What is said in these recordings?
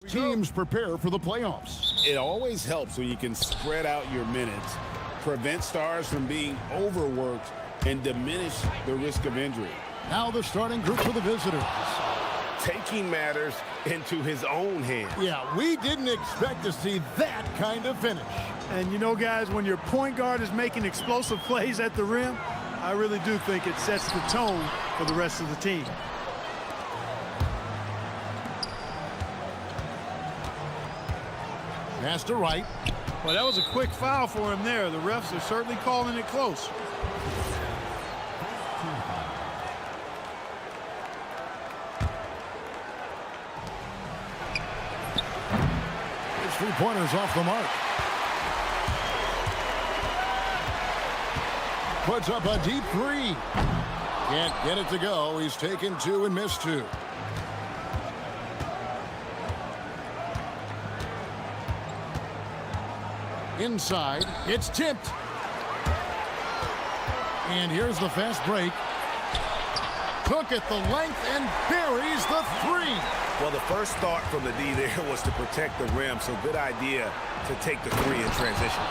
Teams prepare for the playoffs. It always helps when you can spread out your minutes, prevent stars from being overworked, and diminish the risk of injury. Now the starting group for the visitors. Taking matters into his own hands. Yeah, we didn't expect to see that kind of finish. And you know, guys, when your point guard is making explosive plays at the rim, I really do think it sets the tone for the rest of the team. Pass to right. Well, that was a quick foul for him there. The refs are certainly calling it close. His three-pointers off the mark. Puts up a deep three. Can't get it to go. He's taken two and missed two. Inside, it's tipped. And here's the fast break. Took it the length and buries the three. Well, the first thought from the D there was to protect the rim, so good idea to take the three in transition.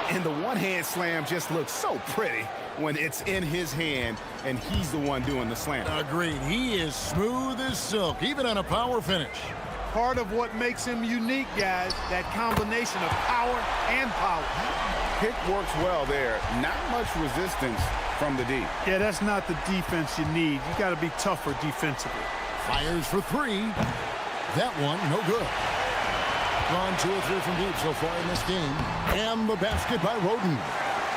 And the one-hand slam just looks so pretty when it's in his hand and he's the one doing the slam. Agreed. He is smooth as silk, even on a power finish. Part of what makes him unique, guys, that combination of power and power. Pick works well there. Not much resistance from the D. Yeah, that's not the defense you need. You got to be tougher defensively. Fires for three. That one, no good. Gone 2 or 3 from deep so far in this game. And the basket by Roden.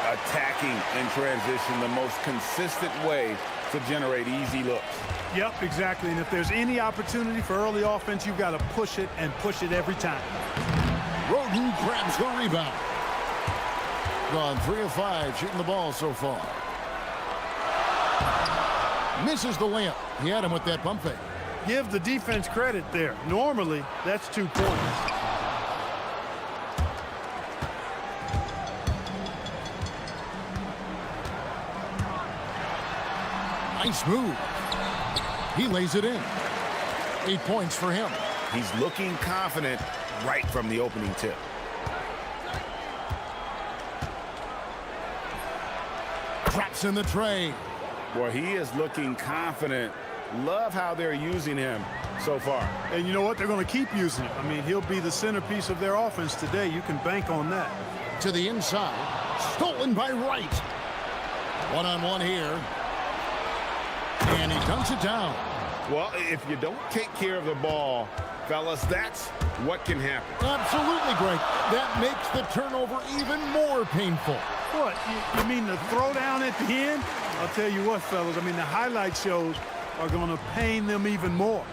Attacking in transition, the most consistent way to generate easy looks. Yep, exactly. And if there's any opportunity for early offense, you've got to push it and push it every time. Roden grabs the rebound. Gone 3 of 5 shooting the ball so far. Misses the layup. He had him with that pump fake. Give the defense credit there. Normally, that's 2 points. Nice move. He lays it in. 8 points for him. He's looking confident right from the opening tip. Drops in the tray. Boy, he is looking confident. Love how they're using him so far. And you know what? They're going to keep using him. I mean, he'll be the centerpiece of their offense today. You can bank on that. To the inside. Stolen by Wright. One-on-one here. And he dunks it down. Well, if you don't take care of the ball, fellas, that's what can happen. Absolutely, Greg. That makes the turnover even more painful. What? You mean the throwdown at the end? I'll tell you what, fellas. I mean, the highlight shows are going to pain them even more.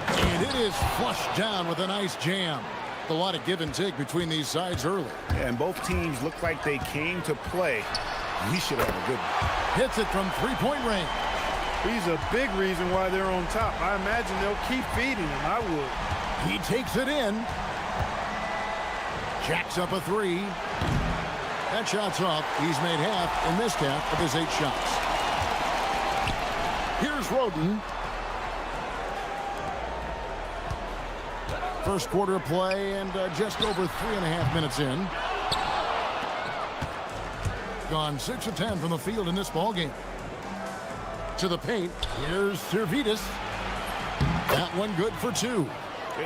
And it is flushed down with a nice jam. A lot of give and take between these sides early. And both teams look like they came to play. He should have a good one. Hits it from three-point range. He's a big reason why they're on top. I imagine they'll keep feeding him. I would. He takes it in. Jacks up a three. That shot's off. He's made half and missed half of his 8 shots. Here's Roden. First quarter of play and just over 3.5 minutes in. Gone 6 of 10 from the field in this ballgame. To the paint. Here's Servetus. That one good for 2.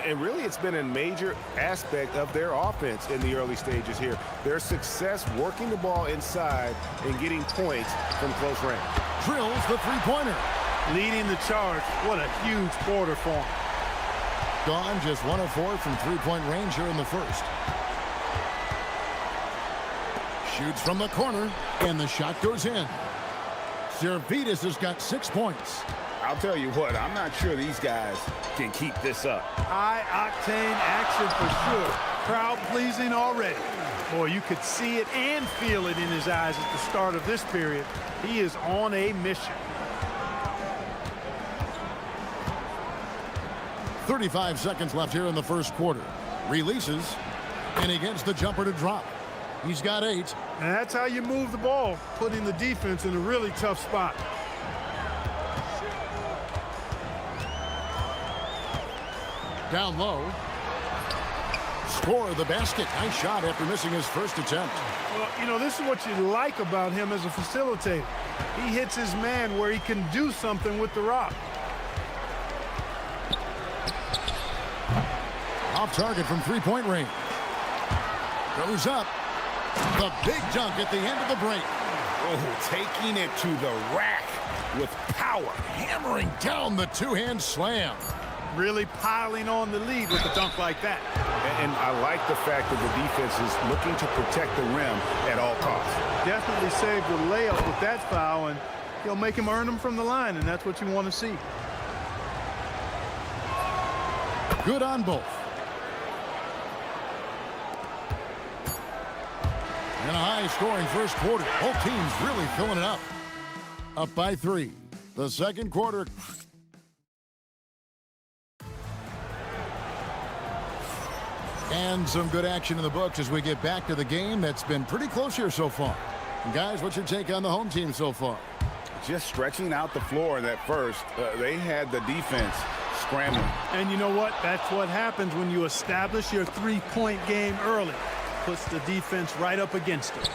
And really, it's been a major aspect of their offense in the early stages here. Their success working the ball inside and getting points from close range. Drills the three-pointer. Leading the charge. What a huge quarter for him. Gone just 1 of 4 from three-point range here in the first. Shoots from the corner, and the shot goes in. Servetus has got 6 points. I'll tell you what, I'm not sure these guys can keep this up. High-octane action for sure. Crowd-pleasing already. Boy, you could see it and feel it in his eyes at the start of this period. He is on a mission. 35 seconds left here in the first quarter. Releases, and he gets the jumper to drop. He's got 8. And that's how you move the ball, putting the defense in a really tough spot. Down low. Score the basket. Nice shot after missing his first attempt. Well, you know, this is what you like about him as a facilitator. He hits his man where he can do something with the rock. Off target from three-point range. Goes up. The big dunk at the end of the break. Oh, taking it to the rack with power. Hammering down the two-hand slam. Really piling on the lead with a dunk like that. And I like the fact that the defense is looking to protect the rim at all costs. Definitely saved the layup with that foul, and he'll make him earn them from the line, and that's what you want to see. Good on both. And a high-scoring first quarter. Both teams really filling it up. Up by 3. The second quarter. And some good action in the books as we get back to the game that's been pretty close here so far. And guys, what's your take on the home team so far? Just stretching out the floor in that first. They had the defense scrambling. And you know what? That's what happens when you establish your three-point game early. Puts the defense right up against it.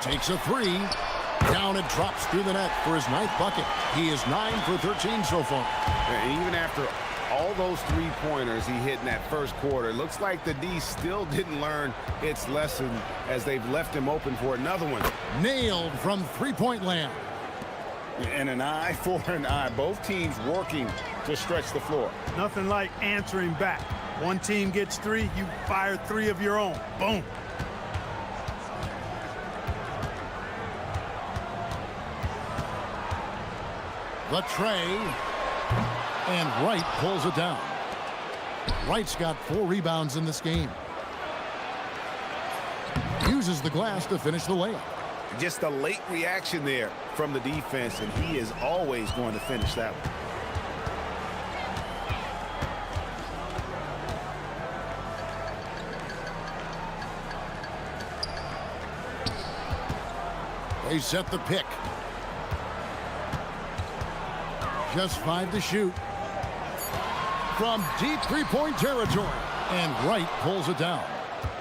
Takes a 3. Down and drops through the net for his 9th bucket. He is 9 for 13 so far. And even after all those three-pointers he hit in that first quarter, looks like the D still didn't learn its lesson as they've left him open for another one. Nailed from three-point land. And an eye for an eye. Both teams working to stretch the floor. Nothing like answering back. One team gets 3, you fire 3 of your own. Boom. The tray. And Wright pulls it down. Wright's got 4 rebounds in this game. Uses the glass to finish the layup. Just a late reaction there from the defense, and he is always going to finish that one. They set the pick. Just 5 to shoot. From deep three-point territory. And Wright pulls it down.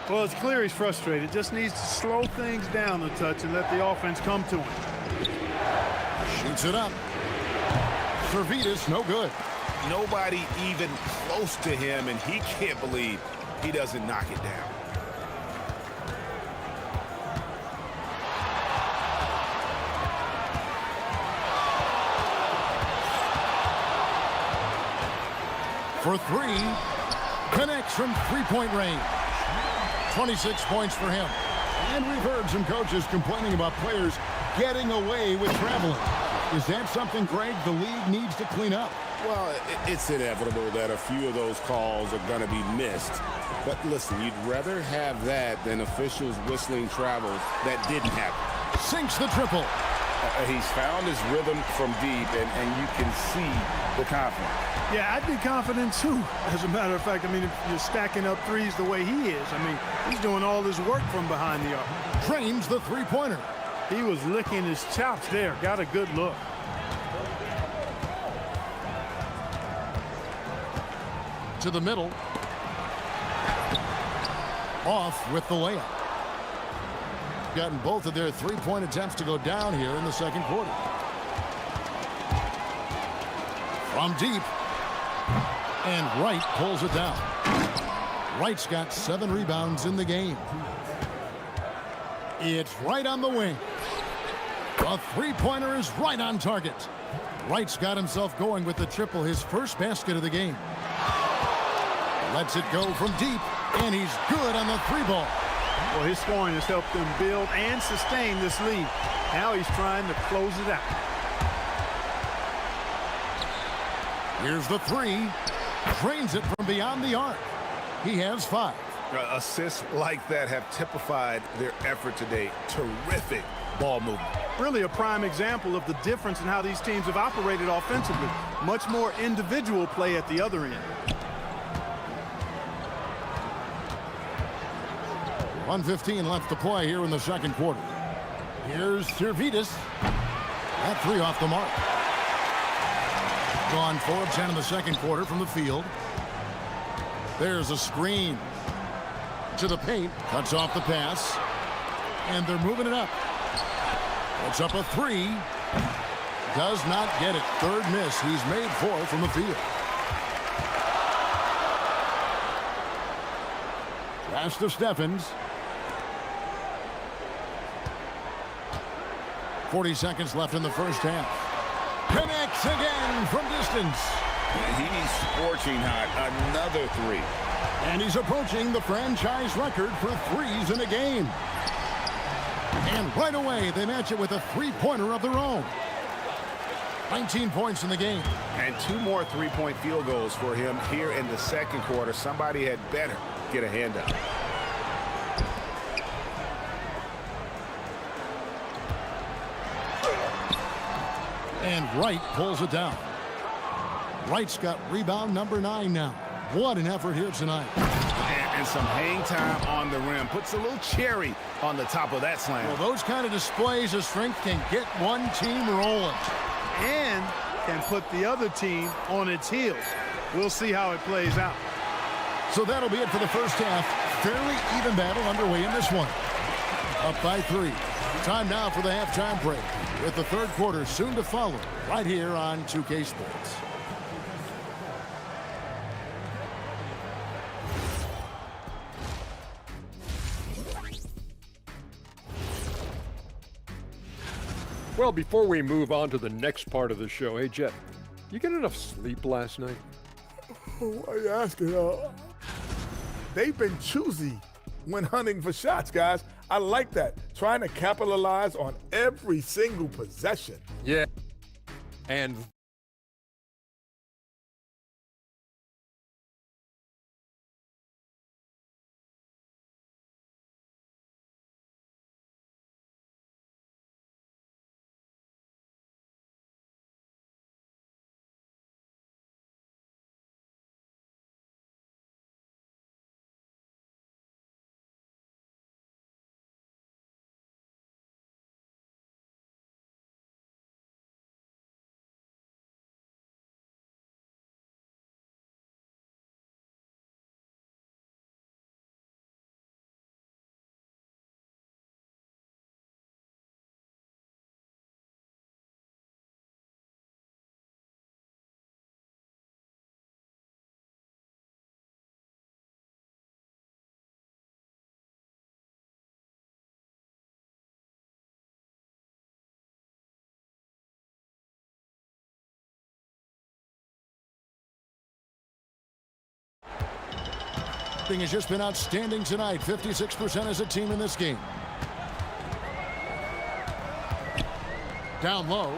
Well, it's clear he's frustrated. Just needs to slow things down a touch and let the offense come to him. Shoots it up. Servetus, no good. Nobody even close to him, and he can't believe he doesn't knock it down. For 3, connects from three-point range. 26 points for him. And we've heard some coaches complaining about players getting away with traveling. Is that something, Greg, the league needs to clean up? Well, it's inevitable that a few of those calls are going to be missed. But listen, you'd rather have that than officials whistling travels that didn't happen. Sinks the triple. He's found his rhythm from deep, and you can see the confidence. Yeah, I'd be confident too. As a matter of fact, I mean, if you're stacking up threes the way he is, I mean, he's doing all his work from behind the arc. Trains the three-pointer. He was licking his chops there. Got a good look. To the middle. Off with the layup. Gotten both of their three-point attempts to go down here in the second quarter. From deep. And Wright pulls it down. Wright's got 7 rebounds in the game. It's right on the wing. The three-pointer is right on target. Wright's got himself going with the triple, his first basket of the game. Lets it go from deep, and he's good on the 3-ball. Well, his scoring has helped them build and sustain this lead. Now he's trying to close it out. Here's the 3. Drains it from beyond the arc. He has 5. Assists like that have typified their effort today. Terrific ball movement. Really a prime example of the difference in how these teams have operated offensively. Much more individual play at the other end. 1:15 left to play here in the second quarter. Here's Servetus. That three off the mark. Gone 4 of 10 in the second quarter from the field. There's a screen. To the paint. Cuts off the pass. And they're moving it up. It's up a three. Does not get it. Third miss. He's made 4 from the field. Pass to Stephens. 40 seconds left in the first half. Connects again from distance. He's scorching hot. Another three. And he's approaching the franchise record for threes in a game. And right away, they match it with a three-pointer of their own. 19 points in the game. And 2 more three-point field goals for him here in the second quarter. Somebody had better get a hand up. And Wright pulls it down. Wright's got rebound number 9 now. What an effort here tonight. And some hang time on the rim. Puts a little cherry on the top of that slam. Well, those kind of displays of strength can get one team rolling. And can put the other team on its heels. We'll see how it plays out. So that'll be it for the first half. Fairly even battle underway in this one. Up by 3. Time now for the halftime break, with the third quarter soon to follow, right here on 2K Sports. Well, before we move on to the next part of the show, hey, Jet, you get enough sleep last night? Why are you asking? They've been choosy when hunting for shots, guys. I like that. Trying to capitalize on every single possession. Yeah. And Has just been outstanding tonight. 56% as a team in this game. Down low.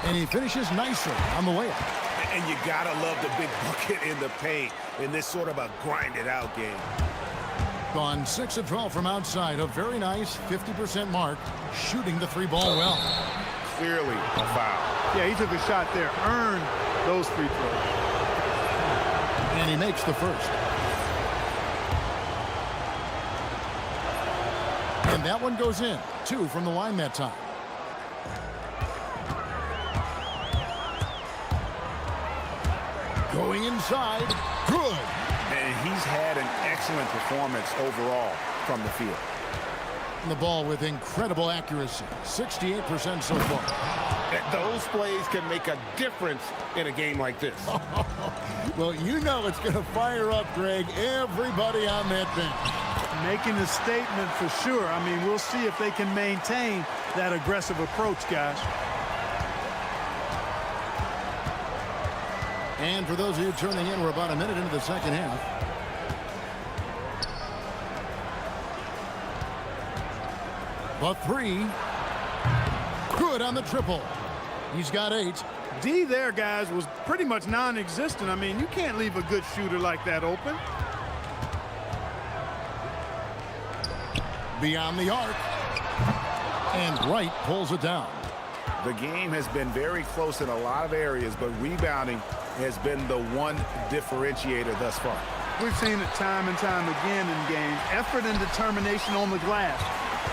And he finishes nicely on the way up. And you gotta love the big bucket in the paint in this sort of a grinded-out game. Gone 6 of 12 from outside. A very nice 50% mark. Shooting the three ball well. Clearly a foul. Yeah, he took a shot there. Earned those free throws. And he makes the first. And that one goes in. 2 from the line that time. Going inside. Good. And he's had an excellent performance overall from the field. And the ball with incredible accuracy. 68% so far. Those plays can make a difference in a game like this. Well, you know it's going to fire up, Greg, everybody on that bench. Making a statement for sure. I mean, we'll see if they can maintain that aggressive approach, guys. And for those of you turning in, we're about a minute into the second half. But 3. Good on the triple. He's got 8. D there, guys, was pretty much non-existent. I mean, you can't leave a good shooter like that open. Beyond the arc. And Wright pulls it down. The game has been very close in a lot of areas, but rebounding has been the one differentiator thus far. We've seen it time and time again in games. Effort and determination on the glass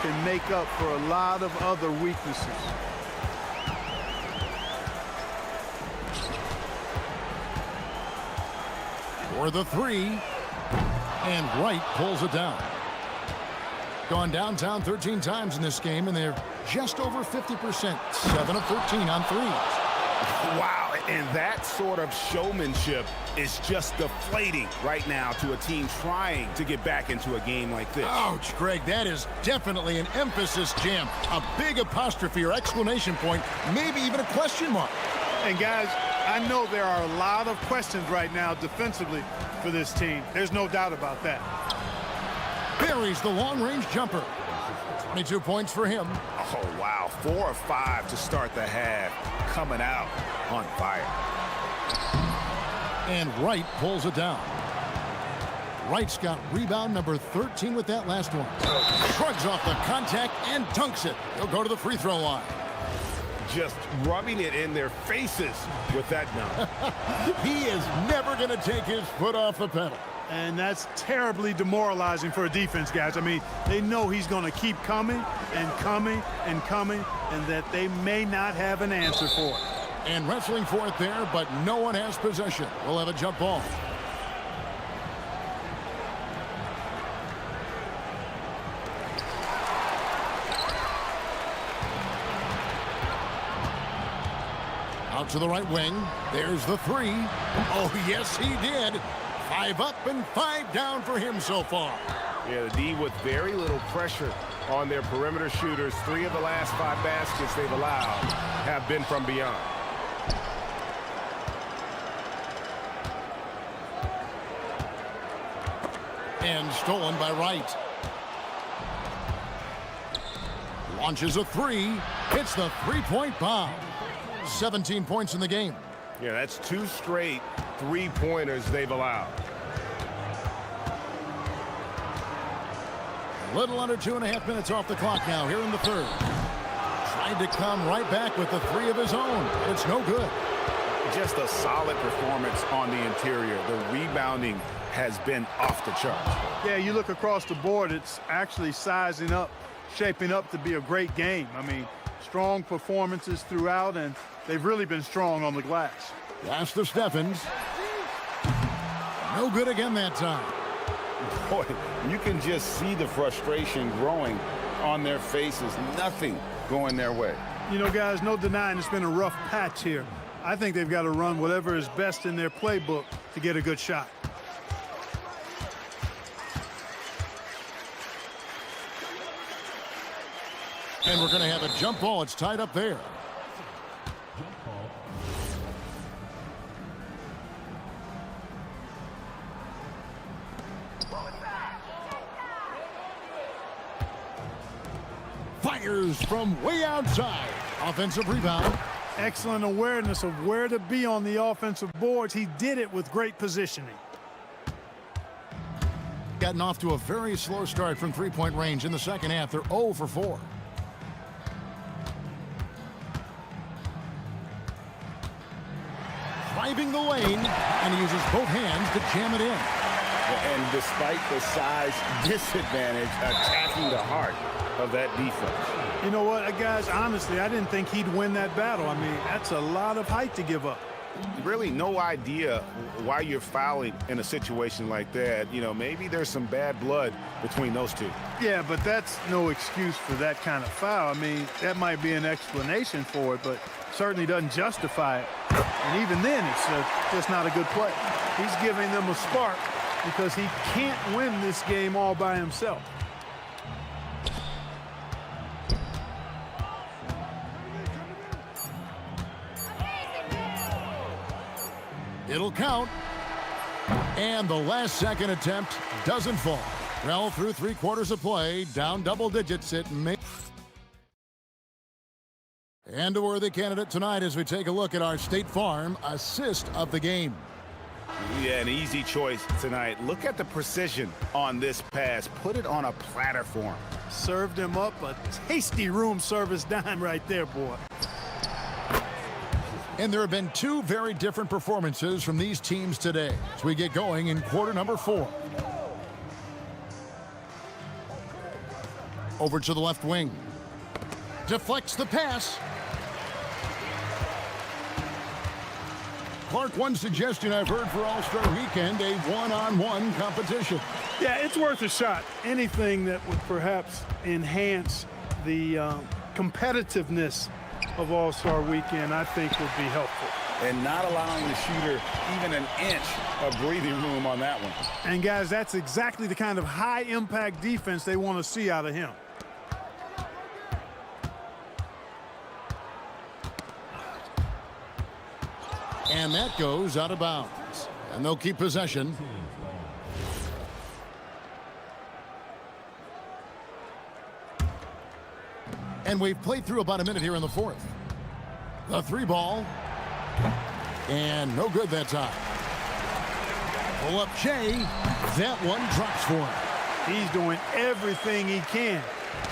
can make up for a lot of other weaknesses. for the three. And Wright pulls it down. Gone downtown 13 times in this game, and they're just over 50%. 7 of 13 on threes. Wow, and that sort of showmanship is just deflating right now to a team trying to get back into a game like this. Ouch, Greg, that is definitely an emphasis jam. A big apostrophe or exclamation point, maybe even a question mark. And guys, I know there are a lot of questions right now defensively for this team. There's no doubt about that. Buries the long-range jumper. 22 points for him. Oh, wow. 4 of 5 to start the half. Coming out on fire. And Wright pulls it down. Wright's got rebound number 13 with that last one. Shrugs off the contact and dunks it. He'll go to the free throw line. Just rubbing it in their faces with that dunk. He is never going to take his foot off the pedal. And that's terribly demoralizing for a defense, guys. I mean, they know he's going to keep coming and coming and coming, and that they may not have an answer for it. And wrestling for it there, but no one has possession. We'll have a jump ball. Out to the right wing. There's the three. Oh, yes, he did. 5 up and 5 down for him so far. Yeah, the D with very little pressure on their perimeter shooters. 3 of the last 5 baskets they've allowed have been from beyond. And stolen by Wright. Launches a three. Hits the three-point bomb. 17 points in the game. Yeah, that's 2 straight 3-pointers they've allowed. A little under 2.5 minutes off the clock now here in the third. Tried to come right back with the 3 of his own. It's no good. Just a solid performance on the interior. The rebounding has been off the charts. Yeah, you look across the board, it's actually sizing up, shaping up to be a great game. I mean, strong performances throughout, and they've really been strong on the glass. Pass to Steffens. No good again that time. Boy, you can just see the frustration growing on their faces. Nothing going their way. You know, guys, no denying it's been a rough patch here. I think they've got to run whatever is best in their playbook to get a good shot. And we're going to have a jump ball. It's tied up there. Fires from way outside. Offensive rebound. Excellent awareness of where to be on the offensive boards. He did it with great positioning. Gotten off to a very slow start from three-point range in the second half. They're 0 for 4. Driving the lane, and he uses both hands to jam it in. And despite the size disadvantage, attacking the heart of that defense. You know what, guys, honestly, I didn't think he'd win that battle. I mean, that's a lot of height to give up. Really no idea why you're fouling in a situation like that. You know, maybe there's some bad blood between those two. Yeah, but that's no excuse for that kind of foul. I mean, that might be an explanation for it, but certainly doesn't justify it. And even then, it's just not a good play. He's giving them a spark because he can't win this game all by himself. It'll count. And the last second attempt doesn't fall. Well, through 3 quarters of play, down double digits, it may. And a worthy candidate tonight as we take a look at our State Farm assist of the game. Yeah, an easy choice tonight. Look at the precision on this pass. Put it on a platter for him. Served him up a tasty room service dime right there, boy. And there have been 2 very different performances from these teams today as we get going in quarter number 4. Over to the left wing. Deflects the pass. Clark, one suggestion I've heard for All-Star Weekend, a one-on-one competition. Yeah, it's worth a shot. Anything that would perhaps enhance the competitiveness of All-Star Weekend, I think would be helpful. And not allowing the shooter even an inch of breathing room on that one. And guys, that's exactly the kind of high-impact defense they want to see out of him. And that goes out of bounds. And they'll keep possession. And we've played through about a minute here in the fourth. The three ball. And no good that time. Pull up Shea. That one drops for him. He's doing everything he can,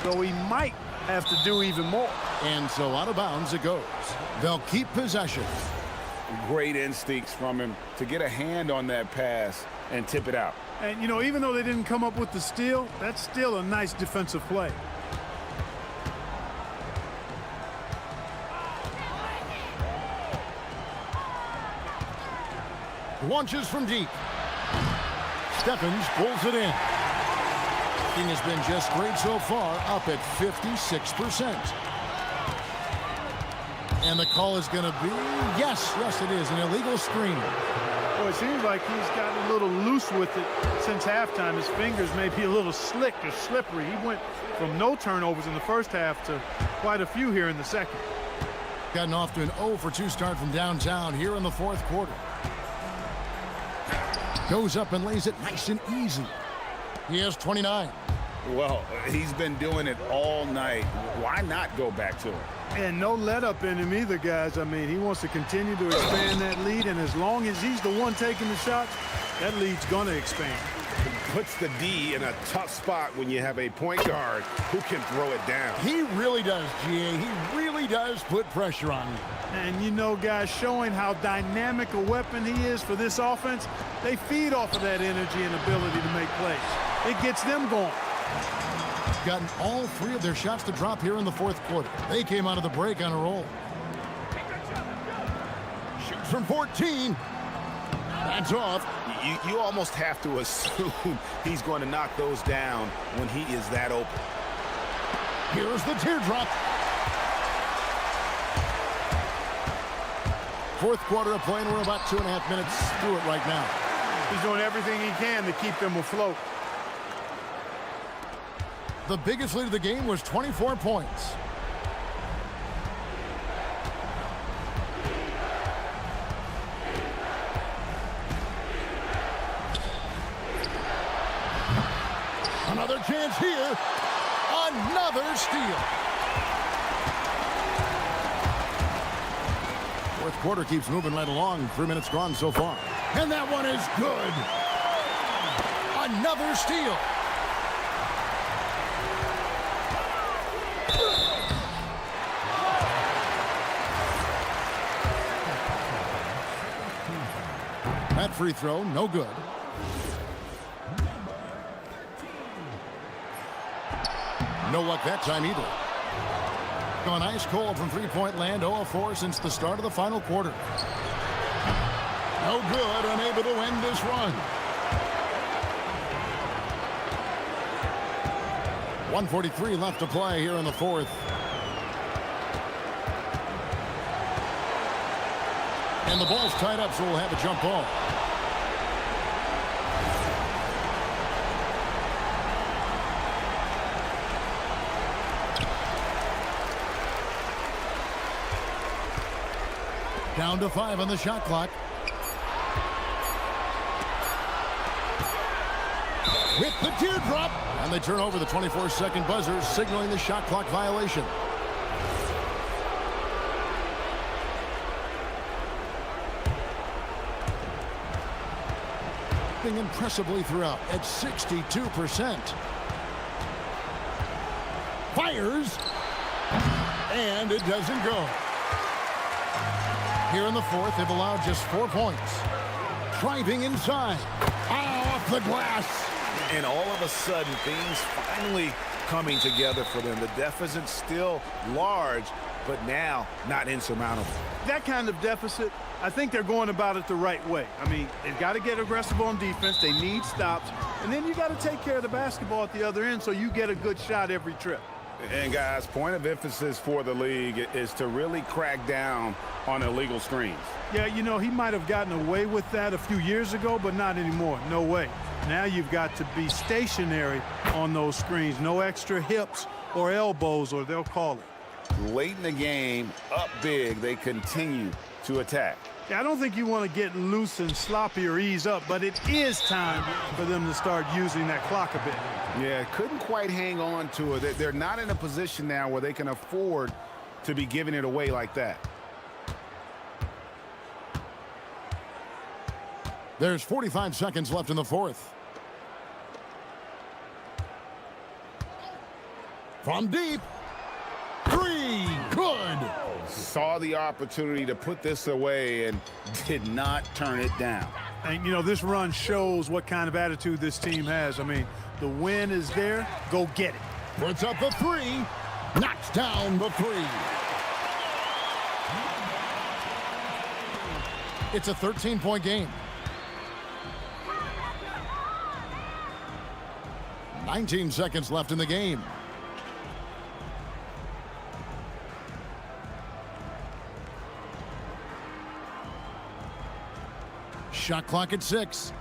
though he might have to do even more. And so out of bounds it goes. They'll keep possession. Great instincts from him to get a hand on that pass and tip it out. And, you know, even though they didn't come up with the steal, that's still a nice defensive play. Launches from deep. Stephens pulls it in. King has been just great so far, up at 56%. And the call is going to be, yes, it is, an illegal screen. Well, it seems like he's gotten a little loose with it since halftime. His fingers may be a little slick or slippery. He went from no turnovers in the first half to quite a few here in the second. Gotten off to an 0 for 2 start from downtown here in the fourth quarter. Goes up and lays it nice and easy. He has 29. Well, he's been doing it all night. Why not go back to it? And no let up in him either, guys. I mean, he wants to continue to expand that lead, and as long as he's the one taking the shots, that lead's going to expand. Puts the D in a tough spot when you have a point guard who can throw it down. He really does, GA. He really does put pressure on you. And, you know, guys, showing how dynamic a weapon he is for this offense, they feed off of that energy and ability to make plays. It gets them going. Gotten all 3 of their shots to drop here in the fourth quarter. They came out of the break on a roll. Shoots from 14. That's off. You almost have to assume he's going to knock those down when he is that open. Here's the teardrop. Fourth quarter of play, and we're about 2.5 minutes through it right now. He's doing everything he can to keep them afloat. The biggest lead of the game was 24 points. Another chance here. Another steal. Fourth quarter keeps moving right along. 3 minutes gone so far. And that one is good. Another steal. That free throw, no good. No luck that time either. Going ice cold from three-point land, 0 of 4 since the start of the final quarter. No good, unable to end this run. 1:43 left to play here in the fourth. And the ball's tied up, so we'll have a jump ball. Down to 5 on the shot clock. With the teardrop. And they turn over the 24-second buzzer, signaling the shot clock violation. Impressively throughout at 62%. Fires. And it doesn't go. Here in the fourth, they've allowed just 4 points. Driving inside. Off the glass. And all of a sudden, things finally coming together for them. The deficit's still large, but now not insurmountable. That kind of deficit, I think they're going about it the right way. I mean, they've got to get aggressive on defense. They need stops. And then you got to take care of the basketball at the other end so you get a good shot every trip. And guys, point of emphasis for the league is to really crack down on illegal screens. Yeah, you know, he might have gotten away with that a few years ago, but not anymore. No way. Now you've got to be stationary on those screens. No extra hips or elbows, or they'll call it. Late in the game, up big, they continue to attack. Yeah, I don't think you want to get loose and sloppy or ease up, but it is time for them to start using that clock a bit. Yeah, couldn't quite hang on to it. They're not in a position now where they can afford to be giving it away like that. There's 45 seconds left in the fourth. From deep. Three. Good. Saw the opportunity to put this away and did not turn it down. And, you know, this run shows what kind of attitude this team has. I mean, the win is there. Go get it. Puts up the three. Knocks down the three. It's a 13-point game. 19 seconds left in the game. Shot clock at 6.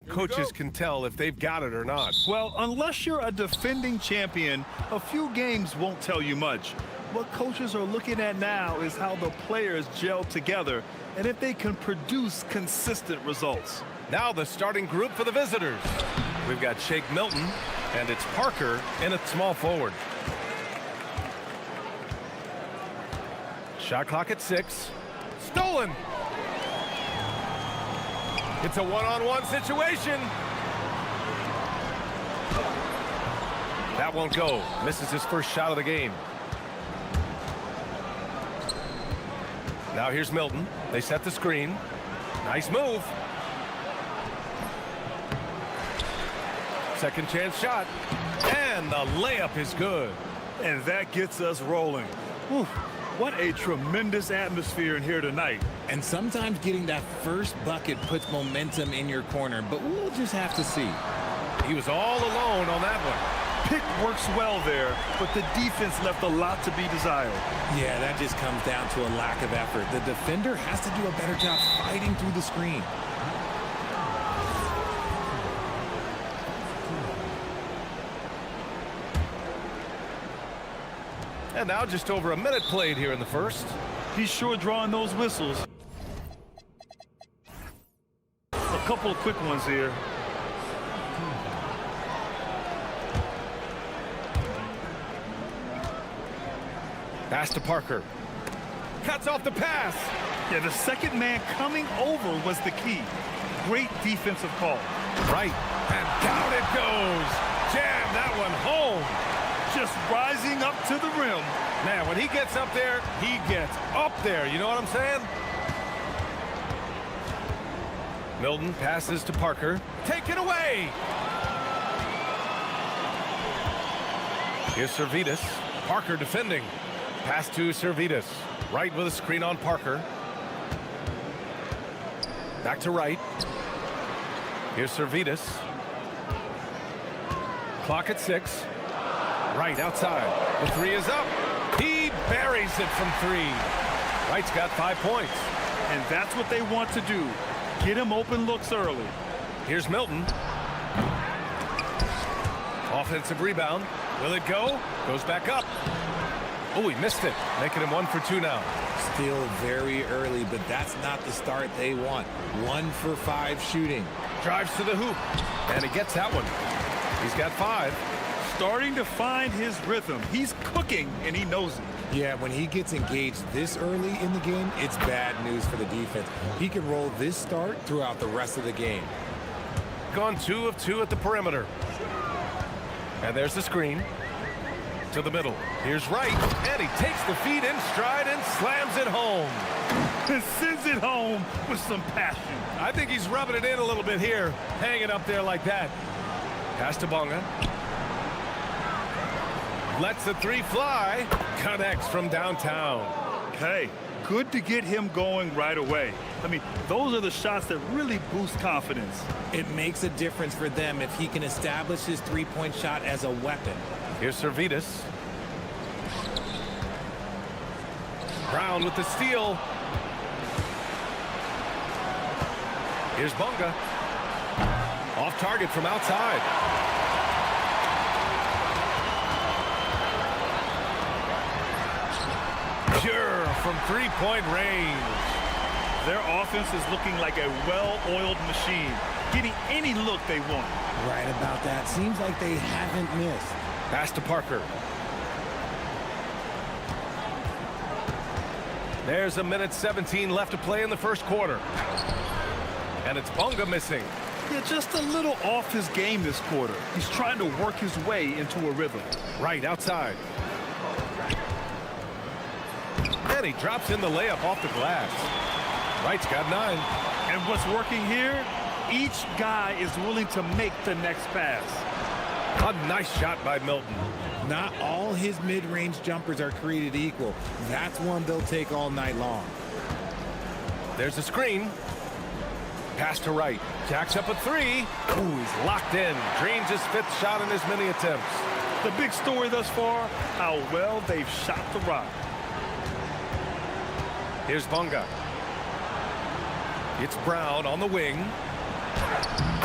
Coaches can tell if they've got it or not. Well, unless you're a defending champion, a few games won't tell you much. What coaches are looking at now is how the players gel together and if they can produce consistent results. Now the starting group for the visitors. We've got Shake Milton, and it's Parker in at small forward. Shot clock at 6. Stolen! It's a one-on-one situation. That won't go. Misses his first shot of the game. Now here's Milton. They set the screen. Nice move. Second chance shot. And the layup is good. And that gets us rolling. Whew, what a tremendous atmosphere in here tonight. And sometimes getting that first bucket puts momentum in your corner, but we'll just have to see. He was all alone on that one. Pick works well there, but the defense left a lot to be desired. Yeah, that just comes down to a lack of effort. The defender has to do a better job fighting through the screen. And now just over a minute played here in the first. He's sure drawing those whistles. A couple of quick ones here. Pass to Parker. Cuts off the pass. Yeah, the second man coming over was the key. Great defensive call. Right. And down it goes. Jam that one home. Just rising up to the rim. Man, when he gets up there, he gets up there. You know what I'm saying? Milton passes to Parker. Take it away. Here's Servetus. Parker defending. Pass to Servetus. Wright with a screen on Parker. Back to Wright. Here's Servetus. Clock at 6. Wright outside. The three is up. He buries it from 3. Wright's got 5 points. And that's what they want to do. Get him open looks early. Here's Milton. Offensive rebound. Will it go? Goes back up. Oh, he missed it. Making him 1 for 2 now. Still very early, but that's not the start they want. 1 for 5 shooting. Drives to the hoop. And he gets that one. He's got 5. Starting to find his rhythm. He's cooking, and he knows it. Yeah, when he gets engaged this early in the game, it's bad news for the defense. He can roll this start throughout the rest of the game. Gone 2 of 2 at the perimeter. And there's the screen. To the middle. Here's Wright. And he takes the feed in stride and slams it home. And sends it home with some passion. I think he's rubbing it in a little bit here. Hanging up there like that. Pass to Bonga. Lets the 3 fly. Connects from downtown. Hey, good to get him going right away. I mean, those are the shots that really boost confidence. It makes a difference for them if he can establish his three-point shot as a weapon. Here's Servetus. Brown with the steal. Here's Bonga. Off target from outside. Pure from 3-point range. Their offense is looking like a well-oiled machine, getting any look they want. Right about that. Seems like they haven't missed. Pass to Parker. There's a minute 17 left to play in the first quarter. And it's Bonga missing. Yeah, just a little off his game this quarter. He's trying to work his way into a rhythm. Right outside. And he drops in the layup off the glass. Wright's got 9. And what's working here? Each guy is willing to make the next pass. A nice shot by Milton. Not all his mid-range jumpers are created equal. That's one they'll take all night long. There's a screen. Pass to Wright. Jacks up a 3. Ooh, he's locked in. Dreams his 5th shot in as many attempts. The big story thus far, how well they've shot the rock. Here's Bonga. It's Brown on the wing.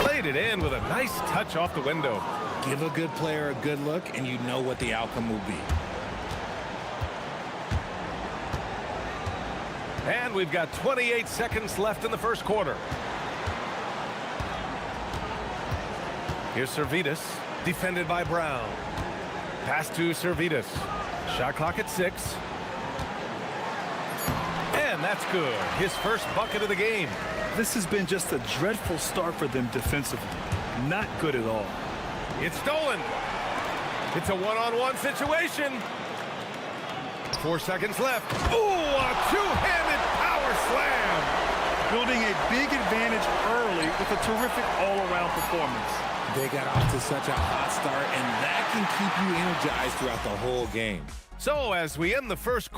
Laid it in with a nice touch off the window. Give a good player a good look, and you know what the outcome will be. And we've got 28 seconds left in the first quarter. Here's Servetus, defended by Brown. Pass to Servetus. Shot clock at 6. And that's good. His first bucket of the game. This has been just a dreadful start for them defensively. Not good at all. It's stolen. It's a one-on-one situation. 4 seconds left. Ooh, a two-handed power slam. Building a big advantage early with a terrific all-around performance. They got off to such a hot start, and that can keep you energized throughout the whole game. So as we end the first...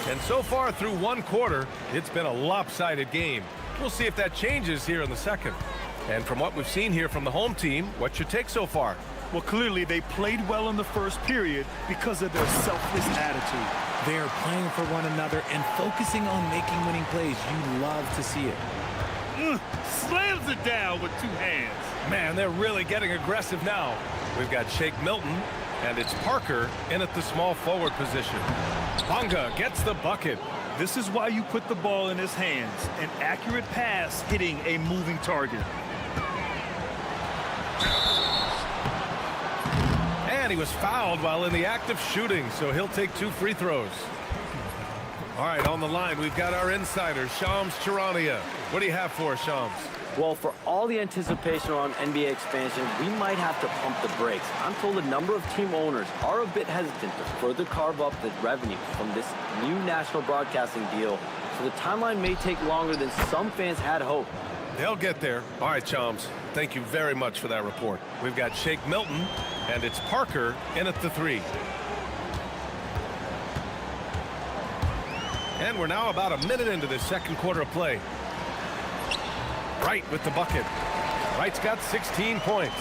And so far through one quarter, it's been a lopsided game. We'll see if that changes here in the second. And from what we've seen here from the home team, what's your take so far? Well, clearly they played well in the first period because of their selfless attitude. They are playing for one another and focusing on making winning plays. You love to see it. Slams it down with 2 hands. Man, they're really getting aggressive now. We've got Shake Milton, and it's Parker in at the small forward position. Bonga gets the bucket. This is why you put the ball in his hands. An accurate pass hitting a moving target. And he was fouled while in the act of shooting, so he'll take 2 free throws. All right, on the line, we've got our insider, Shams Charania. What do you have for us, Shams? Well, for all the anticipation around NBA expansion, we might have to pump the brakes. I'm told a number of team owners are a bit hesitant to further carve up the revenue from this new national broadcasting deal, so the timeline may take longer than some fans had hoped. They'll get there. All right, Shams, thank you very much for that report. We've got Shake Milton, and it's Parker in at the 3. And we're now about a minute into this second quarter of play. Wright with the bucket. Wright's got 16 points.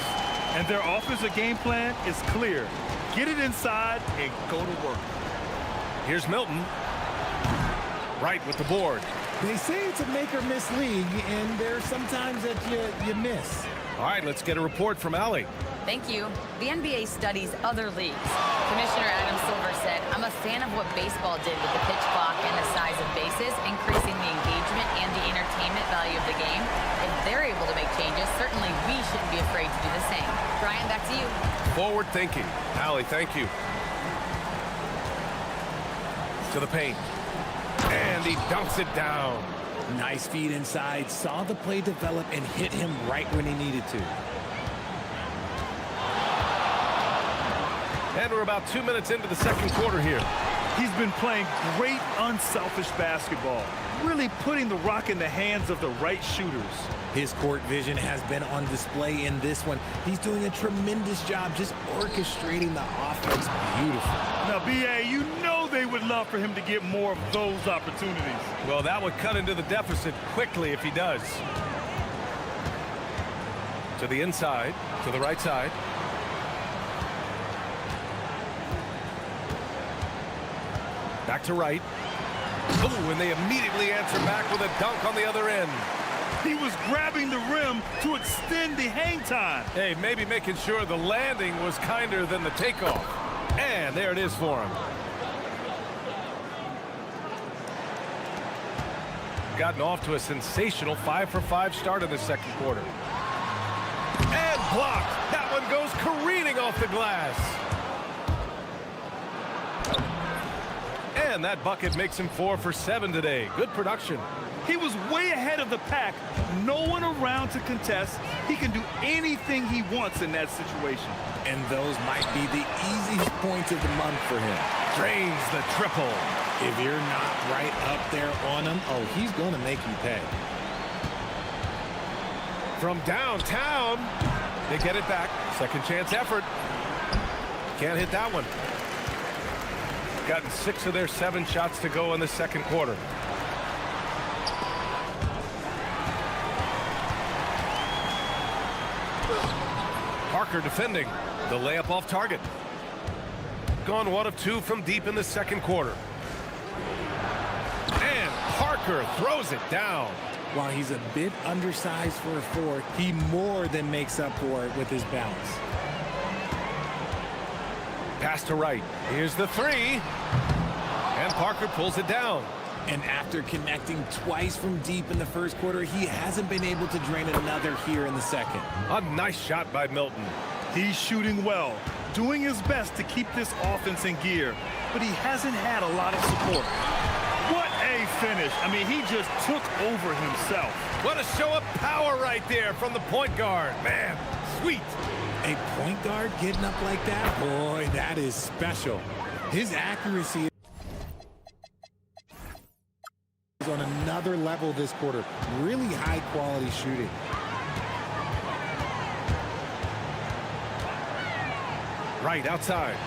And their offensive game plan is clear. Get it inside and go to work. Here's Milton. Wright with the board. They say it's a make-or-miss league, and there's sometimes that you miss. All right, let's get a report from Allie. Thank you. The NBA studies other leagues. Commissioner Adam Silver said, "I'm a fan of what baseball did with the pitch clock and the size of bases, increasing the engagement and the entertainment value of the game. If they're able to make changes, certainly we shouldn't be afraid to do the same." Brian, back to you. Forward thinking. Allie, thank you. To the paint. And he dunks it down. Nice feed inside, saw the play develop and hit him right when he needed to. And we're about 2 minutes into the second quarter here. He's been playing great unselfish basketball, really putting the rock in the hands of the right shooters. His court vision has been on display in this one. He's doing a tremendous job just orchestrating the offense beautifully. Now, B.A., you know they would love for him to get more of those opportunities. Well, that would cut into the deficit quickly if he does. To the inside, to the right side. Back to Wright. Oh, and they immediately answer back with a dunk on the other end. He was grabbing the rim to extend the hang time. Hey, maybe making sure the landing was kinder than the takeoff. And there it is for him. Gotten off to a sensational 5-for-5 start in the second quarter. And blocked. That one goes careening off the glass. And that bucket makes him 4 for 7 today. Good production. He was way ahead of the pack. No one around to contest. He can do anything he wants in that situation. And those might be the easiest points of the month for him. Drains the triple. If you're not right up there on him, oh, he's going to make you pay. From downtown, they get it back. Second chance effort. Can't hit that one. Gotten 6 of their 7 shots to go in the second quarter. Parker defending. The layup off target. Gone 1 of 2 from deep in the second quarter. And Parker Parker throws it down. While he's a bit undersized for a four, he more than makes up for it with his balance. Pass to Wright. Here's the three. And Parker pulls it down. And after connecting twice from deep in the first quarter, he hasn't been able to drain another here in the second. A nice shot by Milton. He's shooting well, doing his best to keep this offense in gear, but he hasn't had a lot of support. What a finish. I mean, he just took over himself. What a show of power right there from the point guard. Man, sweet. A point guard getting up like that? Boy, that is special. His accuracy is on another level this quarter. Really high quality shooting. Right outside.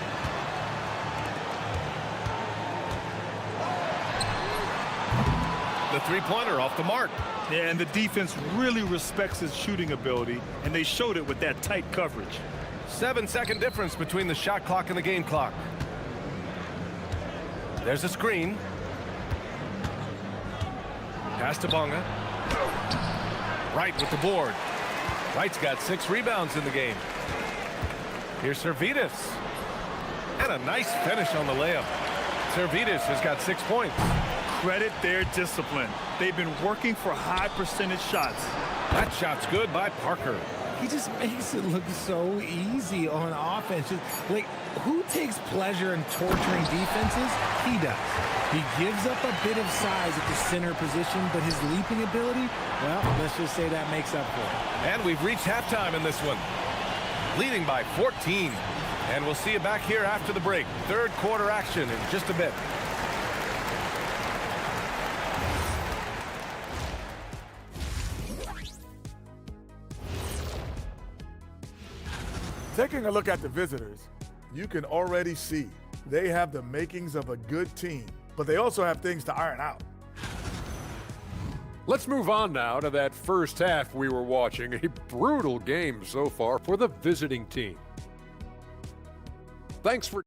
The three-pointer off the mark. Yeah, and the defense really respects his shooting ability, and they showed it with that tight coverage. 7-second difference between the shot clock and the game clock. There's a screen. Pass to Bonga. Wright with the board. Wright's got 6 rebounds in the game. Here's Servetus. And a nice finish on the layup. Servetus has got 6 points. Credit their discipline. They've been working for high percentage shots. That shot's good by Parker. He just makes it look so easy on offense. Like, who takes pleasure in torturing defenses? He does. He gives up a bit of size at the center position, but his leaping ability, well, let's just say that makes up for it. And we've reached halftime in this one. Leading by 14. And we'll see you back here after the break. Third quarter action in just a bit. Taking a look at the visitors, you can already see they have the makings of a good team, but they also have things to iron out. Let's move on now to that first half we were watching. A brutal game so far for the visiting team. Thanks for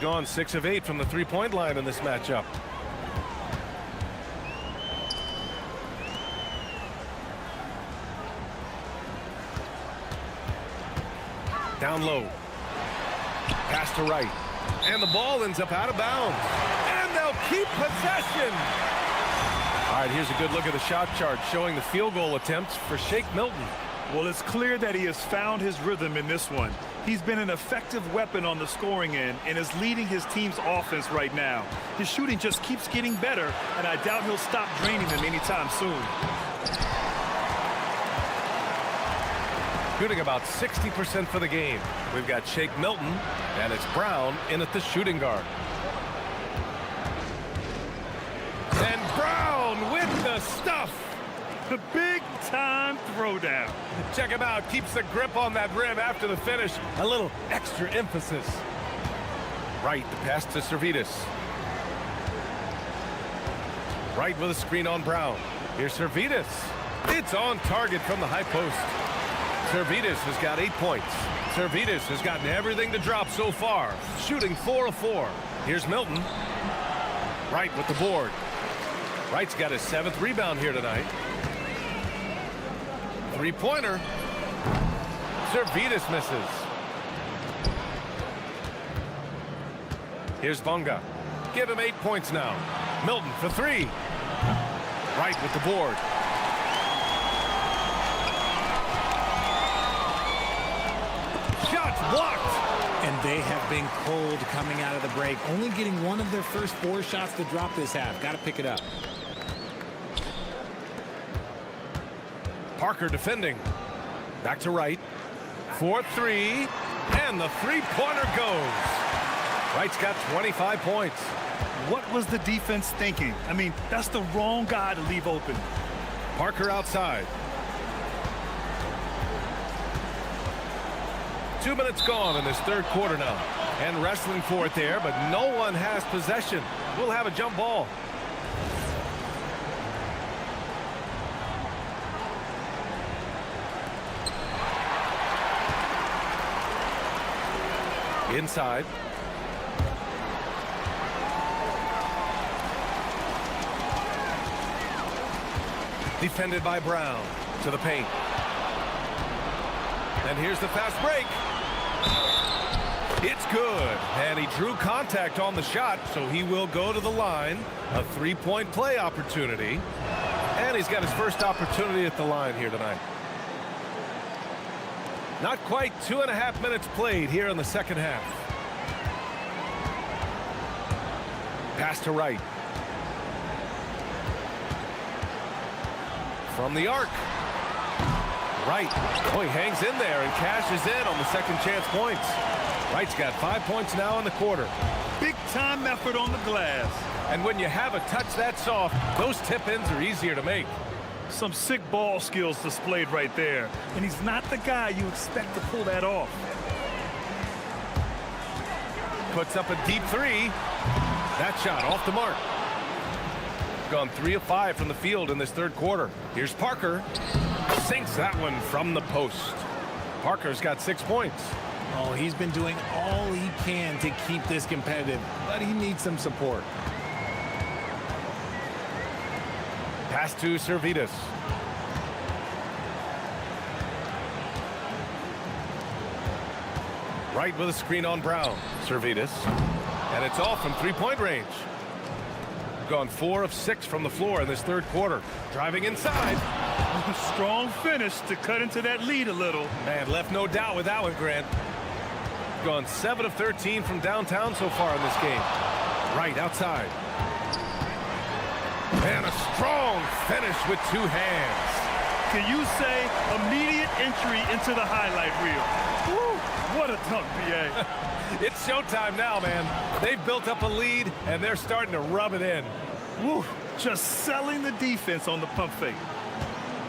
Gone 6 of 8 from the three-point line in this matchup. Down low. Pass to Wright. And the ball ends up out of bounds. And they'll keep possession. All right, here's a good look at the shot chart showing the field goal attempts for Shake Milton. Well, it's clear that he has found his rhythm in this one. He's been an effective weapon on the scoring end and is leading his team's offense right now. His shooting just keeps getting better, and I doubt he'll stop draining them anytime soon. Shooting about 60% for the game. We've got Shake Milton, and it's Brown in at the shooting guard. And Brown with the stuff. The big-time throwdown. Check him out. Keeps the grip on that rim after the finish. A little extra emphasis. Wright, the pass to Servetus. Wright with a screen on Brown. Here's Servetus. It's on target from the high post. Servetus has got 8 points. Servetus has gotten everything to drop so far. Shooting 4 of 4. Here's Milton. Wright with the board. Wright's got his 7th rebound here tonight. Three-pointer. Servetus misses. Here's Bunga. Give him 8 points now. Milton for 3. Right with the board. Shots blocked. And they have been cold coming out of the break. Only getting one of their first 4 shots to drop this half. Got to pick it up. Parker defending. Back to right. 4-3. And the three-pointer goes. Wright's got 25 points. What was the defense thinking? I mean, that's the wrong guy to leave open. Parker outside. 2 minutes gone in this third quarter now. And wrestling for it there, but no one has possession. We'll have a jump ball. Inside. Defended by Brown to the paint. And here's the fast break. It's good. And he drew contact on the shot, so he will go to the line. A three-point play opportunity. And he's got his first opportunity at the line here tonight. Not quite 2.5 minutes played here in the second half. Pass to Wright. From the arc. Wright. Oh, he hangs in there and cashes in on the second chance points. Wright's got 5 points now in the quarter. Big time effort on the glass. And when you have a touch that soft, those tip-ins are easier to make. Some sick ball skills displayed right there. And he's not the guy you expect to pull that off. Puts up a deep 3. That shot off the mark. Gone 3 of 5 from the field in this third quarter. Here's Parker. Sinks that one from the post. Parker's got 6 points. Oh, he's been doing all he can to keep this competitive, but he needs some support. Pass to Servetus. Right with a screen on Brown. Servetus. And it's off from three-point range. Gone 4 of 6 from the floor in this third quarter. Driving inside. Strong finish to cut into that lead a little. Man, left no doubt with that one, Grant. Gone 7 of 13 from downtown so far in this game. Right outside. And a strong finish with 2 hands. Can you say immediate entry into the highlight reel? Woo, what a dunk, BA. It's showtime now, man. They've built up a lead, and they're starting to rub it in. Woo, just selling the defense on the pump fake.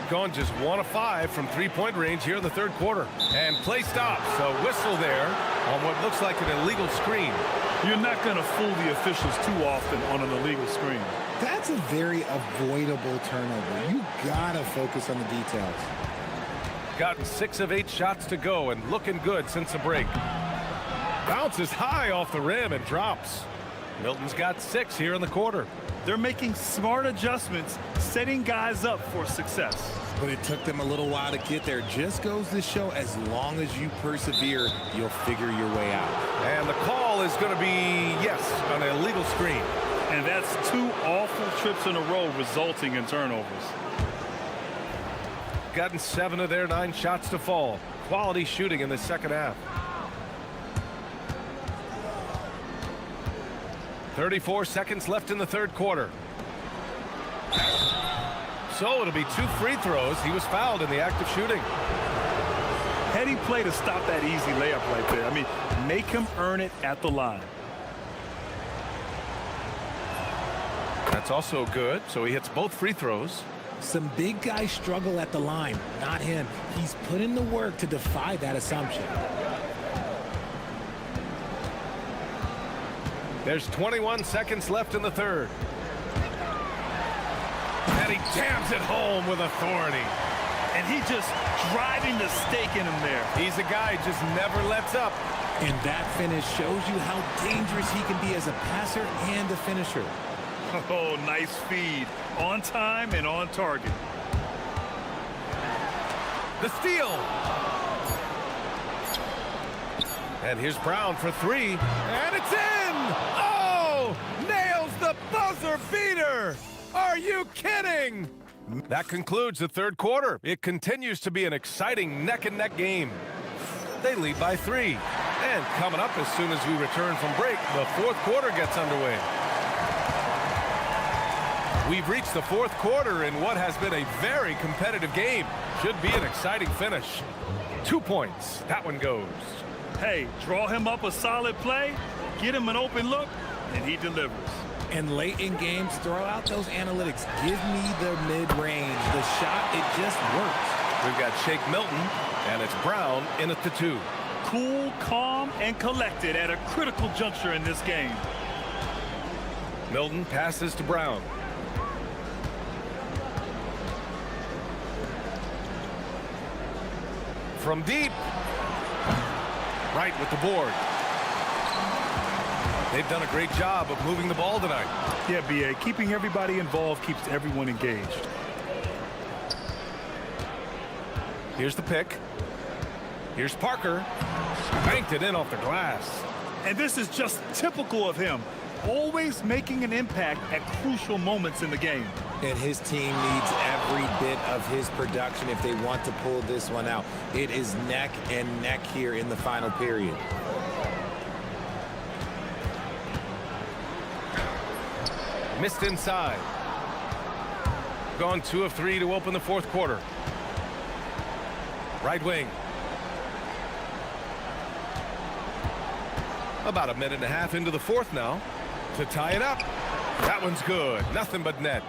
Gone just 1 of 5 from three-point range here in the third quarter. And play stops. A whistle there on what looks like an illegal screen. You're not going to fool the officials too often on an illegal screen. That's a very avoidable turnover. You gotta focus on the details. Gotten 6 of 8 shots to go and looking good since the break. Bounces high off the rim and drops. Milton's got 6 here in the quarter. They're making smart adjustments, setting guys up for success. But it took them a little while to get there. Just goes to show as long as you persevere, you'll figure your way out. And the call is going to be, yes, an illegal screen. And that's 2 awful trips in a row resulting in turnovers. Gotten 7 of their 9 shots to fall. Quality shooting in the second half. 34 seconds left in the third quarter. So it'll be 2 free throws. He was fouled in the act of shooting. Heady play to stop that easy layup right there. I mean, make him earn it at the line. That's also good. So he hits both free throws. Some big guys struggle at the line, not him. He's put in the work to defy that assumption. There's 21 seconds left in the third. And he jams it home with authority. And he just driving the stake in him there. He's a guy who just never lets up. And that finish shows you how dangerous he can be as a passer and a finisher. Oh, nice feed. On time and on target. The steal. And here's Brown for 3. And it's in! kidding? That concludes the third quarter. It continues to be an exciting neck-and-neck game. They lead by 3. And coming up as soon as we return from break, the fourth quarter gets underway. We've reached the fourth quarter in what has been a very competitive game. Should be an exciting finish. 2 points. That one goes. Hey, draw him up a solid play, get him an open look, and he delivers. And late in games, throw out those analytics. Give me the mid-range. The shot, it just works. We've got Shake Milton, and it's Brown in at the 2. Cool, calm, and collected at a critical juncture in this game. Milton passes to Brown. From deep. Right with the board. They've done a great job of moving the ball tonight. Yeah, B.A., keeping everybody involved keeps everyone engaged. Here's the pick. Here's Parker. Banked it in off the glass. And this is just typical of him, always making an impact at crucial moments in the game. And his team needs every bit of his production if they want to pull this one out. It is neck and neck here in the final period. Missed inside. Gone 2 of 3 to open the fourth quarter. Right wing. About a minute and a half into the fourth now to tie it up. That one's good. Nothing but net.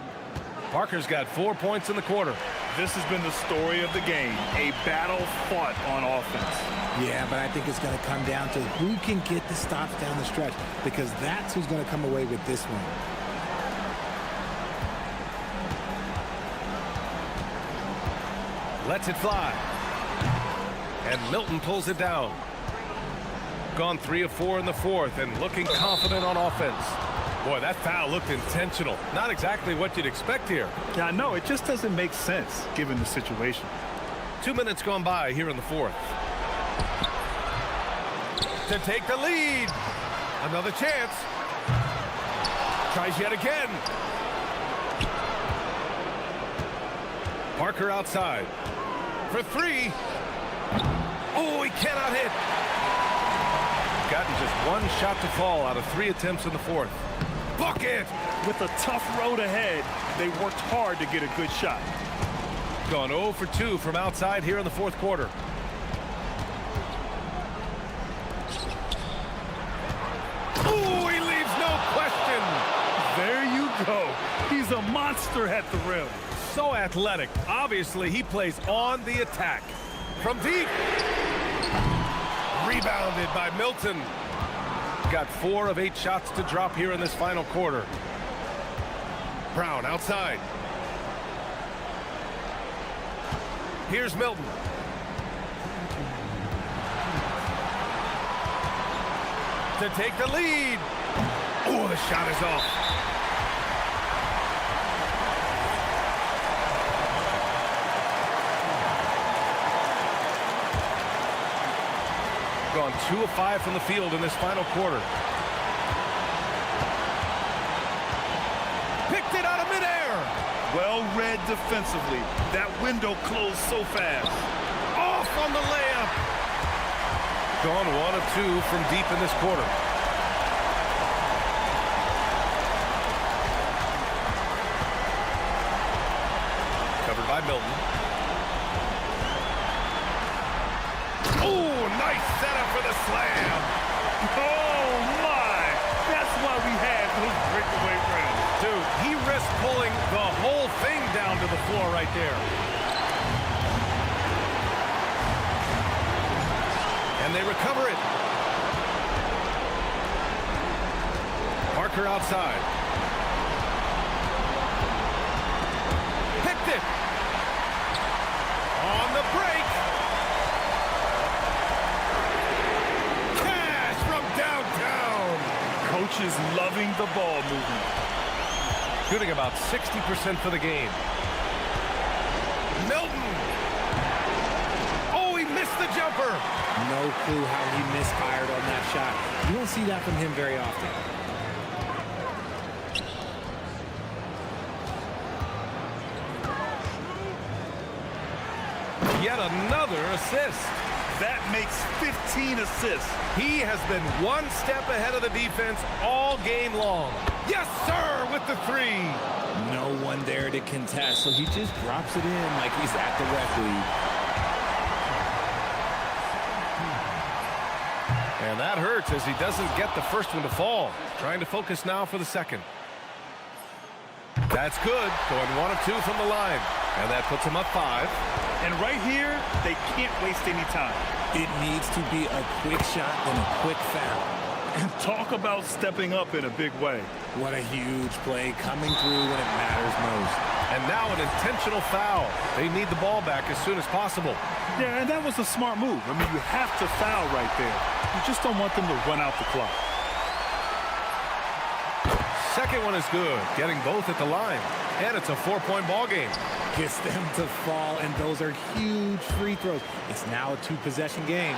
Parker's got 4 points in the quarter. This has been the story of the game, a battle fought on offense. Yeah, but I think it's going to come down to who can get the stops down the stretch, because that's who's going to come away with this one. Lets it fly. And Milton pulls it down. Gone 3 of 4 in the fourth and looking confident on offense. Boy, that foul looked intentional. Not exactly what you'd expect here. Yeah, I know. It just doesn't make sense given the situation. 2 minutes gone by here in the fourth. To take the lead. Another chance. Tries yet again. Parker outside. For 3. Oh, he cannot hit. Gotten just 1 shot to fall out of 3 attempts in the fourth. Bucket! With a tough road ahead, they worked hard to get a good shot. Gone 0 for 2 from outside here in the fourth quarter. Oh, he leaves no question. There you go. He's a monster at the rim. So athletic. Obviously, he plays on the attack. From deep. Rebounded by Milton. Got 4 of 8 shots to drop here in this final quarter. Brown outside. Here's Milton. To take the lead. Oh, the shot is off. Gone 2 of 5 from the field in this final quarter. Picked it out of midair. Well read defensively. That window closed so fast. Off on the layup. Gone 1 of 2 from deep in this quarter. Covered by Milton. Oh, nice setup for the slam. Oh, my. That's why we had those breakaway runs. Dude, he risked pulling the whole thing down to the floor right there. And they recover it. Parker outside. Picked it. On the break. Cash from downtown. Coach is loving the ball movement. Shooting about 60% for the game. Milton. Oh, he missed the jumper. No clue how he misfired on that shot. You don't see that from him very often. yet another assist. That makes 15 assists. He has been one step ahead of the defense all game long. Yes, sir, with the three. No one there to contest, so he just drops it in like he's at the rec league. And that hurts as he doesn't get the first one to fall. Trying to focus now for the second. That's good. Going 1 of 2 from the line. And that puts him up 5. And right here, they can't waste any time. It needs to be a quick shot and a quick foul. And talk about stepping up in a big way. What a huge play coming through when it matters most. And now an intentional foul. They need the ball back as soon as possible. Yeah, and that was a smart move. I mean, you have to foul right there. You just don't want them to run out the clock. Second one is good, getting both at the line. And it's a 4-point ball game. Gets them to fall, and those are huge free throws. It's now a 2-possession game.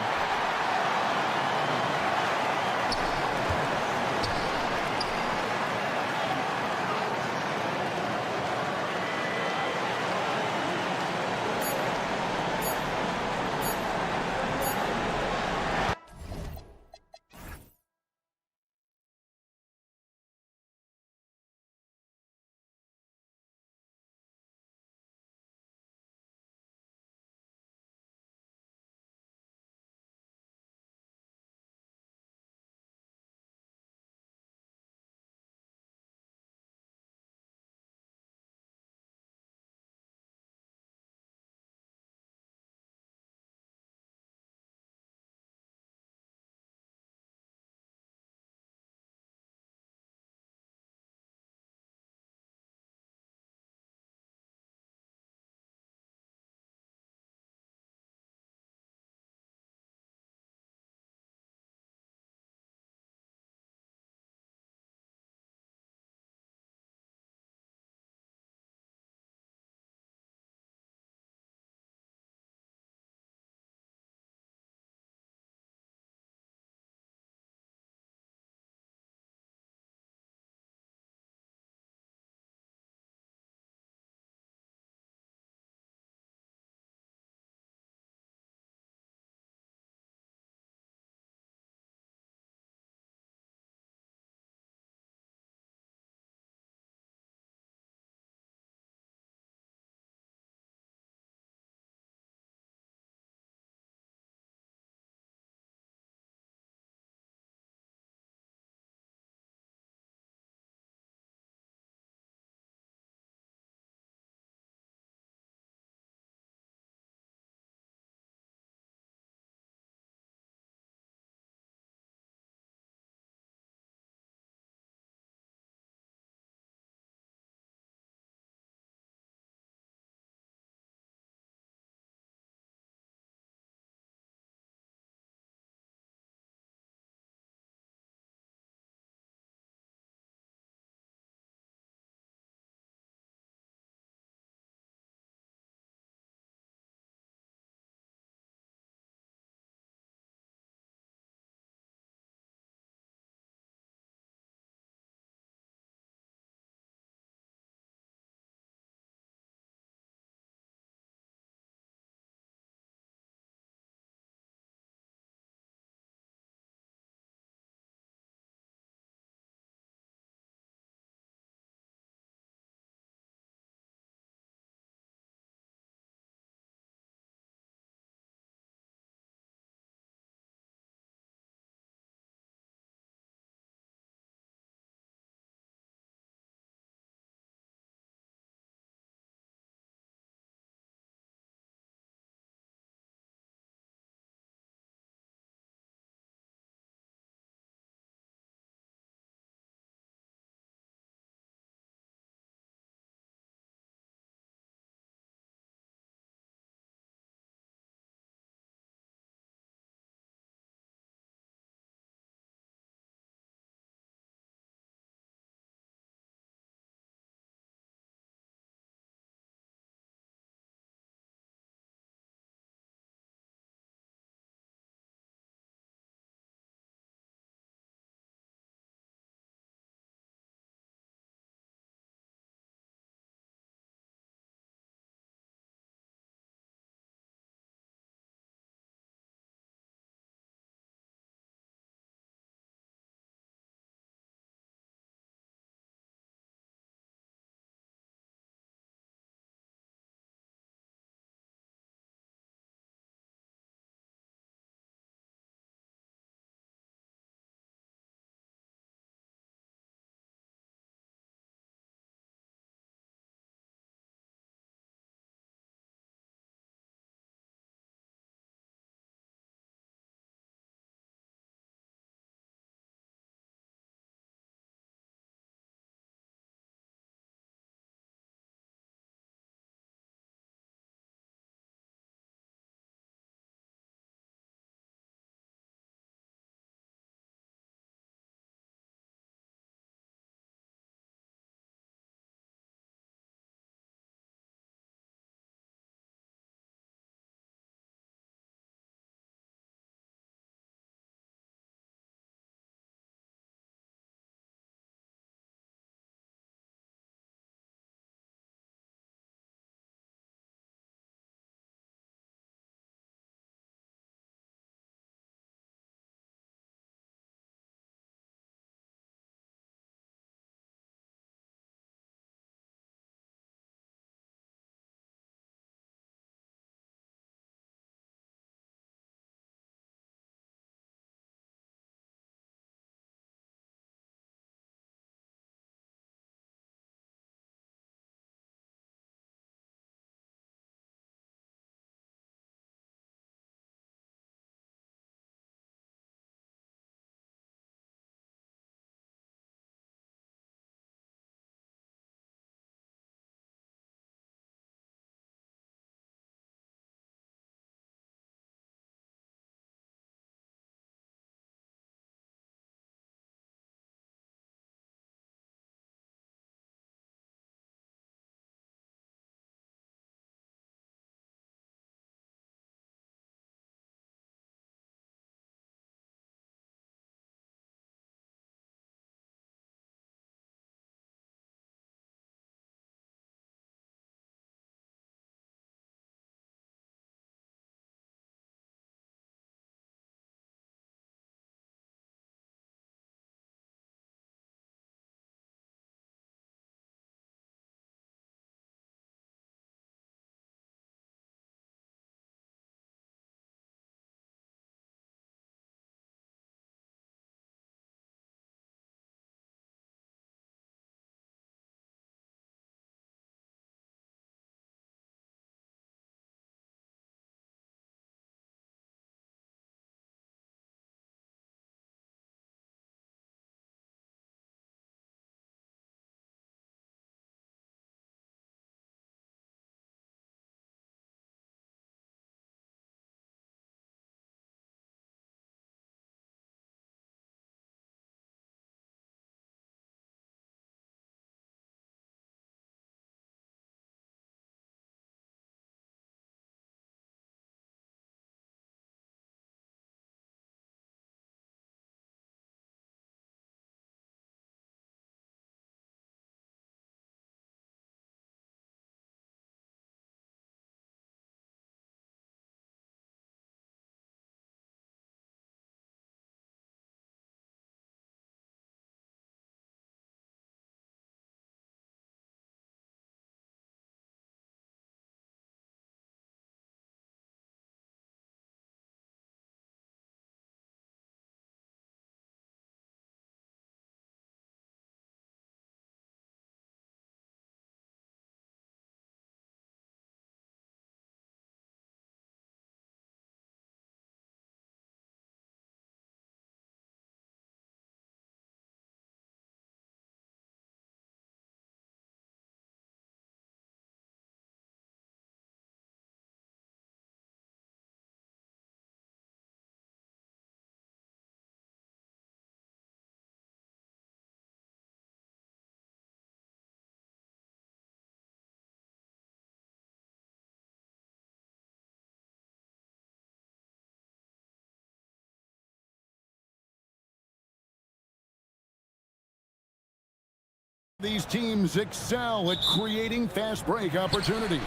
These teams excel at creating fast break opportunities.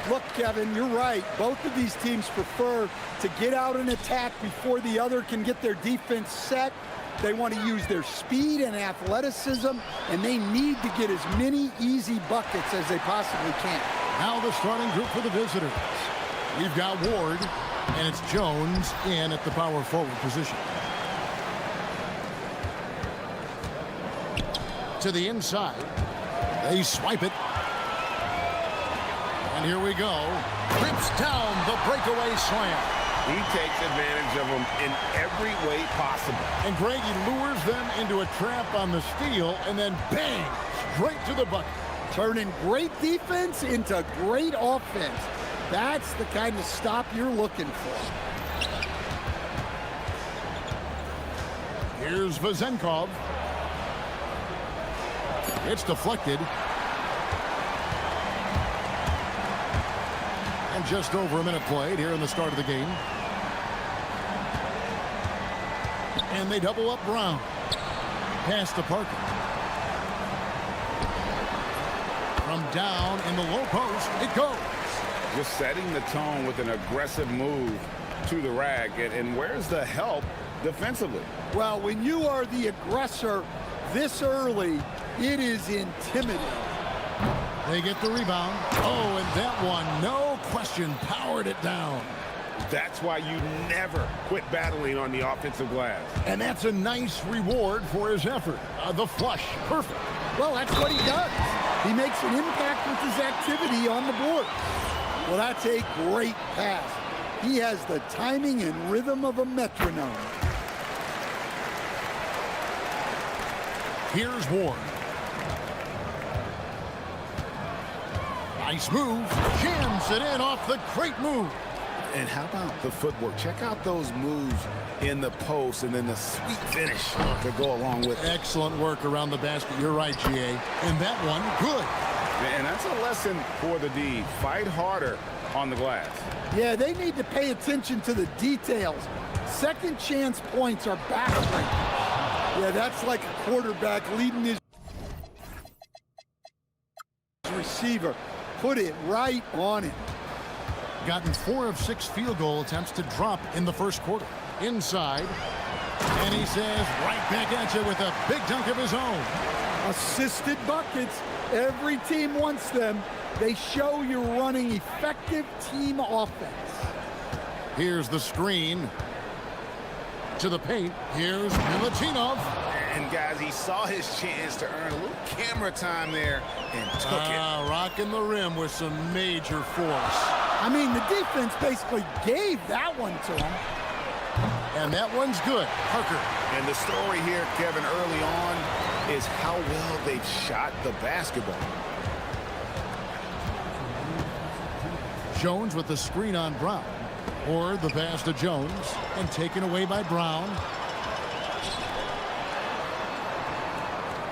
Look, Kevin, you're right. Both of these teams prefer to get out and attack before the other can get their defense set. They want to use their speed and athleticism, and they need to get as many easy buckets as they possibly can. Now the starting group for the visitors. We've got Ward, and it's Jones in at the power forward position. To the inside. They swipe it. And here we go. Rips down the breakaway slam. He takes advantage of them in every way possible. And Greg, he lures them into a trap on the steal, and then bang, straight to the bucket. Turning great defense into great offense. That's the kind of stop you're looking for. Here's Vazenkov. It's deflected. And just over a minute played here in the start of the game. And they double up Brown. Pass to Parker. From down in the low post, it goes. Just setting the tone with an aggressive move to the rack. And where's the help defensively? Well, when you are the aggressor this early, it is intimidating. They get the rebound. Oh, and that one, no question, powered it down. That's why you never quit battling on the offensive glass. And that's a nice reward for his effort. The flush, perfect. Well, that's what he does. He makes an impact with his activity on the board. Well, that's a great pass. He has the timing and rhythm of a metronome. Here's Ward. Nice move. Jams it in off the great move. And how about the footwork? Check out those moves in the post and then the sweet finish to go along with it. Excellent work around the basket. You're right, GA. And that one, good. And that's a lesson for the D. Fight harder on the glass. Yeah, they need to pay attention to the details. Second chance points are backbreaking. Yeah, that's like a quarterback leading his receiver. Put it right on him. Gotten 4 of 6 field goal attempts to drop in the first quarter. Inside. And he says right back at you with a big dunk of his own. Assisted buckets. Every team wants them. They show you're running effective team offense. Here's the screen. To the paint. Here's Milutinov. And guys, he saw his chance to earn a little camera time there and took it. Rocking the rim with some major force. I mean, the defense basically gave that one to him. And that one's good. Parker. And the story here, Kevin, early on is how well they've shot the basketball. Jones with the screen on Brown. Or the pass to Jones. And taken away by Brown.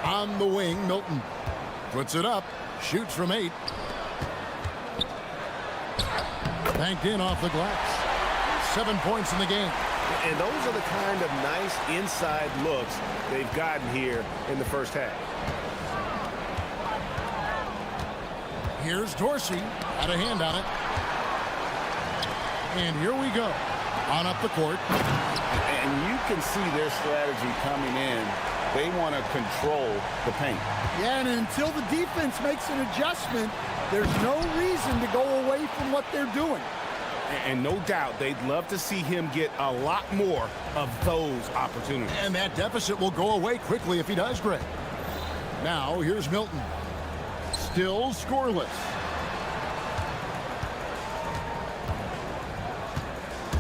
On the wing, Milton. Puts it up. Shoots from 8. Banked in off the glass. 7 points in the game. And those are the kind of nice inside looks they've gotten here in the first half. Here's Dorsey. Had a hand on it. And here we go. On up the court. And you can see their strategy coming in. They want to control the paint. Yeah, and until the defense makes an adjustment, there's no reason to go away from what they're doing. And no doubt they'd love to see him get a lot more of those opportunities. And that deficit will go away quickly if he does, Greg. Now, here's Milton. Still scoreless.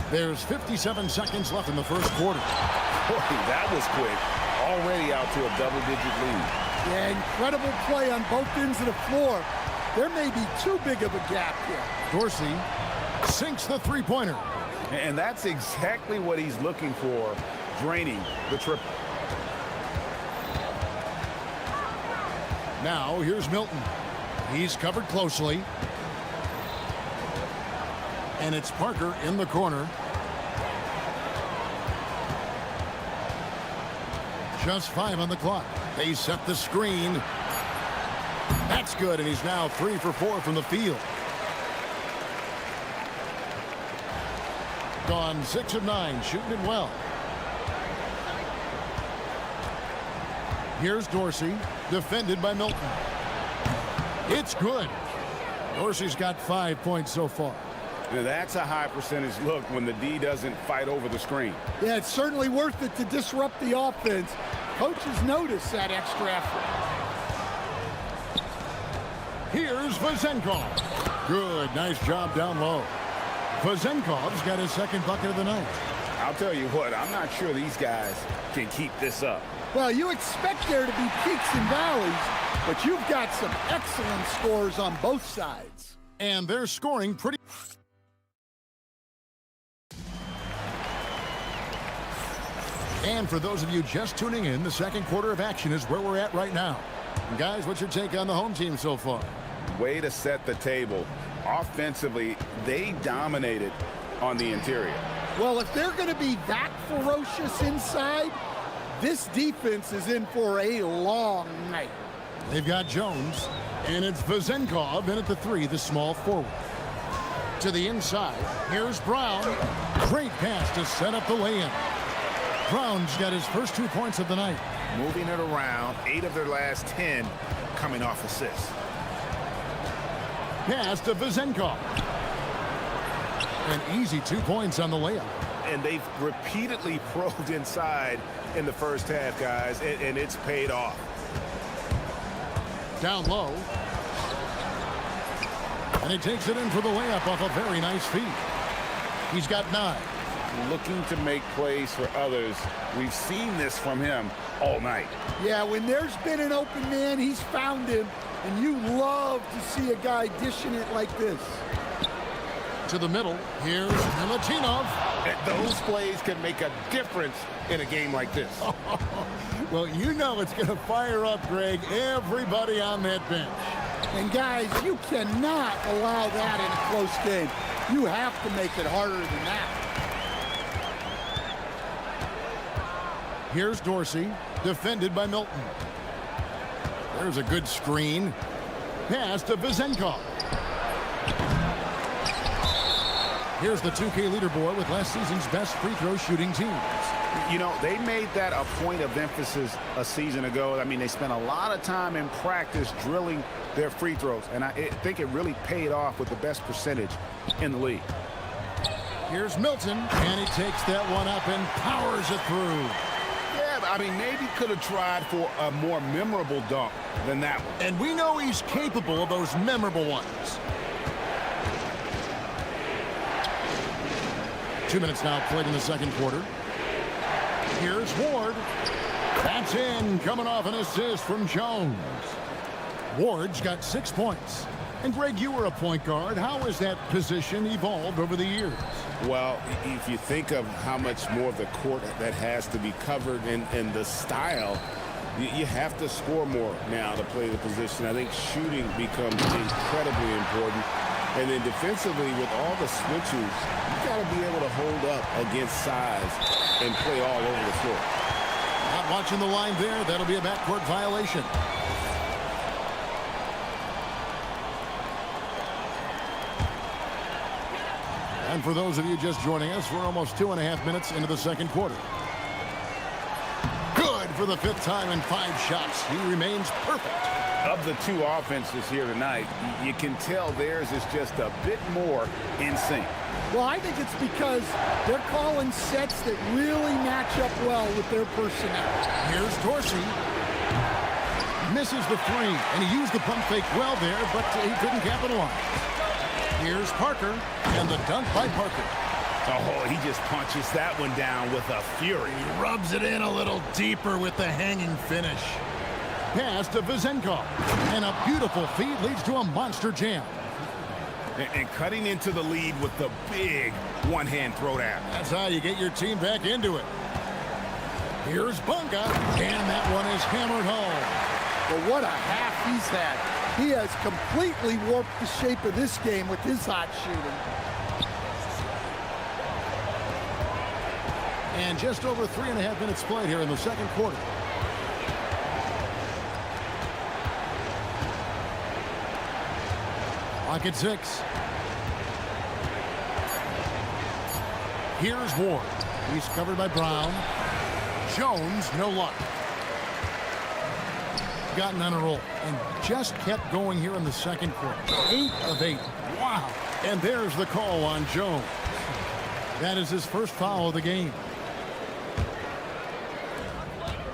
There's 57 seconds left in the first quarter. Boy, that was quick. Already out to a double-digit lead. Yeah, incredible play on both ends of the floor. There may be too big of a gap here. Dorsey sinks the three-pointer. And that's exactly what he's looking for, draining the triple. Now, here's Milton. He's covered closely. And it's Parker in the corner. Just 5 on the clock. They set the screen. That's good, and he's now 3 for 4 from the field. Gone 6 of 9, shooting it well. Here's Dorsey, defended by Milton. It's good. Dorsey's got 5 points so far. Now that's a high percentage look when the D doesn't fight over the screen. Yeah, it's certainly worth it to disrupt the offense. Coaches notice that extra effort. Here's Vazenkov. Good, nice job down low. Vazenkov's got his second bucket of the night. I'll tell you what, I'm not sure these guys can keep this up. Well, you expect there to be peaks and valleys, but you've got some excellent scores on both sides. And they're scoring pretty... And for those of you just tuning in, the second quarter of action is where we're at right now. And guys, what's your take on the home team so far? Way to set the table. Offensively, they dominated on the interior. Well, if they're going to be that ferocious inside, this defense is in for a long night. They've got Jones, and it's Vazenkov in at the 3, the small forward. To the inside, here's Brown. Great pass to set up the lay-in. Brown's got his first 2 points of the night. Moving it around, 8 of their last 10 coming off assists. Pass to Vazenkov. An easy 2 points on the layup. And they've repeatedly probed inside in the first half, guys, and it's paid off. Down low. And he takes it in for the layup off a very nice feed. He's got 9. Looking to make plays for others. We've seen this from him all night. Yeah, when there's been an open man, he's found him, and you love to see a guy dishing it like this. To the middle, here's Milutinov. Those plays can make a difference in a game like this. Well, you know it's going to fire up, Greg, everybody on that bench. And guys, you cannot allow that in a close game. You have to make it harder than that. Here's Dorsey, defended by Milton. There's a good screen. Pass to Vazenkov. Here's the 2K leaderboard with last season's best free throw shooting teams. You know, they made that a point of emphasis a season ago. I mean, they spent a lot of time in practice drilling their free throws, and I think it really paid off with the best percentage in the league. Here's Milton, and he takes that one up and powers it through. Yeah, I mean, maybe could have tried for a more memorable dunk than that one. And we know he's capable of those memorable ones. 2 minutes now played in the second quarter. Here's Ward. That's in, coming off an assist from Jones. Ward's got 6 points. And Greg, you were a point guard. How has that position evolved over the years? Well, if you think of how much more of the court that has to be covered and the style, you have to score more now to play the position. I think shooting becomes incredibly important. And then defensively, with all the switches, you got to be able to hold up against size and play all over the floor. Not watching the line there. That'll be a backcourt violation. And for those of you just joining us, we're almost 2.5 minutes into the second quarter. Good for the 5th time in 5 shots. He remains perfect. Of the 2 offenses here tonight, you can tell theirs is just a bit more in sync. Well, I think it's because they're calling sets that really match up well with their personnel. Here's Dorsey. Misses the 3, and he used the pump fake well there, but he couldn't capitalize. Here's Parker, and the dunk by Parker. Oh, he just punches that one down with a fury. He rubs it in a little deeper with the hanging finish. Pass to Vazenkov, and a beautiful feed leads to a monster jam. And cutting into the lead with the big one-hand throwdown. That's how you get your team back into it. Here's Bunga, and that one is hammered home. But what a half he's had. He has completely warped the shape of this game with his hot shooting. And just over 3.5 minutes played here in the second quarter. Clock at 6. Here's Ward. He's covered by Brown. Jones, no luck. Gotten on a roll and just kept going here in the second quarter. 8 of 8. Wow. And there's the call on Jones. That is his first foul of the game.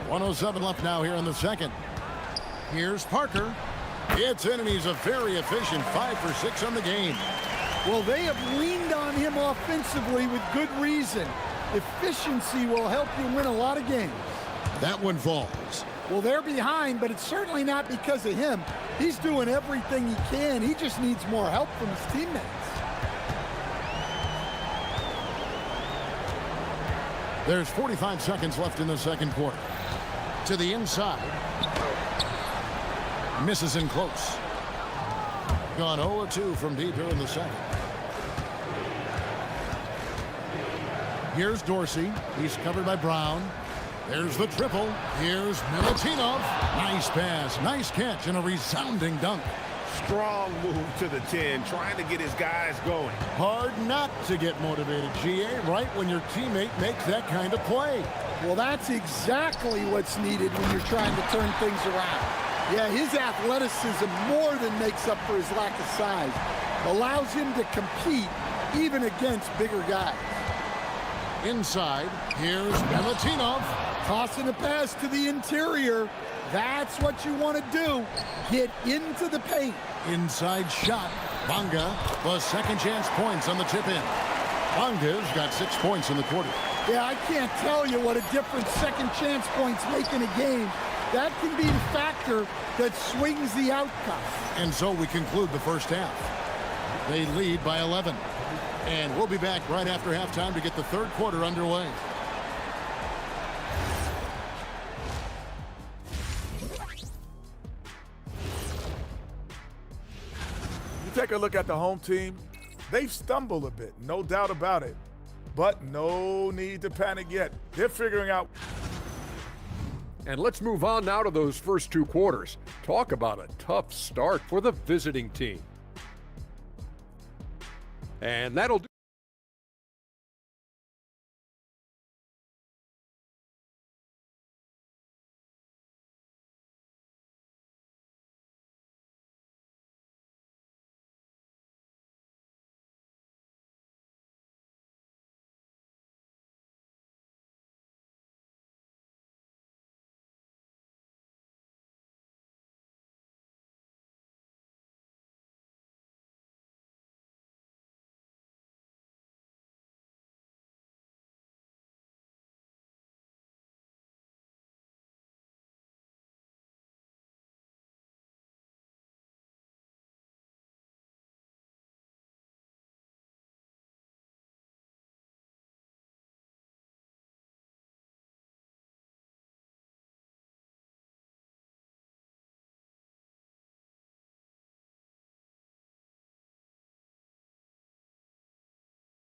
1:07 left now here in the second. Here's Parker. It's in, and he's a very efficient 5 for 6 on the game. Well, they have leaned on him offensively with good reason. Efficiency will help you win a lot of games. That one falls. Well, they're behind, but it's certainly not because of him. He's doing everything he can. He just needs more help from his teammates. There's 45 seconds left in the second quarter. To the inside. Misses in close. Gone 0-2 from deep here in the second. Here's Dorsey. He's covered by Brown. There's the triple. Here's Milutinov. Nice pass, nice catch, and a resounding dunk. Strong move to the 10, trying to get his guys going. Hard not to get motivated, GA, right when your teammate makes that kind of play. Well, that's exactly what's needed when you're trying to turn things around. Yeah, his athleticism more than makes up for his lack of size. Allows him to compete even against bigger guys. Inside, here's Milutinov. Tossing a pass to the interior. That's what you want to do. Get into the paint. Inside shot. Bonga, the second chance points on the tip in. Bonga's got 6 points in the quarter. Yeah, I can't tell you what a difference second chance points make in a game. That can be the factor that swings the outcome. And so we conclude the first half. They lead by 11. And we'll be back right after halftime to get the third quarter underway. You take a look at the home team, they've stumbled a bit, no doubt about it. But no need to panic yet. They're figuring out. And let's move on now to those first 2 quarters. Talk about a tough start for the visiting team. And that'll do.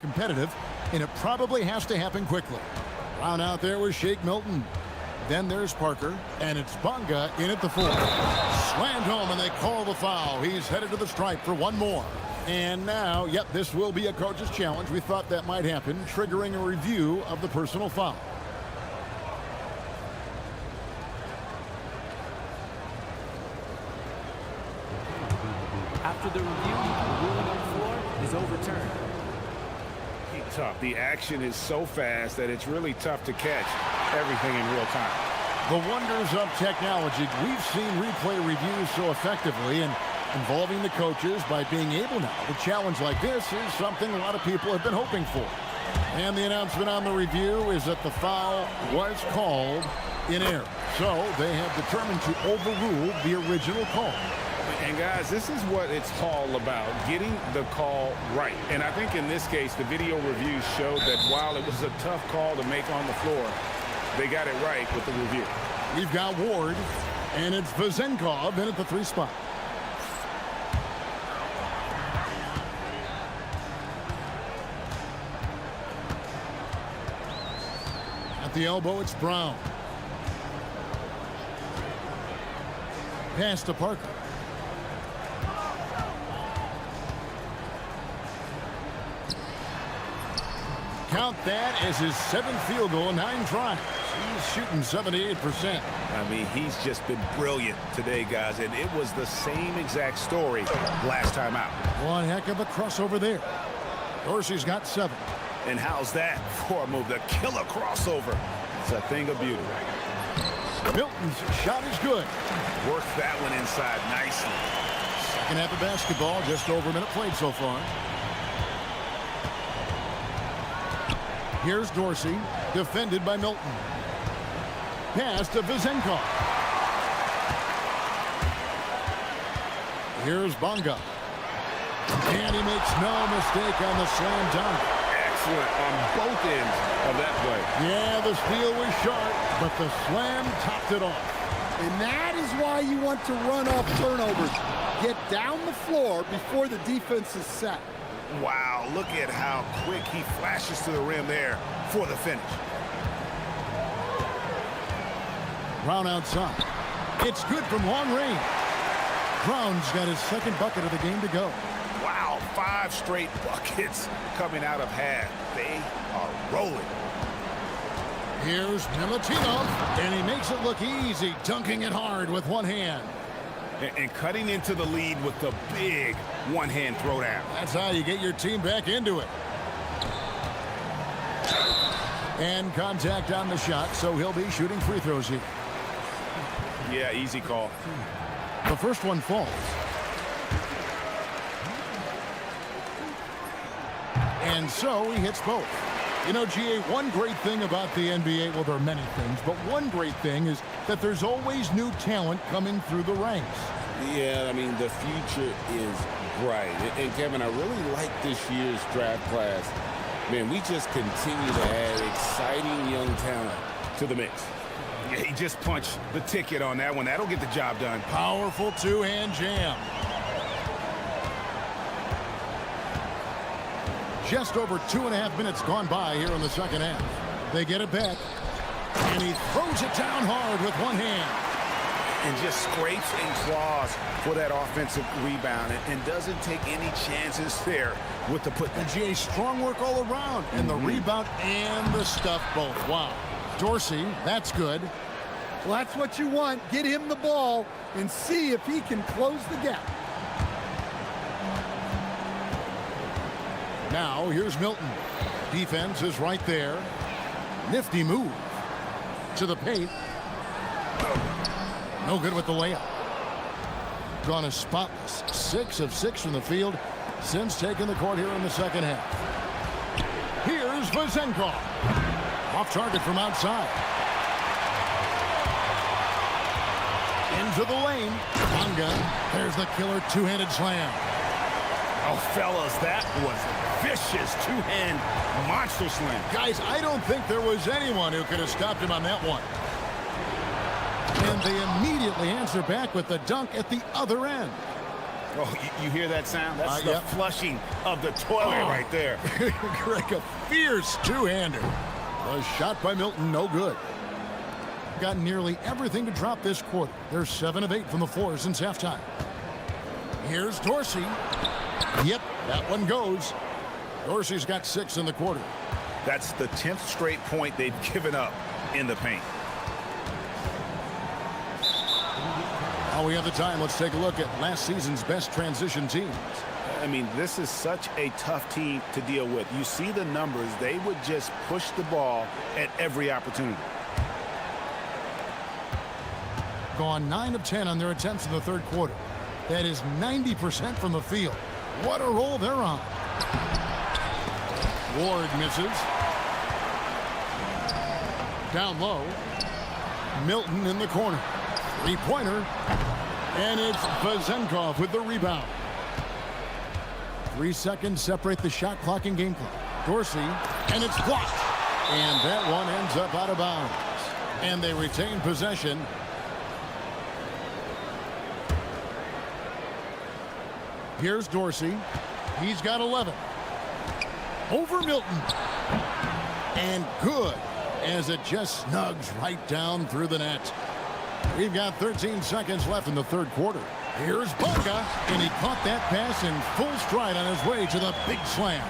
Competitive, and it probably has to happen quickly. Round out there was Shake Milton. Then there's Parker, and it's Bonga in at the 4. Slammed home, and they call the foul. He's headed to the stripe for one more. And now, yep, this will be a coach's challenge. We thought that might happen, triggering a review of the personal foul. After the review, the ruling on the floor is overturned. Tough. The action is so fast that it's really tough to catch everything in real time. The wonders of technology. We've seen replay reviews so effectively, and involving the coaches by being able now to challenge like this is something a lot of people have been hoping for. And the announcement on the review is that the foul was called in error. So they have determined to overrule the original call. And guys, this is what it's all about, getting the call right. And I think in this case, the video review showed that while it was a tough call to make on the floor, they got it right with the review. We've got Ward, and it's Vezenkov in at the 3 spot. At the elbow, it's Brown. Pass to Parker. Count that as his 7th field goal in 9 tries. He's shooting 78%. I mean, he's just been brilliant today, guys, and it was the same exact story last time out. One heck of a crossover there. Dorsey's got 7. And how's that for a move? The killer crossover. It's a thing of beauty. Milton's shot is good. Worked that one inside nicely. Second half of basketball, just over a minute played so far. Here's Dorsey, defended by Milton. Pass to Vizenkov. Here's Bonga. And he makes no mistake on the slam dunk. Excellent on both ends of that play. Yeah, the steal was sharp, but the slam topped it off. And that is why you want to run off turnovers. Get down the floor before the defense is set. Wow, look at how quick he flashes to the rim there for the finish. Brown outside. It's good from long range. Brown's got his 2nd bucket of the game to go. Wow, 5 straight buckets coming out of half. They are rolling. Here's Milutinov, and he makes it look easy, dunking it hard with one hand. And cutting into the lead with the big one-hand throwdown. That's how you get your team back into it. And contact on the shot, so he'll be shooting free throws here. Yeah, easy call. The first one falls. And so he hits both. You know, GA, one great thing about the NBA, well, there are many things, but one great thing is that there's always new talent coming through the ranks. Yeah, I mean, the future is bright. And Kevin, I really like this year's draft class. Man, we just continue to add exciting young talent to the mix. Yeah, he just punched the ticket on that one. That'll get the job done. Powerful two-hand jam. Just over 2.5 minutes gone by here in the second half. They get it back, and he throws it down hard with one hand. And just scrapes and claws for that offensive rebound and doesn't take any chances there with the put. And GA, strong work all around, and the rebound and the stuff both. Wow. Dorsey, that's good. Well, that's what you want. Get him the ball and see if he can close the gap. Now, here's Milton. Defense is right there. Nifty move to the paint. No good with the layup. Gone a spotless 6 of 6 from the field since taking the court here in the second half. Here's Vizenkov. Off target from outside. Into the lane. Bonga. There's the killer two-handed slam. Oh, fellas, that was vicious two-hand monster slam. Guys, I don't think there was anyone who could have stopped him on that one. And they immediately answer back with the dunk at the other end. Oh, you hear that sound? That's the flushing of the toilet right there. Greg, a fierce two-hander. The shot by Milton, no good. Got nearly everything to drop this quarter. They're 7 of 8 from the floor since halftime. Here's Dorsey. Yep, that one goes. Dorsey's got 6 in the quarter. That's the 10th straight point they've given up in the paint. While we have the time, let's take a look at last season's best transition teams. I mean, this is such a tough team to deal with. You see the numbers. They would just push the ball at every opportunity. Gone 9 of 10 on their attempts in the third quarter. That is 90% from the field. What a roll they're on. Ward misses. Down low. Milton in the corner. Three-pointer. And it's Vizenkov with the rebound. 3 seconds separate the shot clock and game clock. Dorsey, and it's blocked. And that one ends up out of bounds. And they retain possession. Here's Dorsey. He's got 11. Over Milton. And good, as it just snugs right down through the net. We've got 13 seconds left in the third quarter. Here's Bonga, and he caught that pass in full stride on his way to the big slam.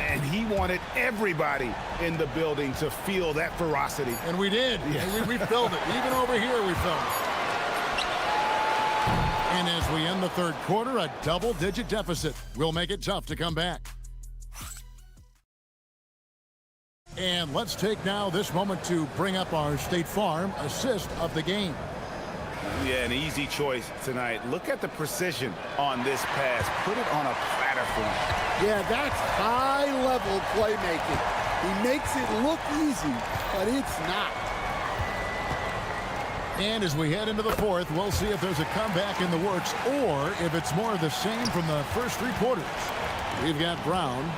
And he wanted everybody in the building to feel that ferocity. And we did. Yeah. And we felt it. Even over here, we felt it. And as we end the third quarter, a double-digit deficit will make it tough to come back. And let's take now this moment to bring up our State Farm assist of the game. Yeah, an easy choice tonight. Look at the precision on this pass. Put it on a platter for him. Yeah, that's high-level playmaking. He makes it look easy, but it's not. And as we head into the fourth, we'll see if there's a comeback in the works or if it's more of the same from the first three quarters. We've got Brown.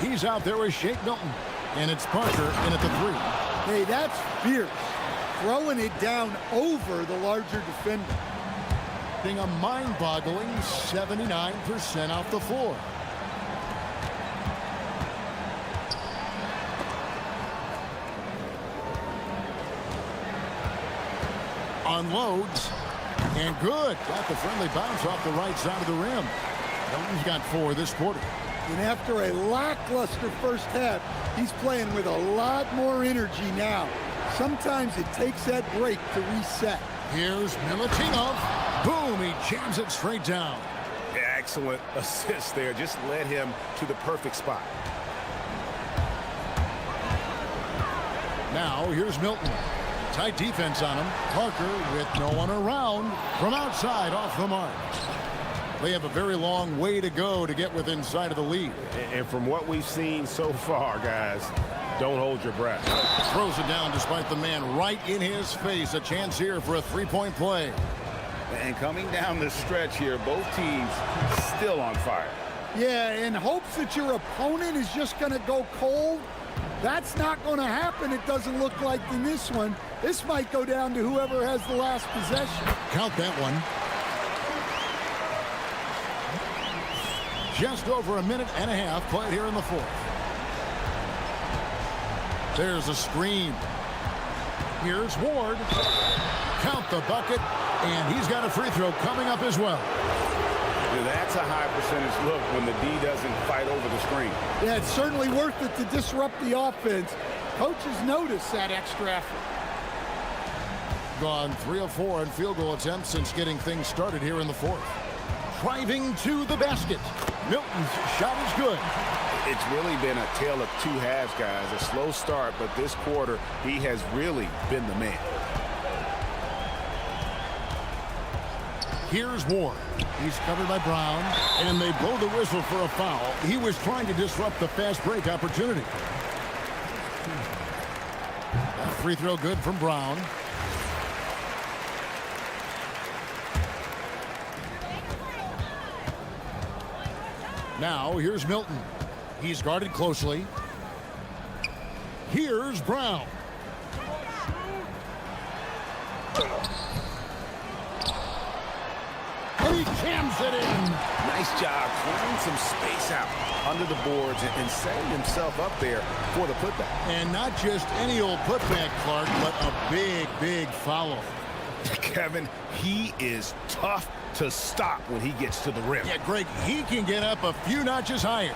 He's out there with Shake Milton. And it's Parker in at the three. Hey, that's fierce. Throwing it down over the larger defender. Being a mind-boggling 79% off the floor. Unloads. And good. Got the friendly bounce off the right side of the rim. Milton's got 4 this quarter. And after a lackluster first half, he's playing with a lot more energy now. Sometimes it takes that break to reset. Here's Milutinov. Boom, he jams it straight down. Yeah, excellent assist there. Just led him to the perfect spot. Now, here's Milton. Tight defense on him. Parker with no one around from outside off the mark. They have a very long way to go to get within sight of the lead. And from what we've seen so far, guys, don't hold your breath. Throws it down despite the man right in his face. A chance here for a three-point play. And coming down the stretch here, both teams still on fire. Yeah, in hopes that your opponent is just going to go cold. That's not going to happen, it doesn't look like in this one. This might go down to whoever has the last possession. Count that one. Just over a minute and a half played here in the fourth. There's a screen. Here's Ward. Count the bucket, and he's got a free throw coming up as well. That's a high percentage look when the D doesn't fight over the screen. Yeah, it's certainly worth it to disrupt the offense. Coaches notice that extra effort. Gone 3 of 4 in field goal attempts since getting things started here in the fourth. Driving to the basket. Milton's shot is good. It's really been a tale of two halves, guys. A slow start, but this quarter, he has really been the man. Here's Ward. He's covered by Brown, and they blow the whistle for a foul. He was trying to disrupt the fast break opportunity. That free throw good from Brown. Now, here's Milton. He's guarded closely. Here's Brown. And he jams it in. Nice job clearing some space out under the boards and setting himself up there for the putback. And not just any old putback, Clark, but a big, big follow. Kevin, he is tough to stop when he gets to the rim. Yeah, Greg, he can get up a few notches higher.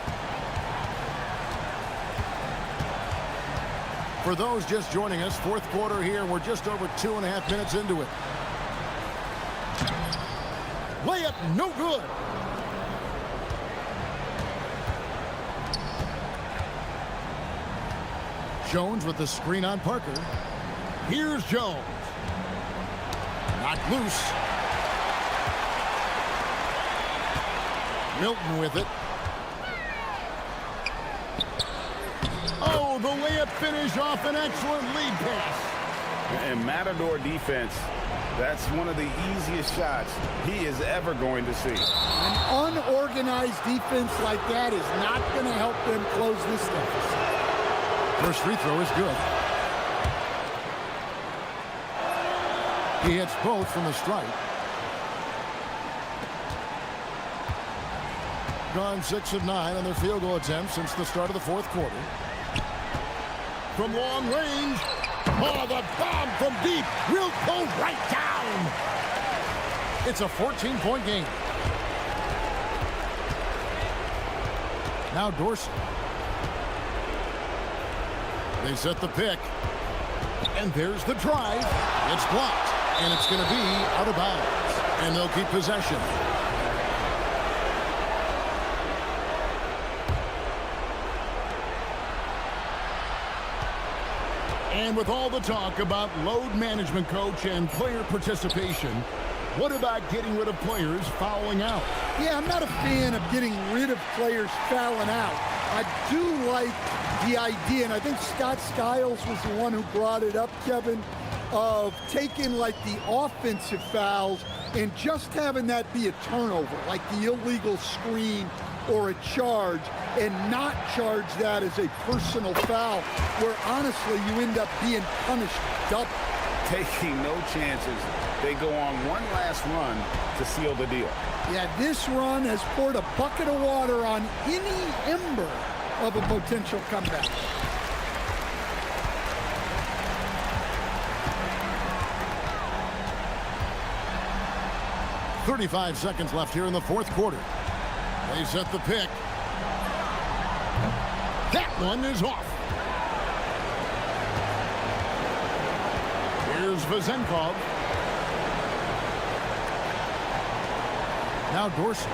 For those just joining us, fourth quarter here, we're just over 2.5 minutes into it. Layup, no good. Jones with the screen on Parker. Here's Jones. Knocked loose. Milton with it. Oh, the layup finish off an excellent lead pass. And Matador defense, that's one of the easiest shots he is ever going to see. An unorganized defense like that is not going to help them close this deficit. First free throw is good. He hits both from the stripe. Gone 6 of 9 on their field goal attempts since the start of the fourth quarter. From long range. Oh, the bomb from deep will go right down. It's a 14-point game. Now Dorsey. They set the pick. And there's the drive. It's blocked. And it's going to be out of bounds. And they'll keep possession. And with all the talk about load management, coach, and player participation, what about getting rid of players fouling out? Yeah, I'm not a fan of getting rid of players fouling out. I do like the idea, and I think Scott Skiles was the one who brought it up, Kevin, of taking like the offensive fouls and just having that be a turnover, like the illegal screen or a charge, and not charge that as a personal foul, where honestly you end up being punished double. Taking no chances. They go on one last run to seal the deal. Yeah, this run has poured a bucket of water on any ember of a potential comeback. .35 seconds left here in the fourth quarter. They set the pick. That one is off. Here's Vazenkov. Now Dorsey.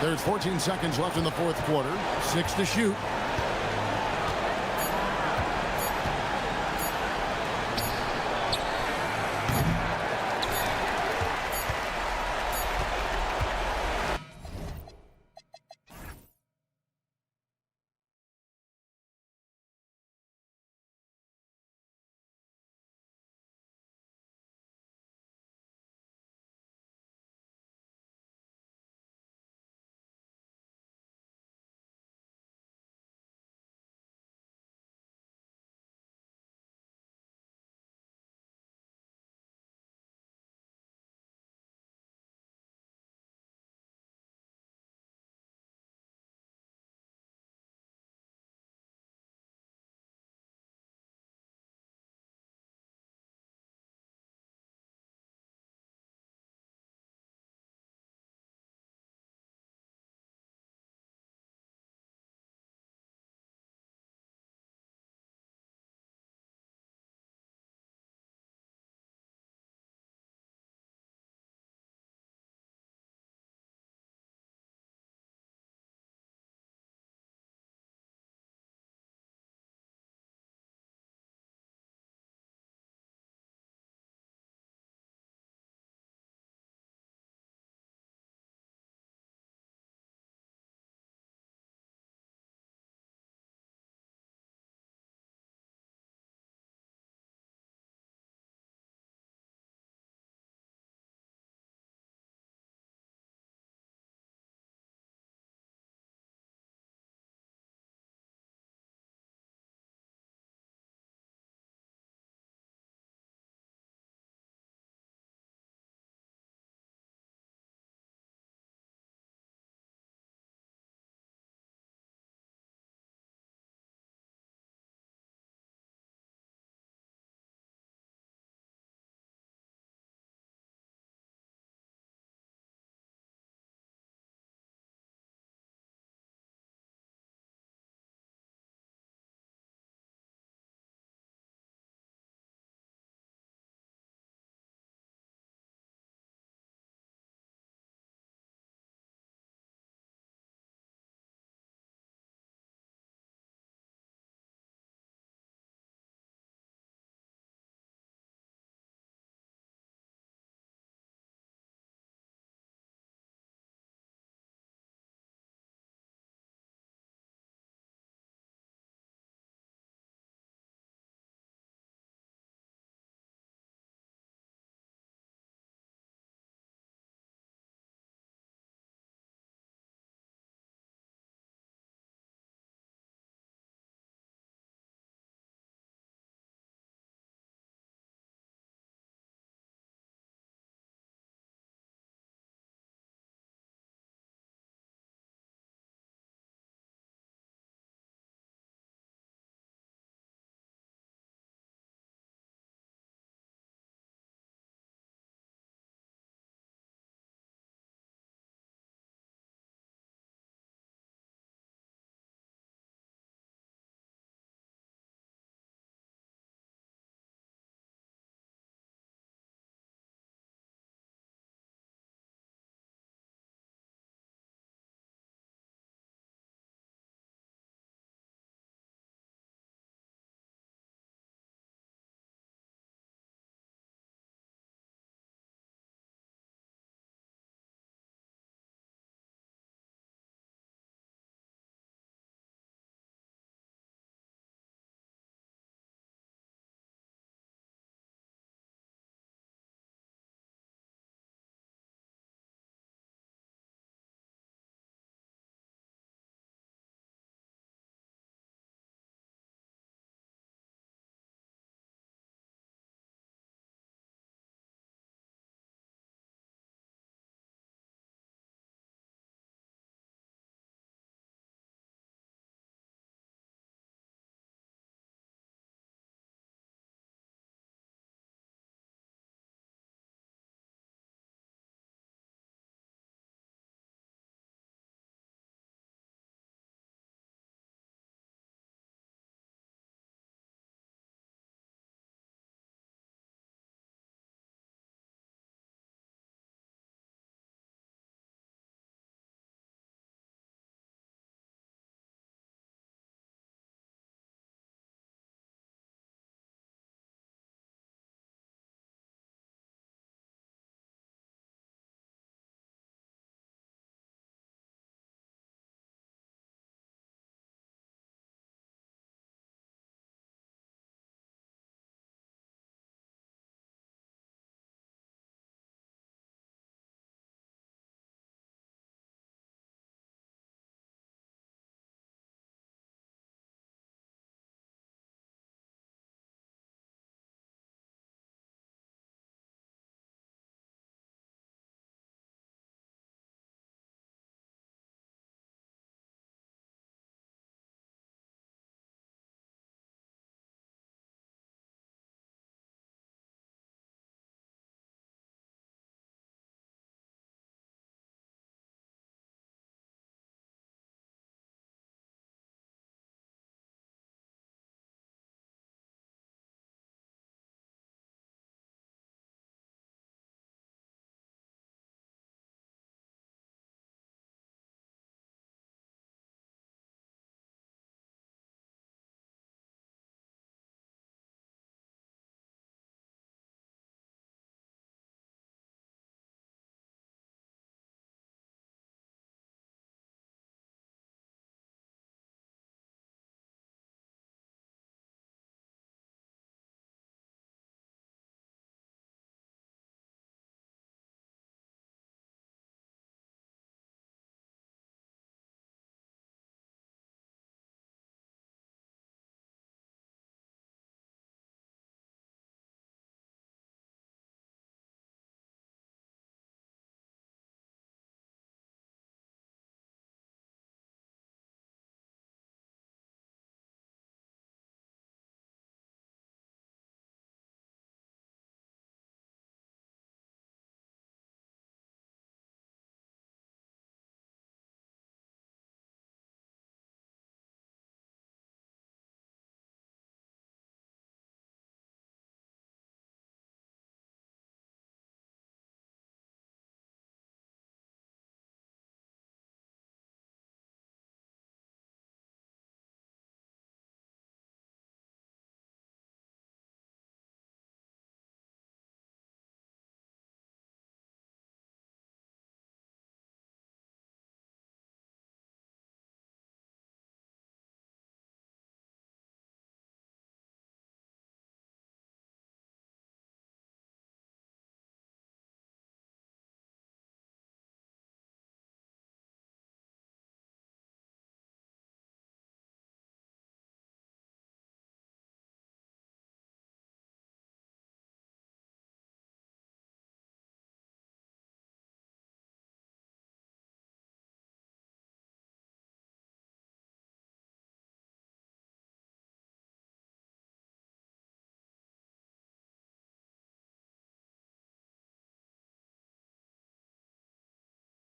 There's 14 seconds left in the fourth quarter. 6 to shoot.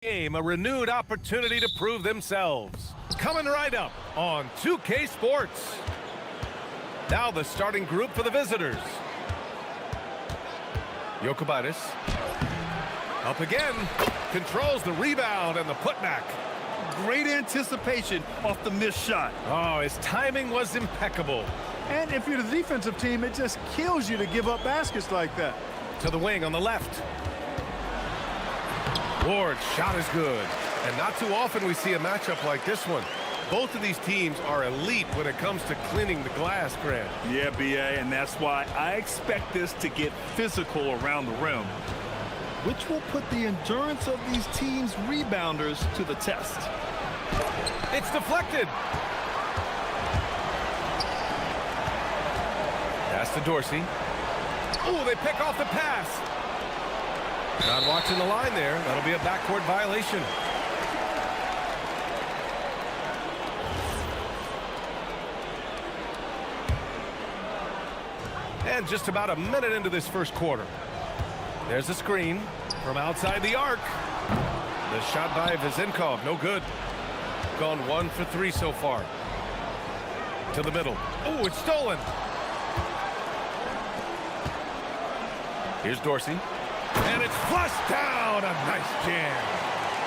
Game, a renewed opportunity to prove themselves. Coming right up on 2K Sports. Now the starting group for the visitors. Jokubaitis. Up again. Controls the rebound and the putback. Great anticipation off the missed shot. Oh, his timing was impeccable. And if you're the defensive team, it just kills you to give up baskets like that. To the wing on the left. Ward's shot is good. And not too often we see a matchup like this one. Both of these teams are elite when it comes to cleaning the glass, Grant. Yeah, BA, and that's why I expect this to get physical around the rim, which will put the endurance of these teams' rebounders to the test. It's deflected. Pass to Dorsey. Oh, they pick off the pass. Not watching the line there. That'll be a backcourt violation. And just about a minute into this first quarter. There's a screen from outside the arc. The shot by Vezenkov, no good. Gone 1 for 3 so far. To the middle. Oh, it's stolen. Here's Dorsey. And it's flushed down. A nice jam.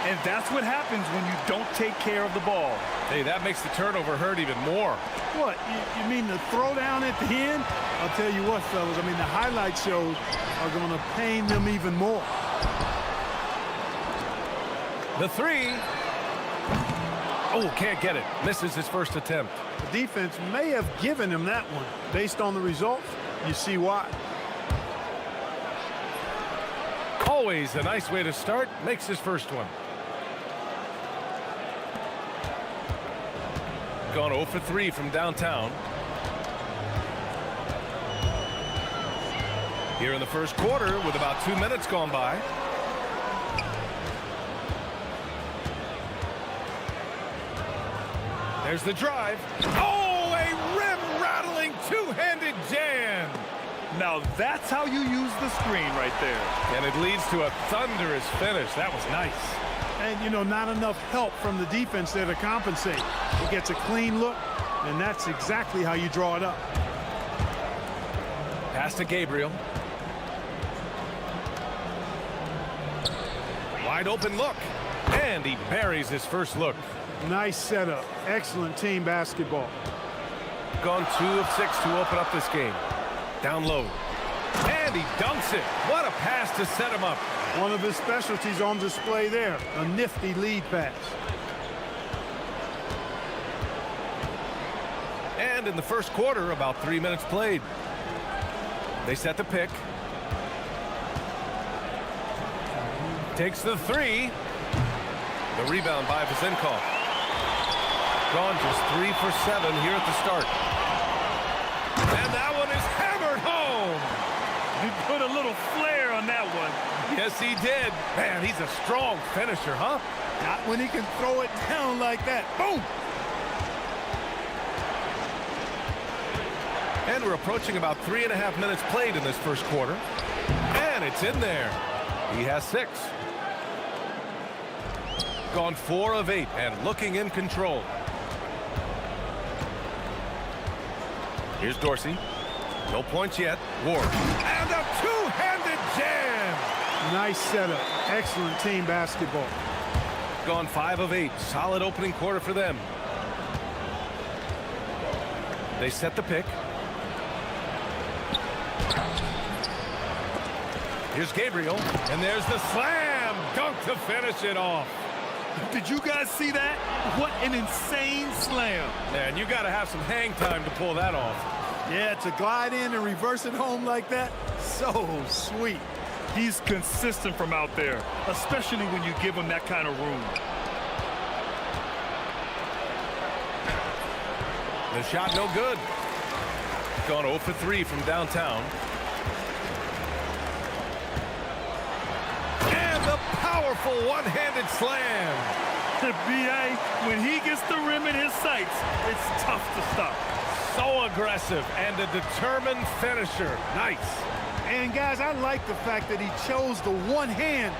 And that's what happens when you don't take care of the ball. Hey, that makes the turnover hurt even more. What, you mean the throwdown at the end? I'll tell you what, fellas, I mean, the highlight shows are going to pain them even more. The three. Oh, can't get it. Misses his first attempt. The defense may have given him that one. Based on the results, you see why. Always a nice way to start. Makes his first one. Gone 0 for 3 from downtown. Here in the first quarter with about 2 minutes gone by. There's the drive. Oh, a rim-rattling two-handed jam. Now that's how you use the screen right there. And it leads to a thunderous finish. That was nice. And, you know, not enough help from the defense there to compensate. He gets a clean look, and that's exactly how you draw it up. Pass to Gabriel. Wide open look. And he buries his first look. Nice setup. Excellent team basketball. Gone 2 of 6 to open up this game. Down low. And he dunks it. What a pass to set him up. One of his specialties on display there. A nifty lead pass. And in the first quarter, about 3 minutes played. They set the pick. Takes the three. The rebound by Vezenkov. Gone just 3 for 7 here at the start. And that one is hammered home. He put a little flair on that one. Yes, he did. Man, he's a strong finisher, huh? Not when he can throw it down like that. Boom! And we're approaching about 3.5 minutes played in this first quarter. And it's in there. He has 6. Gone 4 of 8 and looking in control. Here's Dorsey. No points yet. Ward. And a two-handed jam. Nice setup. Excellent team basketball. Gone 5 of 8. Solid opening quarter for them. They set the pick. Here's Gabriel. And there's the slam dunk to finish it off. Did you guys see that? What an insane slam. Man, you got to have some hang time to pull that off. Yeah, to glide in and reverse it home like that, so sweet. He's consistent from out there, especially when you give him that kind of room. The shot no good. Gone 0 for 3 from downtown. And the powerful one-handed slam. B.A., when he gets the rim in his sights, it's tough to stop. So aggressive and a determined finisher. Nice. And, guys, I like the fact that he chose the one hand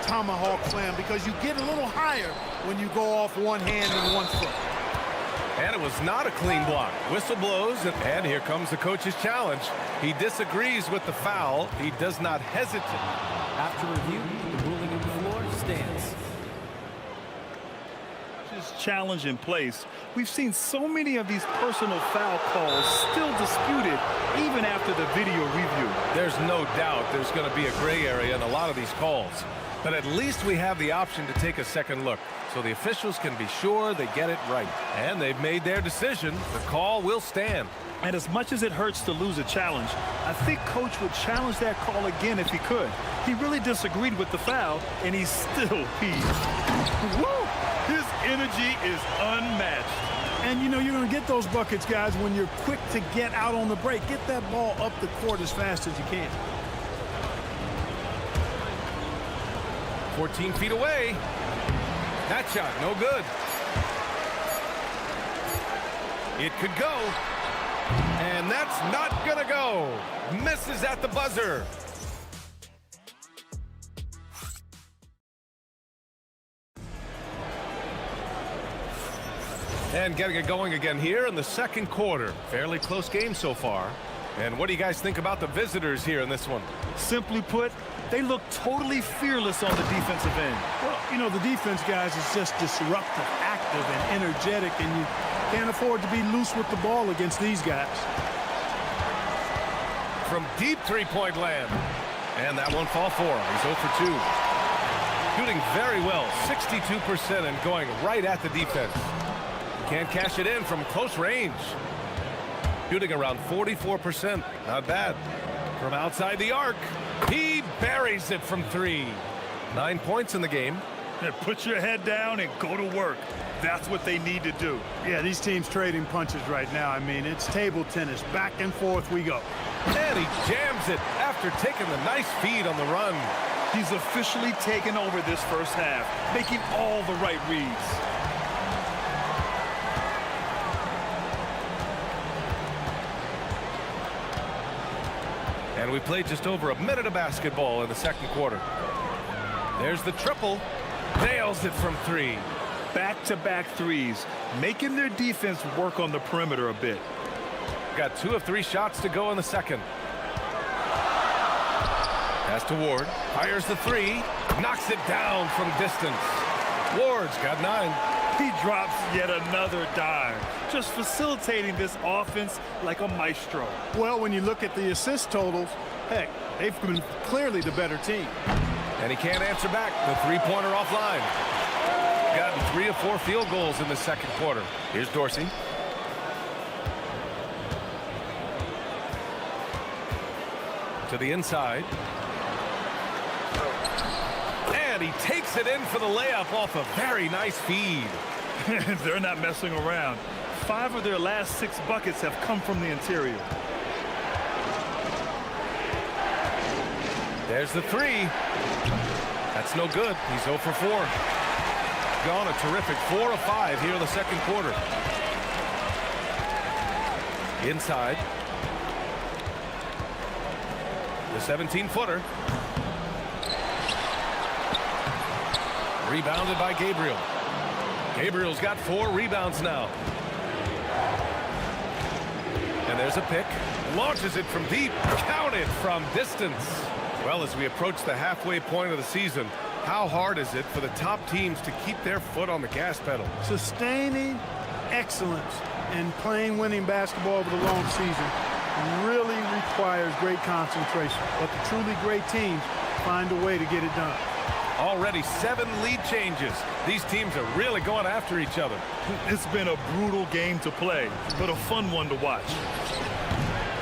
tomahawk slam because you get a little higher when you go off one hand and one foot. And it was not a clean block. Whistle blows, and here comes the coach's challenge. He disagrees with the foul. He does not hesitate. After review, the ruling on the floor stands. Challenge in place. We've seen so many of these personal foul calls still disputed even after the video review. There's no doubt there's going to be a gray area in a lot of these calls. But at least we have the option to take a second look, so the officials can be sure they get it right. And they've made their decision. The call will stand. And as much as it hurts to lose a challenge, I think Coach would challenge that call again if he could. He really disagreed with the foul, and he's still peeved. Woo! His energy is unmatched. And, you know, you're going to get those buckets, guys, when you're quick to get out on the break. Get that ball up the court as fast as you can. 14 feet away. That shot, no good. It could go. And that's not gonna go. Misses at the buzzer. And getting it going again here in the second quarter. Fairly close game so far. And what do you guys think about the visitors here in this one? Simply put, they look totally fearless on the defensive end. Well, you know, the defense, guys, is just disruptive, active, and energetic, and you can't afford to be loose with the ball against these guys. From deep three-point land. And that won't fall for him. He's 0 for 2. Shooting very well, 62%, and going right at the defense. Can't cash it in from close range. Shooting around 44%. Not bad. From outside the arc, he buries it from 3. 9 points in the game. And put your head down and go to work. That's what they need to do. Yeah, these teams trading punches right now. I mean, it's table tennis. Back and forth we go. And he jams it after taking the nice feed on the run. He's officially taken over this first half, making all the right reads. And we played just over a minute of basketball in the second quarter. There's the triple. Nails it from 3. Back-to-back threes, making their defense work on the perimeter a bit. Got 2 of 3 shots to go in the second. Pass to Ward. Fires the 3. Knocks it down from distance. Ward's got 9. He drops yet another dime, just facilitating this offense like a maestro. Well, when you look at the assist totals, heck, they've been clearly the better team. And he can't answer back. The three-pointer offline. Gotten 3 of 4 field goals in the second quarter. Here's Dorsey. To the inside. And he takes it in for the layup off a very nice feed. They're not messing around. 5 of their last 6 buckets have come from the interior. There's the 3. That's no good. He's 0 for 4. Gone a terrific 4 of 5 here in the second quarter. Inside. The 17-footer. Rebounded by Gabriel. Gabriel's got 4 rebounds now. And there's a pick. Launches it from deep. Counted from distance. Well, as we approach the halfway point of the season, how hard is it for the top teams to keep their foot on the gas pedal? Sustaining excellence and playing winning basketball over the long season really requires great concentration. But the truly great teams find a way to get it done. Already 7 lead changes. These teams are really going after each other. It's been a brutal game to play, but a fun one to watch.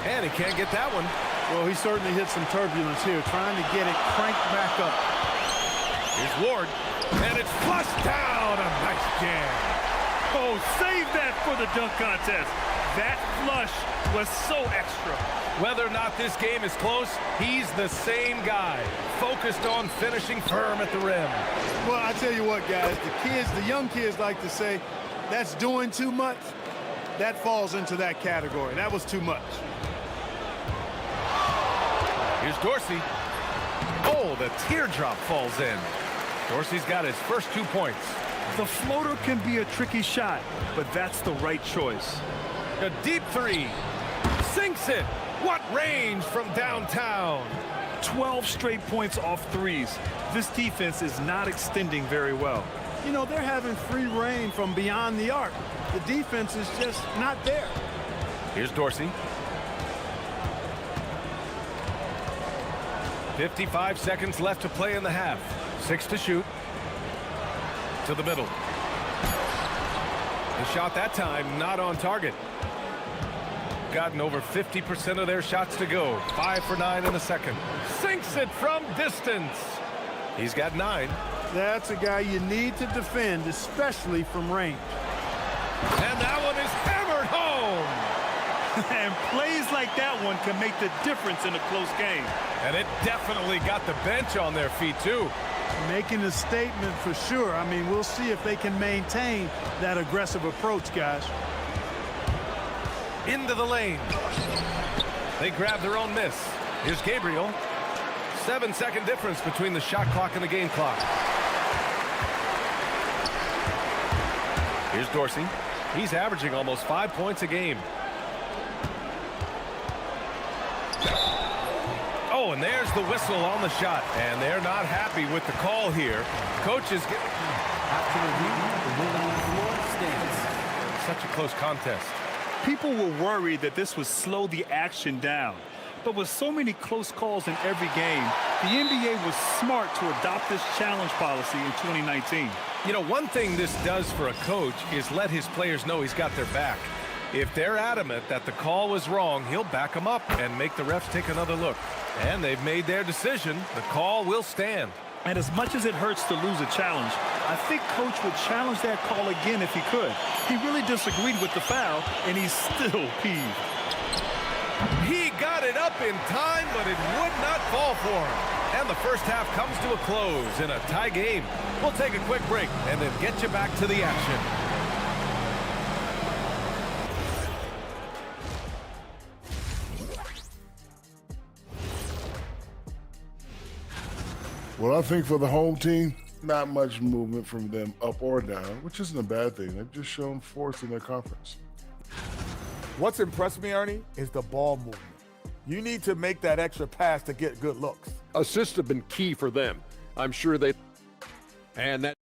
And he can't get that one. Well, he certainly hit some turbulence here, trying to get it cranked back up. Here's Ward, and it's flushed down. A nice jam. Oh, save that for the dunk contest. That flush was so extra. Whether or not this game is close, he's the same guy, focused on finishing firm at the rim. Well, I tell you what, guys, the young kids like to say, that's doing too much. That falls into that category. That was too much. Here's Dorsey. Oh, the teardrop falls in. Dorsey's got his first 2 points. The floater can be a tricky shot, but that's the right choice. A deep three. Sinks it. What range from downtown. 12 straight points off threes. This defense is not extending very well. You know, they're having free reign from beyond the arc. The defense is just not there. Here's Dorsey. 55 seconds left to play in the half. 6 to shoot. To the middle. The shot that time not on target. Gotten over 50% of their shots to go. 5 for 9 in the second. Sinks it from distance. He's got 9. That's a guy you need to defend, especially from range. And that one is hammered home. And plays like that one can make the difference in a close game. And it definitely got the bench on their feet, too. Making a statement for sure. I mean, we'll see if they can maintain that aggressive approach, guys. Into the lane. They grab their own miss. Here's Gabriel. 7-second difference between the shot clock and the game clock. Here's Dorsey. He's averaging almost 5 points a game. Oh, and there's the whistle on the shot. And they're not happy with the call here. Coach is getting... After the review, the ruling on the floor stands. Such a close contest. People were worried that this would slow the action down. But with so many close calls in every game, the NBA was smart to adopt this challenge policy in 2019. You know, one thing this does for a coach is let his players know he's got their back. If they're adamant that the call was wrong, he'll back them up and make the refs take another look. And they've made their decision. The call will stand. And as much as it hurts to lose a challenge, I think Coach would challenge that call again if he could. He really disagreed with the foul, and he's still peeved. He got it up in time, but it would not fall for him. And the first half comes to a close in a tie game. We'll take a quick break and then get you back to the action. Well, I think for the home team, not much movement from them up or down, which isn't a bad thing. They've just shown force in their conference. What's impressed me, Ernie, is the ball movement. You need to make that extra pass to get good looks. Assists have been key for them. I'm sure they... And that...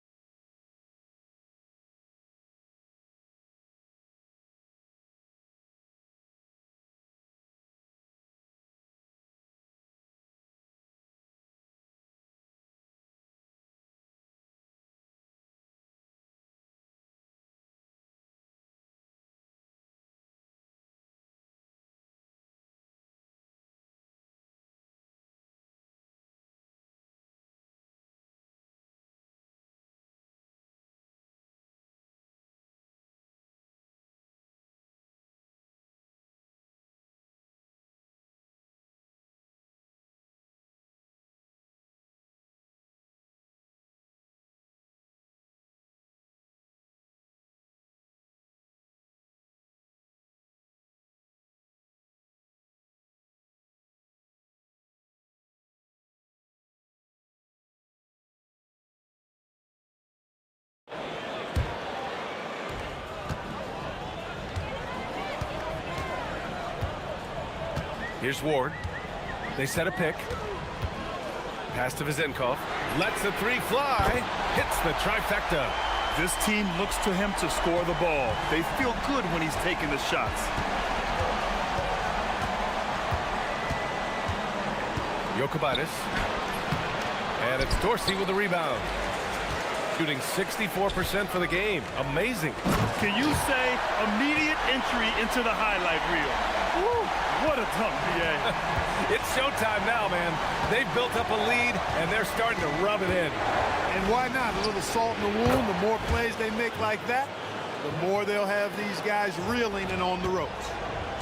Here's Ward. They set a pick. Pass to Vizenkov. Lets the three fly. Hits the trifecta. This team looks to him to score the ball. They feel good when he's taking the shots. Jokubaitis. And it's Dorsey with the rebound. Shooting 64% for the game. Amazing. Can you say immediate entry into the highlight reel? Woo, what a dunk, BA. It's showtime now, man. They've built up a lead, and they're starting to rub it in. And why not? A little salt in the wound. The more plays they make like that, the more they'll have these guys reeling and on the ropes.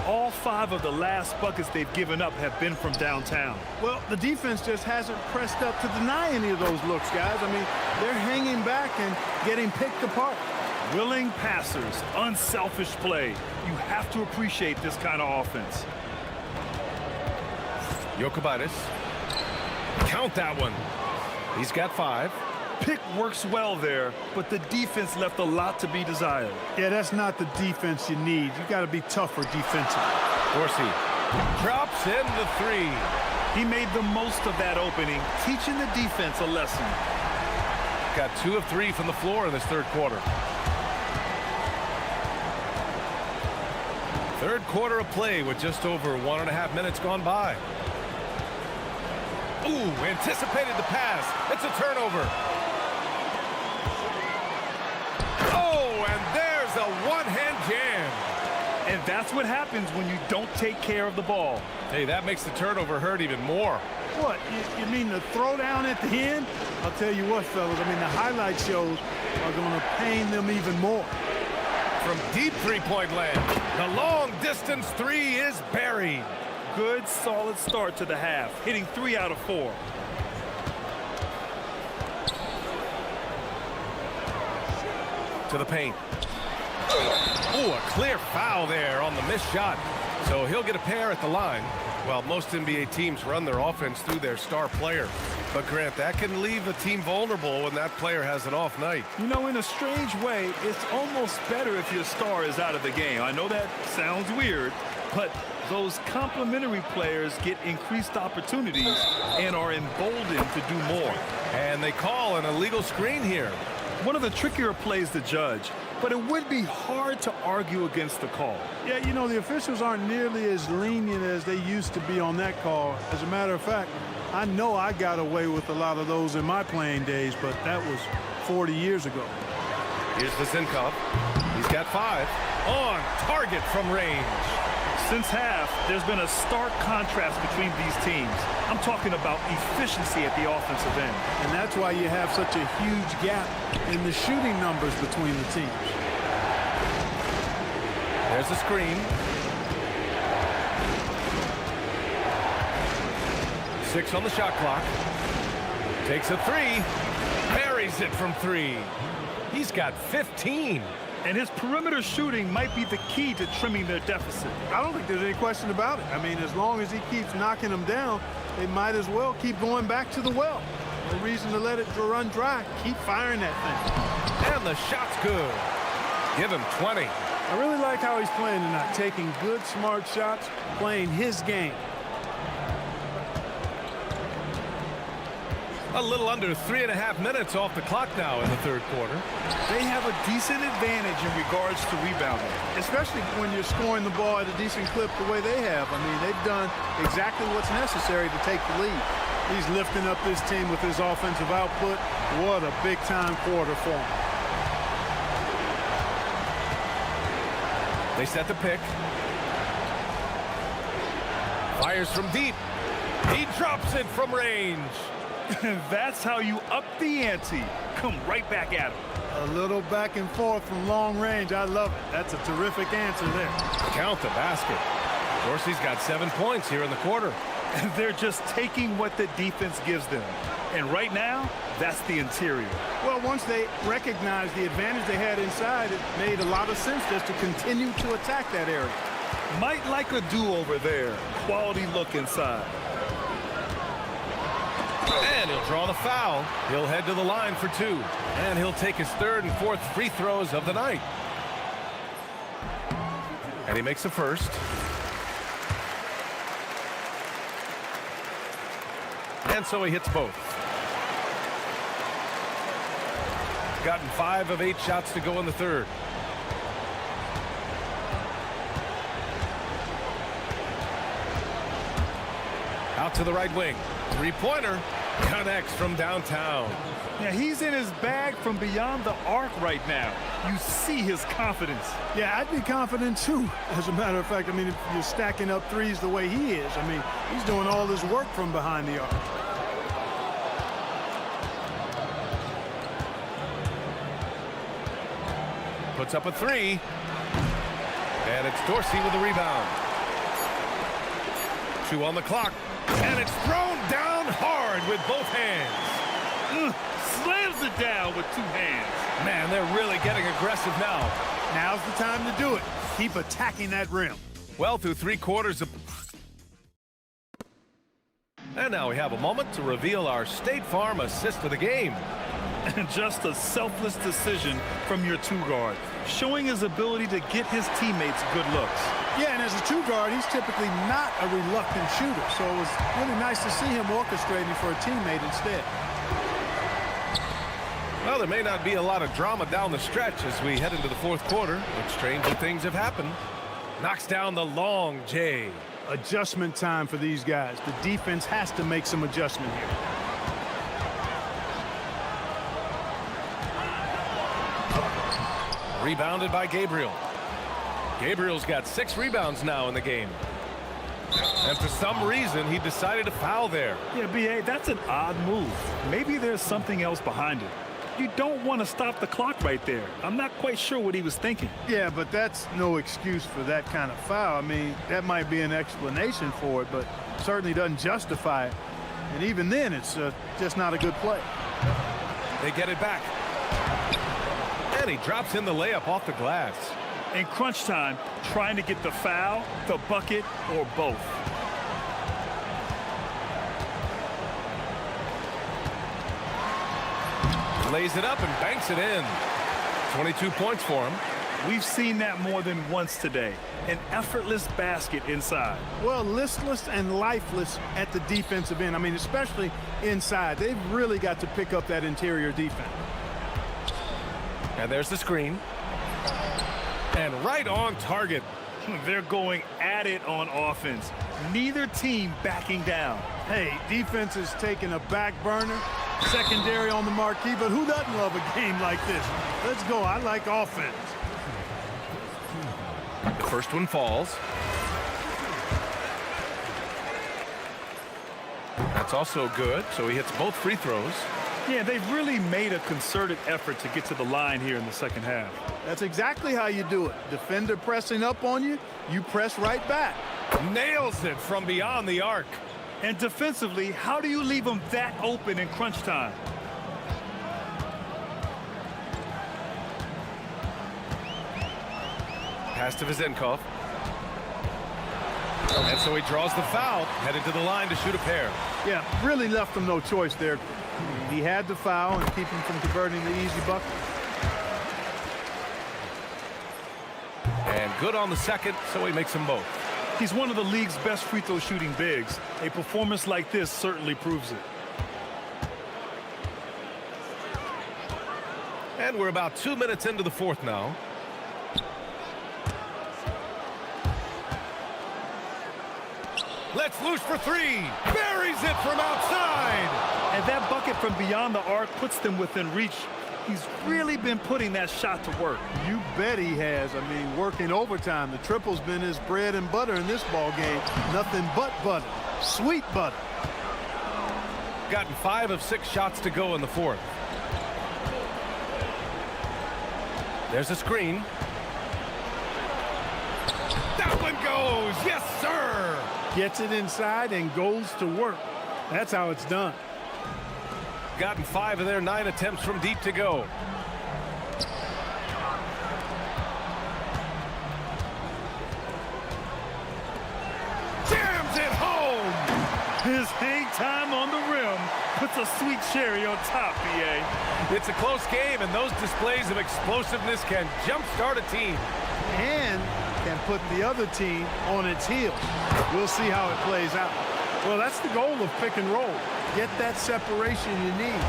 All 5 of the last buckets they've given up have been from downtown. Well, the defense just hasn't pressed up to deny any of those looks, guys. I mean, they're hanging back and getting picked apart. Willing passers, unselfish play. You have to appreciate this kind of offense. Jokubaitis. Count that one. He's got 5. pick works well there, but the defense left a lot to be desired. Yeah, that's not the defense you need. You got to be tougher defensively. Dorsey drops in the three. He made the most of that opening, teaching the defense a lesson. Got 2 of 3 from the floor in this third quarter. Third quarter of play with just over 1.5 minutes gone by. Ooh, anticipated the pass. It's a turnover. Oh, and there's a one-hand jam. And that's what happens when you don't take care of the ball. Hey, that makes the turnover hurt even more. What, you mean the throwdown at the end? I'll tell you what, fellas, I mean, the highlight shows are going to pain them even more. From deep three-point land, the long-distance three is buried. Good, solid start to the half, hitting 3 out of 4. To the paint. Ooh, a clear foul there on the missed shot. So he'll get a pair at the line. Well, most NBA teams run their offense through their star player. But, Grant, that can leave a team vulnerable when that player has an off night. You know, in a strange way, it's almost better if your star is out of the game. I know that sounds weird, but those complementary players get increased opportunities and are emboldened to do more. And they call an illegal screen here. One of the trickier plays to judge, but it would be hard to argue against the call. Yeah, you know, the officials aren't nearly as lenient as they used to be on that call. As a matter of fact, I know I got away with a lot of those in my playing days, but that was 40 years ago. Here's the Zinkov. He's got 5. On target from range. Since half, there's been a stark contrast between these teams. I'm talking about efficiency at the offensive end. And that's why you have such a huge gap in the shooting numbers between the teams. There's a screen. 6 on the shot clock. Takes a 3. Buries it from 3. He's got 15. And his perimeter shooting might be the key to trimming their deficit. I don't think there's any question about it. I mean, as long as he keeps knocking them down, they might as well keep going back to the well. No reason to let it run dry. Keep firing that thing. And the shot's good. Give him 20. I really like how he's playing tonight, taking good, smart shots, playing his game. A little under 3.5 minutes off the clock now in the third quarter. They have a decent advantage in regards to rebounding. Especially when you're scoring the ball at a decent clip the way they have. I mean, they've done exactly what's necessary to take the lead. He's lifting up this team with his offensive output. What a big-time quarter for him. They set the pick. Fires from deep. He drops it from range. That's how you up the ante. Come right back at him. A little back and forth from long range. I love it. That's a terrific answer there. Count the basket. Dorsey's got 7 points here in the quarter. And they're just taking what the defense gives them. And right now, that's the interior. Well, once they recognized the advantage they had inside, it made a lot of sense just to continue to attack that area. Might like a do-over there. Quality look inside. And he'll draw the foul. He'll head to the line for 2. And he'll take his 3rd and 4th free throws of the night. And he makes the first. And so he hits both. Gotten 5 of 8 shots to go in the third. Out to the right wing. 3-pointer. Connects from downtown. Yeah, he's in his bag from beyond the arc right now. You see his confidence. Yeah, I'd be confident too. As a matter of fact, I mean, if you're stacking up threes the way he is, I mean, he's doing all this work from behind the arc. Puts up a 3. And it's Dorsey with the rebound. 2 on the clock. And it's thrown down hard with both hands. Slams it down with 2 hands. Man, they're really getting aggressive now. Now's the time to do it. Keep attacking that rim. Well, through 3 quarters of... And now we have a moment to reveal our State Farm assist of the game. And just a selfless decision from your two guard, showing his ability to get his teammates good looks. Yeah, and as a two guard, he's typically not a reluctant shooter, so it was really nice to see him orchestrating for a teammate instead. Well, there may not be a lot of drama down the stretch as we head into the fourth quarter, but stranger things have happened. Knocks down the long J. Adjustment time for these guys. The defense has to make some adjustment here. Rebounded by Gabriel. Gabriel's got 6 rebounds now in the game. And for some reason, he decided to foul there. Yeah, B.A., that's an odd move. Maybe there's something else behind it. You don't want to stop the clock right there. I'm not quite sure what he was thinking. Yeah, but that's no excuse for that kind of foul. I mean, that might be an explanation for it, but certainly doesn't justify it. And even then, it's just not a good play. They get it back. And he drops in the layup off the glass. In crunch time, trying to get the foul, the bucket, or both. Lays it up and banks it in. 22 points for him. We've seen that more than once today. An effortless basket inside. Well, listless and lifeless at the defensive end. I mean, especially inside. They've really got to pick up that interior defense. And there's the screen. And right on target. They're going at it on offense. Neither team backing down. Hey, defense is taking a back burner. Secondary on the marquee, but who doesn't love a game like this? Let's go. I like offense. The first one falls. That's also good, so he hits both free throws. Yeah, they've really made a concerted effort to get to the line here in the second half. That's exactly how you do it. Defender pressing up on you, you press right back. Nails it from beyond the arc. And defensively, how do you leave them that open in crunch time? Pass to Vizenkov. And so he draws the foul, headed to the line to shoot a pair. Yeah, really left him no choice there. He had the foul and keep him from converting the easy bucket. And good on the second, so he makes them both. He's one of the league's best free throw shooting bigs. A performance like this certainly proves it. And we're about 2 minutes into the fourth now. Let's loose for three. Buries it from outside. And that bucket from beyond the arc puts them within reach. He's really been putting that shot to work. You bet he has. I mean, working overtime. The triple's been his bread and butter in this ball game. Nothing but butter. Sweet butter. Gotten 5 of 6 shots to go in the fourth. There's a screen. That one goes. Yes, sir. Gets it inside and goes to work. That's how it's done. Gotten 5 of their 9 attempts from deep to go. Jams it home. His hang time on the rim puts a sweet cherry on top, BA. It's a close game, and those displays of explosiveness can jumpstart a team. And can put the other team on its heels. We'll see how it plays out. Well, that's the goal of pick and roll. Get that separation you need.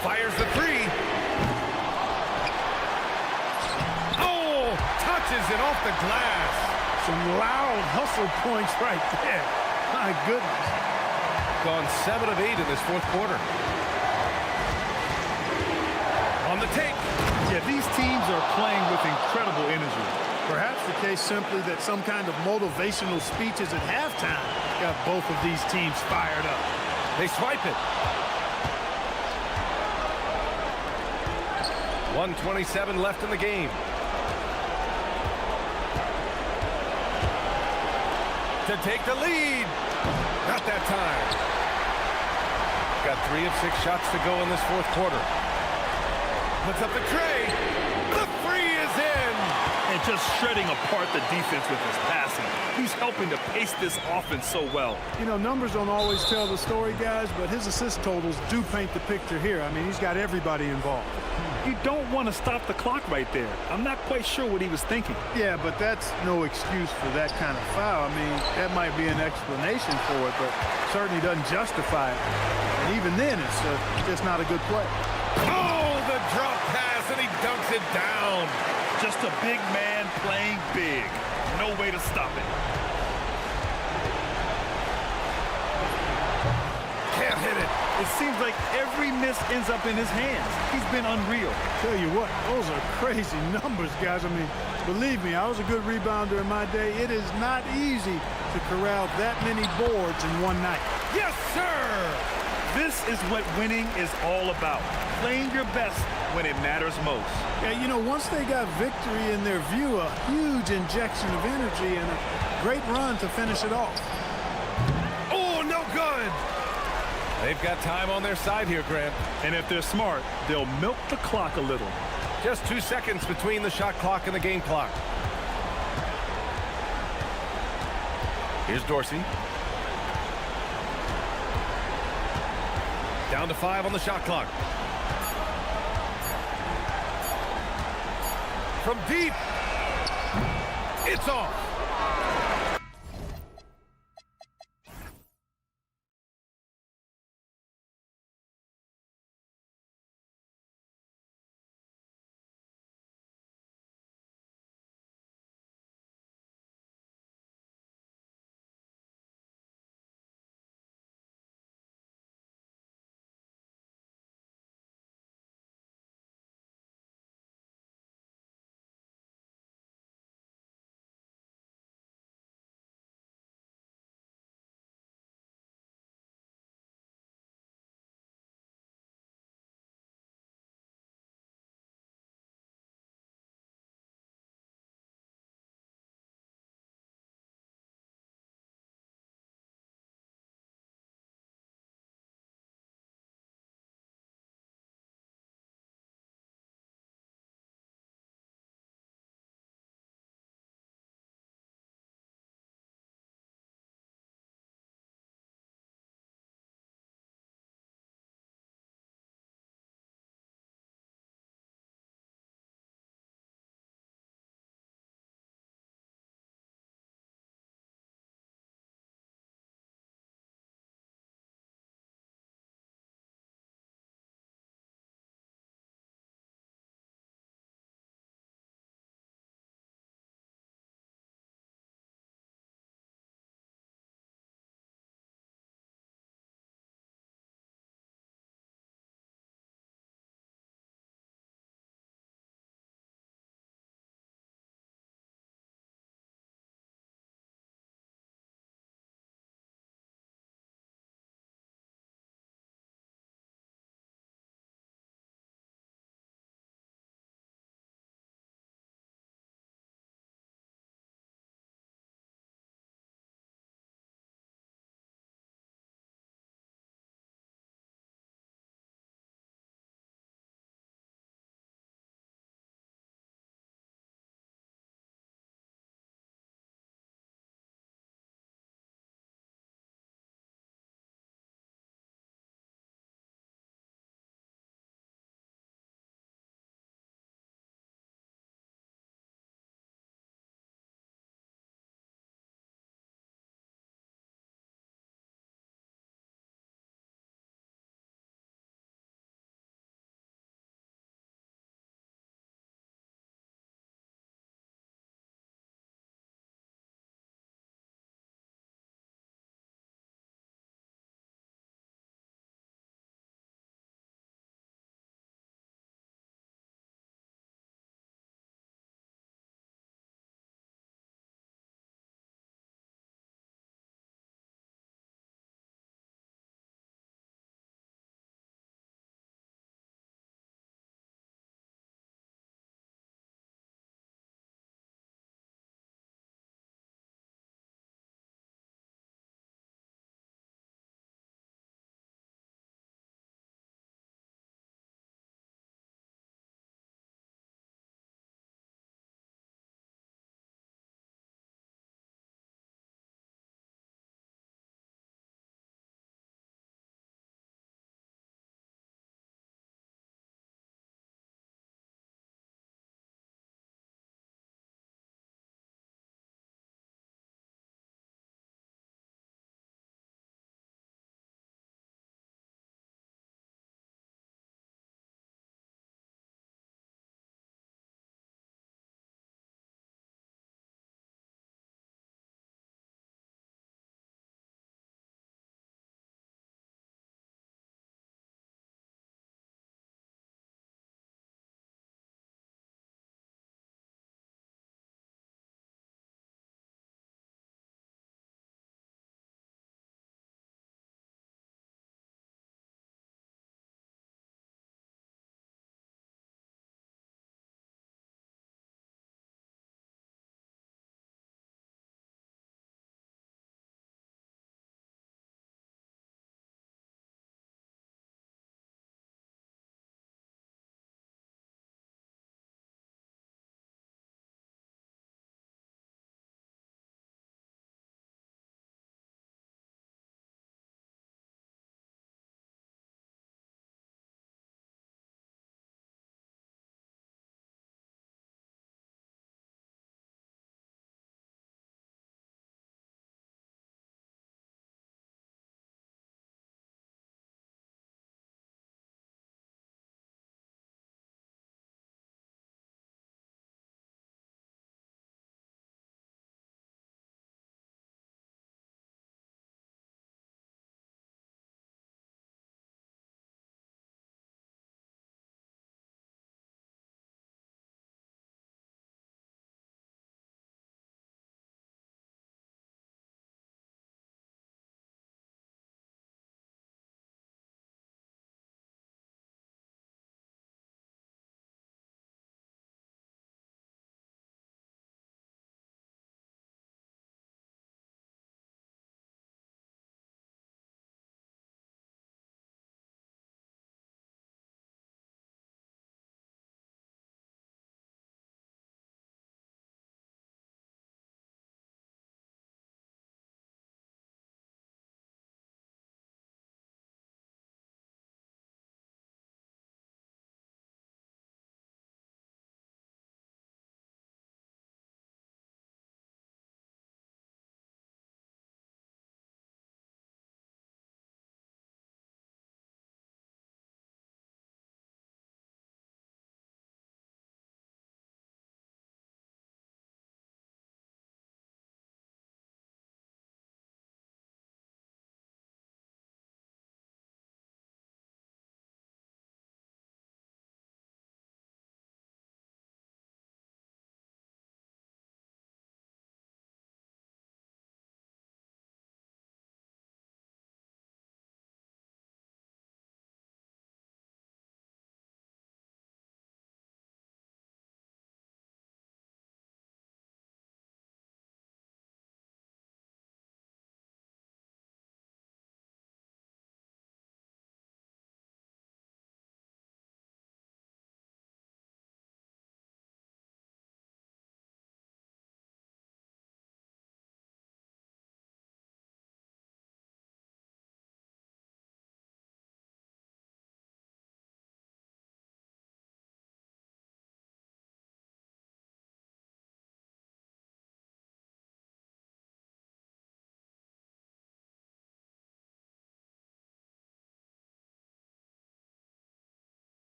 Fires the three. Oh, touches it off the glass. Some loud hustle points right there. My goodness. Gone 7 of 8 in this fourth quarter. On the take. Yeah, these teams are playing with incredible energy. Perhaps the case simply that some kind of motivational speeches at halftime got both of these teams fired up. They swipe it. 1:27 left in the game. To take the lead. Not that time. Got 3 of 6 shots to go in this fourth quarter. Puts up the tray. The free is in. And just shredding apart the defense with his passing. He's helping to pace this offense so well. You know, numbers don't always tell the story, guys, but his assist totals do paint the picture here. I mean, he's got everybody involved. You don't want to stop the clock right there. I'm not quite sure what he was thinking. Yeah, but that's no excuse for that kind of foul. I mean, that might be an explanation for it, but certainly doesn't justify it. And even then, it's just not a good play. Oh, the drop pass, and he dunks it down. Just a big man playing big. No way to stop it. Can't hit it. It seems like every miss ends up in his hands. He's been unreal. Tell you what, those are crazy numbers, guys. I mean, believe me, I was a good rebounder in my day. It is not easy to corral that many boards in one night. Yes, sir! This is what winning is all about. Playing your best when it matters most. Yeah, you know, once they got victory in their view, a huge injection of energy and a great run to finish it off. Oh, no good. They've got time on their side here, Grant. And if they're smart, they'll milk the clock a little. Just 2 seconds between the shot clock and the game clock. Here's Dorsey. Down to 5 on the shot clock. From deep. It's off.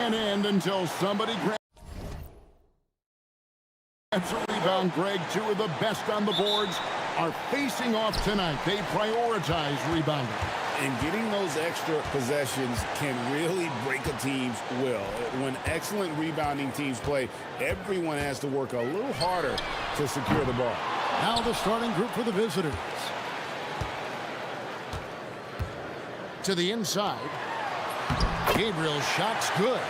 And end until somebody grabs a rebound. Greg, two of the best on the boards are facing off tonight. They prioritize rebounding. And getting those extra possessions can really break a team's will. When excellent rebounding teams play, everyone has to work a little harder to secure the ball. Now the starting group for the visitors. To the inside. Gabriel's shot's good.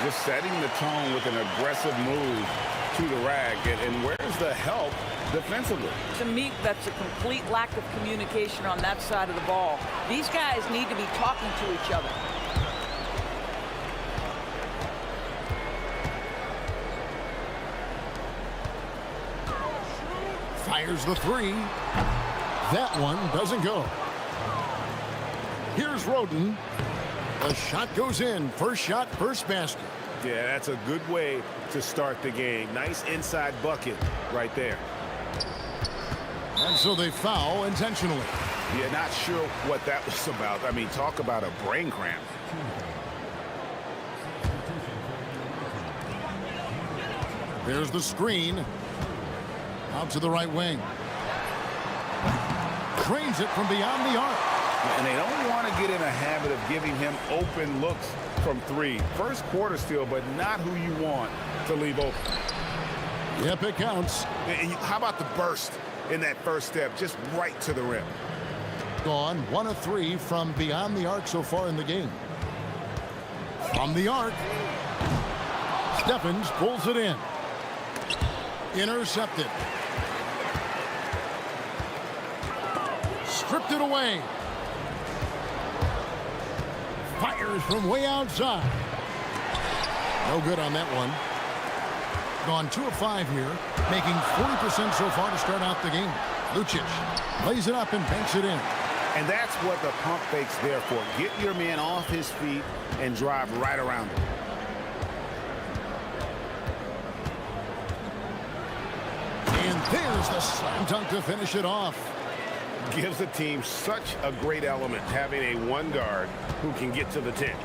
Just setting the tone with an aggressive move to the rack. And where's the help defensively? To me, that's a complete lack of communication on that side of the ball. These guys need to be talking to each other. Fires the three. That one doesn't go. Here's Roden. The shot goes in. First shot, first basket. Yeah, that's a good way to start the game. Nice inside bucket right there. And so they foul intentionally. Yeah, not sure what that was about. I mean, talk about a brain cramp. There's the screen. Out to the right wing. Trains it from beyond the arc. And they don't want to get in a habit of giving him open looks from three. First quarter steal, but not who you want to leave open. Yep, it counts. And how about the burst in that first step, just right to the rim? Gone 1 of 3 from beyond the arc so far in the game. From the arc. Stephens pulls it in. Intercepted. Stripped it away. Fires from way outside. No good on that one. Gone 2 of 5 here, making 40% so far to start out the game. Lucic lays it up and banks it in. And that's what the pump fake's there for. Get your man off his feet and drive right around him. And there's the slam dunk to finish it off. Gives the team such a great element having a one guard who can get to the 10.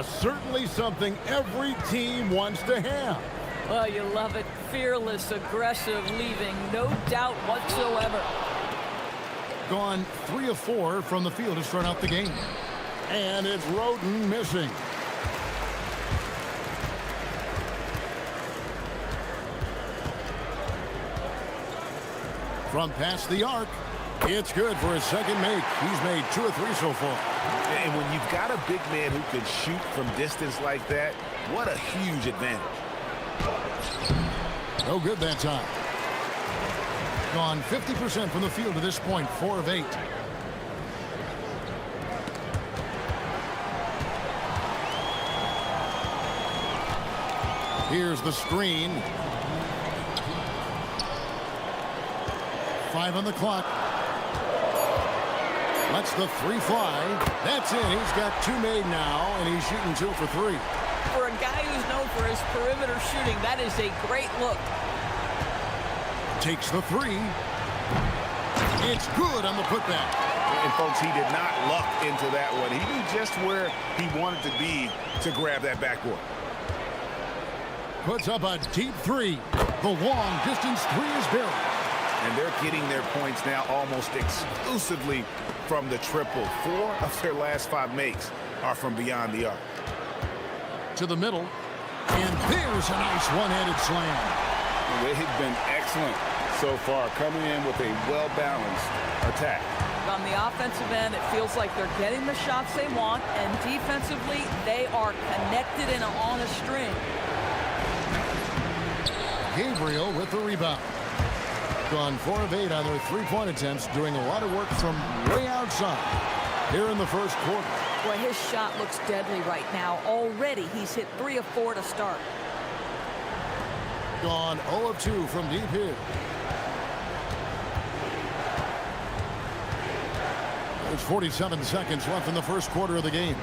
Certainly something every team wants to have. Well, you love it. Fearless, aggressive, leaving no doubt whatsoever. Gone 3 of 4 from the field to start out the game. And it's Roden missing. From past the arc. It's good for his second make. He's made 2 of 3 so far. And when you've got a big man who can shoot from distance like that, what a huge advantage. No good that time. Gone 50% from the field to this point, 4 of 8. Here's the screen. 5 on the clock. Lets the 3 fly. That's in. He's got 2 made now, and he's shooting 2 for 3. For a guy who's known for his perimeter shooting, that is a great look. Takes the 3. It's good on the putback. And folks, he did not luck into that one. He knew just where he wanted to be to grab that backboard. Puts up a deep 3. The long distance 3 is buried. And they're getting their points now almost exclusively from the triple. 4 of their last 5 makes are from beyond the arc. To the middle. And there's a nice one-handed slam. They've been excellent so far, coming in with a well-balanced attack. On the offensive end, it feels like they're getting the shots they want, and defensively, they are connected and on a string. Gabriel with the rebound. Gone 4 of 8 on their 3-point attempts, doing a lot of work from way outside here in the first quarter. Boy, his shot looks deadly right now. Already, he's hit 3 of 4 to start. Gone 0 of 2 from deep here. There's 47 seconds left in the first quarter of the game.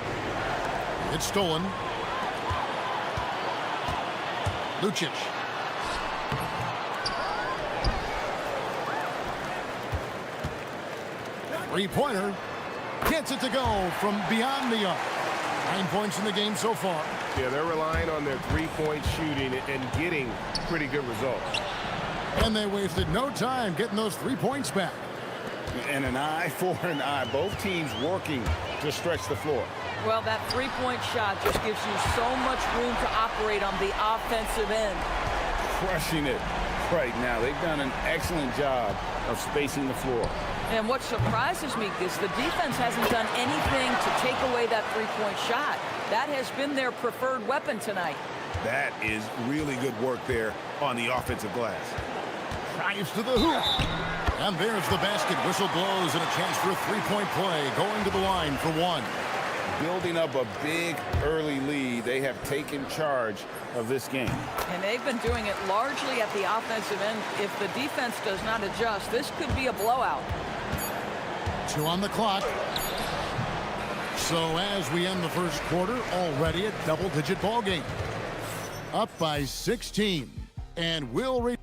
It's stolen. Lucic. Three-pointer. Gets it to go from beyond the arc. 9 points in the game so far. Yeah, they're relying on their three-point shooting and getting pretty good results. And they wasted no time getting those 3 points back. And an eye for an eye. Both teams working to stretch the floor. Well, that three-point shot just gives you so much room to operate on the offensive end. Crushing it right now. They've done an excellent job of spacing the floor. And what surprises me is the defense hasn't done anything to take away that three-point shot. That has been their preferred weapon tonight. That is really good work there on the offensive glass. Drives to the hoop. And there's the basket. Whistle blows and a chance for a three-point play. Going to the line for one. Building up a big early lead. They have taken charge of this game. And they've been doing it largely at the offensive end. If the defense does not adjust, this could be a blowout. 2 on the clock. So as we end the first quarter, already a double-digit ball game. Up by 16. And we'll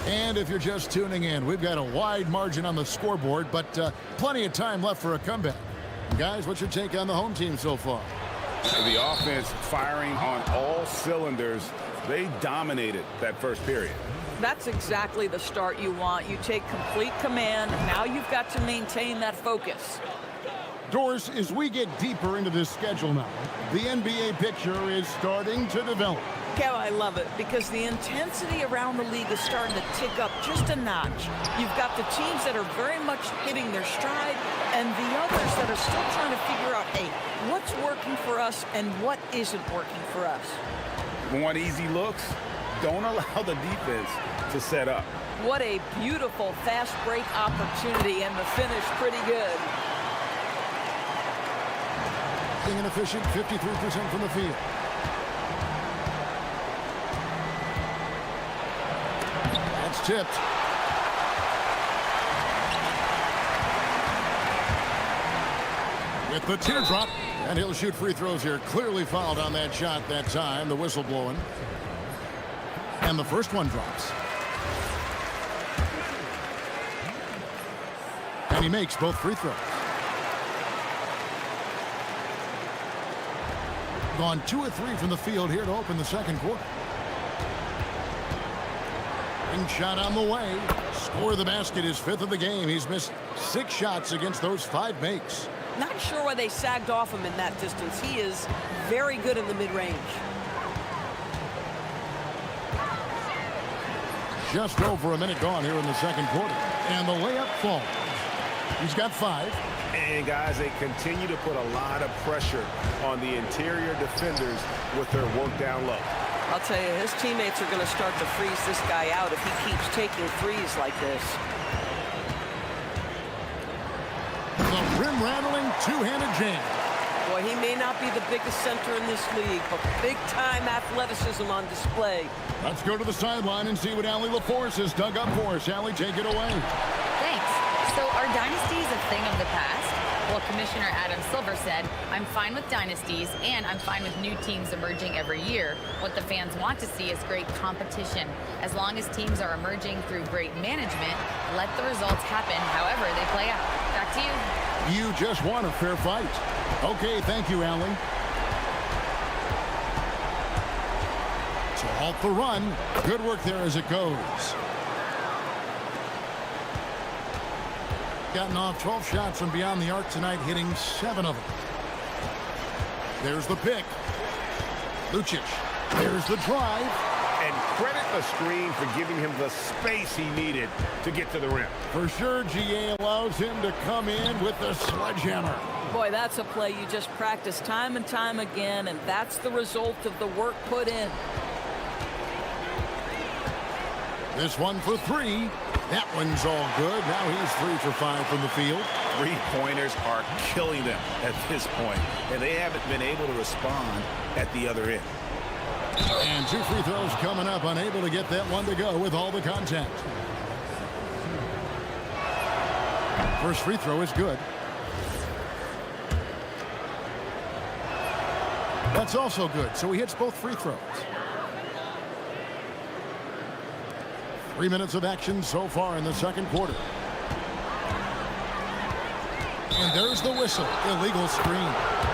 And if you're just tuning in, we've got a wide margin on the scoreboard, but plenty of time left for a comeback. Guys, what's your take on the home team so far? The offense firing on all cylinders. They dominated that first period. That's exactly the start you want. You take complete command. Now you've got to maintain that focus. Doris, as we get deeper into this schedule now, the NBA picture is starting to develop. Kev, I love it because the intensity around the league is starting to tick up just a notch. You've got the teams that are very much hitting their stride and the others that are still trying to figure out, hey, what's working for us and what isn't working for us. Want easy looks? Don't allow the defense to set up. What a beautiful fast break opportunity, and the finish pretty good. Being an efficient 53% from the field. That's tipped. With the teardrop, and he'll shoot free throws here. Clearly fouled on that shot that time. The whistle blowing. And the first one drops. And he makes both free throws. Gone 2 of 3 from the field here to open the second quarter. And shot on the way. Score the basket, his 5th of the game. He's missed 6 shots against those 5 makes. Not sure why they sagged off him in that distance. He is very good in the mid-range. Just over a minute gone here in the second quarter. And the layup falls. He's got 5. And guys, they continue to put a lot of pressure on the interior defenders with their work down low. I'll tell you, his teammates are going to start to freeze this guy out if he keeps taking threes like this. The rim-rattling two-handed jam. Boy, he may not be the biggest center in this league, but big-time athleticism on display. Let's go to the sideline and see what Allie LaForce has dug up for us. Allie, take it away. Thanks. So are dynasties a thing of the past? Well, Commissioner Adam Silver said, I'm fine with dynasties and I'm fine with new teams emerging every year. What the fans want to see is great competition. As long as teams are emerging through great management, let the results happen however they play out. Back to you. You just want a fair fight. Okay, thank you, Allie. To halt the run. Good work there as it goes. Gotten off 12 shots from beyond the arc tonight, hitting 7 of them. There's the pick. Lucic. There's the drive. And credit the screen for giving him the space he needed to get to the rim. For sure, GA allows him to come in with the sledgehammer. Boy, that's a play you just practice time and time again, and that's the result of the work put in. This one for 3. That one's all good. Now he's 3 for 5 from the field. 3-pointers are killing them at this point, and they haven't been able to respond at the other end. And 2 free throws coming up, unable to get that one to go with all the contact. First free throw is good. That's also good, so he hits both free throws. 3 minutes of action so far in the second quarter. And there's the whistle. Illegal screen.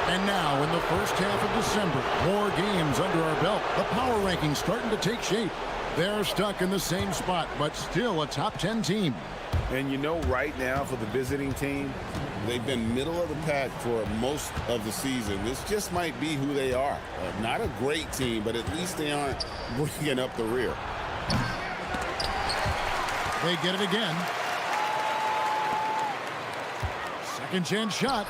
And now in the first half of December, more games under our belt. The power rankings starting to take shape. They're stuck in the same spot, but still a top 10 team. And you know, right now for the visiting team, they've been middle of the pack for most of the season. This just might be who they are. Not a great team, but at least they aren't bringing up the rear. They get it again. Second chance shot.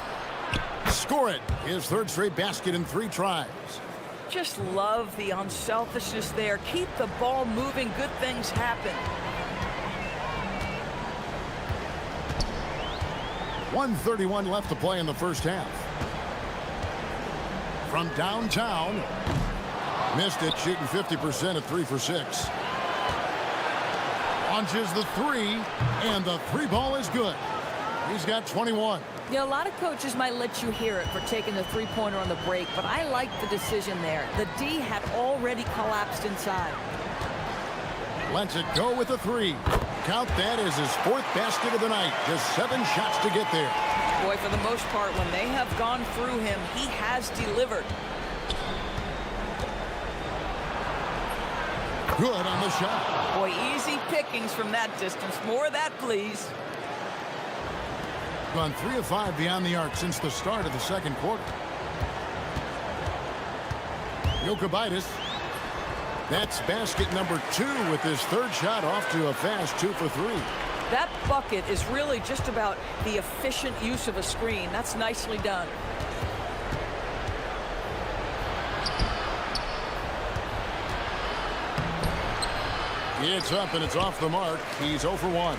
Score it. His third straight basket in 3 tries. Just love the unselfishness there. Keep the ball moving. Good things happen. 1:31 left to play in the first half. From downtown. Missed it, shooting 50% at 3 for 6. Launches the 3, and the 3 ball is good. He's got 21. You know, a lot of coaches might let you hear it for taking the three-pointer on the break, but I like the decision there. The D had already collapsed inside. Lets it go with a 3. Count that as his 4th basket of the night. Just 7 shots to get there. Boy, for the most part, when they have gone through him, he has delivered. Good on the shot. Boy, easy pickings from that distance. More of that, please. Gone 3 of 5 beyond the arc since the start of the second quarter. Jokic. That's basket number 2 with his 3rd shot off to a fast 2 for 3. That bucket is really just about the efficient use of a screen. That's nicely done. It's up and it's off the mark. He's 0 for 1.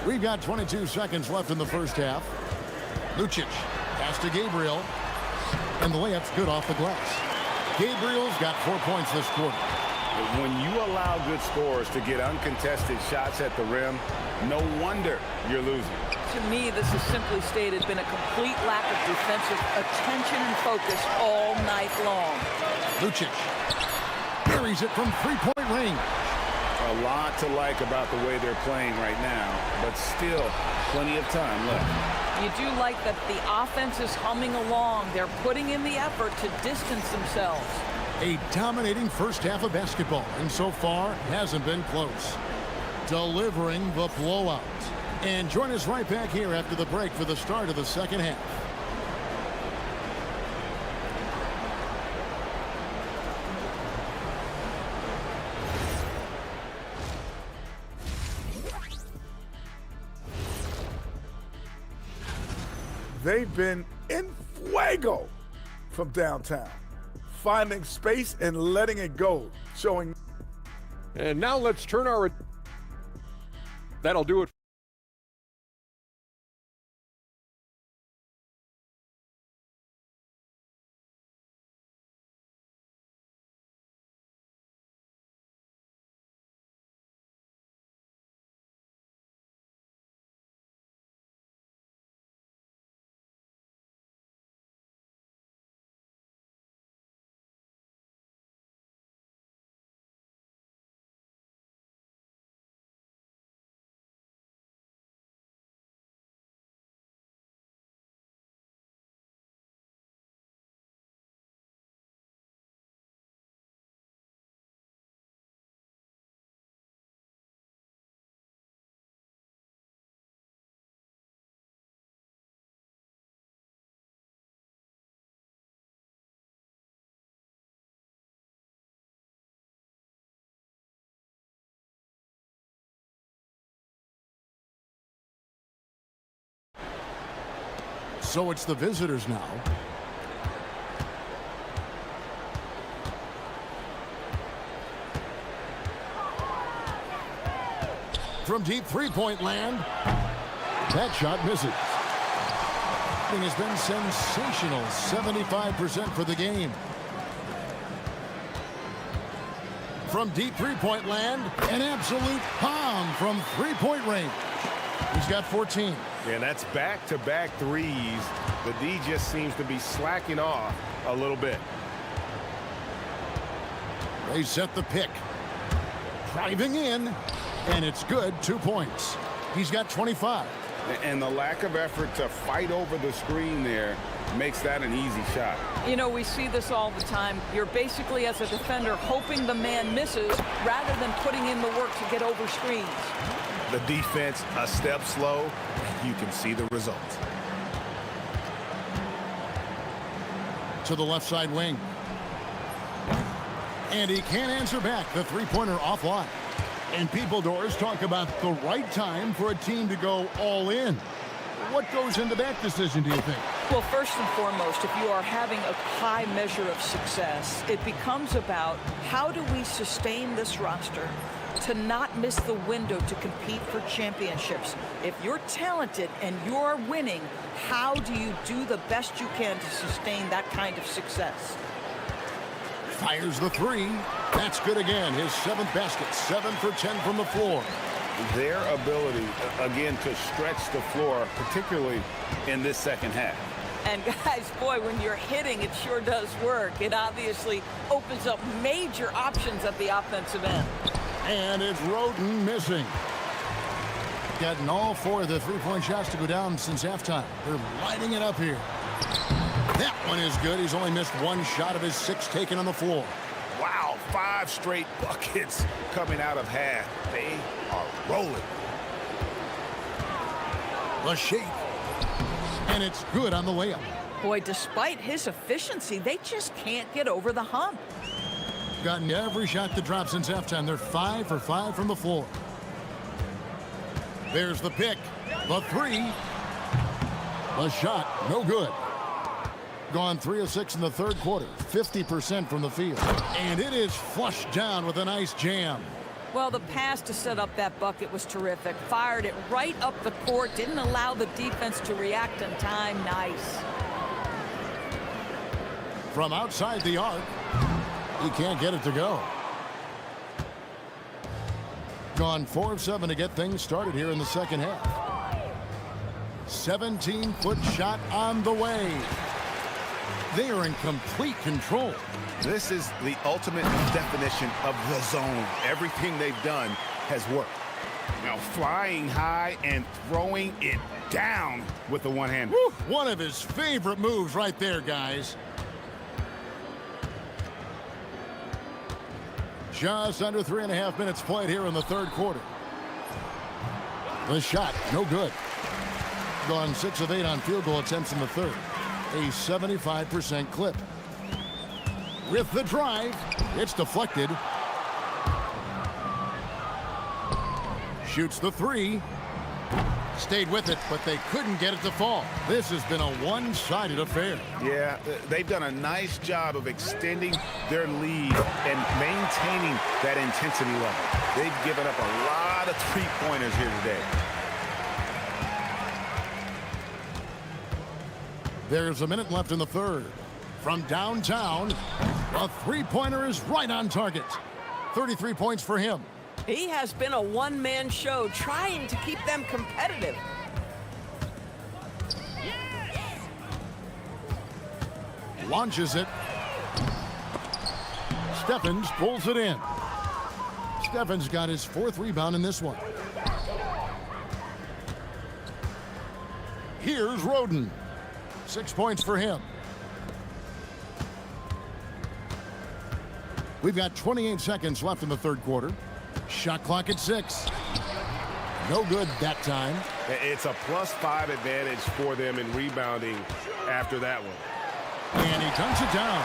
We've got 22 seconds left in the first half. Lucic pass to Gabriel. And the layup's good off the glass. Gabriel's got 4 points this quarter. When you allow good scorers to get uncontested shots at the rim, no wonder you're losing. To me, this has simply stated been a complete lack of defensive attention and focus all night long. Lucic buries it from 3-point range. A lot to like about the way they're playing right now, but still plenty of time left. You do like that the offense is humming along. They're putting in the effort to distance themselves. A dominating first half of basketball, and so far hasn't been close. Delivering the blowout. And join us right back here after the break for the start of the second half. They've been in fuego from downtown, finding space and letting it go, showing. And now let's turn our... That'll do it. So it's the visitors now. From deep three-point land, that shot misses. It has been sensational, 75% for the game. From deep three-point land, an absolute bomb from three-point range. He's got 14. And that's back-to-back threes. The D just seems to be slacking off a little bit. They set the pick. Driving in. And it's good, 2 points. He's got 25. And the lack of effort to fight over the screen there makes that an easy shot. You know, we see this all the time. You're basically, as a defender, hoping the man misses rather than putting in the work to get over screens. The defense a step slow, and you can see the result. To the left side wing. And he can't answer back. The three-pointer offline. And people, Doris, talk about the right time for a team to go all in. What goes into that decision, do you think? Well, first and foremost, if you are having a high measure of success, it becomes about how do we sustain this roster to not miss the window to compete for championships. If you're talented and you're winning, how do you do the best you can to sustain that kind of success? Fires the three. That's good again. His 7th basket. 7 for 10 from the floor. Their ability, again, to stretch the floor, particularly in this second half. And guys, boy, when you're hitting, it sure does work. It obviously opens up major options at the offensive end. And it's Roden missing. Gotten all 4 of the three-point shots to go down since halftime. They're lighting it up here. That one is good. He's only missed 1 shot of his 6 taken on the floor. Wow, 5 straight buckets coming out of half. They are rolling. The shake. And it's good on the layup. Boy, despite his efficiency, they just can't get over the hump. Gotten every shot that dropped since halftime. They're 5 for 5 from the floor. There's the pick. The 3. The shot, no good. Gone 3 of 6 in the third quarter. 50% from the field. And it is flushed down with a nice jam. Well, the pass to set up that bucket was terrific. Fired it right up the court. Didn't allow the defense to react in time. Nice. From outside the arc. He can't get it to go. Gone 4 of 7 to get things started here in the second half. 17-foot shot on the way. They are in complete control. This is the ultimate definition of the zone. Everything they've done has worked. Now flying high and throwing it down with the one hand. One of his favorite moves right there, guys. Just under 3.5 minutes played here in the third quarter. The shot, no good. Gone 6 of 8 on field goal attempts in the third. A 75% clip. With the drive, it's deflected. Shoots the 3. Stayed with it, but they couldn't get it to fall. This has been a one-sided affair. Yeah, they've done a nice job of extending their lead and maintaining that intensity level. They've given up a lot of three-pointers here today. There's a minute left in the third. From downtown, a three-pointer is right on target. 33 points for him. He has been a one-man show trying to keep them competitive. Launches it. Steffens pulls it in. Steffens got his 4th rebound in this one. Here's Roden. 6 points for him. We've got 28 seconds left in the third quarter. Shot clock at 6. No good that time. It's a +5 advantage for them in rebounding after that one. And he dunks it down.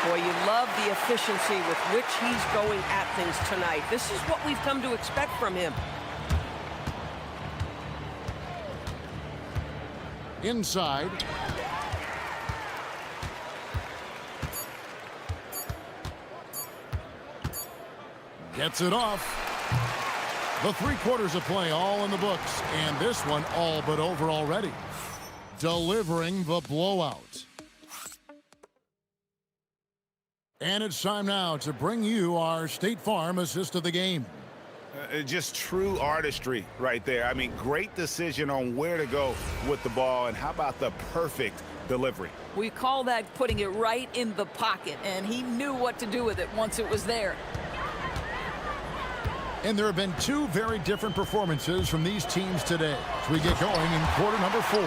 Boy, you love the efficiency with which he's going at things tonight. This is what we've come to expect from him. Inside. Gets it off. The 3 quarters of play all in the books, and this one all but over already. Delivering the blowout. And it's time now to bring you our State Farm assist of the game. Just true artistry right there. I mean, great decision on where to go with the ball, and how about the perfect delivery? We call that putting it right in the pocket, and he knew what to do with it once it was there. And there have been two very different performances from these teams today as we get going in quarter number 4.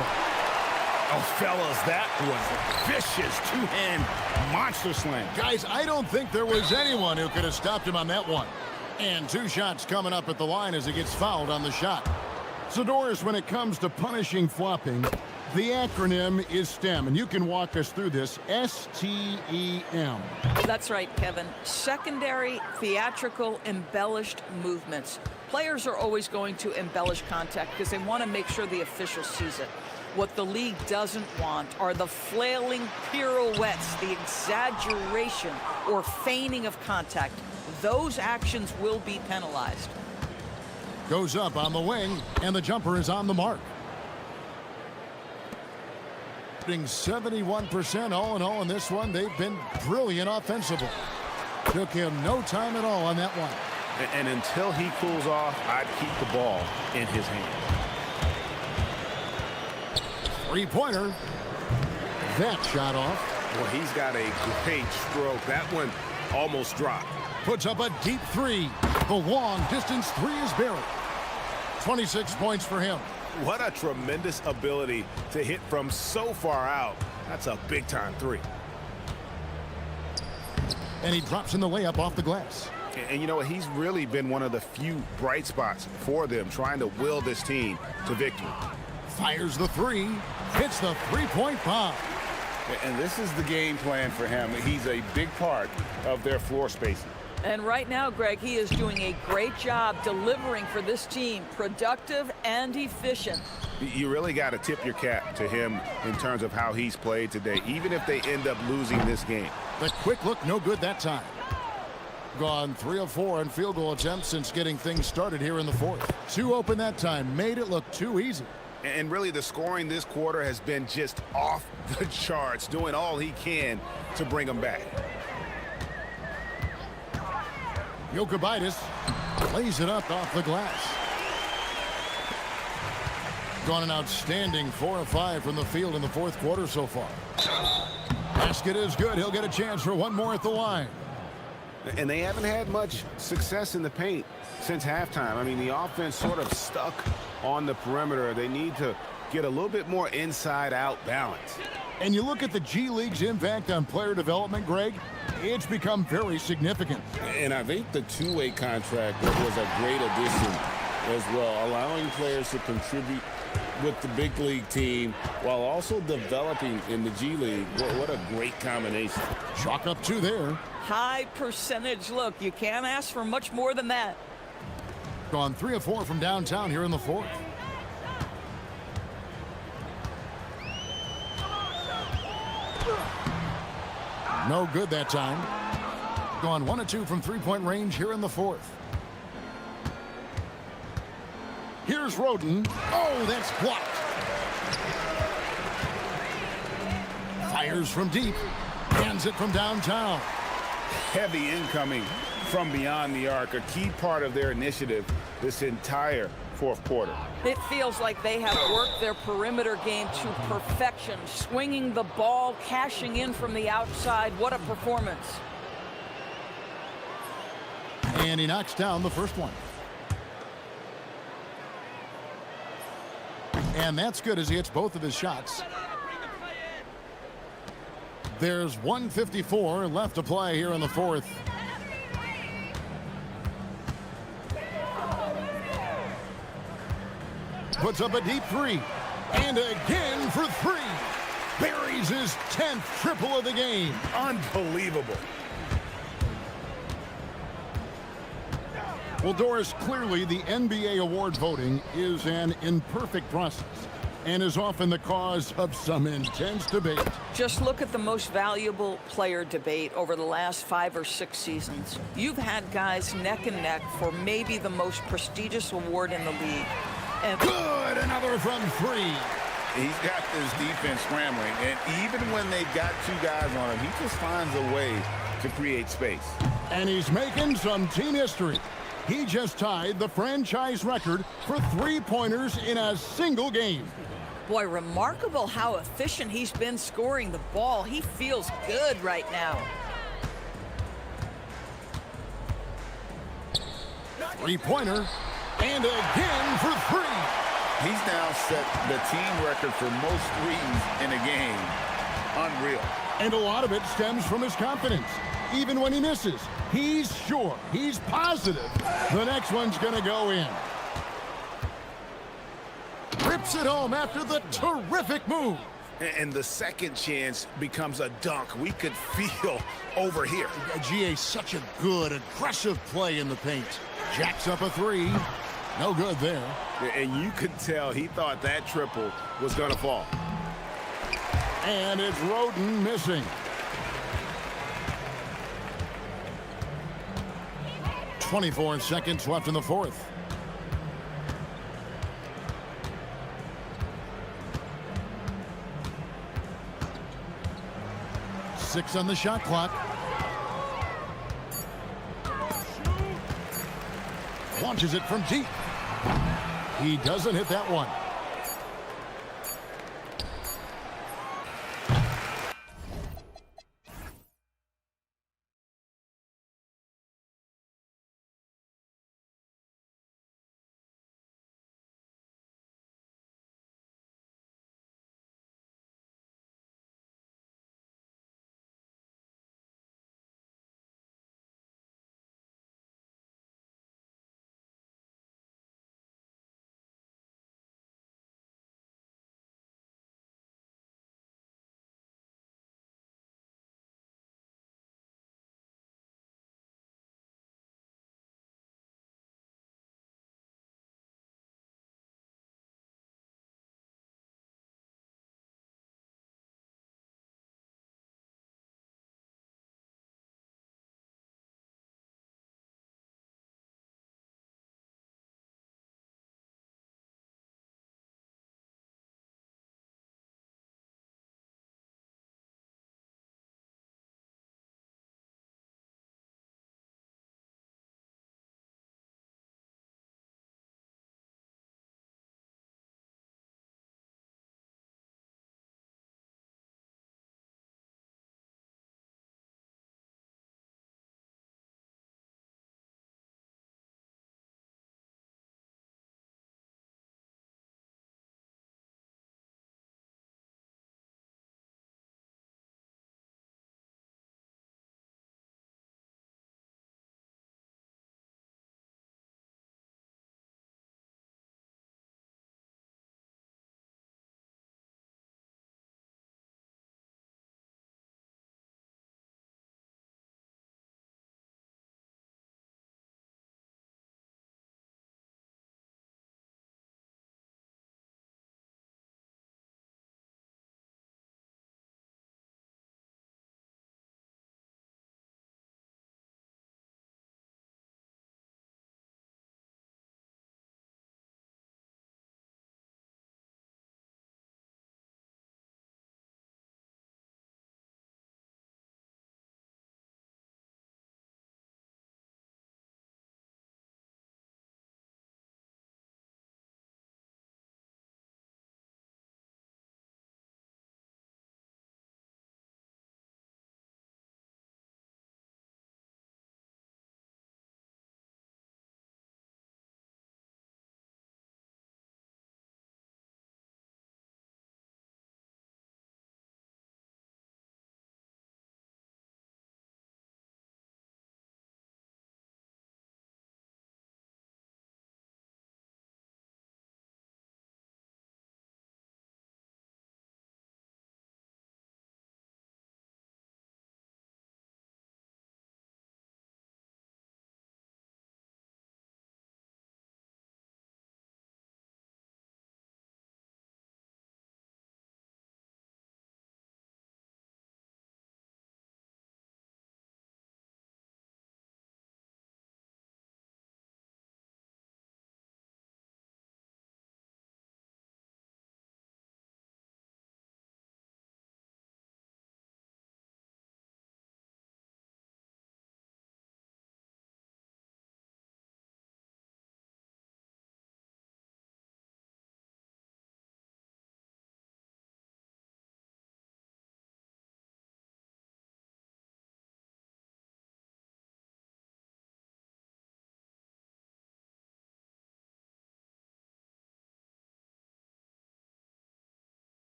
Oh, fellas, that was a vicious two-hand monster slam. Guys, I don't think there was anyone who could have stopped him on that one. And 2 shots coming up at the line as he gets fouled on the shot. So, Doris, when it comes to punishing flopping, the acronym is STEM, and you can walk us through this. S-T-E-M. That's right, Kevin. Secondary, theatrical, embellished movements. Players are always going to embellish contact because they want to make sure the official sees it. What the league doesn't want are the flailing pirouettes, the exaggeration or feigning of contact. Those actions will be penalized. Goes up on the wing, and the jumper is on the mark. 71% all in all in this one. They've been brilliant offensively. Took him no time at all on that one. And until he cools off, I'd keep the ball in his hand. 3-pointer. That shot off. Well, he's got a great stroke. That one almost dropped. Puts up a deep 3. The long distance 3 is buried. 26 points for him. What a tremendous ability to hit from so far out. That's a big-time 3. And he drops in the layup off the glass. And you know what? He's really been one of the few bright spots for them, trying to will this team to victory. Fires the 3. Hits the 3-point bomb. And this is the game plan for him. He's a big part of their floor spacing. And right now, Greg, he is doing a great job delivering for this team, productive and efficient. You really got to tip your cap to him in terms of how he's played today, even if they end up losing this game. The quick look, no good that time. Gone 3 of 4 on field goal attempts since getting things started here in the 4th. 2 open that time, made it look too easy. And really, the scoring this quarter has been just off the charts, doing all he can to bring them back. Jokibitis plays it up off the glass. Gone an outstanding 4 of 5 from the field in the 4th quarter so far. Basket is good. He'll get a chance for one more at the line. And they haven't had much success in the paint since halftime. I mean, the offense sort of stuck on the perimeter. They need to get a little bit more inside-out balance. And you look at the G League's impact on player development, Greg, it's become very significant. And I think the two-way contract was a great addition as well, allowing players to contribute with the big league team while also developing in the G League. What a great combination. Chalk up 2 there. High percentage look. You can't ask for much more than that. Gone 3 of 4 from downtown here in the 4th. No good that time. Gone 1 of 2 from 3-point range here in the 4th. Here's Roden. Oh, that's blocked. Fires from deep. Hands it from downtown. Heavy incoming from beyond the arc, a key part of their initiative this entire 4th quarter. It feels like they have worked their perimeter game to perfection, swinging the ball, cashing in from the outside. What a performance. And he knocks down the first one. And that's good as he hits both of his shots. There's 1:54 left to play here in the 4th. Puts up a deep 3. And again for 3. Buries his 10th triple of the game. Unbelievable. Well, Doris, clearly the NBA award voting is an imperfect process and is often the cause of some intense debate. Just look at the most valuable player debate over the last 5 or 6 seasons. You've had guys neck and neck for maybe the most prestigious award in the league. And good, another from 3. He's got this defense scrambling, and even when they've got 2 guys on him, he just finds a way to create space. And he's making some team history. He just tied the franchise record for 3-pointers in a single game. Boy, remarkable how efficient he's been scoring the ball. He feels good right now. Three-pointer. And again for three. He's now set the team record for most threes in a game. Unreal. And a lot of it stems from his confidence. Even when he misses, he's sure, he's positive the next one's going to go in. Rips it home after the terrific move. And the second chance becomes a dunk we could feel over here. GA, such a good, aggressive play in the paint. Jacks up a three. No good there. And you could tell he thought that triple was going to fall. And it's Roden missing. 24 seconds left in the fourth. Six on the shot clock. Launches it from deep. He doesn't hit that one.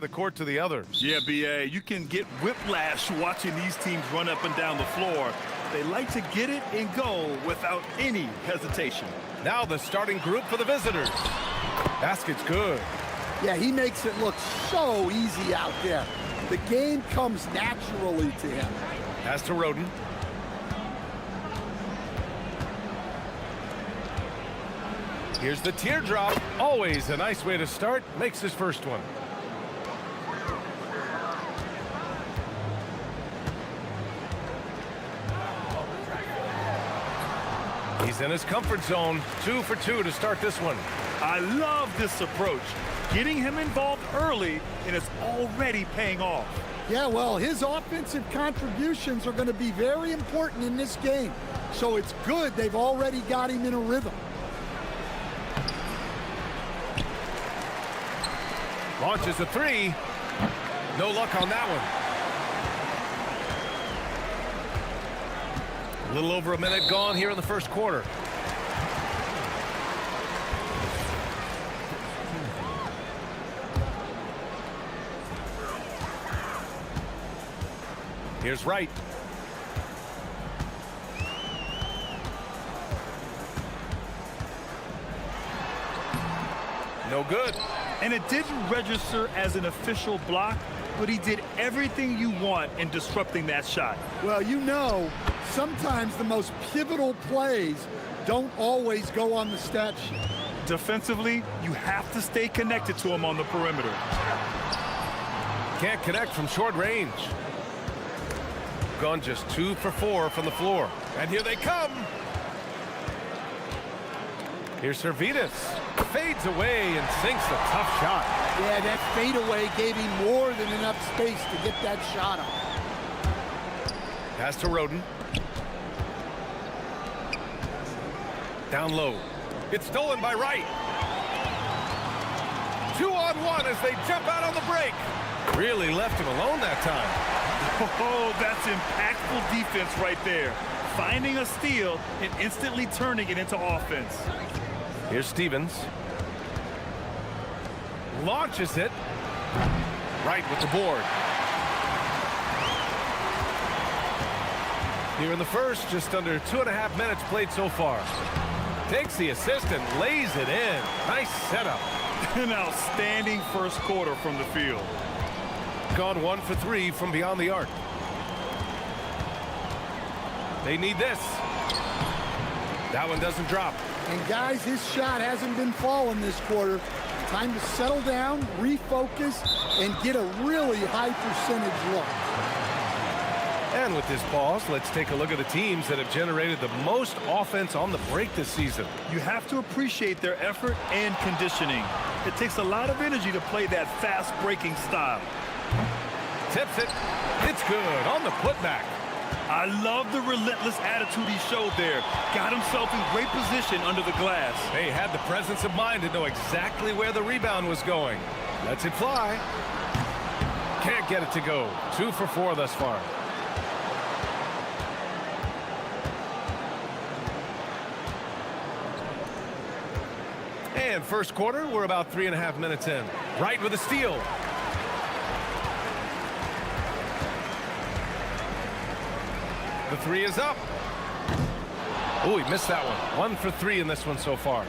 The court to the other. Yeah, B.A., you can get whiplash watching these teams run up and down the floor. They like to get it and go without any hesitation. Now the starting group for the visitors. Basket's good. Yeah, he makes it look so easy out there. The game comes naturally to him. Pass to Roden. Here's the teardrop. Always a nice way to start. Makes his first one. He's in his comfort zone. 2 for 2 to start this one. I love this approach. Getting him involved early, and it's already paying off. Yeah, well, his offensive contributions are going to be very important in this game. So it's good they've already got him in a rhythm. Launches a three. No luck on that one. A little over a minute gone here in the first quarter. Here's Wright. No good. And it didn't register as an official block, but he did everything you want in disrupting that shot. Well, you know, sometimes the most pivotal plays don't always go on the stat sheet. Defensively, you have to stay connected to him on the perimeter. Can't connect from short range. Gone just 2 for 4 from the floor. And here they come. Here's Servetus. Fades away and sinks a tough shot. Yeah, that fadeaway gave him more than enough space to get that shot up. Pass to Roden. Down low. It's stolen by Wright. 2-on-1 as they jump out on the break. Really left him alone that time. Oh, that's impactful defense right there. Finding a steal and instantly turning it into offense. Here's Stevens. Launches it. Right with the board. Here in the first, just under 2.5 minutes played so far. Takes the assist and lays it in. Nice setup. An outstanding first quarter from the field. Gone 1 for 3 from beyond the arc. They need this. That one doesn't drop. And guys, his shot hasn't been falling this quarter. Time to settle down, refocus, and get a really high percentage look. And with this pause, let's take a look at the teams that have generated the most offense on the break this season. You have to appreciate their effort and conditioning. It takes a lot of energy to play that fast breaking style. Tips it. It's good on the putback. I love the relentless attitude he showed there. Got himself in great position under the glass. They had the presence of mind to know exactly where the rebound was going. Lets it fly. Can't get it to go. 2 for 4 thus far. And first quarter, we're about 3.5 minutes in. Wright with a steal. The three is up. Oh, he missed that one. 1 for 3 in this one so far.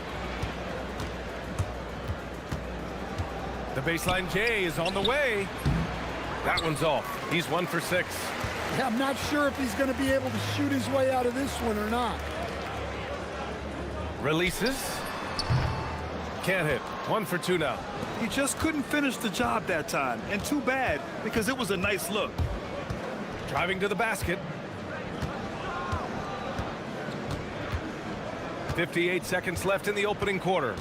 The baseline J is on the way. That one's off. He's 1 for 6. Yeah, I'm not sure if he's going to be able to shoot his way out of this one or not. Releases. Can't hit. 1 for 2 now. He just couldn't finish the job that time. And too bad, because it was a nice look. Driving to the basket. 58 seconds left in the opening quarter.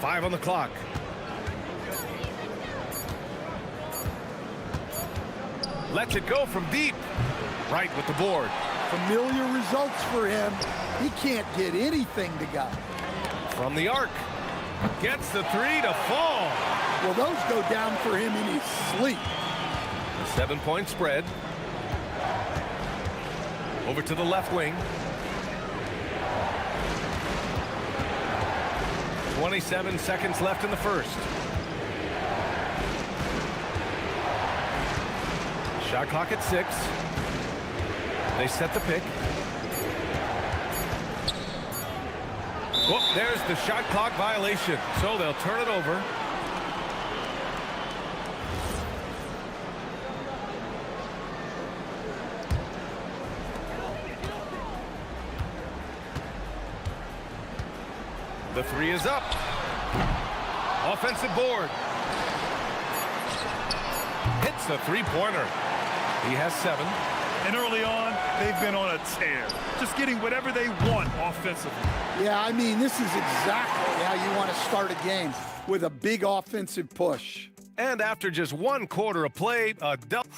5 on the clock. Lets it go from deep. Right with the board. Familiar results for him. He can't get anything to go. From the arc. Gets the 3 to fall. Well, those go down for him in his sleep. A 7-point spread. Over to the left wing. 27 seconds left in the first. Shot clock at 6. They set the pick. Whoop, there's the shot clock violation. So they'll turn it over. The 3 is up. Offensive board. Hits the three-pointer. He has 7. And early on, they've been on a tear. Just getting whatever they want offensively. Yeah, I mean, this is exactly how you want to start a game, with a big offensive push. And after just 1 quarter of play, a double.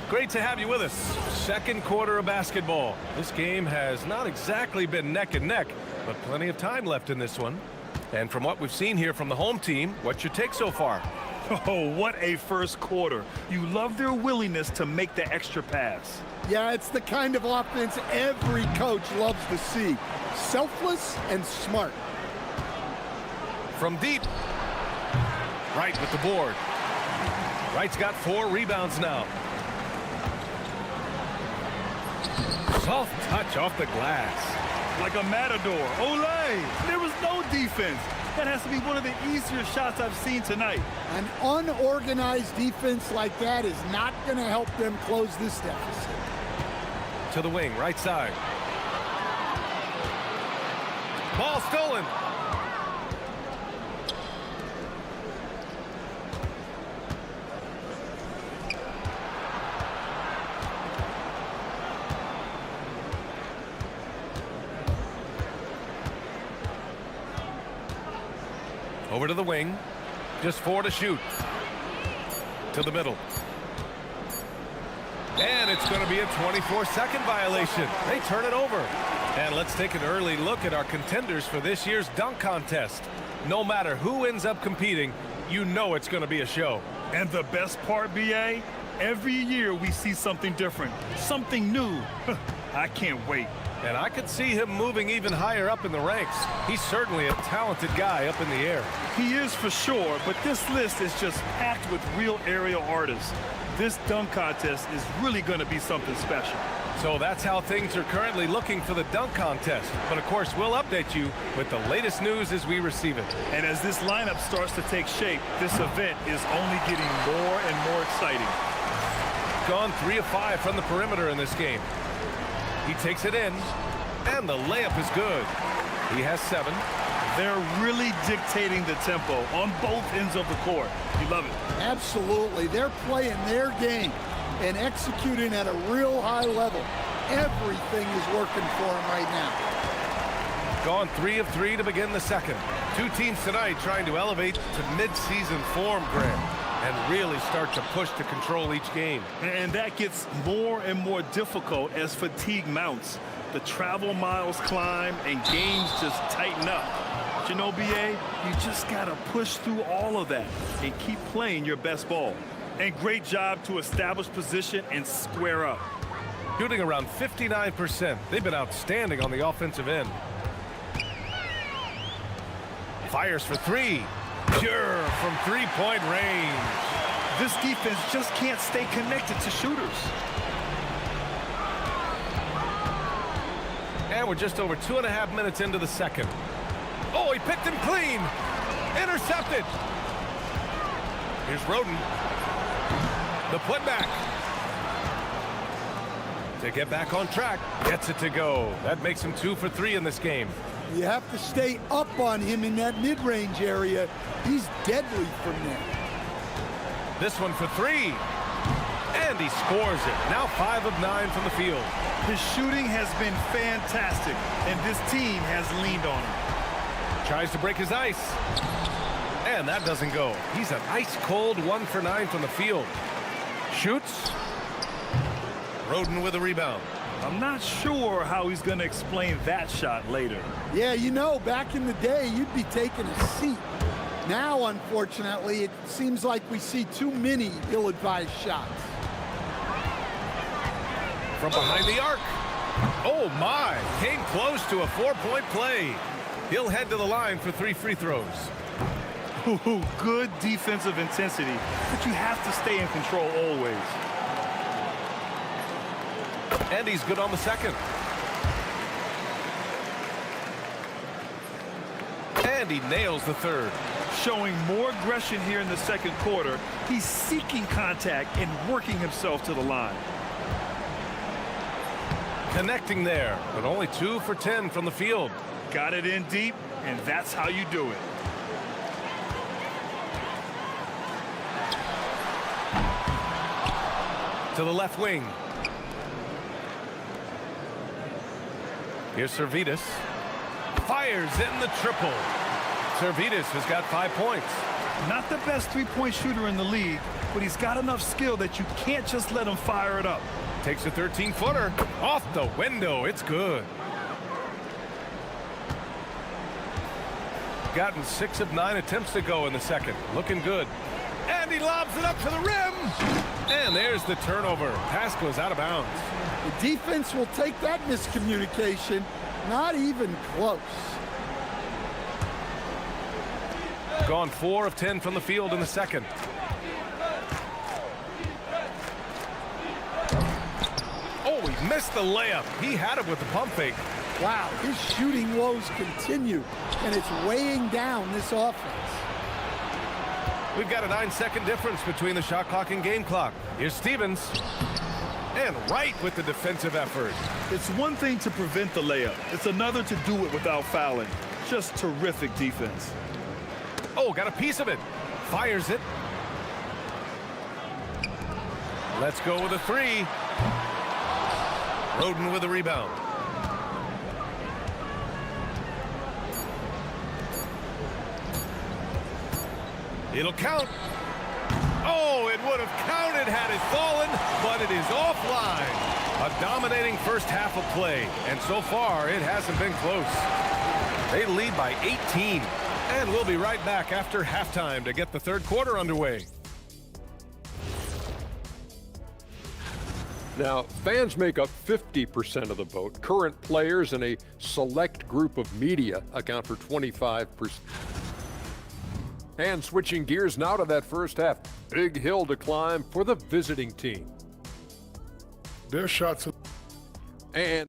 Great to have you with us. Second quarter of basketball. This game has not exactly been neck and neck, but plenty of time left in this one. And from what we've seen here from the home team, what's your take so far? Oh, what a first quarter. You love their willingness to make the extra pass. Yeah, it's the kind of offense every coach loves to see. Selfless and smart. From deep. Wright with the board. Wright's got 4 rebounds now. Soft touch off the glass. Like a matador. Olay! There was no defense. That has to be one of the easier shots I've seen tonight. An unorganized defense like that is not going to help them close this deficit. To the wing, right side. Ball stolen. Over to the wing. Just 4 to shoot. To the middle. And it's going to be a 24-second violation. They turn it over. And let's take an early look at our contenders for this year's dunk contest. No matter who ends up competing, you know it's going to be a show. And the best part, BA, every year we see something different, something new. I can't wait. And I could see him moving even higher up in the ranks. He's certainly a talented guy up in the air. He is for sure, but this list is just packed with real aerial artists. This dunk contest is really going to be something special. So that's how things are currently looking for the dunk contest. But of course, we'll update you with the latest news as we receive it. And as this lineup starts to take shape, this event is only getting more and more exciting. Gone 3 of 5 from the perimeter in this game. He takes it in, and the layup is good. He has 7. They're really dictating the tempo on both ends of the court. You love it. Absolutely. They're playing their game and executing at a real high level. Everything is working for them right now. Gone 3 of 3 to begin the second. 2 teams tonight trying to elevate to mid-season form, Graham, and really start to push to control each game. And that gets more and more difficult as fatigue mounts. The travel miles climb and games just tighten up. But you know, BA, you just got to push through all of that and keep playing your best ball. And great job to establish position and square up. Shooting around 59%. They've been outstanding on the offensive end. Fires for 3. Pure from 3-point range. This defense just can't stay connected to shooters. And we're just over 2.5 minutes into the second. Oh, he picked him clean. Intercepted. Here's Roden. The putback. To get back on track. Gets it to go. That makes him 2 for 3 in this game. You have to stay up on him in that mid-range area. He's deadly from there. This one for 3. And he scores it. Now 5 of 9 from the field. His shooting has been fantastic, and this team has leaned on him. Tries to break his ice. And that doesn't go. He's an ice-cold 1 for 9 from the field. Shoots. Roden with a rebound. I'm not sure how he's going to explain that shot later. Yeah, you know, back in the day, you'd be taking a seat. Now, unfortunately, it seems like we see too many ill-advised shots. From behind the arc. Oh, my. Came close to a 4-point play. He'll head to the line for 3 free throws. Ooh, good defensive intensity, but you have to stay in control always. And he's good on the second. And he nails the third. Showing more aggression here in the second quarter. He's seeking contact and working himself to the line. Connecting there, but only 2 for 10 from the field. Got it in deep, and that's how you do it. To the left wing. Here's Servetus. Fires in the triple. Servetus has got 5 points. Not the best three-point shooter in the league, but he's got enough skill that you can't just let him fire it up. Takes a 13-footer. Off the window. It's good. Gotten 6 of 9 attempts to go in the second. Looking good. And he lobs it up to the rim. And there's the turnover. Pass goes out of bounds. The defense will take that miscommunication. Not even close. Gone 4 of 10 from the field in the second. Oh, he missed the layup. He had it with the pump fake. Wow, his shooting woes continue, and it's weighing down this offense. We've got a 9-second difference between the shot clock and game clock. Here's Stevens. And right with the defensive effort. It's one thing to prevent the layup. It's another to do it without fouling. Just terrific defense. Oh, got a piece of it. Fires it. Let's go with a 3. Roden with a rebound. It'll count. Oh, it would have counted had it fallen, but it is offline. A dominating first half of play, and so far it hasn't been close. They lead by 18, and we'll be right back after halftime to get the third quarter underway. Now, fans make up 50% of the vote. Current players and a select group of media account for 25%. And switching gears now to that first half. Big hill to climb for the visiting team. Their shots. And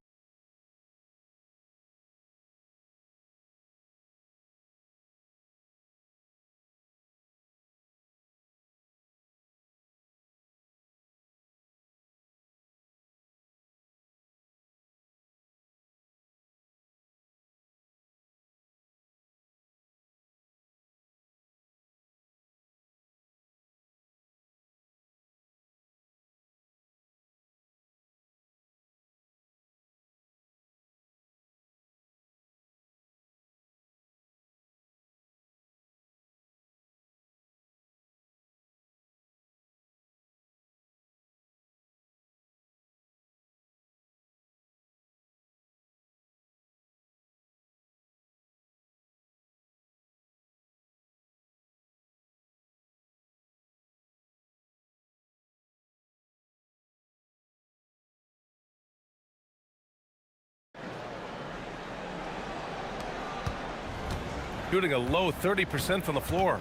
shooting a low 30% from the floor.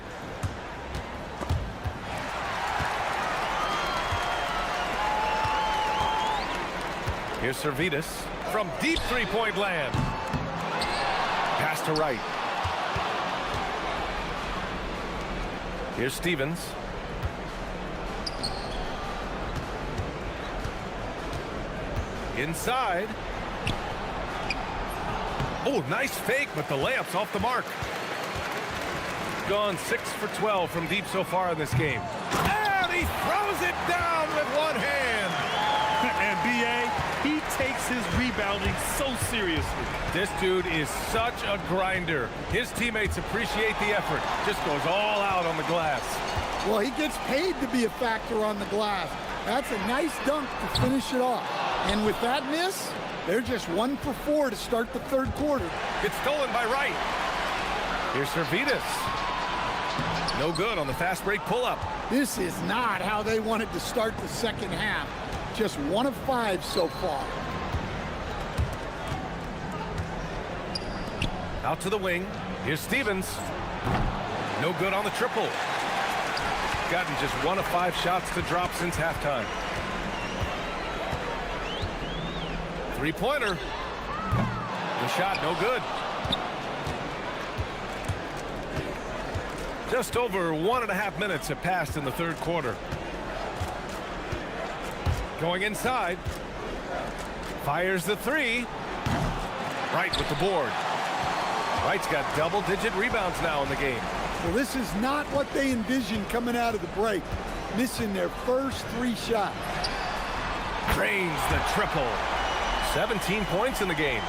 Here's Servetus from deep three-point land. Pass to right. Here's Stevens. Inside. Oh, nice fake, but the layup's off the mark. Gone 6 for 12 from deep so far in this game. And he throws it down with one hand. And B.A., he takes his rebounding so seriously. This dude is such a grinder. His teammates appreciate the effort. Just goes all out on the glass. Well, he gets paid to be a factor on the glass. That's a nice dunk to finish it off. And with that miss, they're just 1 for 4 to start the third quarter. It's stolen by Wright. Here's Servetus. No good on the fast break pull-up. This is not how they wanted to start the second half. Just 1 of 5 so far. Out to the wing. Here's Stevens. No good on the triple. Gotten just 1 of 5 shots to drop since halftime. Three-pointer. The shot, no good. Just over 1.5 minutes have passed in the third quarter. Going inside. Fires the three. Wright with the board. Wright's got double-digit rebounds now in the game. Well, this is not what they envisioned coming out of the break. Missing their first 3 shots. Drains the triple. 17 points in the game.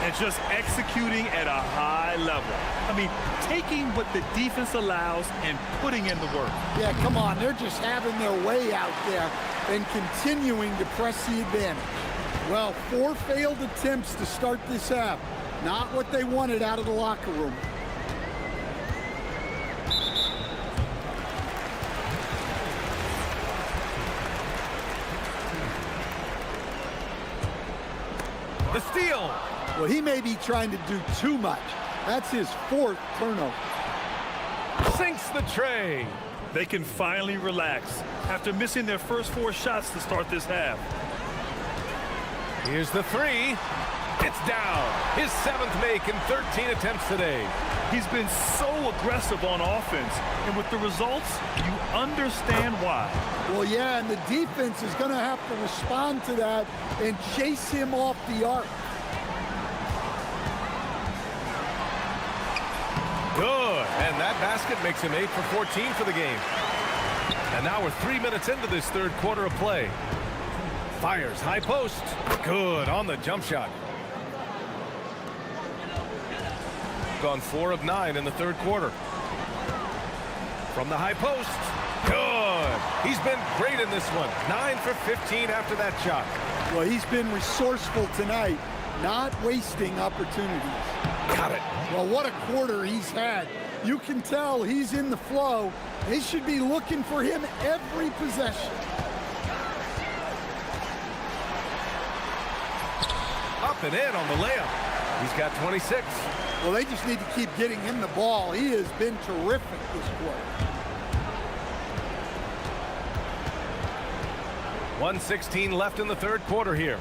And just executing at a high level. I mean, taking what the defense allows and putting in the work. Yeah, come on. They're just having their way out there and continuing to press the advantage. Well, 4 failed attempts to start this half. Not what they wanted out of the locker room. The steal. Well, he may be trying to do too much. That's his 4th turnover. Sinks the tray. They can finally relax after missing their first 4 shots to start this half. Here's the three. It's down. His 7th make in 13 attempts today. He's been so aggressive on offense, and with the results, you understand why. Well, yeah, and the defense is going to have to respond to that and chase him off the arc. Good. And that basket makes him 8 for 14 for the game. And now we're 3 minutes into this third quarter of play. Fires high post. Good on the jump shot. Gone 4 of 9 in the third quarter. From the high post. Good. He's been great in this one. 9 for 15 after that shot. Well, he's been resourceful tonight, not wasting opportunities. Got it. Well, what a quarter he's had. You can tell he's in the flow. They should be looking for him every possession. Up and in on the layup. He's got 26. Well, they just need to keep getting him the ball. He has been terrific this quarter. 1:16 left in the third quarter here.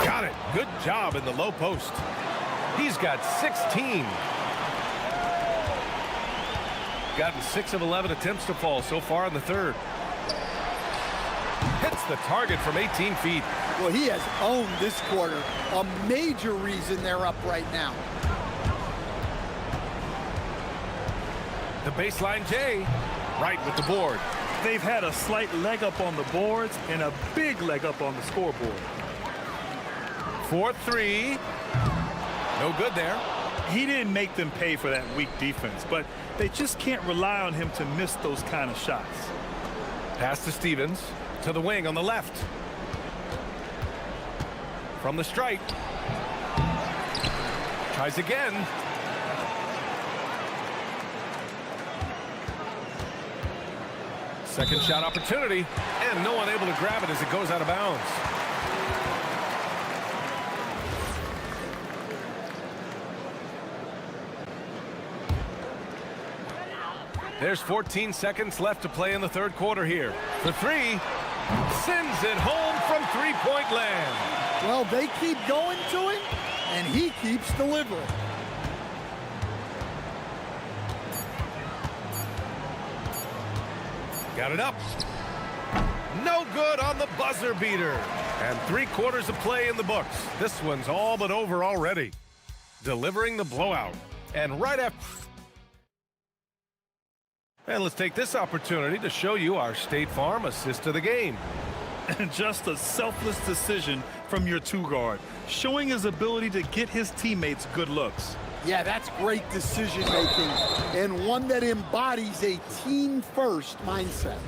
Got it. Good job in the low post. He's got 16. Gotten 6 of 11 attempts to fall so far in the third. Hits the target from 18 feet. Well, he has owned this quarter. A major reason they're up right now. The baseline J. Right with the board. They've had a slight leg up on the boards and a big leg up on the scoreboard. 4-3. No good there. He didn't make them pay for that weak defense, but they just can't rely on him to miss those kind of shots. Pass to Stevens. To the wing on the left. From the stripe. Tries again. Second shot opportunity, and no one able to grab it as it goes out of bounds. There's 14 seconds left to play in the third quarter here. The three sends it home from three-point land. Well, they keep going to him, and he keeps delivering. Got it up. No good on the buzzer beater. And 3 quarters of play in the books. This one's all but over already. Delivering the blowout. And right after... And let's take this opportunity to show you our State Farm assist of the game. And just a selfless decision from your 2-guard, showing his ability to get his teammates good looks. Yeah, that's great decision-making, and one that embodies a team-first mindset.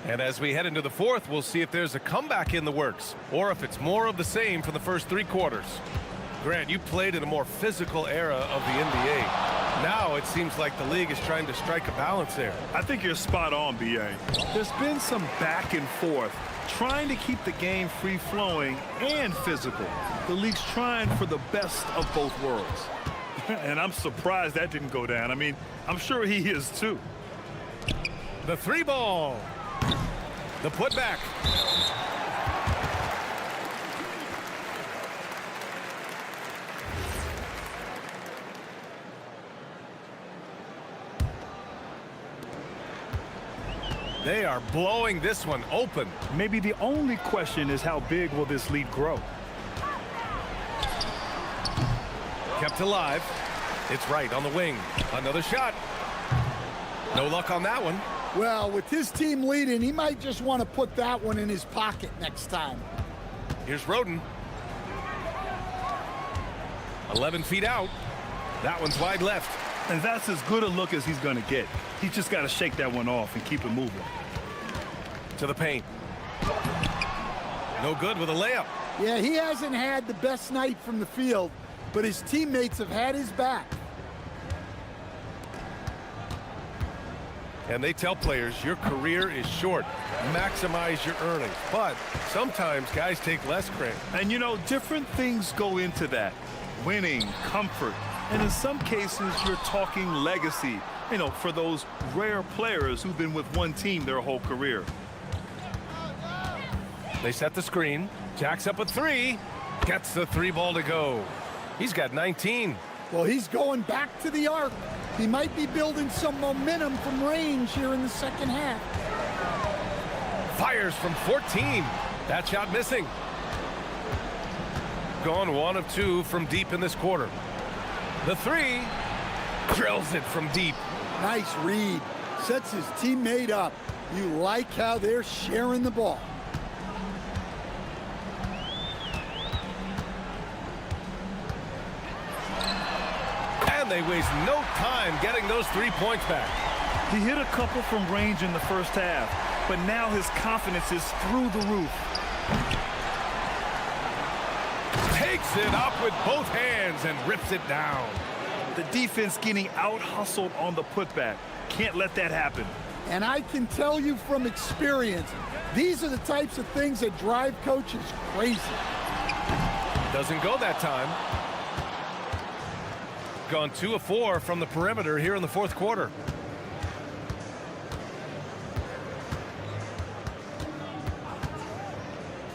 And as we head into the fourth, we'll see if there's a comeback in the works, or if it's more of the same for the first 3 quarters. Grant, you played in a more physical era of the NBA. Now it seems like the league is trying to strike a balance there. I think you're spot on, B.A. There's been some back and forth, trying to keep the game free-flowing and physical. The league's trying for the best of both worlds. And I'm surprised that didn't go down. I mean, I'm sure he is too. The three ball. The putback. They are blowing this one open. Maybe the only question is how big will this lead grow? Kept alive. It's right on the wing. Another shot. No luck on that one. Well, with his team leading, he might just want to put that one in his pocket next time. Here's Roden. 11 feet out. That one's wide left. And that's as good a look as he's going to get. He's just got to shake that one off and keep it moving. To the paint. No good with a layup. Yeah, he hasn't had the best night from the field, but his teammates have had his back. And they tell players your career is short. Maximize your earnings. But sometimes guys take less credit. And you know, different things go into that. Winning, comfort, and in some cases you're talking legacy, you know, for those rare players who've been with one team their whole career. They set the screen. Jacks up a three. Gets the three ball to go. He's got 19. Well, he's going back to the arc. He might be building some momentum from range here in the second half. Fires from 14. That shot missing. Gone 1 of 2 from deep in this quarter. The three. Drills it from deep. Nice read. Sets his teammate up. You like how they're sharing the ball. And they waste no time getting those 3 points back. He hit a couple from range in the first half, but now his confidence is through the roof. Takes it up with both hands and rips it down. The defense getting out-hustled on the putback. Can't let that happen. And I can tell you from experience, these are the types of things that drive coaches crazy. Doesn't go that time. Gone 2 of 4 from the perimeter here in the fourth quarter.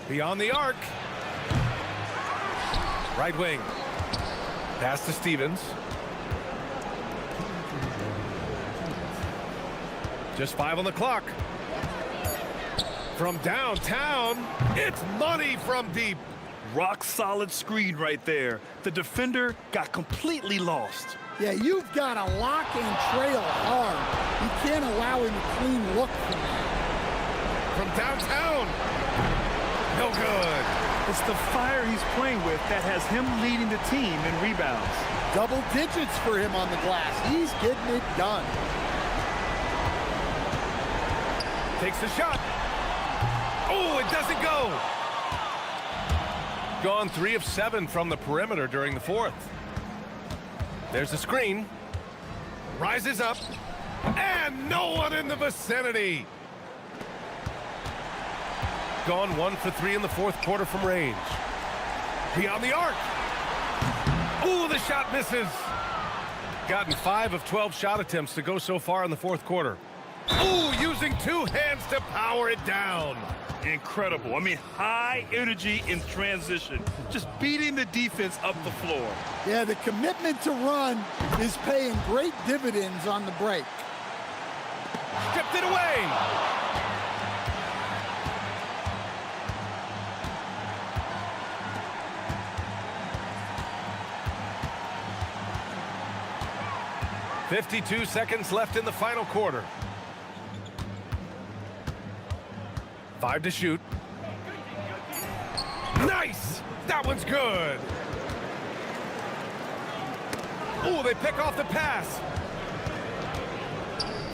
Beyond the arc. Right wing. Pass to Stevens. Just 5 on the clock. From downtown, it's money from deep. Rock solid screen right there. The defender got completely lost. Yeah, you've got to lock and trail hard. You can't allow him a clean look from that. From downtown. No good. It's the fire he's playing with that has him leading the team in rebounds. Double digits for him on the glass. He's getting it done. Takes the shot. Oh, it doesn't go. Gone 3 of 7 from the perimeter during the fourth. There's the screen. Rises up. And no one in the vicinity. Gone 1 for 3 in the fourth quarter from range. Beyond the arc. Ooh, the shot misses. Gotten 5 of 12 shot attempts to go so far in the fourth quarter. Ooh, using 2 hands to power it down. Incredible. I mean, high energy in transition. Just beating the defense up the floor. Yeah, the commitment to run is paying great dividends on the break. Stripped it away. .52 seconds left in the final quarter. 5 to shoot. Nice! That one's good. Oh, they pick off the pass.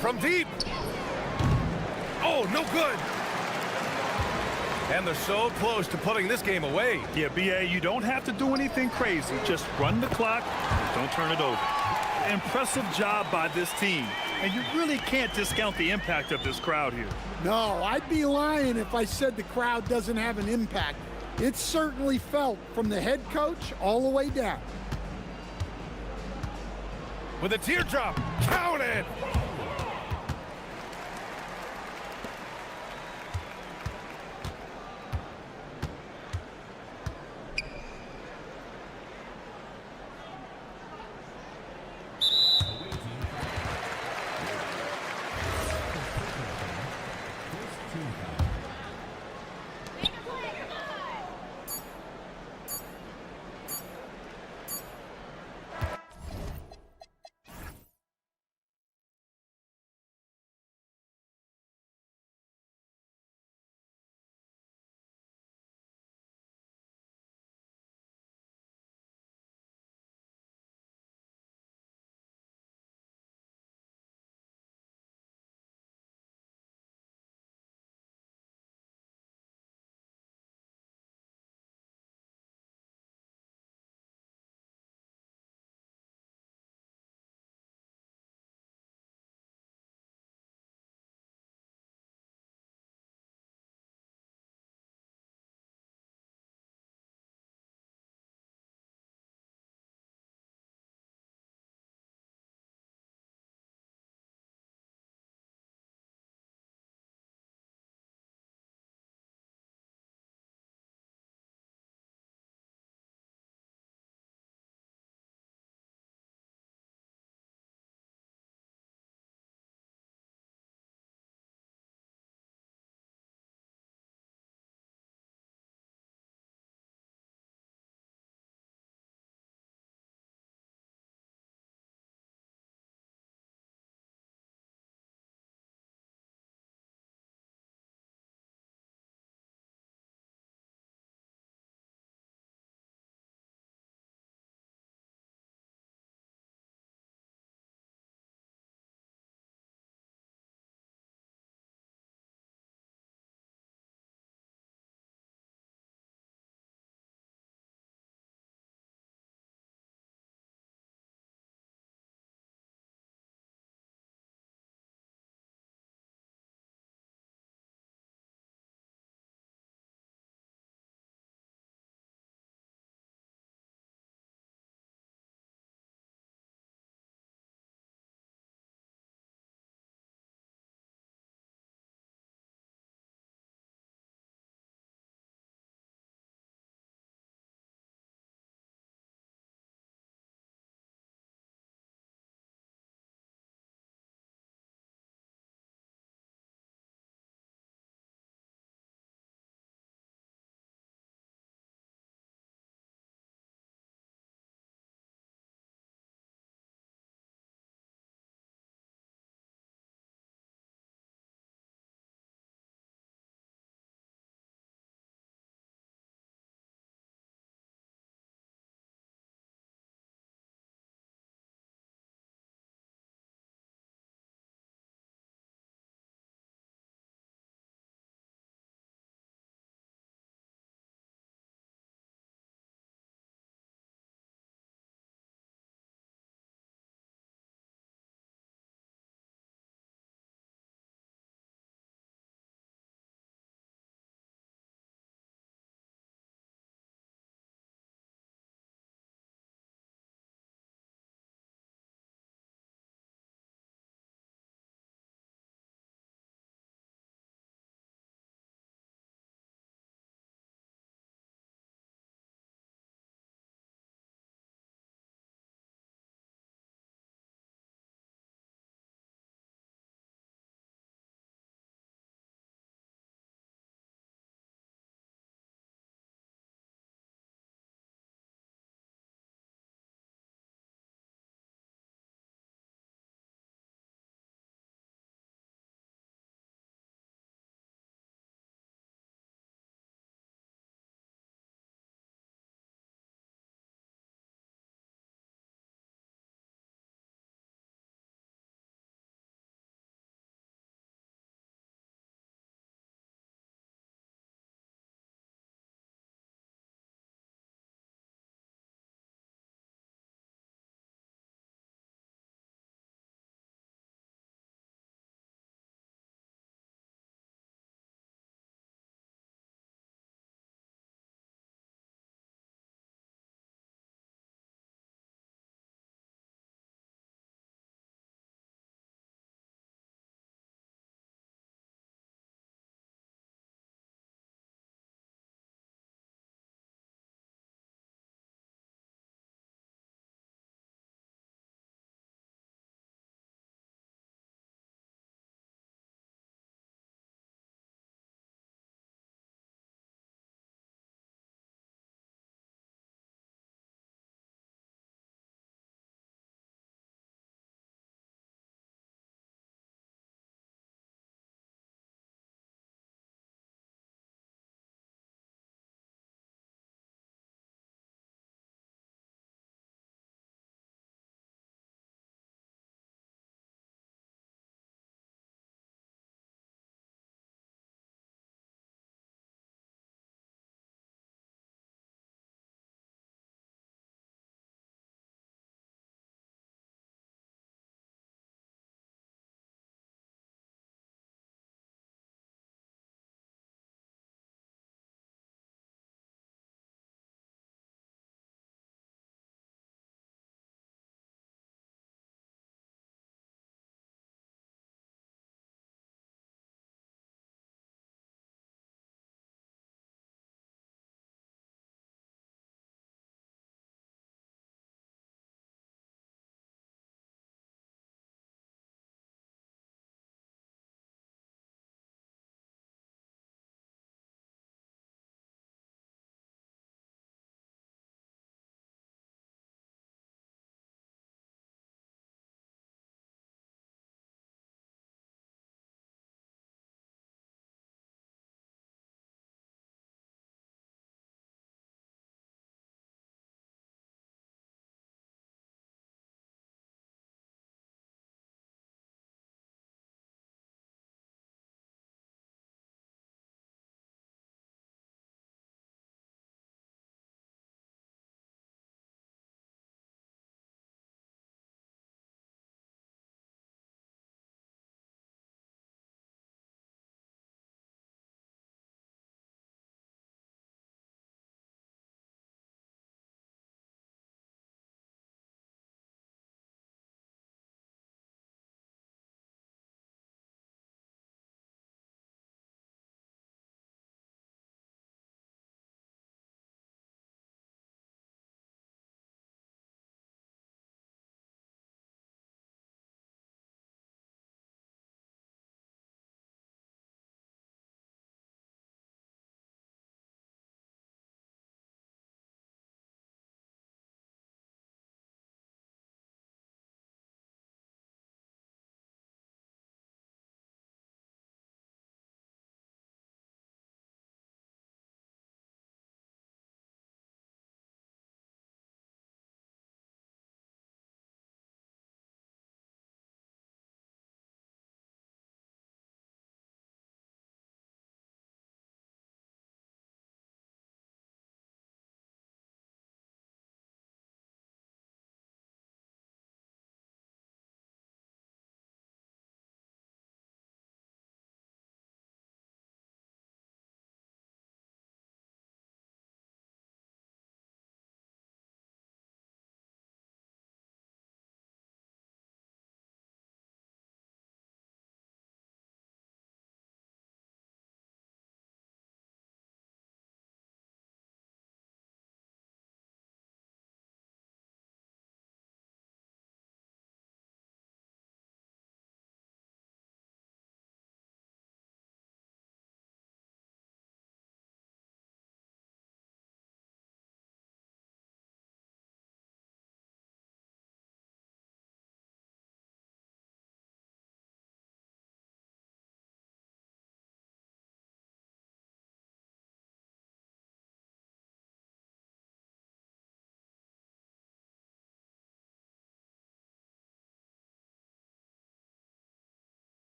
From deep. Oh, no good. And they're so close to putting this game away. Yeah, B.A., you don't have to do anything crazy. Just run the clock and don't turn it over. impressive job by this team. And you really can't discount the impact of this crowd here. No, I'd be lying if I said the crowd doesn't have an impact. It's certainly felt from the head coach all the way down. With a teardrop, count it!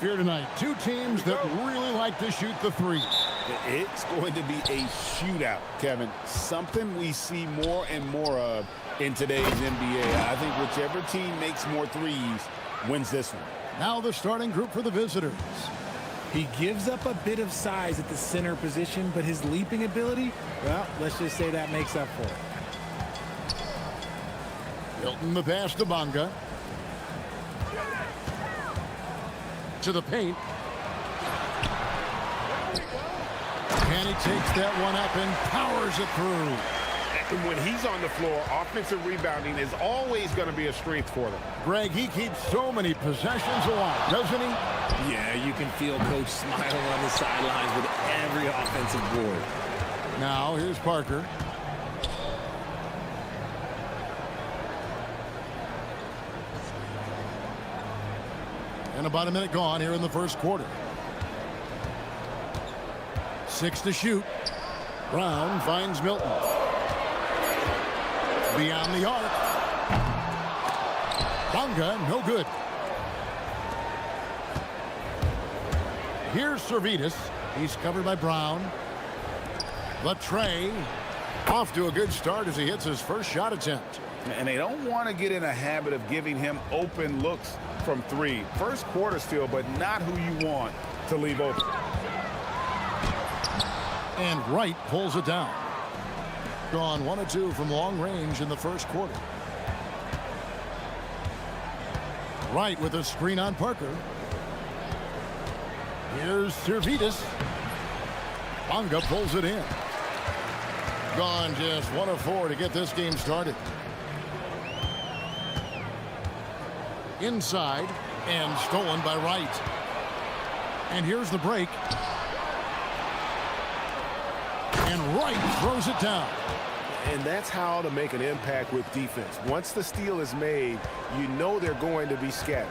Here tonight, two teams that really like to shoot the three. It's going to be a shootout, Kevin. Something we see more and more of in today's NBA. I think whichever team makes more threes wins this one. Now the starting group for the visitors. He gives up a bit of size at the center position, but his leaping ability, well, let's just say that makes up for it. Hilton the pass to Bonga. To the paint. And he takes that one up and powers it through. And when he's on the floor, offensive rebounding is always going to be a strength for them. Greg, he keeps so many possessions alive, doesn't he? Yeah, you can feel Coach smiling on the sidelines with every offensive board. Now, here's Parker. And about a minute gone here in the first quarter. 6 to shoot. Brown finds Milton. Beyond the arc. Bonga, no good. Here's Servetus. He's covered by Brown. The tray. Off to a good start as he hits his first shot attempt. And they don't want to get in a habit of giving him open looks from three. First quarter still, but not who you want to leave open. And Wright pulls it down. Gone 1 of 2 from long range in the first quarter. Wright with a screen on Parker. Here's Servetus. Bonga pulls it in. Gone just 1 of 4 to get this game started. Inside and stolen by Wright. And here's the break. And Wright throws it down. And that's how to make an impact with defense. Once the steal is made, you know they're going to be scattered.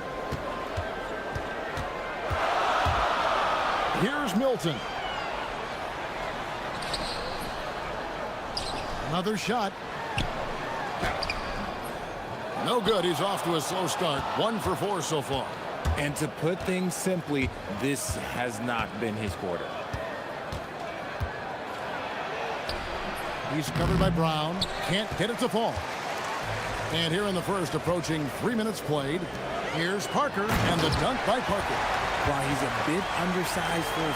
Here's Milton. Another shot. No good. He's off to a slow start. 1 for 4 so far. And to put things simply, this has not been his quarter. He's covered by Brown. Can't get it to fall. And here in the first, approaching 3 minutes played, here's Parker and the dunk by Parker. While he's a bit undersized for a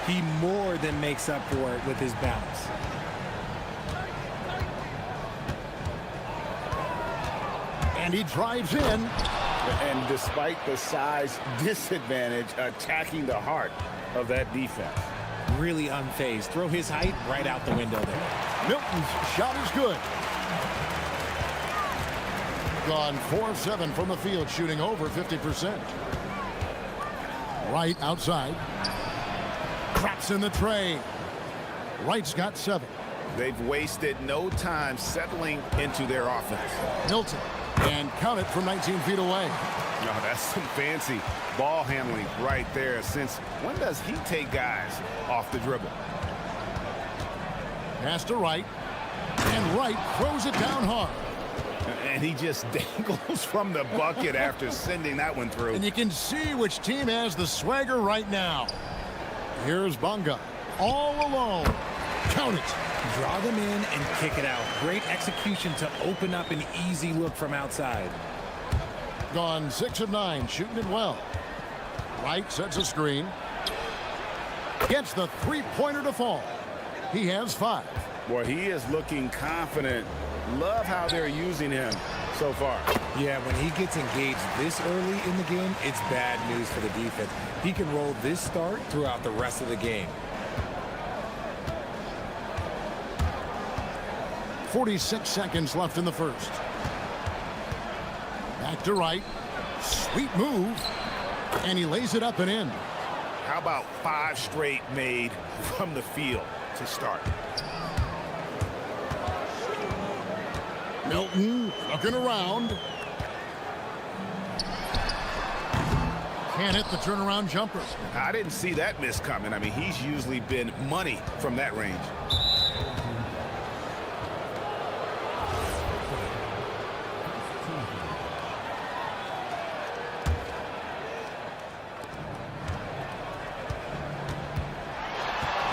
4, he more than makes up for it with his bounce. And he drives in. And despite the size disadvantage, attacking the heart of that defense. Really unfazed. Throw his height right out the window there. Milton's shot is good. Gone 4 of 7 from the field, shooting over 50%. Wright outside. Drops in the tray. Wright's got 7. They've wasted no time settling into their offense. Milton. And count it from 19 feet away. No, that's some fancy ball handling right there. Since when does he take guys off the dribble? Pass to Wright. And Wright throws it down hard. And he just dangles from the bucket after sending that one through. And you can see which team has the swagger right now. Here's Bonga. All alone. Count it. Draw them in and kick it out. Great execution to open up an easy look from outside. Gone 6 of 9, shooting it well. Wright sets a screen. Gets the three-pointer to fall. He has 5. Boy, he is looking confident. Love how they're using him so far. Yeah, when he gets engaged this early in the game, it's bad news for the defense. He can roll this start throughout the rest of the game. 46 seconds left in the first. Back to Wright. Sweet move. And he lays it up and in. How about 5 straight made from the field to start? Milton looking around. Can't hit the turnaround jumper. I didn't see that miss coming. I mean, he's usually been money from that range.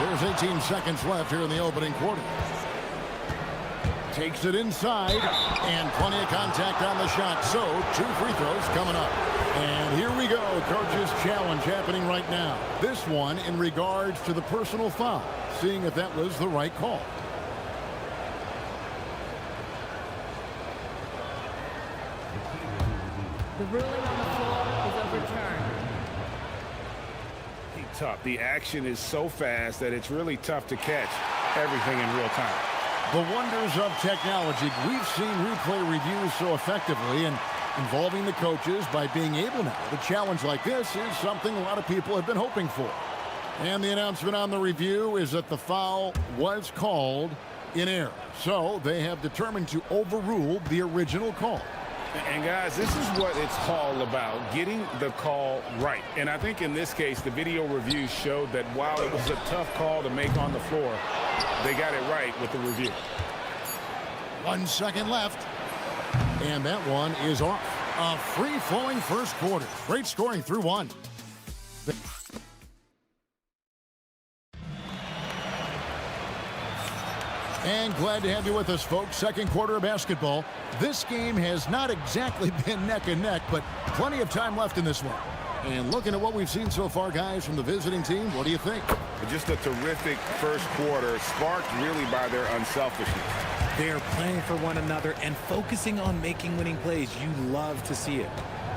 There's 18 seconds left here in the opening quarter. Takes it inside, and plenty of contact on the shot. So, 2 free throws coming up. And here we go, coach's challenge happening right now. This one in regards to the personal foul, seeing if that was the right call. The ruling on the floor is overturned. Tough. The action is so fast that it's really tough to catch everything in real time. The wonders of technology. We've seen replay reviews so effectively, and involving the coaches by being able now to challenge like this is something a lot of people have been hoping for. And the announcement on the review is that the foul was called in error. So they have determined to overrule the original call. And guys, this is what it's all about, getting the call right. And I think in this case, the video review showed that while it was a tough call to make on the floor, they got it right with the review. 1 second left. And that one is off. A free-flowing first quarter. Great scoring through one. And glad to have you with us, folks. Second quarter of basketball. This game has not exactly been neck and neck, but plenty of time left in this one. And looking at what we've seen so far, guys, from the visiting team, what do you think? Just a terrific first quarter, sparked really by their unselfishness. They're playing for one another and focusing on making winning plays. You love to see it.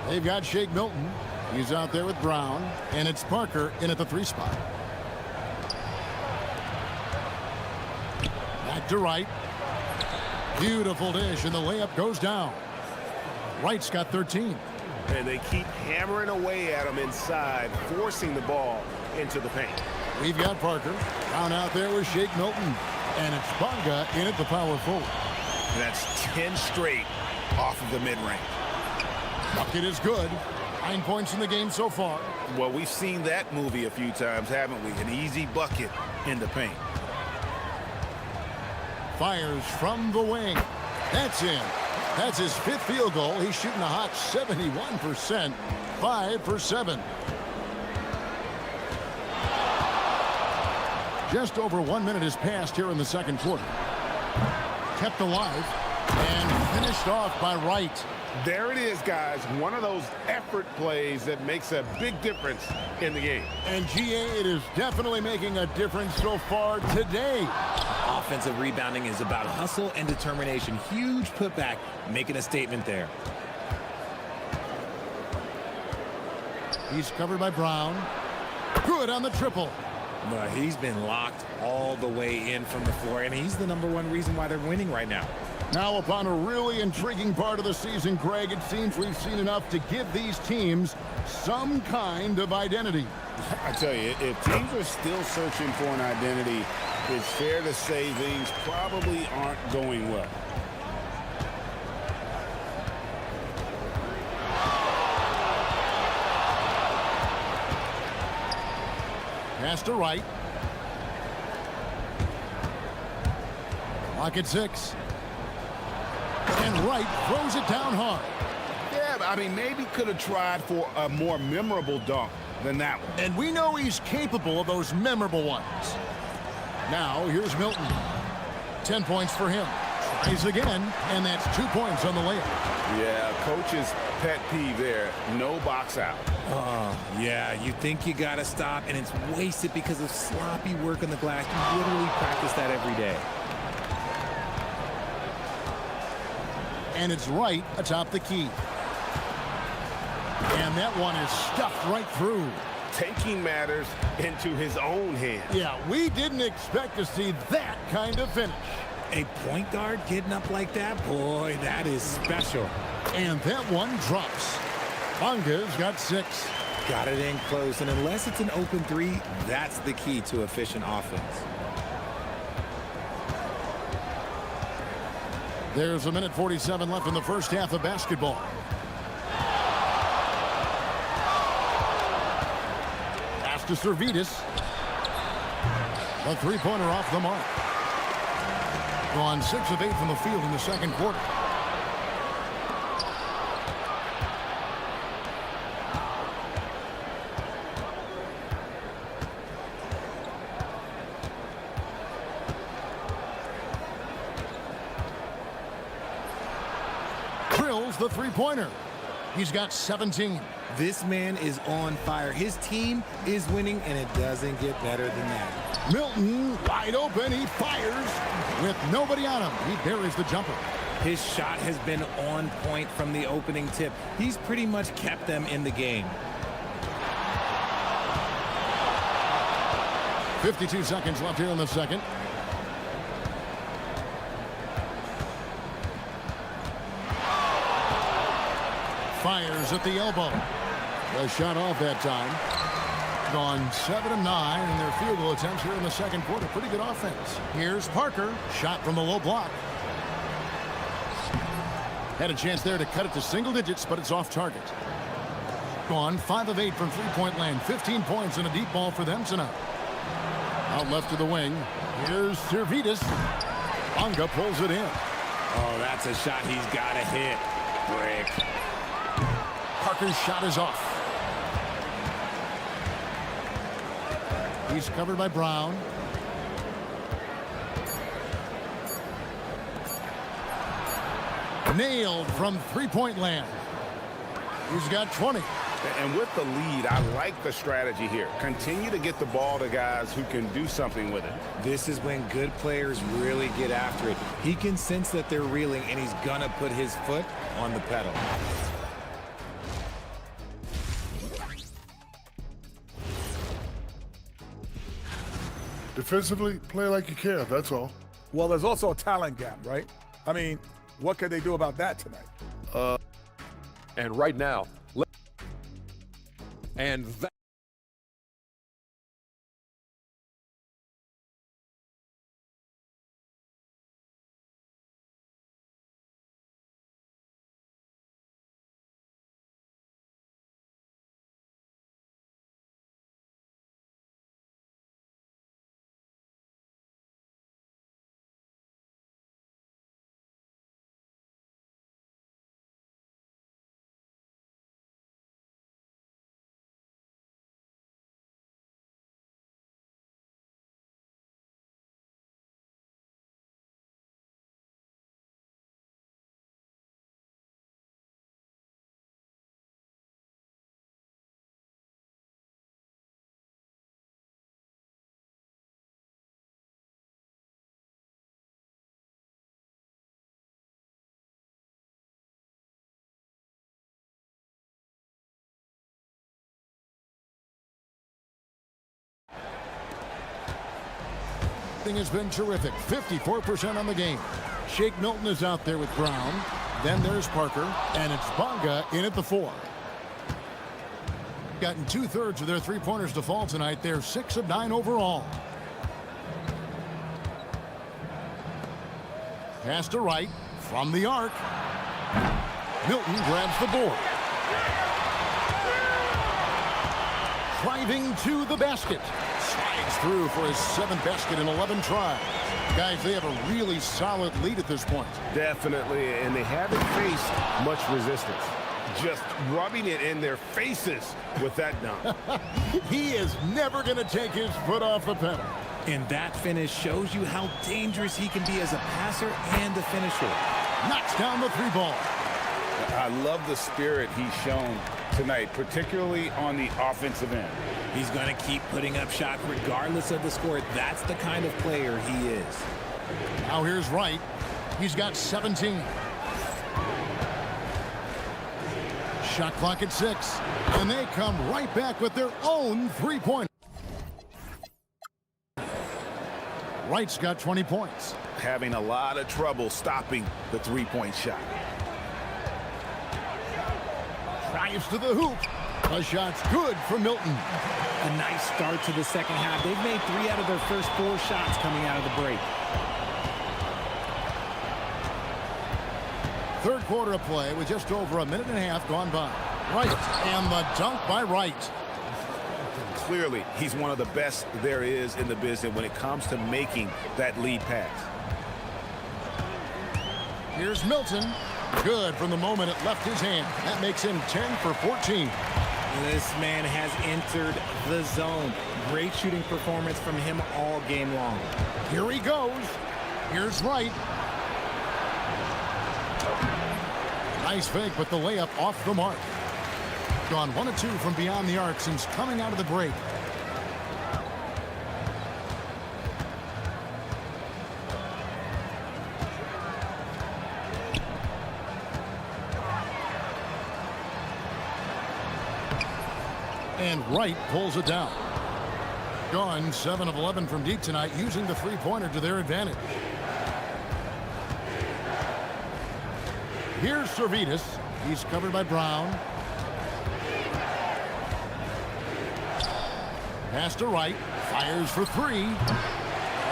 They've got Shake Milton. He's out there with Brown, and it's Parker in at the 3 spot. Back to Wright. Beautiful dish, and the layup goes down. Wright's got 13. And they keep hammering away at him inside, forcing the ball into the paint. We've got Parker. Down out there with Shake Milton. And it's Bonga in at the power forward. And that's 10 straight off of the mid-range. Bucket is good. 9 points in the game so far. Well, we've seen that movie a few times, haven't we? An easy bucket in the paint. Fires from the wing. That's in. That's his 5th field goal. He's shooting a hot 71%. 5 for 7. Just over 1 minute has passed here in the second quarter. Kept alive and finished off by Wright. There it is, guys. One of those effort plays that makes a big difference in the game. And GA, it is definitely making a difference so far today. Offensive rebounding is about hustle and determination. Huge putback, making a statement there. He's covered by Brown. Good on the triple. But he's been locked all the way in from the floor, and he's the #1 reason why they're winning right now. Now upon a really intriguing part of the season, Greg, it seems we've seen enough to give these teams some kind of identity. I tell you, if teams are still searching for an identity, it's fair to say things probably aren't going well. Pass to Wright. Clock at 6. And Wright throws it down hard. Yeah, I mean, maybe could have tried for a more memorable dunk than that one. And we know he's capable of those memorable ones. Now, here's Milton. 10 points for him. Tries again, and that's 2 points on the layup. Yeah, coach's pet peeve there. No box out. Oh, yeah, you think you got to stop, and it's wasted because of sloppy work on the glass. You literally practice that every day. And it's Wright atop the key. And that one is stuffed right through. Taking matters into his own hands. Yeah, we didn't expect to see that kind of finish. A point guard getting up like that, boy, that is special. And that one drops. Bonga's got 6. Got it in close, and unless it's an open 3, that's the key to efficient offense. There's 1:47 left in the first half of basketball. Pass to Servetus. A 3-pointer off the mark. Gone 6 of 8 from the field in the second quarter. There's the three-pointer. He's got 17. This man is on fire. His team is winning, and it doesn't get better than that. Milton, wide open. He fires with nobody on him. He buries the jumper. His shot has been on point from the opening tip. He's pretty much kept them in the game. 52 seconds left here in the second. Fires at the elbow. The shot off that time. Gone 7 of 9 in their field goal attempts here in the second quarter. Pretty good offense. Here's Parker. Shot from the low block. Had a chance there to cut it to single digits, but it's off target. Gone 5 of 8 from three-point land. 15 points and a deep ball for them tonight. Out left to the wing. Here's Servetus. Bonga pulls it in. Oh, that's a shot he's got to hit. Brick. Parker's shot is off. He's covered by Brown. Nailed from three-point land. He's got 20. And with the lead, I like the strategy here. Continue to get the ball to guys who can do something with it. This is when good players really get after it. He can sense that they're reeling, and he's going to put his foot on the pedal. Defensively, play like you care, that's all. Well, there's also a talent gap, right? I mean, what can they do about that tonight? And right now, and that. Has been terrific. 54% on the game. Shake Milton is out there with Brown. Then there's Parker, and it's Bonga in at the 4. Gotten 2/3 of their three-pointers to fall tonight. They're 6 of 9 overall. Pass to right from the arc. Milton grabs the board. Driving to the basket. Slides through for his 7th basket in 11 tries. Guys, they have a really solid lead at this point. Definitely, and they haven't faced much resistance. Just rubbing it in their faces with that dunk. He is never going to take his foot off the pedal. And that finish shows you how dangerous he can be as a passer and a finisher. Knocks down the 3-ball. I love the spirit he's shown tonight, particularly on the offensive end. He's going to keep putting up shots regardless of the score. That's the kind of player he is. Now here's Wright. He's got 17. Shot clock at 6. And they come right back with their own 3-point. Wright's got 20 points. Having a lot of trouble stopping the 3-point shot. Drives to the hoop. The shot's good for Milton. A nice start to the second half. They've made 3 out of their first 4 shots coming out of the break. Third quarter of play with just over a minute and a half gone by. Wright, and the dunk by Wright. Clearly, he's one of the best there is in the business when it comes to making that lead pass. Here's Milton. Good from the moment it left his hand. That makes him 10 for 14. This man has entered the zone. Great shooting performance from him all game long. Here he goes. Here's Wright. Nice fake, but the layup off the mark. Gone 1 of 2 from beyond the arc since coming out of the break. And Wright pulls it down. Gone 7 of 11 from deep tonight, using the three-pointer to their advantage. Here's Servetus. He's covered by Brown. Pass to Wright. Fires for 3.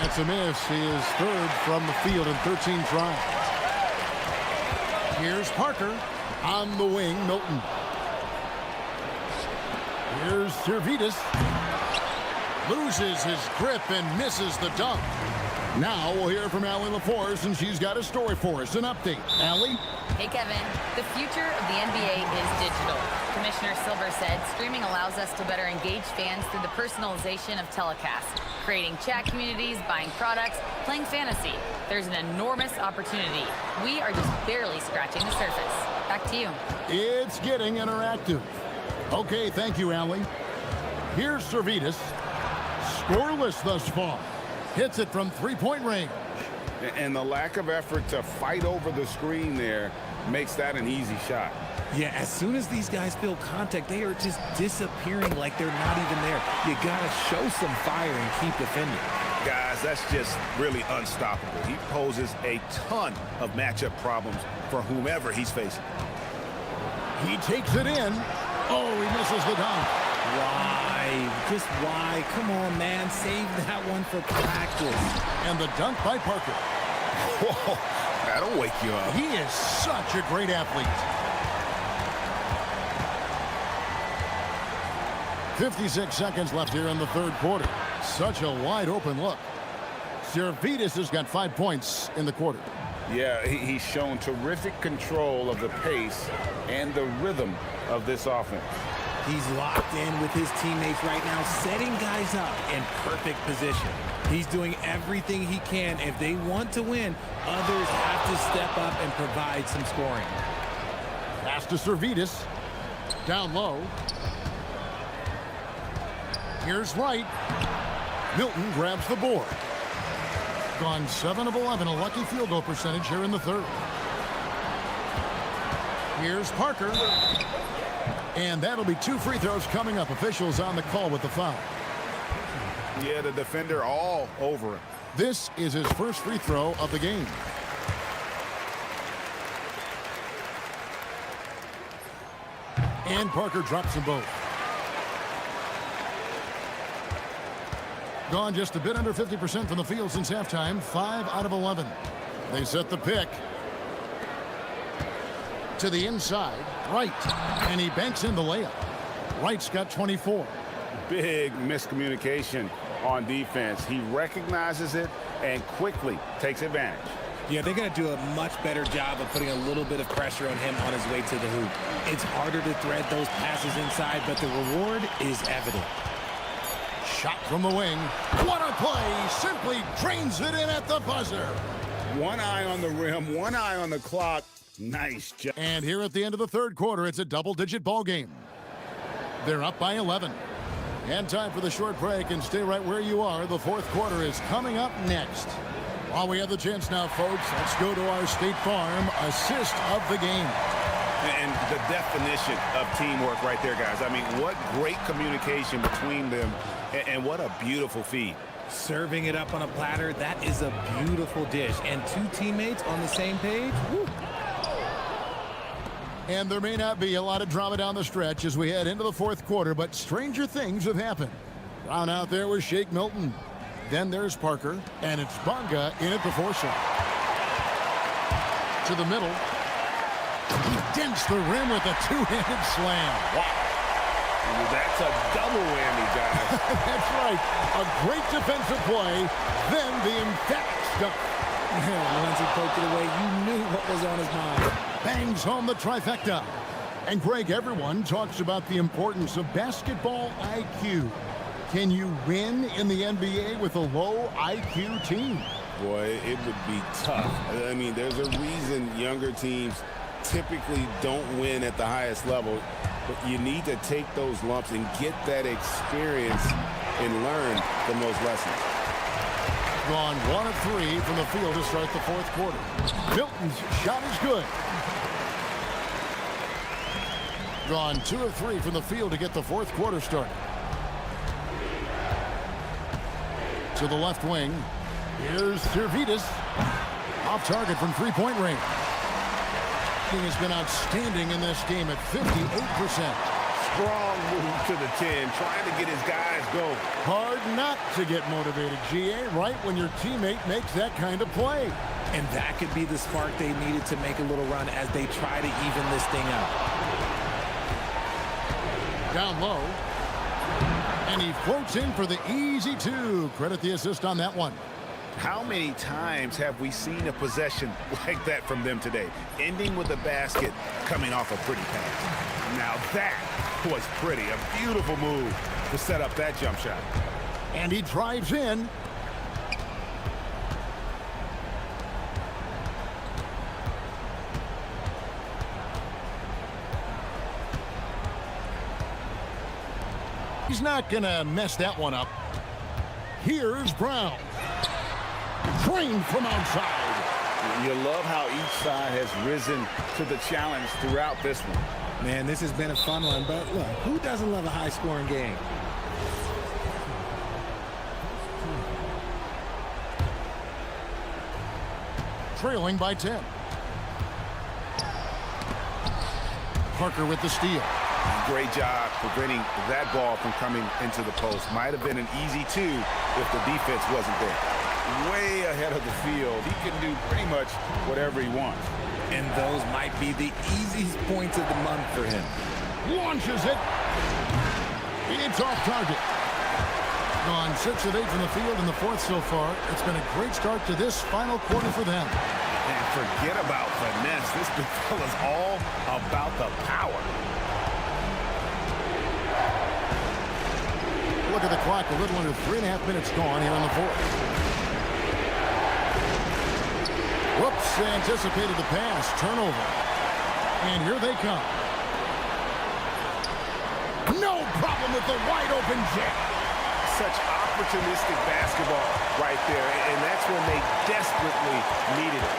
That's a miss. He is third from the field in 13 tries. Here's Parker. On the wing, Milton. Here's Servetus. Loses his grip and misses the dunk. Now we'll hear from Allie LaForce, and she's got a story for us. An update. Allie? Hey, Kevin. The future of the NBA is digital. Commissioner Silver said streaming allows us to better engage fans through the personalization of telecasts, creating chat communities, buying products, playing fantasy. There's an enormous opportunity. We are just barely scratching the surface. Back to you. It's getting interactive. Okay, thank you, Allie. Here's Servetus. Scoreless thus far. Hits it from three-point range. And the lack of effort to fight over the screen there makes that an easy shot. Yeah, as soon as these guys feel contact, they are just disappearing like they're not even there. You gotta show some fire and keep defending. Guys, that's just really unstoppable. He poses a ton of matchup problems for whomever he's facing. He takes it in. Oh, he misses the dunk. Why? Just why? Come on, man. Save that one for practice. And the dunk by Parker. Whoa, that'll wake you up. He is such a great athlete. 56 seconds left here in the third quarter. Such a wide open look. Servetus has got 5 points in the quarter. Yeah, he's shown terrific control of the pace and the rhythm of this offense. He's locked in with his teammates right now, setting guys up in perfect position. He's doing everything he can. If they want to win, others have to step up and provide some scoring. Pass to Servetus. Down low. Here's Wright. Milton grabs the board. Gone 7 of 11, a lucky field goal percentage here in the third. Here's Parker. And that'll be 2 free throws coming up. Officials on the call with the foul. Yeah, the defender all over him. This is his first free throw of the game. And Parker drops them both. Gone just a bit under 50% from the field since halftime. 5 out of 11. They set the pick. To the inside. Wright. And he banks in the layup. Wright's got 24. Big miscommunication on defense. He recognizes it and quickly takes advantage. Yeah, they're going to do a much better job of putting a little bit of pressure on him on his way to the hoop. It's harder to thread those passes inside, but the reward is evident. Shot from the wing. What a play! Simply drains it in at the buzzer. One eye on the rim, one eye on the clock. Nice job. And here at the end of the third quarter, it's a double-digit ball game. They're up by 11. And time for the short break, and stay right where you are. The fourth quarter is coming up next. While we have the chance now, folks, let's go to our State Farm assist of the game. And the definition of teamwork right there, guys. I mean, what great communication between them, and what a beautiful feed. Serving it up on a platter, that is a beautiful dish. And 2 teammates on the same page, woo. And there may not be a lot of drama down the stretch as we head into the fourth quarter, but stranger things have happened. Down out there was Shake Milton. Then there's Parker, and it's Bonga in at the foreshot. To the middle. He dents the rim with a 2-handed slam. Wow. That's a double whammy, guys. That's right. A great defensive play, then the emphatic stuff. Once he poked it away, you knew what was on his mind. Bangs home the trifecta. And Greg, everyone talks about the importance of basketball IQ. Can you win in the NBA with a low IQ team? Boy, it would be tough. I mean, there's a reason younger teams typically don't win at the highest level. But you need to take those lumps and get that experience and learn from those lessons. Gone 1 of 3 from the field to start the fourth quarter. Milton's shot is good. Gone 2 of 3 from the field to get the fourth quarter started. To the left wing. Here's Servetus. Off target from three-point range. He has been outstanding in this game at 58%. Strong move to the 10, trying to get his guys going. Hard not to get motivated, GA, right when your teammate makes that kind of play. And that could be the spark they needed to make a little run as they try to even this thing out. Down low. And he floats in for the easy two. Credit the assist on that one. How many times have we seen a possession like that from them today? Ending with a basket, coming off a pretty pass. Now that was pretty. A beautiful move to set up that jump shot. And he drives in. He's not going to mess that one up. Here's Brown. Trained from outside. You love how each side has risen to the challenge throughout this one. Man, this has been a fun one, but look, who doesn't love a high-scoring game? Trailing by 10. Parker with the steal. Great job preventing that ball from coming into the post. Might have been an easy two if the defense wasn't there. Way ahead of the field. He can do pretty much whatever he wants. And those might be the easiest points of the month for him. Launches it. It's off target. Gone 6 of 8 from the field in the fourth so far. It's been a great start to this final quarter for them. And forget about finesse. This big fella's all about the power. Look at the clock. A little under 3.5 minutes gone here in the fourth. Whoops, anticipated the pass. Turnover. And here they come. No problem with the wide open jet. Such opportunistic basketball right there. And that's when they desperately needed it.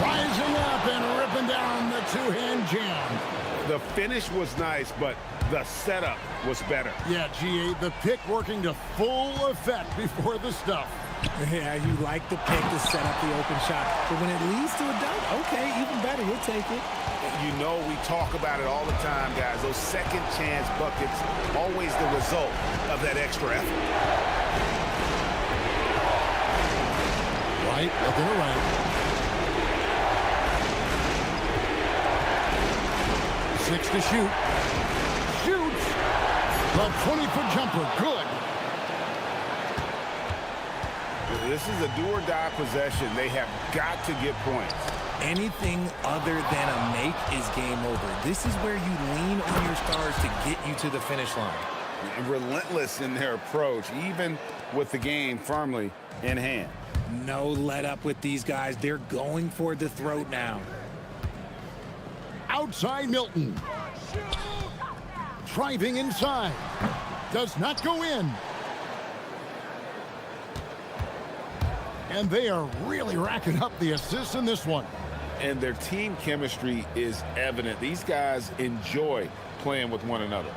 Rising up and ripping down the two-hand jam. The finish was nice, but the setup was better. Yeah, GA, the pick working to full effect before the stuff. Yeah, you like the pick to set up the open shot. But when it leads to a dunk, okay, even better, you'll take it. You know we talk about it all the time, guys. Those second chance buckets, always the result of that extra effort. Right, looking around. 6 to shoot. Shoots. The 20-foot jumper. Good. This is a do-or-die possession. They have got to get points. Anything other than a make is game over. This is where you lean on your stars to get you to the finish line. And relentless in their approach, even with the game firmly in hand. No let up with these guys. They're going for the throat now. Outside Milton. Driving inside. Does not go in. And they are really racking up the assists in this one. And their team chemistry is evident. These guys enjoy playing with one another.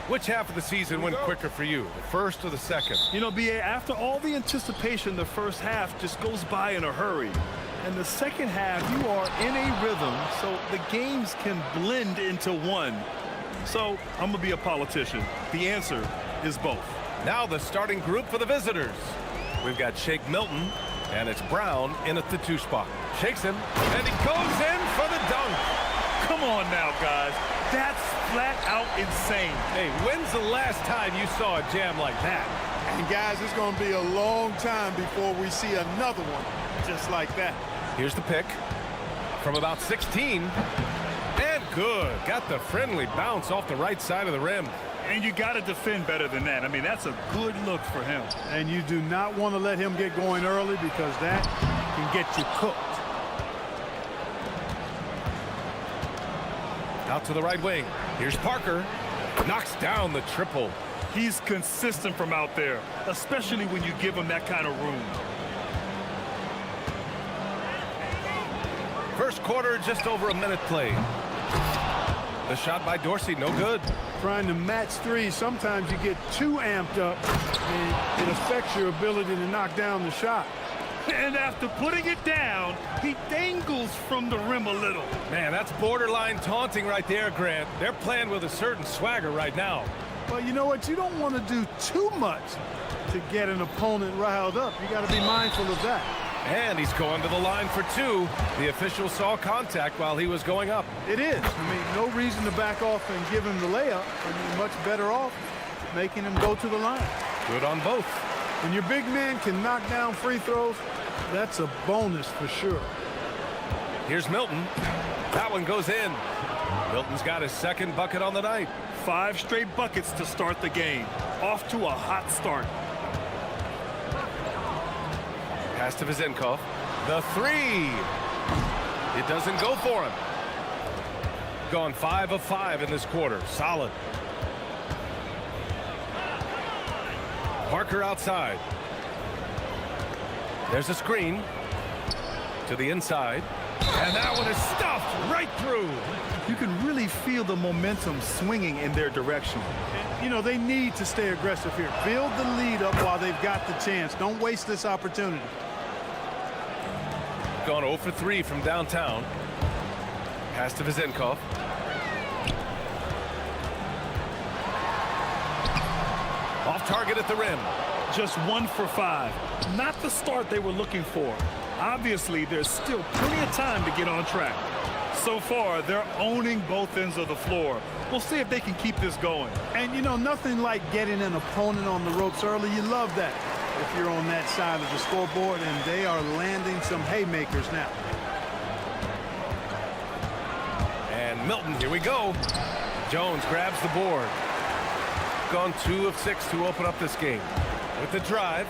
Which half of the season went quicker for you, the first or the second? You know, B.A., after all the anticipation, the first half just goes by in a hurry. And the second half, you are in a rhythm, so the games can blend into one. So I'm going to be a politician. The answer is both. Now the starting group for the visitors. We've got Shake Milton, and it's Brown in at the 2 spot. Shakes him, and he goes in for the dunk. Come on now, guys. That's flat out insane. Hey, when's the last time you saw a jam like that? And guys, it's going to be a long time before we see another one just like that. Here's the pick from about 16. And good. Got the friendly bounce off the right side of the rim. And you got to defend better than that. I mean, that's a good look for him. And you do not want to let him get going early because that can get you cooked. Out to the right wing. Here's Parker. Knocks down the triple. He's consistent from out there, especially when you give him that kind of room. First quarter, just over a minute played. The shot by Dorsey, no good. Trying to match three, sometimes you get too amped up and it affects your ability to knock down the shot. And after putting it down, he dangles from the rim a little. Man, that's borderline taunting right there, Grant. They're playing with a certain swagger right now. Well, you know what? You don't want to do too much to get an opponent riled up. You got to be mindful of that. And he's going to the line for 2. The official saw contact while he was going up. It is. I mean, no reason to back off and give him the layup. I mean, much better off making him go to the line. Good on both. When your big man can knock down free throws, that's a bonus for sure. Here's Milton. That one goes in. Milton's got his second bucket on the night. 5 straight buckets to start the game. Off to a hot start. Pass to Vizenkov. The 3. It doesn't go for him. Gone 5 of 5 in this quarter. Solid. Parker outside. There's a screen to the inside. And that one is stuffed right through. You can really feel the momentum swinging in their direction. And, you know, they need to stay aggressive here. Build the lead up while they've got the chance. Don't waste this opportunity. Gone 0 for 3 from downtown. Pass to Vizenkov. Off target at the rim. Just 1 for 5. Not the start they were looking for. Obviously, there's still plenty of time to get on track. So far, they're owning both ends of the floor. We'll see if they can keep this going. And, you know, nothing like getting an opponent on the ropes early. You love that if you're on that side of the scoreboard, and they are landing some haymakers now. And Milton, here we go. Jones grabs the board. Gone 2 of 6 to open up this game. With the drive.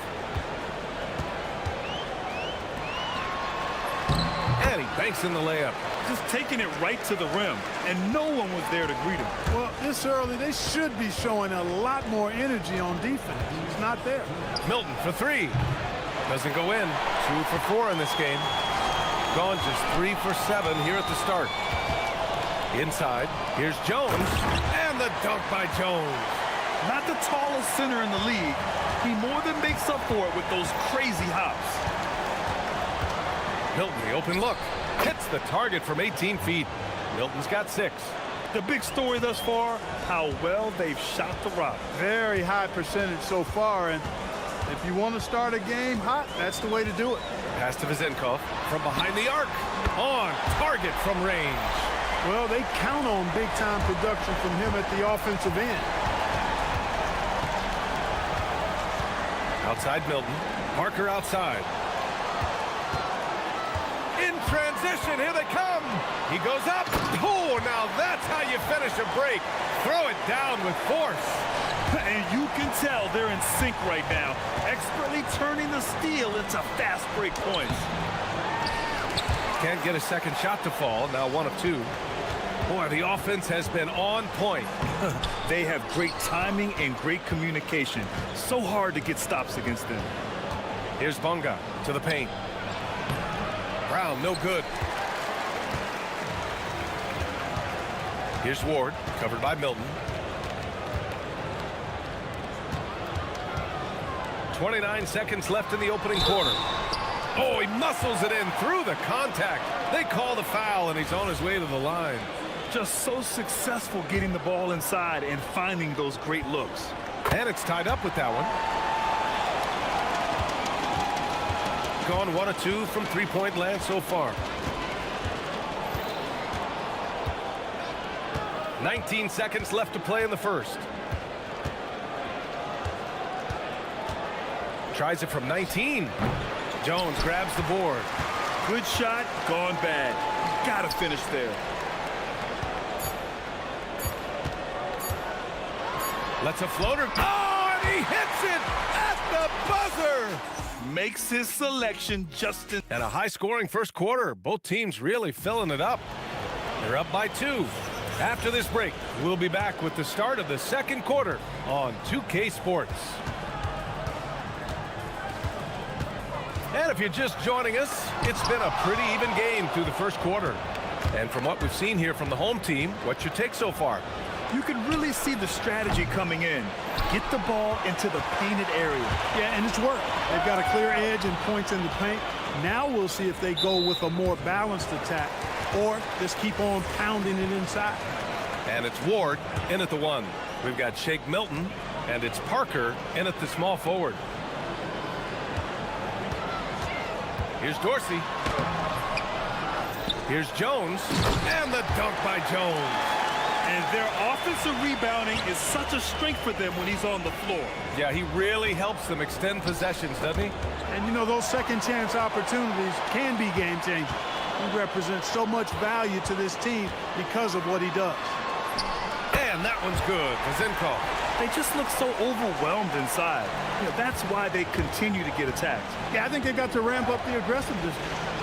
And he banks in the layup. Just taking it right to the rim, and no one was there to greet him. Well, this early, they should be showing a lot more energy on defense. He's not there. Milton for 3. Doesn't go in. 2 for 4 in this game. Gone just 3 for 7 here at the start. Inside, here's Jones, and the dunk by Jones. Not the tallest center in the league. He more than makes up for it with those crazy hops. Milton, the open look. Hits the target from 18 feet. Milton's got 6. The big story thus far, how well they've shot the rock. Very high percentage so far, and if you want to start a game hot, that's the way to do it. Pass to Vizenkov from behind the arc. On target from range. Well, they count on big-time production from him at the offensive end. Outside Milton. Parker outside. In transition, here they come. He goes up. Oh, now that's how you finish a break. Throw it down with force. And you can tell they're in sync right now, expertly turning the steal into fast break points. Can't get a second shot to fall. Now 1 of 2. Boy, the offense has been on point. They have great timing and great communication. So hard to get stops against them. Here's Bunga to the paint. Brown, no good. Here's Ward, covered by Milton. 29 seconds left in the opening quarter. Oh, he muscles it in through the contact. They call the foul, and he's on his way to the line. Just so successful getting the ball inside and finding those great looks. And it's tied up with that one. Gone 1 of 2 from three-point land so far. 19 seconds left to play in the first. Tries it from 19. Jones grabs the board. Good shot, gone bad. You gotta finish there. Lets a floater. Oh, and he hits it at the buzzer. Makes his selection just in. And a high-scoring first quarter. Both teams really filling it up. They're up by 2. After this break, we'll be back with the start of the second quarter on 2K Sports. And if you're just joining us, it's been a pretty even game through the first quarter. And from what we've seen here from the home team, what's your take so far? You can really see the strategy coming in. Get the ball into the painted area. Yeah, and it's worked. They've got a clear edge and points in the paint. Now we'll see if they go with a more balanced attack or just keep on pounding it inside. And it's Ward in at the 1. We've got Shake Milton, and it's Parker in at the small forward. Here's Dorsey. Here's Jones, and the dunk by Jones. And their offensive rebounding is such a strength for them when he's on the floor. Yeah, he really helps them extend possessions, doesn't he? And, you know, those second chance opportunities can be game-changing. He represents so much value to this team because of what he does. And that one's good. Zinkov. They just look so overwhelmed inside. You know, that's why they continue to get attacked. Yeah, I think they've got to ramp up the aggressiveness.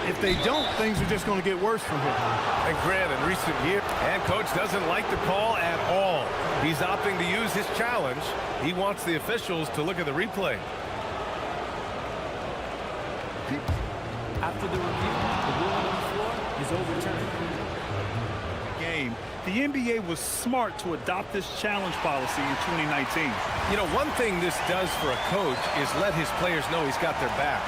If they don't, things are just going to get worse from here. And Grant, in recent years, and coach doesn't like the call at all. He's opting to use his challenge. He wants the officials to look at the replay. After the review, the ruling on the floor is overturned. Game. The NBA was smart to adopt this challenge policy in 2019. You know, one thing this does for a coach is let his players know he's got their back.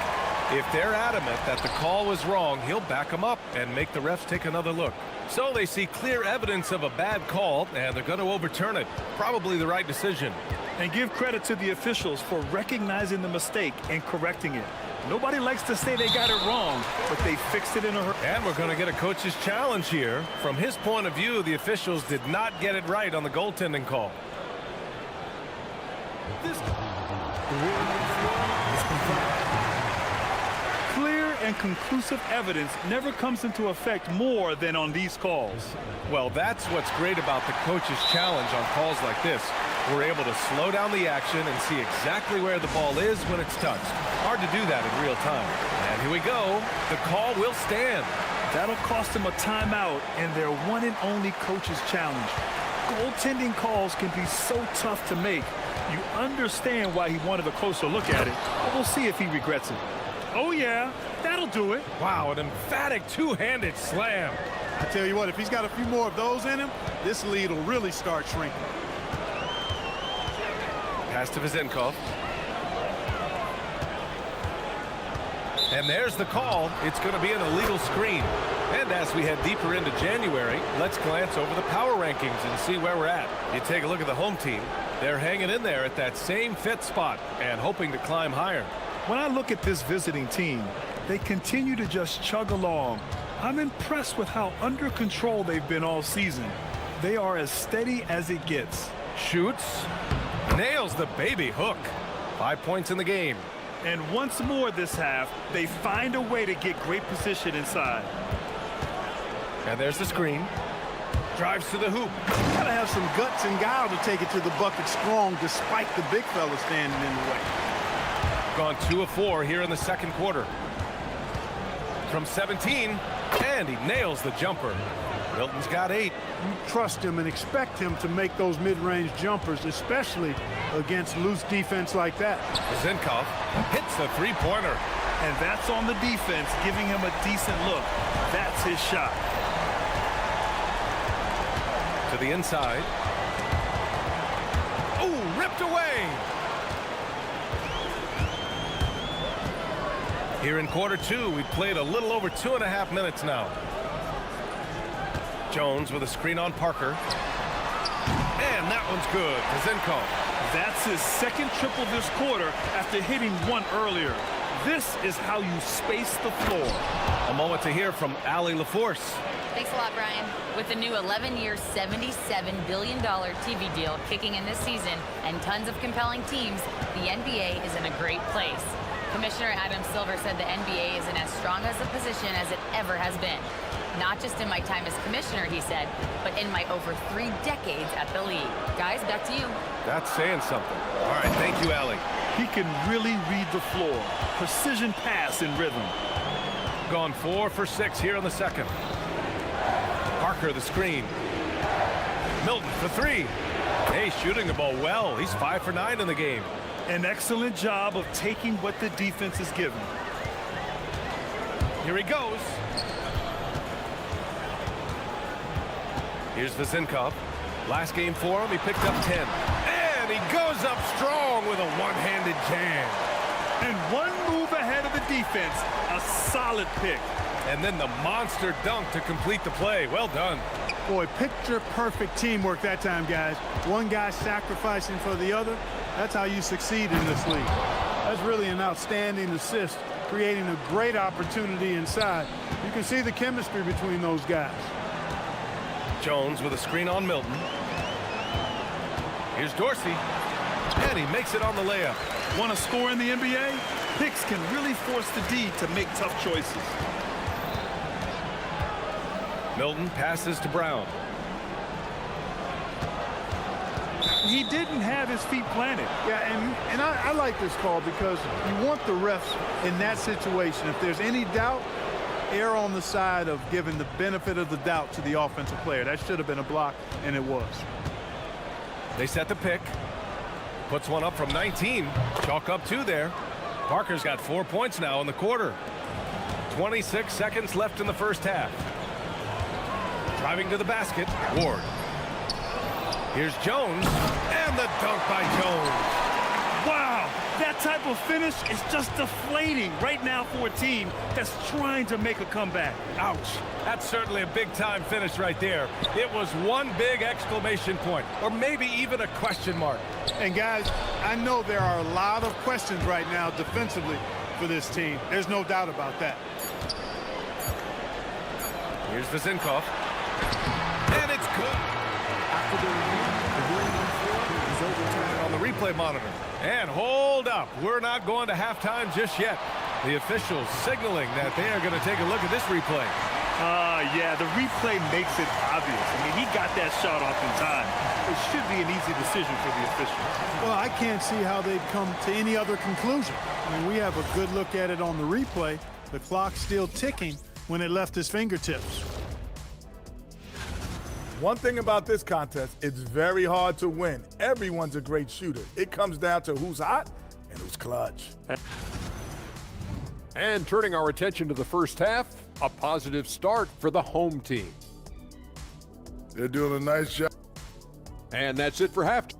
If they're adamant that the call was wrong, he'll back them up and make the refs take another look. So they see clear evidence of a bad call, and they're going to overturn it. Probably the right decision. And give credit to the officials for recognizing the mistake and correcting it. Nobody likes to say they got it wrong, but they fixed it in a hurry. And we're going to get a coach's challenge here. From his point of view, the officials did not get it right on the goaltending call. Clear and conclusive evidence never comes into effect more than on these calls. Well, that's what's great about the coach's challenge on calls like this. We're able to slow down the action and see exactly where the ball is when it's touched. Hard to do that in real time. And here we go. The call will stand. That'll cost them a timeout and their one and only coach's challenge. Goaltending calls can be so tough to make. You understand why he wanted a closer look at it, but we'll see if he regrets it. Oh, yeah, that'll do it. Wow, an emphatic two-handed slam. I tell you what, if he's got a few more of those in him, this lead will really start shrinking. Pass to Zinkov. And there's the call. It's going to be an illegal screen. And as we head deeper into January, let's glance over the power rankings and see where we're at. You take a look at the home team. They're hanging in there at that same fifth spot and hoping to climb higher. When I look at this visiting team, they continue to just chug along. I'm impressed with how under control they've been all season. They are as steady as it gets. Shoots. Nails the baby hook. 5 points in the game. And once more this half, they find a way to get great position inside. And there's the screen. Drives to the hoop. Gotta have some guts and guile to take it to the bucket strong despite the big fella standing in the way. Gone 2 of 4 here in the second quarter. From 17, and he nails the jumper. Milton's got 8. You trust him and expect him to make those mid-range jumpers, especially against loose defense like that. Zinkov hits the three-pointer. And that's on the defense, giving him a decent look. That's his shot. To the inside. Oh, ripped away. Here in quarter two, we've played a little over 2.5 minutes now. Jones with a screen on Parker. And that one's good. Zinkov. That's his second triple this quarter after hitting one earlier. This is how you space the floor. A moment to hear from Allie LaForce. Thanks a lot, Brian. With the new 11-year, $77 billion TV deal kicking in this season and tons of compelling teams, the NBA is in a great place. Commissioner Adam Silver said the NBA is in as strong as a position as it ever has been. Not just in my time as commissioner, he said, but in my over 3 decades at the league. Guys, back to you. That's saying something. All right, thank you, Allie. He can really read the floor. Precision pass in rhythm. Gone 4 for 6 here in the second. Parker, the screen. Milton for 3. Hey, shooting the ball well. He's 5 for 9 in the game. An excellent job of taking what the defense is given. Here he goes. Here's Zinkov. Last game for him, he picked up 10. And he goes up strong with a one-handed jam. And one move ahead of the defense. A solid pick. And then the monster dunk to complete the play. Well done. Boy, picture-perfect teamwork that time, guys. One guy sacrificing for the other. That's how you succeed in this league. That's really an outstanding assist, creating a great opportunity inside. You can see the chemistry between those guys. Jones with a screen on Milton. Here's Dorsey. And he makes it on the layup. Want to score in the NBA? Picks can really force the D to make tough choices. Milton passes to Brown. He didn't have his feet planted. Yeah, and I like this call because you want the refs in that situation. If there's any doubt, err on the side of giving the benefit of the doubt to the offensive player. That should have been a block, and it was. They set the pick. Puts one up from 19. Chalk up 2 there. Parker's got 4 points now in the quarter. 26 seconds left in the first half. Driving to the basket, Ward. Here's Jones, and the dunk by Jones. Wow, that type of finish is just deflating right now for a team that's trying to make a comeback. Ouch. That's certainly a big-time finish right there. It was one big exclamation point, or maybe even a question mark. And guys, I know there are a lot of questions right now defensively for this team. There's no doubt about that. Here's Zinkov. And it's good. After the review, the is overturned on the replay monitor. And hold up. We're not going to halftime just yet. The officials signaling that they are going to take a look at this replay. Yeah, the replay makes it obvious. I mean, he got that shot off in time. It should be an easy decision for the officials. Well, I can't see how they'd come to any other conclusion. I mean, we have a good look at it on the replay. The clock's still ticking when it left his fingertips. One thing about this contest, it's very hard to win. Everyone's a great shooter. It comes down to who's hot and who's clutch. And turning our attention to the first half, a positive start for the home team. They're doing a nice job. And that's it for halftime.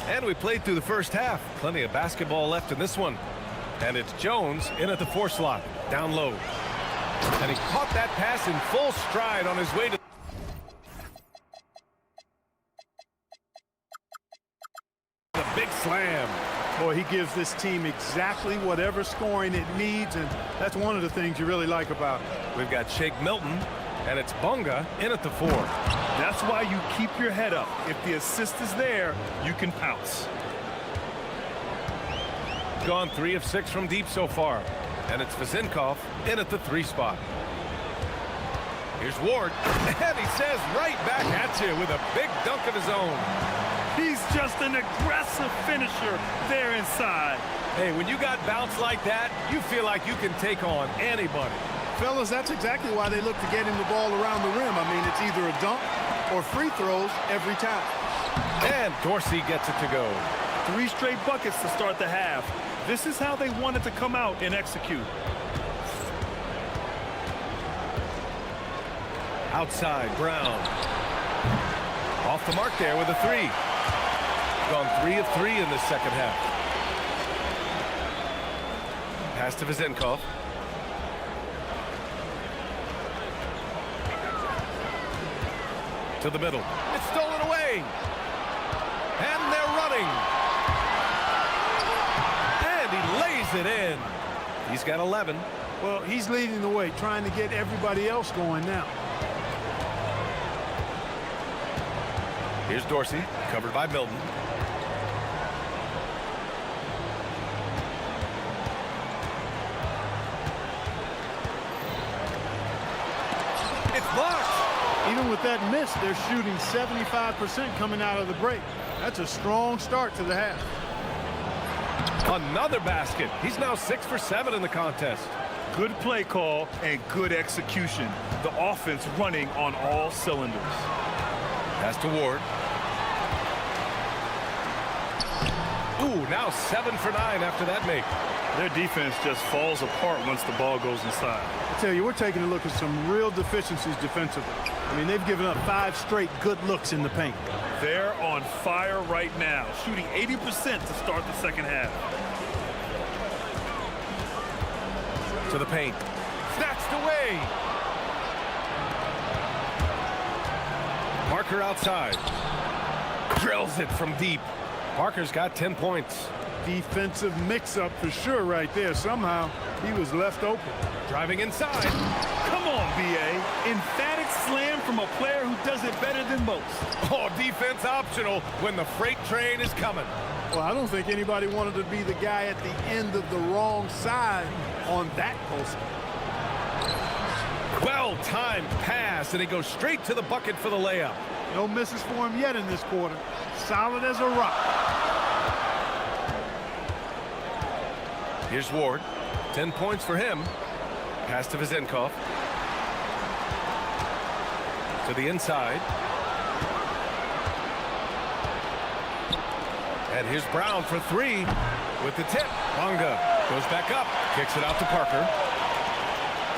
And we played through the first half. Plenty of basketball left in this one. And it's Jones in at the 4 slot, down low. And he caught that pass in full stride on his way to the big slam. Boy, he gives this team exactly whatever scoring it needs, and that's one of the things you really like about it. We've got Shake Milton, and it's Bunga in at the 4. That's why you keep your head up. If the assist is there, you can pounce. Gone 3 of 6 from deep so far. And it's Vazinkov in at the 3 spot. Here's Ward, and he says right back at you with a big dunk of his own. He's just an aggressive finisher there inside. Hey, when you got bounce like that, you feel like you can take on anybody. Fellas, that's exactly why they look to get him the ball around the rim. I mean, it's either a dunk or free throws every time. And Dorsey gets it to go. 3 straight buckets to start the half. This is how they wanted to come out and execute. Outside, Brown. Off the mark there with a 3. Gone 3 of 3 in the second half. Pass to Vazinkov. To the middle. It's stolen away. And they're running. And he lays it in. He's got 11. Well, he's leading the way, trying to get everybody else going now. Here's Dorsey, covered by Milton. It's blocked. Even with that miss, they're shooting 75% coming out of the break. That's a strong start to the half. Another basket. He's now 6 for 7 in the contest. Good play call and good execution. The offense running on all cylinders. Pass to Ward. Ooh, now 7 for 9 after that make. Their defense just falls apart once the ball goes inside. I tell you, we're taking a look at some real deficiencies defensively. I mean, they've given up 5 straight good looks in the paint. They're on fire right now, shooting 80% to start the second half. To the paint. Snatched away. Parker outside. Drills it from deep. Parker's got 10 points. Defensive mix-up for sure right there. Somehow, he was left open. Driving inside. Come on, B.A. Emphatic slam from a player who does it better than most. Oh, defense optional when the freight train is coming. Well, I don't think anybody wanted to be the guy at the end of the wrong side on that post. Well-timed pass, and he goes straight to the bucket for the layup. No misses for him yet in this quarter. Solid as a rock. Here's Ward. 10 points for him. Pass to Vazinkov. To the inside. And here's Brown for 3 with the tip. Bunga goes back up, kicks it out to Parker.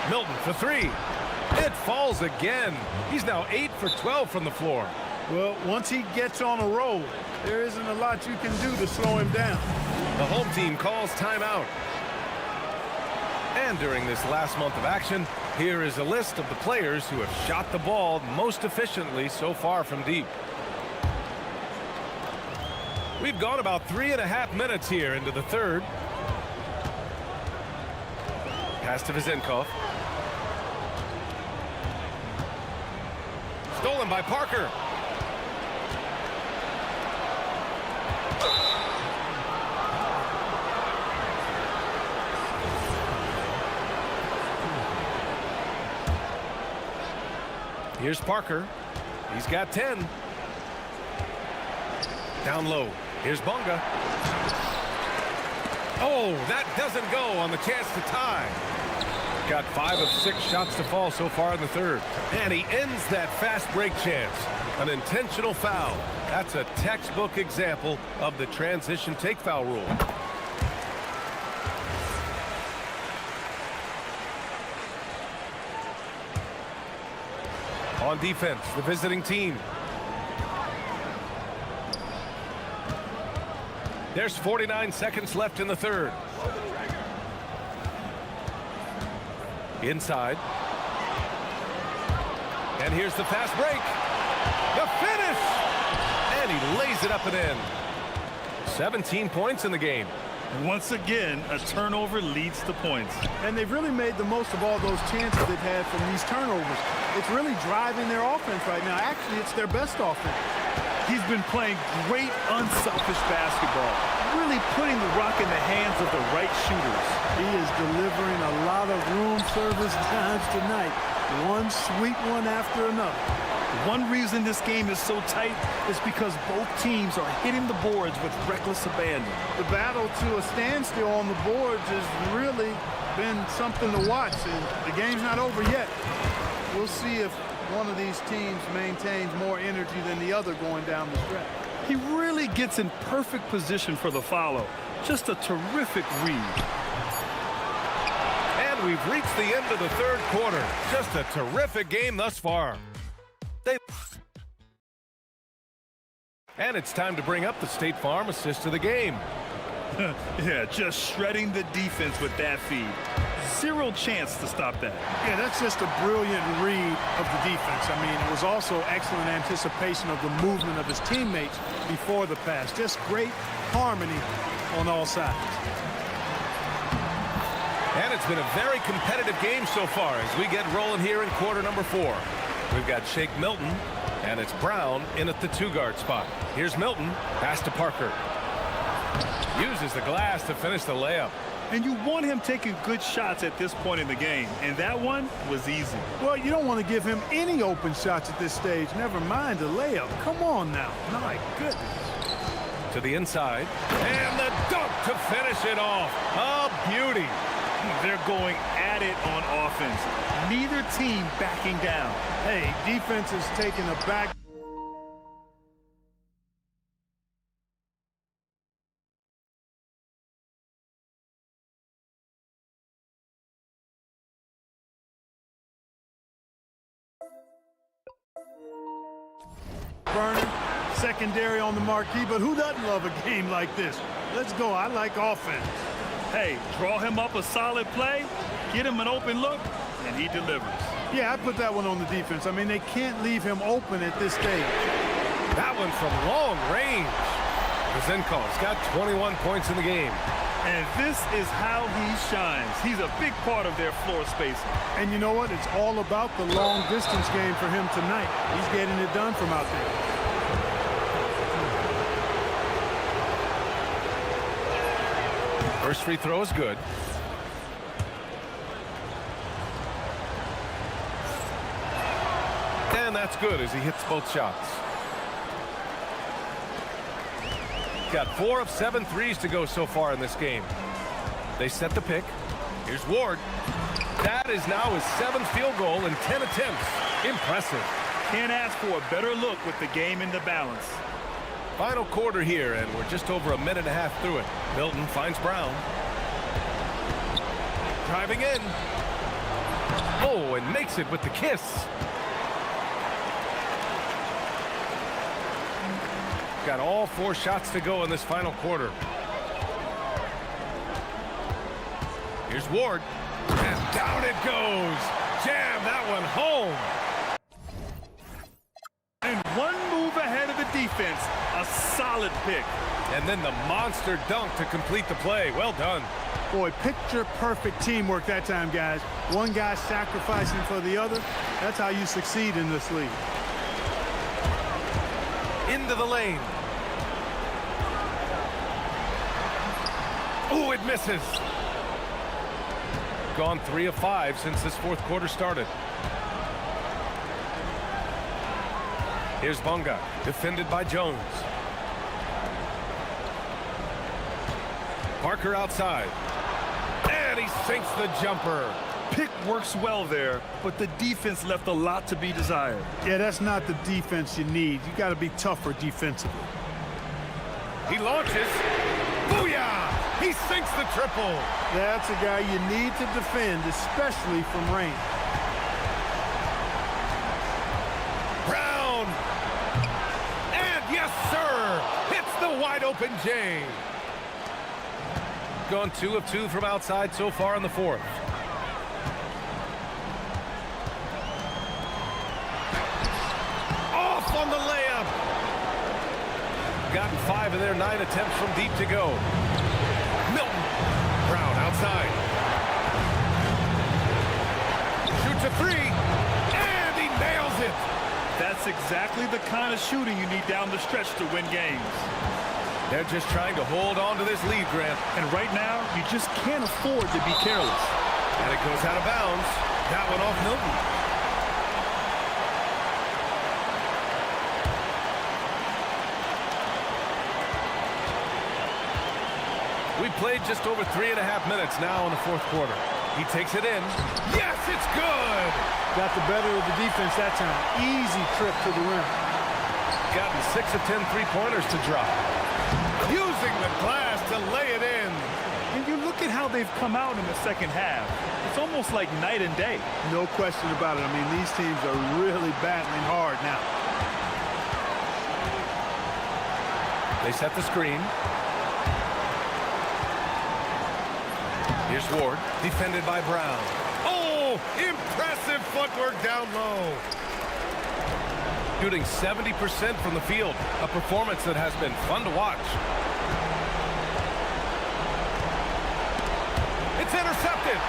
Milton for 3. It falls again. He's now 8 for 12 from the floor. Well, once he gets on a roll, there isn't a lot you can do to slow him down. The home team calls timeout. And during this last month of action, here is a list of the players who have shot the ball most efficiently so far from deep. We've gone about 3.5 minutes here into the third. Pass to Vazinkov. Stolen by Parker. Here's Parker. He's got 10. Down low. Here's Bunga. Oh, that doesn't go on the chance to tie. Got 5 of 6 shots to fall so far in the third. And he ends that fast break chance. An intentional foul. That's a textbook example of the transition take foul rule. On defense, the visiting team. There's 49 seconds left in the third. Inside. And here's the fast break. The finish! And he lays it up and in. 17 points in the game. Once again, a turnover leads to points. And they've really made the most of all those chances they've had from these turnovers. It's really driving their offense right now. Actually, it's their best offense. He's been playing great, unselfish basketball, really putting the rock in the hands of the right shooters. He is delivering a lot of room service times tonight. One sweet one after another. One reason this game is so tight is because both teams are hitting the boards with reckless abandon. The battle to a standstill on the boards has really been something to watch, and the game's not over yet. We'll see if one of these teams maintains more energy than the other going down the stretch. He really gets in perfect position for the follow. Just a terrific read. And we've reached the end of the third quarter. Just a terrific game thus far. And it's time to bring up the State Farm assist of the game. Yeah, just shredding the defense with that feed. Zero chance to stop that. Yeah, that's just a brilliant read of the defense. I mean, it was also excellent anticipation of the movement of his teammates before the pass. Just great harmony on all sides. And it's been a very competitive game so far as we get rolling here in quarter number 4. We've got Shake Milton, and it's Brown in at the 2-guard spot. Here's Milton, pass to Parker. Uses the glass to finish the layup. And you want him taking good shots at this point in the game, and that one was easy. Well, you don't want to give him any open shots at this stage, never mind the layup. Come on now. My goodness. To the inside, and the dunk to finish it off. A beauty. They're going at it on offense. Neither team backing down. Hey, defense is taking a back. Burner, secondary on the marquee, but who doesn't love a game like this? Let's go. I like offense. Hey, draw him up a solid play, get him an open look, and he delivers. Yeah, I put that one on the defense. I mean, they can't leave him open at this stage. That one from long range. Zenko's got 21 points in the game. And this is how he shines. He's a big part of their floor spacing. And you know what? It's all about the long distance game for him tonight. He's getting it done from out there. First free throw is good. And that's good as he hits both shots. Got 4 of 7 threes to go so far in this game. They set the pick. Here's Ward. That is now his 7th field goal in 10 attempts. Impressive. Can't ask for a better look with the game in the balance. Final quarter here, and we're just over a minute and a half through it. Milton finds Brown. Driving in. Oh, and makes it with the kiss. Got all 4 shots to go in this final quarter. Here's Ward. And down it goes. Jam that one home. And one move ahead of the defense. A solid pick. And then the monster dunk to complete the play. Well done. Boy, picture-perfect teamwork that time, guys. One guy sacrificing for the other. That's how you succeed in this league. Into the lane. Oh, it misses. Gone 3 of 5 since this 4th quarter started. Here's Bonga, defended by Jones. Parker outside. And he sinks the jumper. Pick works well there, but the defense left a lot to be desired. Yeah, that's not the defense you need. You got to be tougher defensively. He launches. Booyah! He sinks the triple. That's a guy you need to defend, especially from range. Brown. And yes, sir. Hits the wide open J. Gone 2 of 2 from outside so far in the 4th. Off on the layup. gotten 5 of their 9 attempts from deep to go. Milton. Brown outside. Shoots a 3. And he nails it. That's exactly the kind of shooting you need down the stretch to win games. They're just trying to hold on to this lead, Grant. And right now, you just can't afford to be careless. And it goes out of bounds. That one off Milton. We played just over 3.5 minutes now in the fourth quarter. He takes it in. Yes, it's good! Got the better of the defense that time. Easy trip to the rim. Gotten 6 of 10 three-pointers to drop. Using the glass to lay it in. And you look at how they've come out in the second half. It's almost like night and day. No question about it. I mean, these teams are really battling hard now. They set the screen. Here's Ward, defended by Brown. Oh, impressive footwork down low. Shooting 70% from the field, a performance that has been fun to watch. It's intercepted.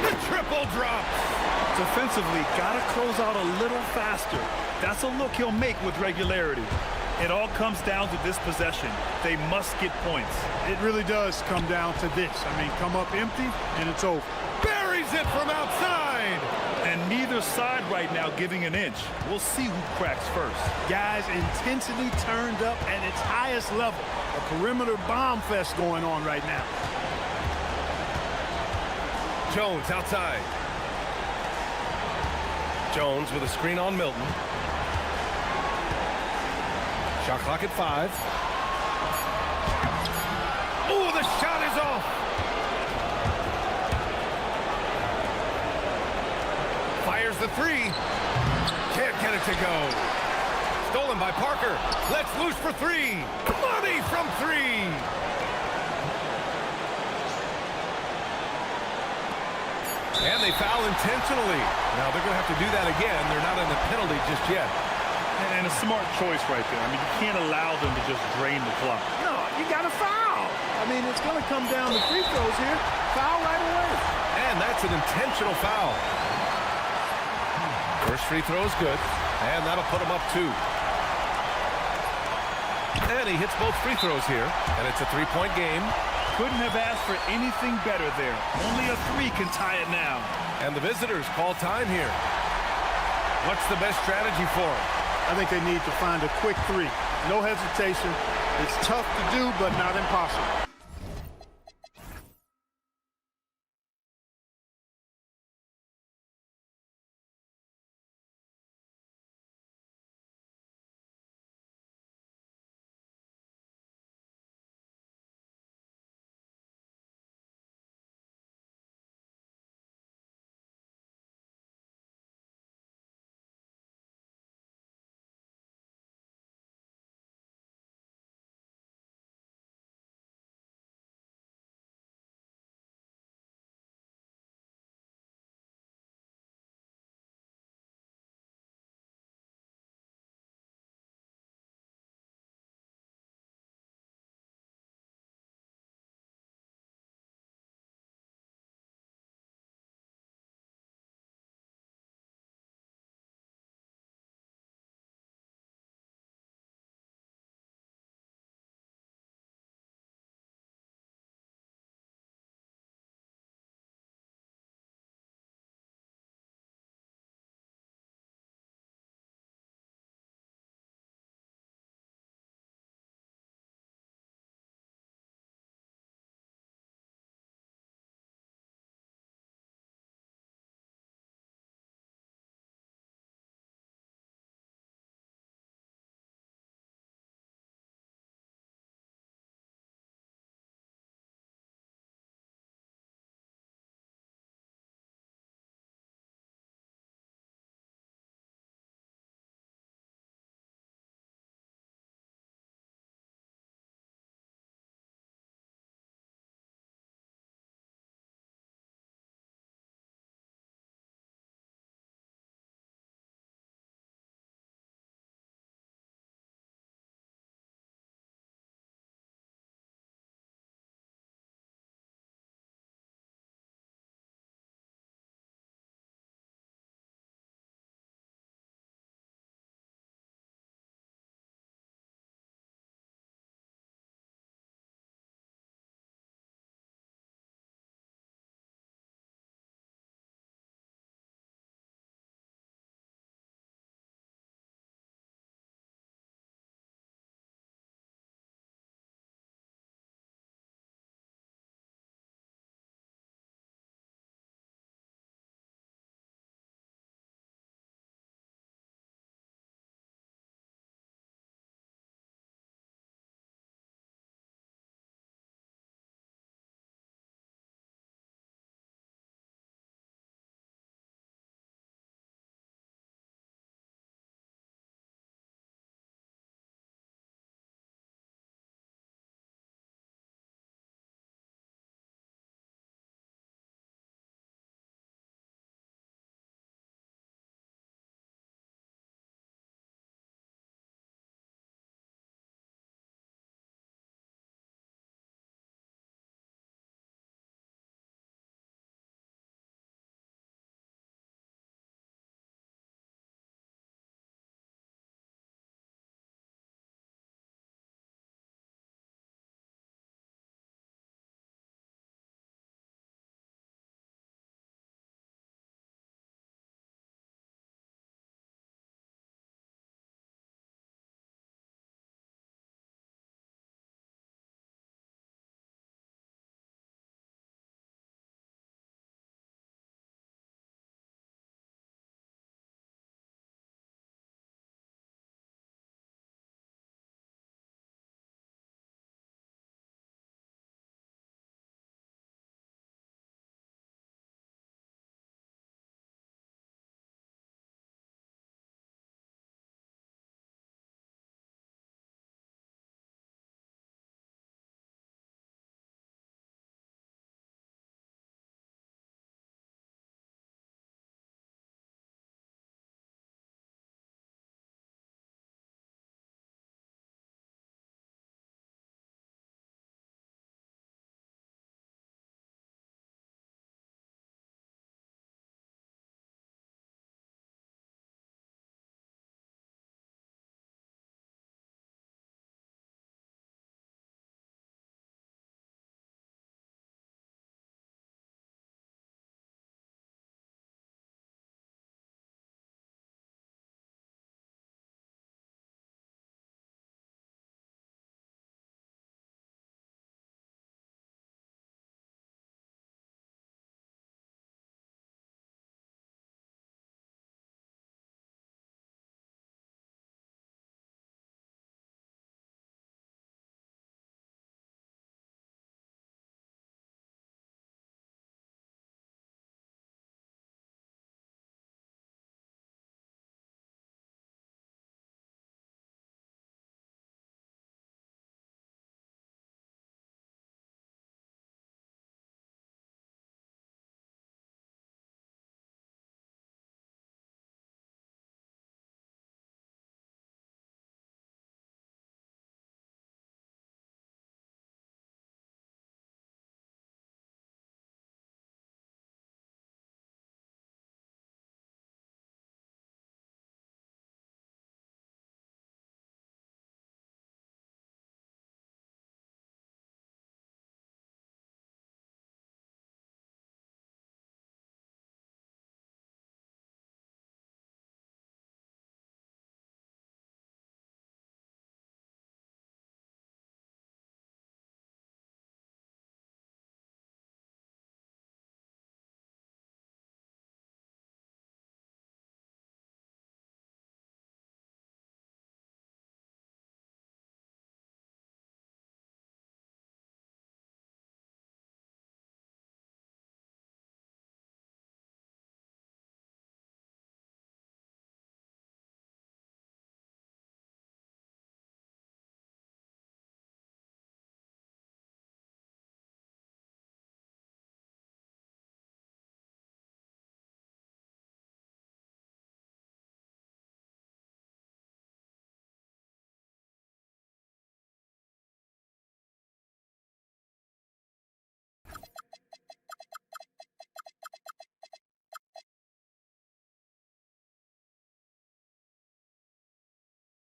The triple drops. Defensively, got to close out a little faster. That's a look he'll make with regularity. It all comes down to this possession. They must get points. It really does come down to this. I mean, come up empty, and it's over. Buries it from outside. And neither side right now giving an inch. We'll see who cracks first. Guys, intensity turned up at its highest level. A perimeter bomb fest going on right now. Jones outside. Jones with a screen on Milton. Shot clock at 5. Oh, the shot is off. Fires the 3. Can't get it to go. Stolen by Parker. Let's loose for 3. Money from 3. And they foul intentionally. Now they're going to have to do that again. They're not in the penalty just yet. And a smart choice right there. I mean, you can't allow them to just drain the clock. No, you got to foul. I mean, it's going to come down to free throws here. Foul right away. And that's an intentional foul. First free throw is good. And that'll put him up 2. And he hits both free throws here. And it's a 3-point game. Couldn't have asked for anything better there. Only a 3 can tie it now. And the visitors call time here. What's the best strategy for them? I think they need to find a quick 3. No hesitation. It's tough to do, but not impossible.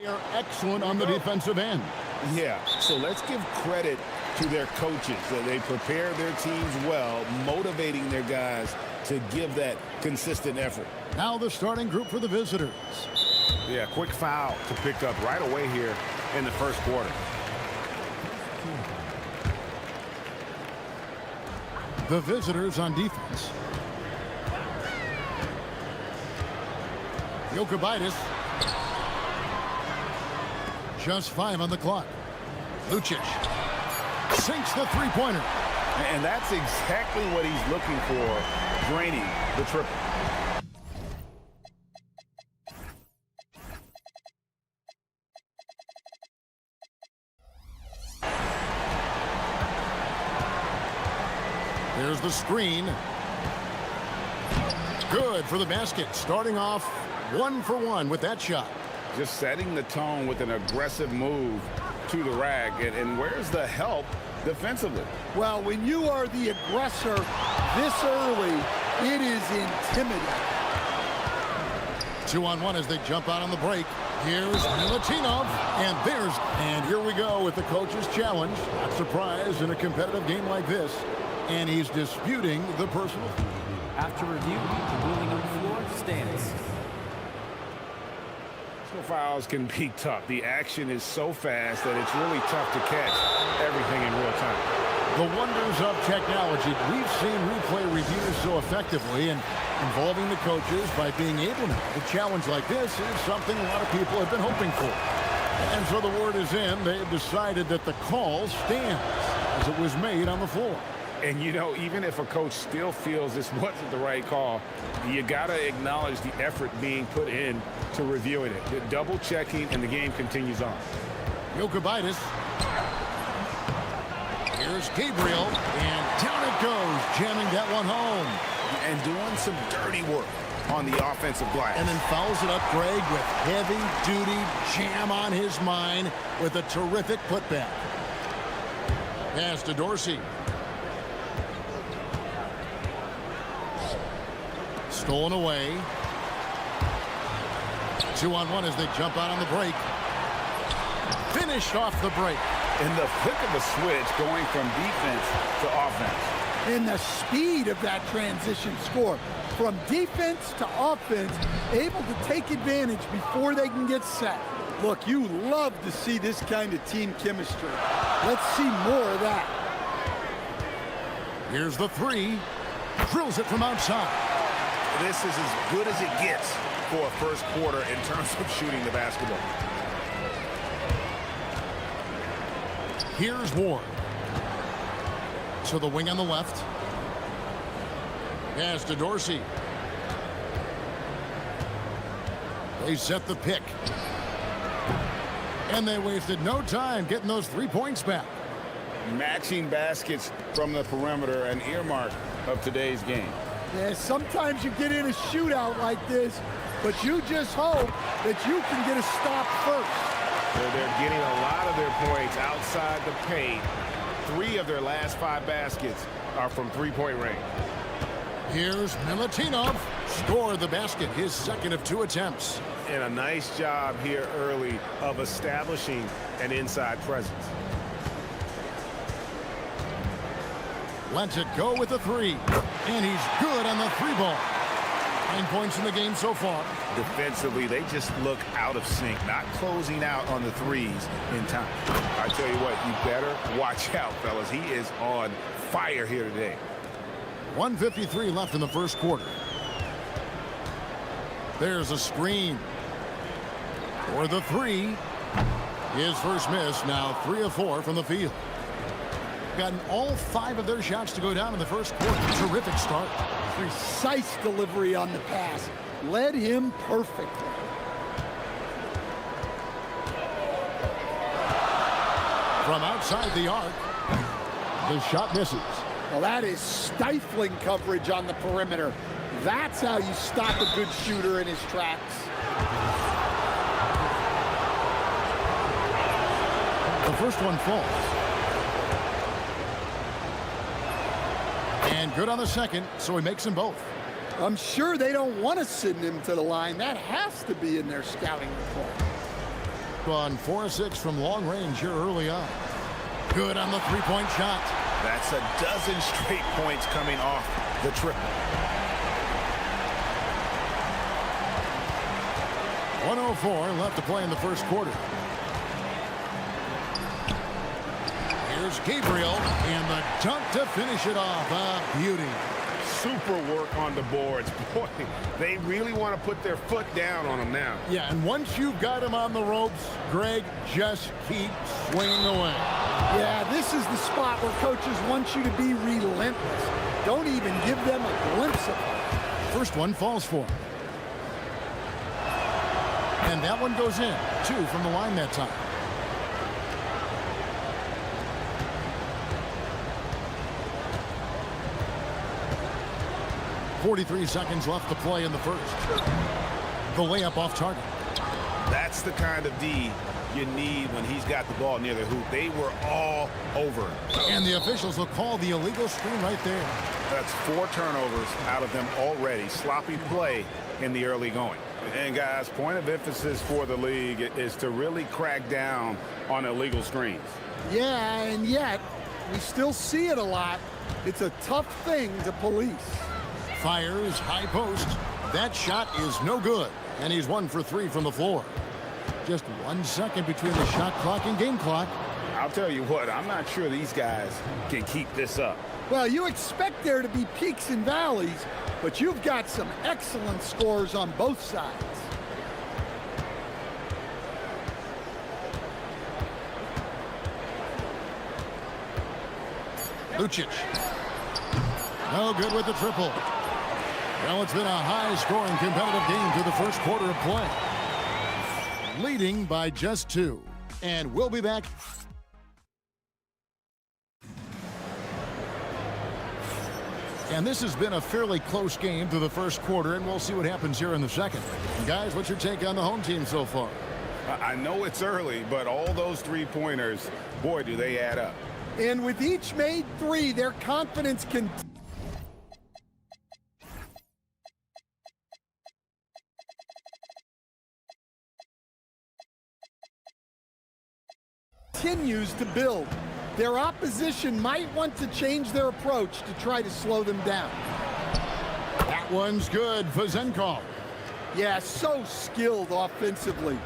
They're excellent on the defensive end. Yeah, so let's give credit to their coaches. They prepare their teams well, motivating their guys to give that consistent effort. Now the starting group for the visitors. Yeah, quick foul to pick up right away here in the first quarter. The visitors on defense. Jokubaitis. Just 5 on the clock. Lucic sinks the three-pointer. And that's exactly what he's looking for, draining the triple. There's the screen. Good for the basket. Starting off 1 for 1 with that shot. Just setting the tone with an aggressive move to the rack. And where's the help defensively? Well, when you are the aggressor this early, it is intimidating. 2-on-1 as they jump out on the break. Here's Milutinov, and here we go with the coach's challenge. Not surprised in a competitive game like this, and he's disputing the personal. After review, the ruling on the floor stands. Fouls can be tough. The action is so fast that it's really tough to catch everything in real time. The wonders of technology. We've seen replay reviews so effectively, and involving the coaches by being able to challenge like this is something a lot of people have been hoping for. And so the word is in. They've decided that the call stands as it was made on the floor. And, you know, even if a coach still feels this wasn't the right call, you got to acknowledge the effort being put in to reviewing it. The double checking, and the game continues on. Jokubaitis. Here's Gabriel, and down it goes, jamming that one home. And doing some dirty work on the offensive glass. And then fouls it up, Greg, with heavy-duty jam on his mind with a terrific putback. Pass to Dorsey. Stolen away. 2-on-1 as they jump out on the break. Finished off the break. In the flick of a switch, going from defense to offense. And the speed of that transition score. From defense to offense, able to take advantage before they can get set. Look, you love to see this kind of team chemistry. Let's see more of that. Here's the 3. Drills it from outside. This is as good as it gets for a first quarter in terms of shooting the basketball. Here's Ward. So the wing on the left. Pass to Dorsey. They set the pick. And they wasted no time getting those 3 points back. Matching baskets from the perimeter, an earmark of today's game. Yeah, sometimes you get in a shootout like this, but you just hope that you can get a stop first. They're getting a lot of their points outside the paint. 3 of their last 5 baskets are from three-point range. Here's Milutinov. Scored the basket, his second of 2 attempts. And a nice job here early of establishing an inside presence. Lets it go with the 3. And he's good on the 3-ball. 9 points in the game so far. Defensively, they just look out of sync, not closing out on the threes in time. I tell you what, you better watch out, fellas. He is on fire here today. 1:53 left in the first quarter. There's a screen for the 3. His first miss, now 3 of 4 from the field. Gotten all 5 of their shots to go down in the first quarter. Terrific start. Precise delivery on the pass. Led him perfectly. From outside the arc, the shot misses. Well, that is stifling coverage on the perimeter. That's how you stop a good shooter in his tracks. The first one falls. And good on the second, so he makes them both. I'm sure they don't want to send him to the line. That has to be in their scouting report. Gone 4-6 from long range here early on. Good on the three-point shot. That's a dozen straight points coming off the triple. 1:04 left to play in the first quarter. Here's Gabriel, and the dunk to finish it off. A beauty. Super work on the boards. Boy, they really want to put their foot down on him now. Yeah, and once you've got him on the ropes, Greg, just keep swinging away. Yeah, this is the spot where coaches want you to be relentless. Don't even give them a glimpse of it. First one falls for him. And that one goes in. 2 from the line that time. .43 seconds left to play in the first. The layup off target. That's the kind of D you need when he's got the ball near the hoop. They were all over him. And the officials will call the illegal screen right there. That's 4 turnovers out of them already. Sloppy play in the early going. And guys, point of emphasis for the league is to really crack down on illegal screens. Yeah, and yet we still see it a lot. It's a tough thing to police. Fires high post. That shot is no good. And he's 1 for 3 from the floor. Just 1 second between the shot clock and game clock. I'll tell you what, I'm not sure these guys can keep this up. Well, you expect there to be peaks and valleys, but you've got some excellent scores on both sides. Lucic. No good with the triple. Well, it's been a high-scoring competitive game through the first quarter of play. Leading by just 2. And we'll be back. And this has been a fairly close game through the first quarter, and we'll see what happens here in the second. And guys, what's your take on the home team so far? I know it's early, but all those three-pointers, boy, do they add up. And with each made 3, their confidence continues to build. Their opposition might want to change their approach to try to slow them down. That one's good for Zenkov. Yeah, so skilled offensively.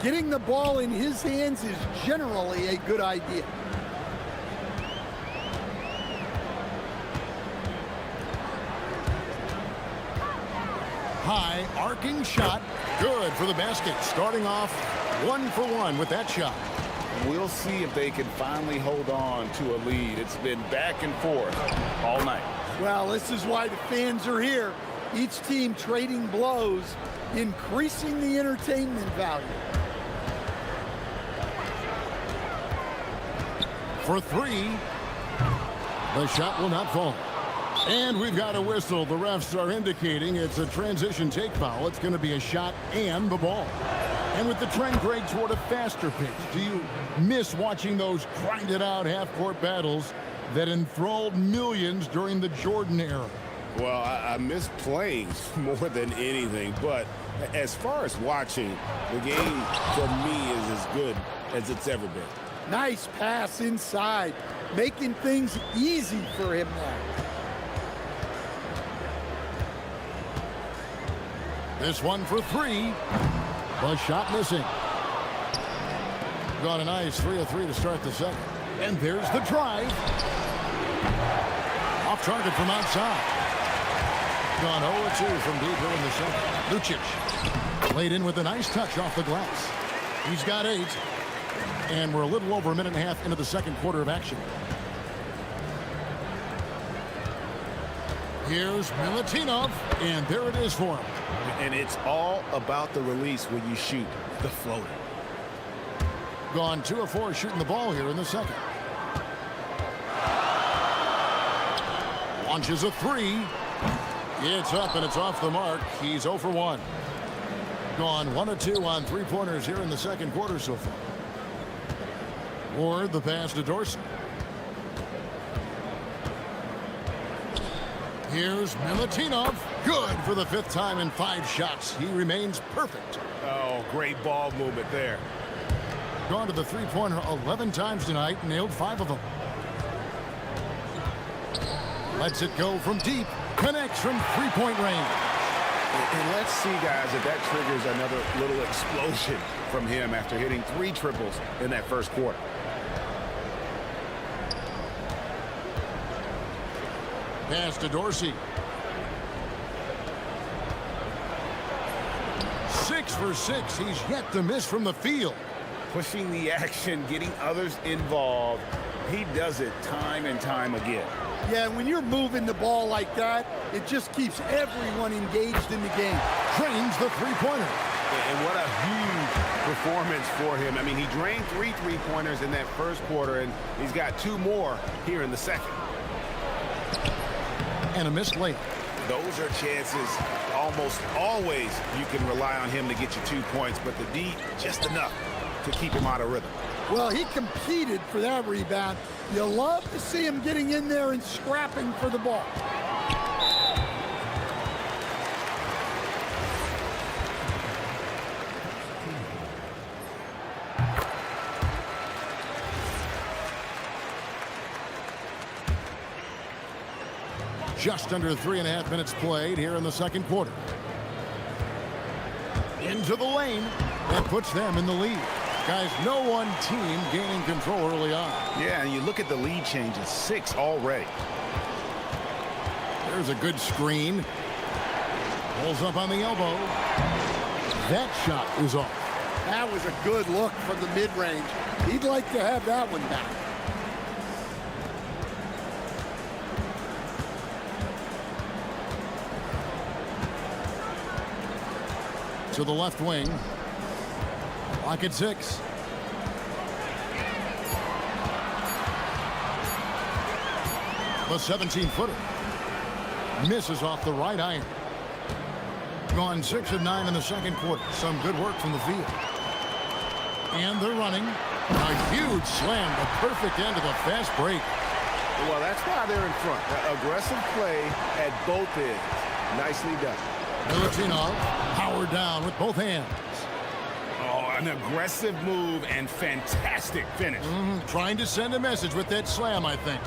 Getting the ball in his hands is generally a good idea. High arcing shot. Good for the basket. Starting off 1 for 1 with that shot. We'll see if they can finally hold on to a lead. It's been back and forth all night. Well, this is why the fans are here. Each team trading blows, increasing the entertainment value. For 3. The shot will not fall. And we've got a whistle. The refs are indicating it's a transition take foul. It's going to be a shot and the ball. And with the trend, Greg, toward a faster pitch, do you miss watching those grinded-out half-court battles that enthralled millions during the Jordan era? Well, I miss playing more than anything, but as far as watching, the game for me is as good as it's ever been. Nice pass inside, making things easy for him now. This one for 3. The shot missing. Got a nice 3 of 3 to start the second. And there's the drive. Off target from outside. Gone 0-2 from deep here in the second. Lucic laid in with a nice touch off the glass. He's got 8. And we're a little over a minute and a half into the second quarter of action. Here's Milutinov, and there it is for him. And it's all about the release when you shoot the floater. Gone 2 of 4 shooting the ball here in the second. Launches a 3. It's up and it's off the mark. He's 0 for 1. Gone 1 of 2 on 3-pointers here in the second quarter so far. Ward the pass to Dorsey. Here's Milutinov. Good for the 5th time in 5 shots. He remains perfect. Oh, great ball movement there. gone to the three-pointer 11 times tonight and nailed 5 of them. Lets it go from deep. Connects from three-point range. And let's see, guys, if that triggers another little explosion from him after hitting 3 triples in that first quarter. Pass to Dorsey. 6 for 6. He's yet to miss from the field. Pushing the action, getting others involved. He does it time and time again. Yeah, when you're moving the ball like that, it just keeps everyone engaged in the game. Drains the three-pointer. And what a huge performance for him. I mean, he drained 3 three-pointers in that first quarter, and he's got 2 more here in the second. And a missed layup. Those are chances almost always you can rely on him to get you 2 points, but the D, just enough to keep him out of rhythm. Well, he competed for that rebound. You love to see him getting in there and scrapping for the ball. Just under 3.5 minutes played here in the second quarter. Into the lane. That puts them in the lead. Guys, no one team gaining control early on. Yeah, and you look at the lead changes, 6 already. There's a good screen. Pulls up on the elbow. That shot is off. That was a good look from the mid-range. He'd like to have that one back. To the left wing. Lock at 6. The 17-footer. Misses off the right iron. Gone 6 of 9 in the second quarter. Some good work from the field. And they're running. A huge slam. The perfect end of the fast break. Well, that's why they're in front. Aggressive play at both ends. Nicely done. Milutinov powered down with both hands. Oh, an aggressive move and fantastic finish. Trying to send a message with that slam, I think.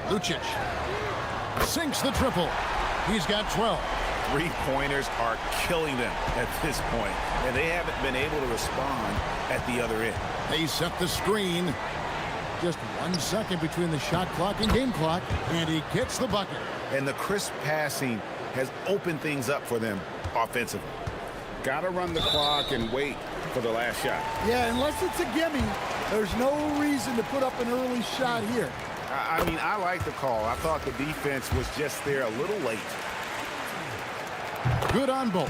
Lucic sinks the triple. He's got 12. 3-pointers are killing them at this point, and they haven't been able to respond at the other end. They set the screen. Just 1 second between the shot clock and game clock, and he gets the bucket. And the crisp passing has opened things up for them offensively. Got to run the clock and wait for the last shot. Yeah, unless it's a gimme, there's no reason to put up an early shot here. I mean, I like the call. I thought the defense was just there a little late. Good on both.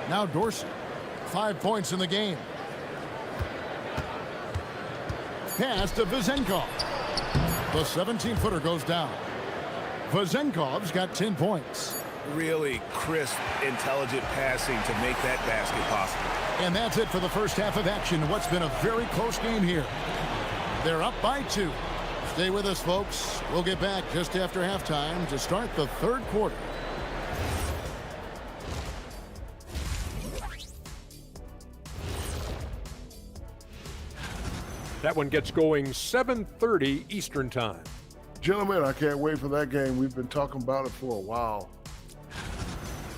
Now Dorsey. 5 points in the game. Pass to Vezenkov. The 17-footer goes down. Vezenkov's got 10 points. Really crisp, intelligent passing to make that basket possible. And that's it for the first half of action. What's been a very close game here. They're up by 2. Stay with us, folks. We'll get back just after halftime to start the third quarter. That one gets going 7:30 Eastern Time. Gentlemen, I can't wait for that game. We've been talking about it for a while.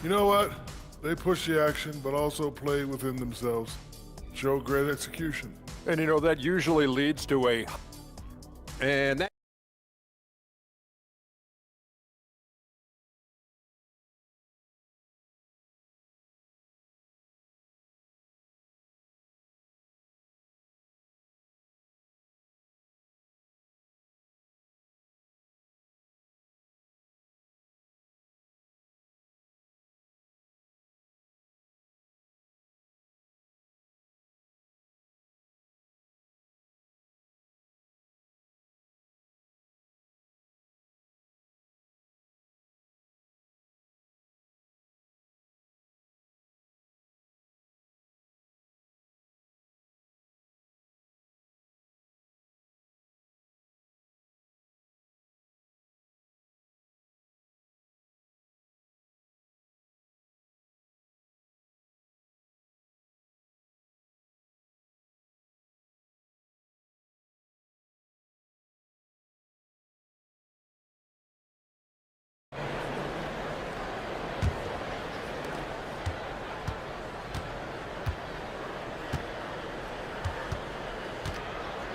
You know what? They push the action, but also play within themselves. Show great execution. And you know, that usually leads to a... And that...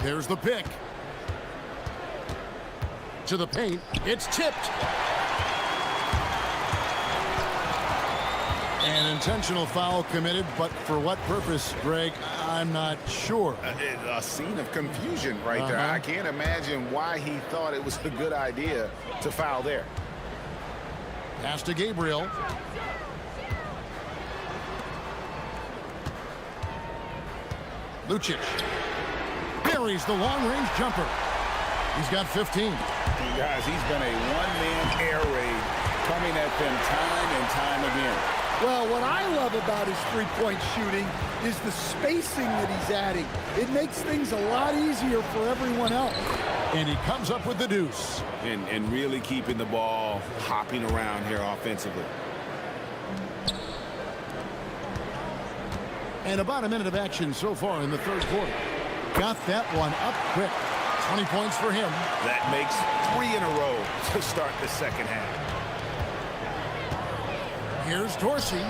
There's the pick. To the paint. It's tipped. An intentional foul committed, but for what purpose, Greg? I'm not sure. A scene of confusion right there. I can't imagine why he thought it was a good idea to foul there. Pass to Gabriel. Lucic buries the long-range jumper. He's got 15. Guys, he's been a one-man air raid coming at them time and time again. Well, what I love about his three-point shooting is the spacing that he's adding. It makes things a lot easier for everyone else. And he comes up with the deuce. And really keeping the ball hopping around here offensively. And about a minute of action so far in the third quarter. Got that one up quick. 20 points for him. That makes 3 in a row to start the second half. Here's Dorsey.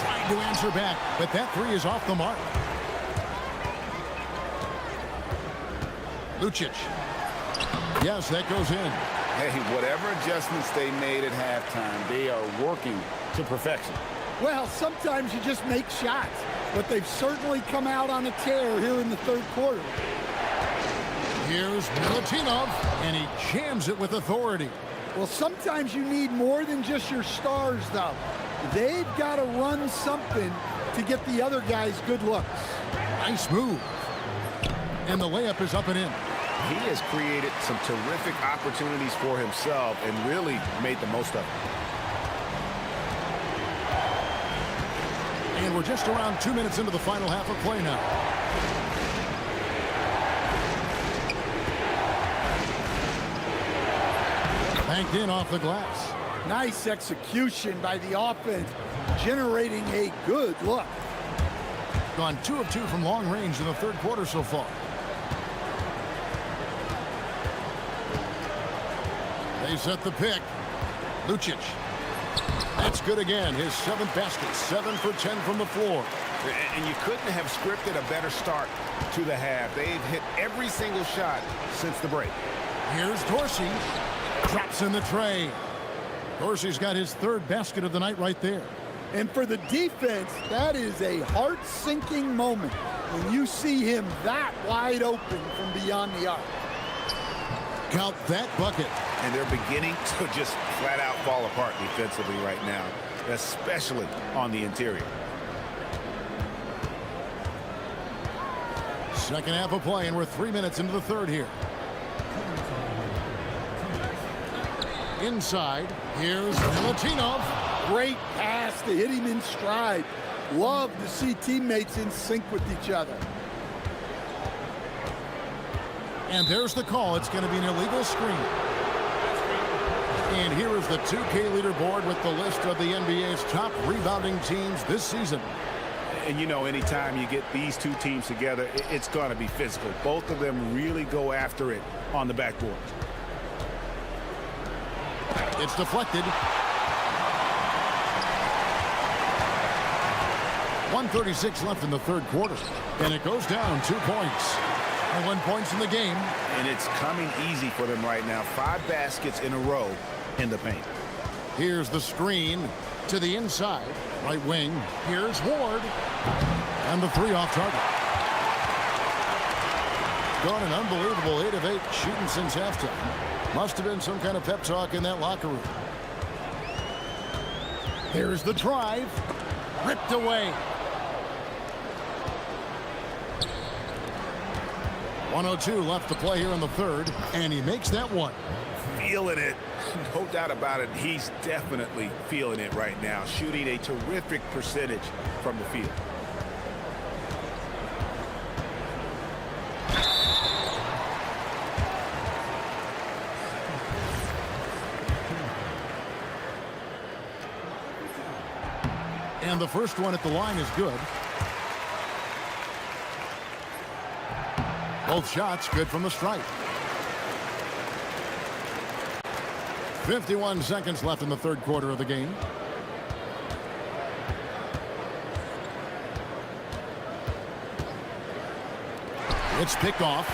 Trying to answer back, but that three is off the mark. Lucic. Yes, that goes in. Hey, whatever adjustments they made at halftime, they are working to perfection. Well, sometimes you just make shots, but they've certainly come out on a tear here in the third quarter. Here's Milutinov, and he jams it with authority. Well, sometimes you need more than just your stars, though. They've got to run something to get the other guys good looks. Nice move. And the layup is up and in. He has created some terrific opportunities for himself and really made the most of it. And we're just around 2 minutes into the final half of play now. Banked in off the glass. Nice execution by the offense, generating a good look. Gone 2 of 2 from long range in the third quarter so far. They set the pick. Lucic. That's good again. His 7th basket. 7 for 10 from the floor. And you couldn't have scripted a better start to the half. They've hit every single shot since the break. Here's Dorsey. Drops in the tray. Dorsey's got his 3rd basket of the night right there. And for the defense, that is a heart-sinking moment when you see him that wide open from beyond the arc. Count that bucket. And they're beginning to just flat out fall apart defensively right now, especially on the interior. Second half of play, and we're 3 minutes into the third here. Inside, here's Milutinov. Great pass to hit him in stride. Love to see teammates in sync with each other. And there's the call. It's going to be an illegal screen. And here is the 2K leaderboard with the list of the NBA's top rebounding teams this season. And you know, anytime you get these two teams together, it's going to be physical. Both of them really go after it on the backboard. It's deflected. 1:36 left in the third quarter. And it goes down 2 points. And 1 point in the game. And it's coming easy for them right now. 5 baskets in a row in the paint. Here's the screen to the inside. Right wing. Here's Ward. And the 3 off target. Gone an unbelievable 8 of 8 shooting since halftime. Must have been some kind of pep talk in that locker room. Here's the drive. Ripped away. 1:02 left to play here in the third, and he makes that one. Feeling it. No doubt about it. He's definitely feeling it right now. Shooting a terrific percentage from the field. And the first one at the line is good. Both shots good from the stripe. 51 seconds left in the third quarter of the game. It's picked off.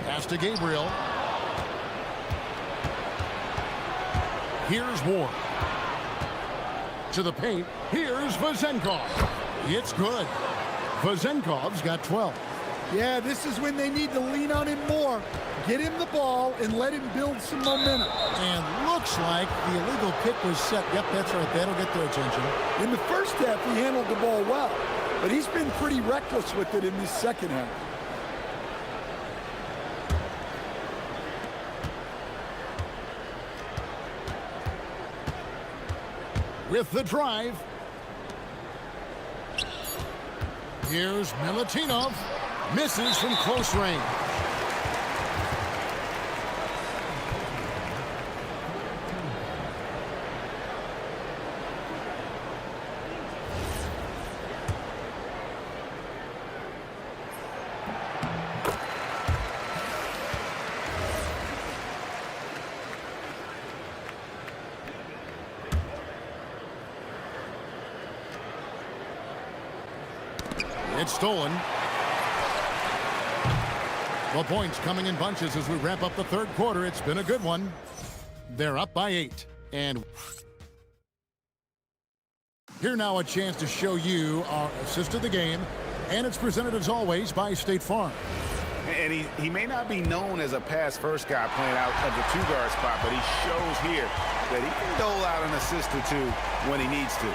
Pass to Gabriel. Here's Ward. To the paint. Here's Vazenkov. It's good. Vazenkov's got 12. Yeah, this is when they need to lean on him more. Get him the ball and let him build some momentum. And looks like the illegal kick was set. Yep, that's right. That'll get their attention. In the first half, he handled the ball well, but he's been pretty reckless with it in this second half. With the drive. Here's Milutinov. Misses from close range. It's stolen. The points coming in bunches as we wrap up the third quarter. It's been a good one. They're up by 8. And here now a chance to show you our assist of the game. And it's presented as always by State Farm. And he may not be known as a pass-first guy playing out of the two-guard spot, but he shows here that he can dole out an assist or two when he needs to.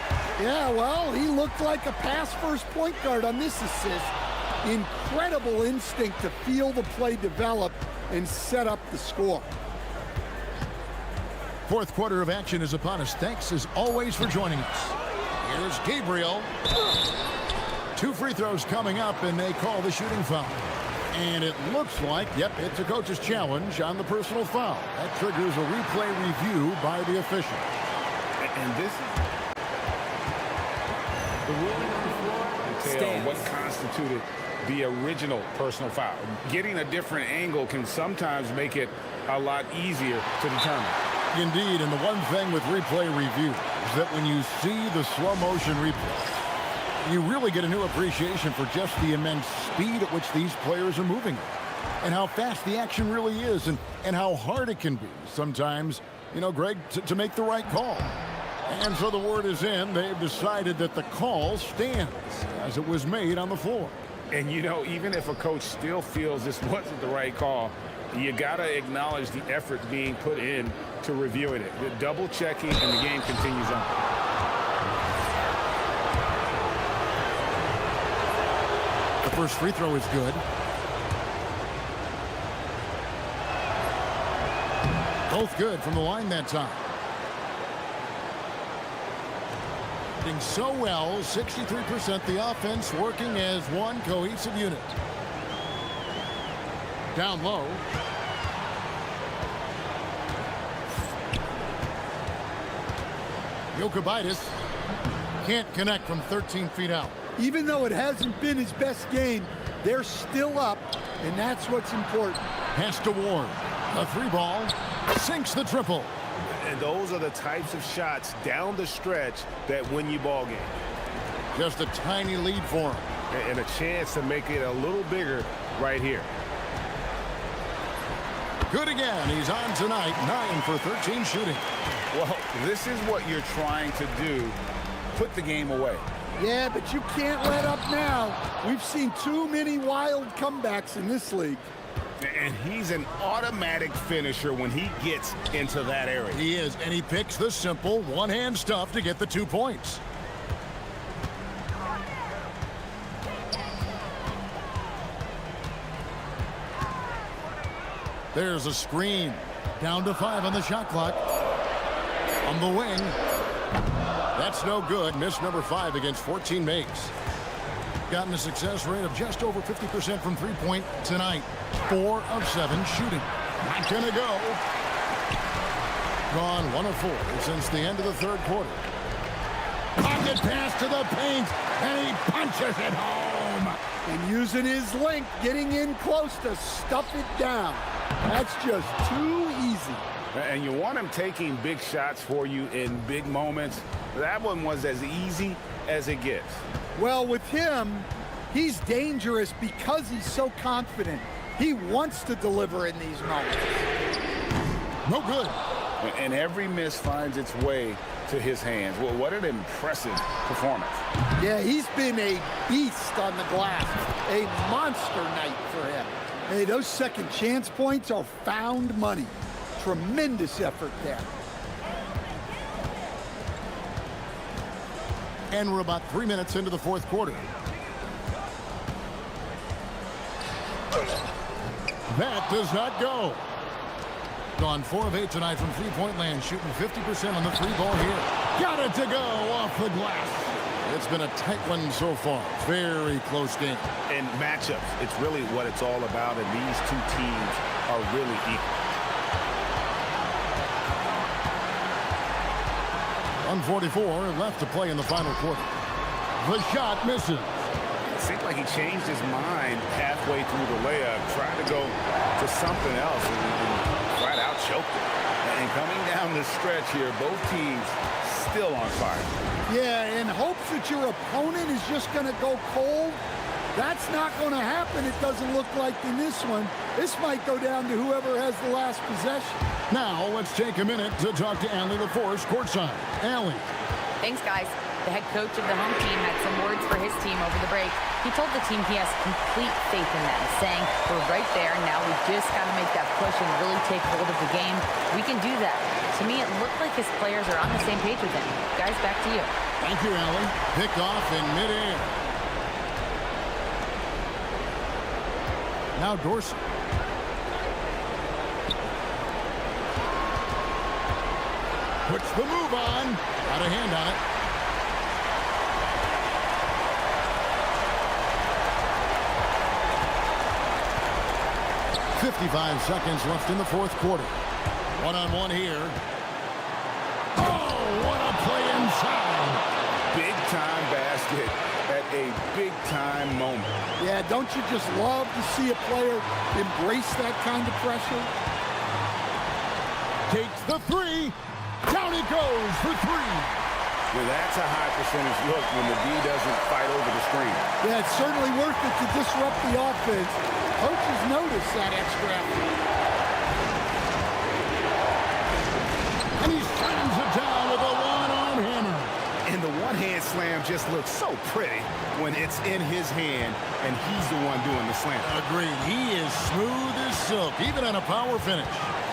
Yeah, well, he looked like a pass-first point guard on this assist. Incredible instinct to feel the play develop and set up the score. Fourth quarter of action is upon us. Thanks as always for joining us. Here's Gabriel. 2 free throws coming up, and they call the shooting foul. And it looks like, yep, it's a coach's challenge on the personal foul. That triggers a replay review by the official. And this is the ruling on the floor. Tell what constituted the original personal foul. Getting a different angle can sometimes make it a lot easier to determine. Indeed, and the one thing with replay review is that when you see the slow motion replay, you really get a new appreciation for just the immense speed at which these players are moving and how fast the action really is and how hard it can be sometimes, you know, Greg, to make the right call. And so the word is in. They've decided that the call stands as it was made on the floor. And, you know, even if a coach still feels this wasn't the right call, you got to acknowledge the effort being put in to reviewing it. The double checking, and the game continues on. The first free throw is good. Both good from the line that time. Doing so well, 63%, the offense working as one cohesive unit. Down low. Jokubaitis can't connect from 13 feet out. Even though it hasn't been his best game, they're still up, and that's what's important. Pass to Ward. A 3-ball. Sinks the triple. And those are the types of shots down the stretch that win you ball game. Just a tiny lead for him. And a chance to make it a little bigger right here. Good again. He's on tonight. 9 for 13 shooting. Well, this is what you're trying to do. Put the game away. Yeah, but you can't let up now. We've seen too many wild comebacks in this league. And he's an automatic finisher when he gets into that area. He is, and he picks the simple one-hand stuff to get the 2 points. There's a screen. Down to 5 on the shot clock. On the wing. That's no good. Miss number 5 against 14 makes. Gotten a success rate of just over 50% from three-point tonight. 4 of 7 shooting. Not gonna go. Gone 1 of 4 since the end of the third quarter. Pocket pass to the paint, and he punches it home. And using his length, getting in close to stuff it down. That's just too easy. And you want him taking big shots for you in big moments. That one was as easy as it gets. Well, with him, he's dangerous because he's so confident. He wants to deliver in these moments. No good. And every miss finds its way to his hands. Well, what an impressive performance. Yeah, he's been a beast on the glass. A monster night for him. Hey, those second chance points are found money. Tremendous effort there. And we're about 3 minutes into the fourth quarter. That does not go. Gone 4 of 8 tonight from three-point land, shooting 50% on the three ball here. Got it to go off the glass. It's been a tight one so far. Very close game. And matchups, it's really what it's all about, and these two teams are really equal. 1:44 left to play in the final quarter. The shot misses. It seemed like he changed his mind halfway through the layup, tried to go to something else, and flat out choked it. And coming down the stretch here, both teams still on fire. Yeah, in hopes that your opponent is just going to go cold. That's not going to happen, it doesn't look like in this one. This might go down to whoever has the last possession. Now, let's take a minute to talk to Allie LaForce courtside. Allie. Thanks, guys. The head coach of the home team had some words for his team over the break. He told the team he has complete faith in them, saying, we're right there, now we just got to make that push and really take hold of the game. We can do that. To me, it looked like his players are on the same page with him. Guys, back to you. Thank you, Allie. Picked off in midair. Now Dorsey. Puts the move on. Got a hand on it. .55 seconds left in the fourth quarter. One-on-one here. Oh, what a play inside. Big-time basket at a big-time moment. Yeah, don't you just love to see a player embrace that kind of pressure? Takes the three. Down it goes for three. Well, that's a high percentage look when the D doesn't fight over the screen. Yeah, it's certainly worth it to disrupt the offense. Coaches notice that extra effort. And he slams it down with a one-arm hammer. And the one-hand slam just looks so pretty when it's in his hand and he's the one doing the slam. Agreed. He is smooth as silk, even on a power finish.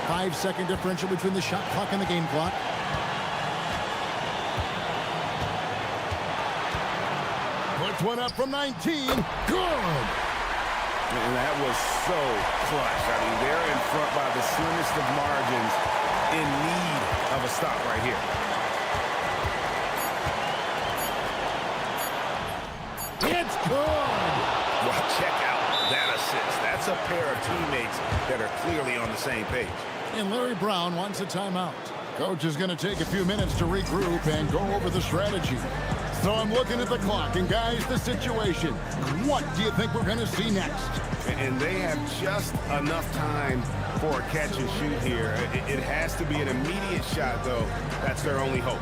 5-second differential between the shot clock and the game clock. Puts one up from 19. Good. And that was so clutch. I mean, they're in front by the slimmest of margins, in need of a stop right here. It's good. Well, check out that assist. That's a pair of teammates that are clearly on the same page. And Larry Brown wants a timeout. Coach is going to take a few minutes to regroup and go over the strategy. So I'm looking at the clock, and guys, the situation. What do you think we're going to see next? And they have just enough time for a catch and shoot here. It has to be an immediate shot, though. That's their only hope.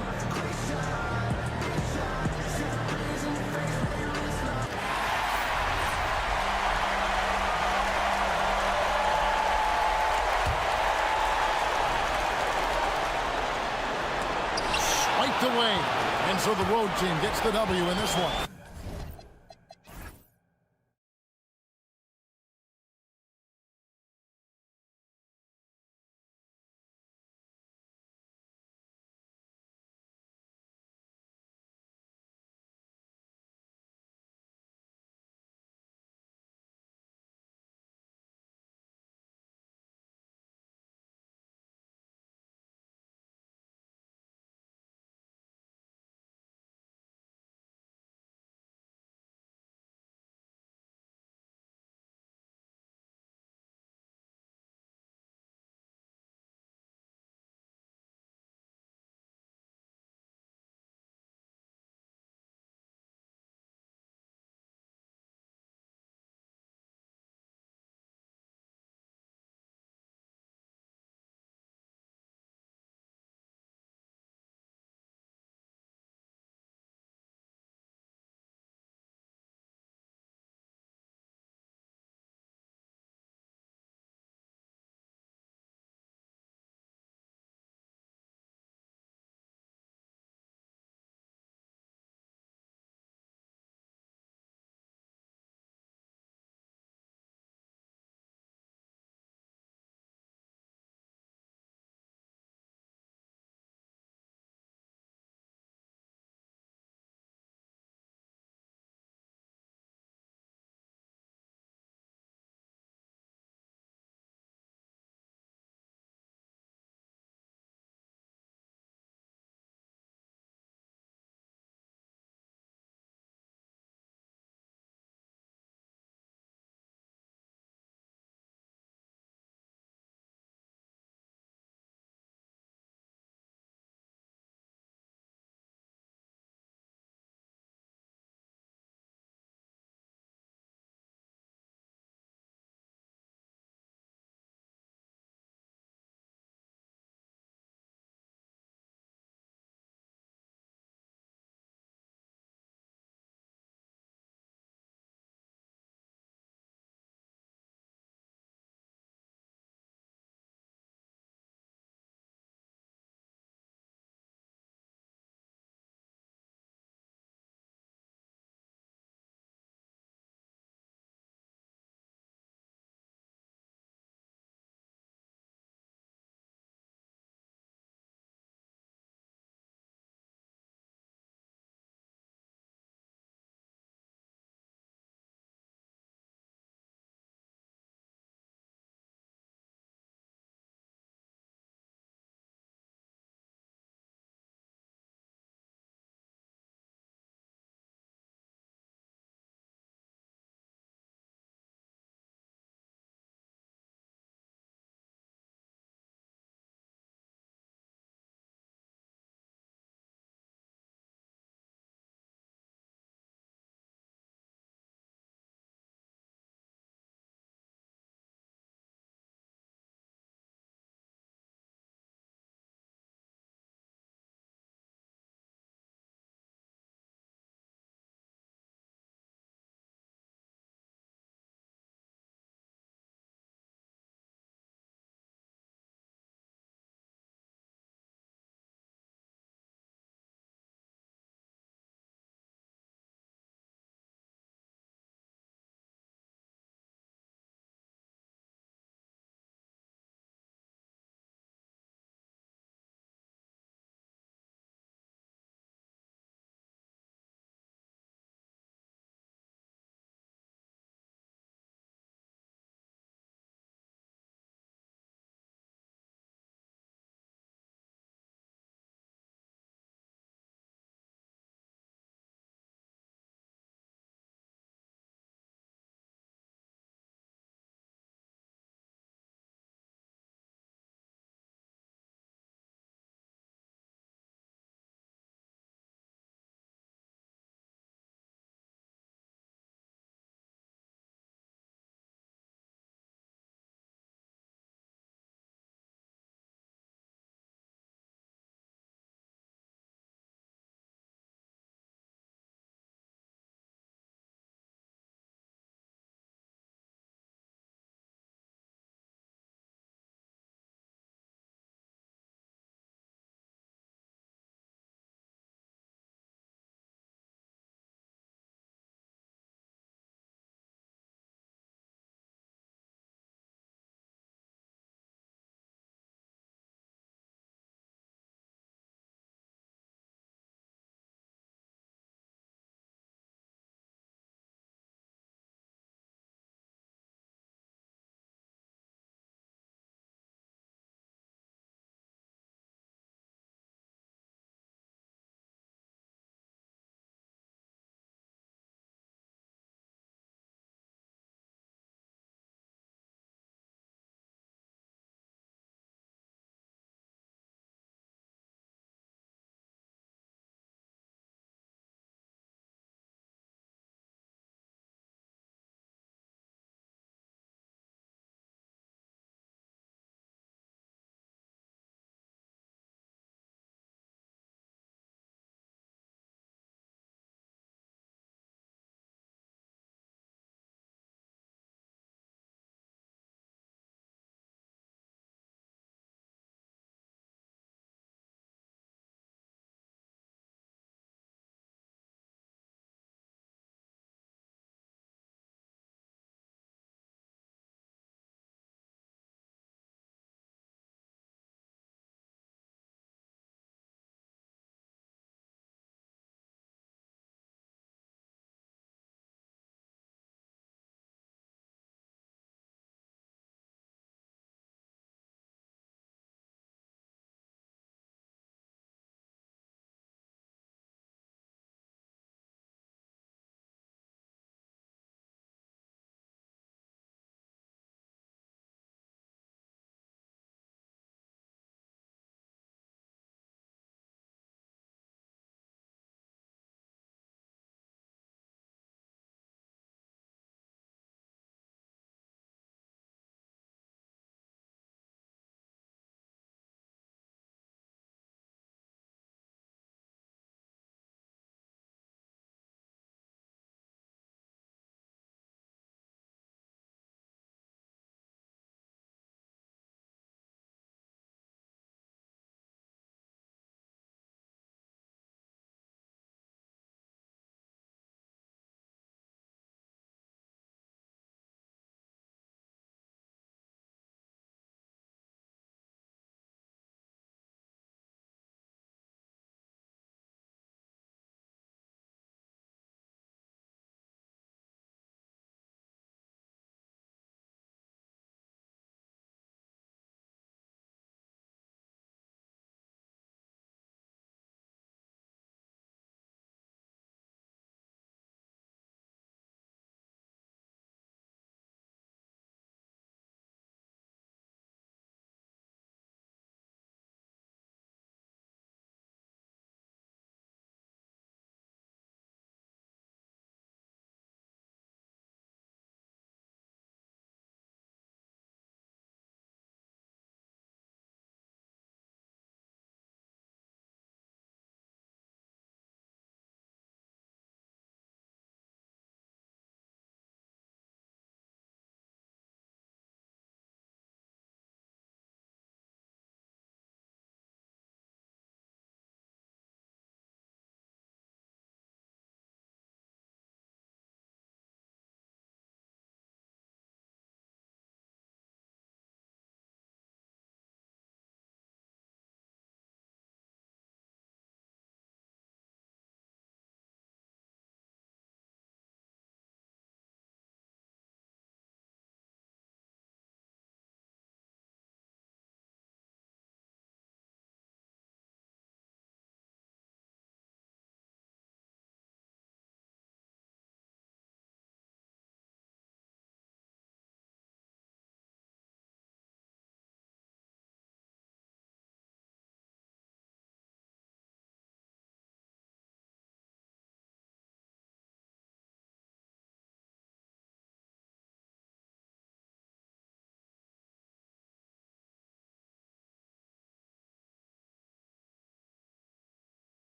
Swiped away. And so the road team gets the W in this one.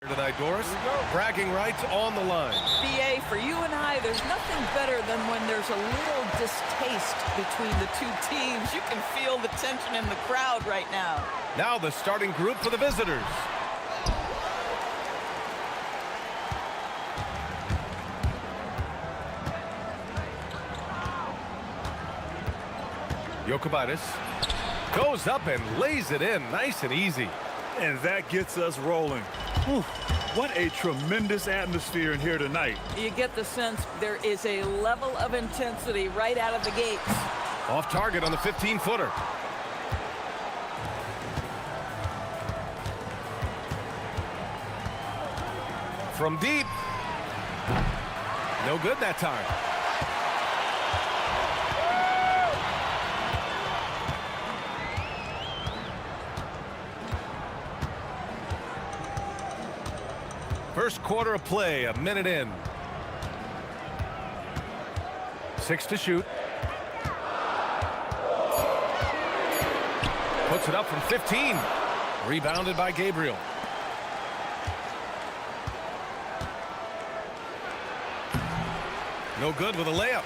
Tonight, Doris, bragging rights on the line. BA, for you and I, there's nothing better than when there's a little distaste between the two teams. You can feel the tension in the crowd right now. Now the starting group for the visitors. Jokubaitis goes up and lays it in nice and easy. And that gets us rolling. Whew. What a tremendous atmosphere in here tonight. You get the sense there is a level of intensity right out of the gates. Off target on the 15-footer. From deep. No good that time. First quarter of play, a minute in. 6 to shoot. Puts it up from 15. Rebounded by Gabriel. No good with a layup.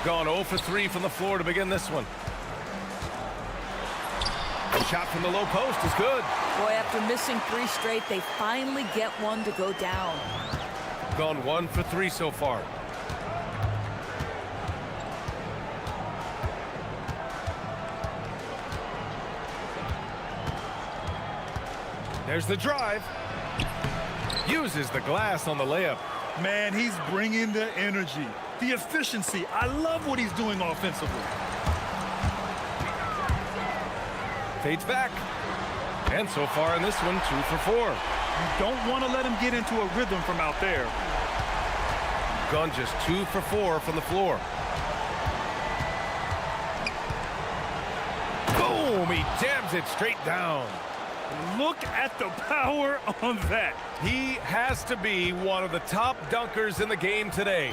Gone 0 for 3 from the floor to begin this one. Shot from the low post is good. Boy, after missing 3 straight, they finally get one to go down. Gone 1 for 3 so far. There's the drive. Uses the glass on the layup. Man, he's bringing the energy, the efficiency. I love what he's doing offensively. Fades back. And so far in this one, 2 for 4. You don't want to let him get into a rhythm from out there. Gone just 2 for 4 from the floor. Boom! He jams it straight down. Look at the power on that. He has to be one of the top dunkers in the game today.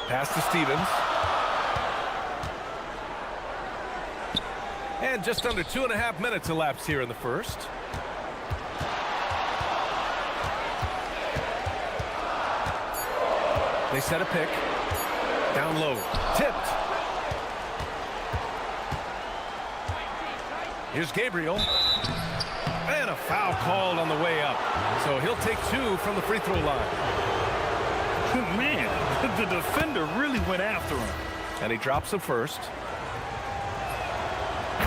Pass to Stevens. And just under 2.5 minutes elapsed here in the first. They set a pick. Down low. Tipped. Here's Gabriel. And a foul called on the way up. So he'll take 2 from the free throw line. Man, the defender really went after him. And he drops the first.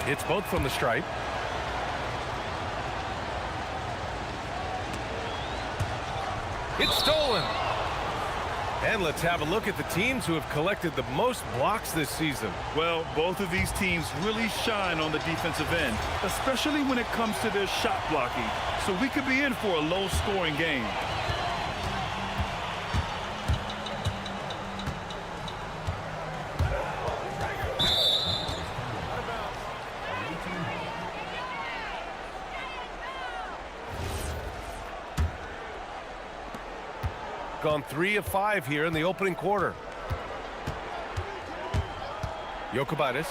It's both from the stripe. It's stolen. And let's have a look at the teams who have collected the most blocks this season. Well, both of these teams really shine on the defensive end, especially when it comes to their shot blocking. So we could be in for a low-scoring game. Gone 3 of 5 here in the opening quarter. Jokubaitis,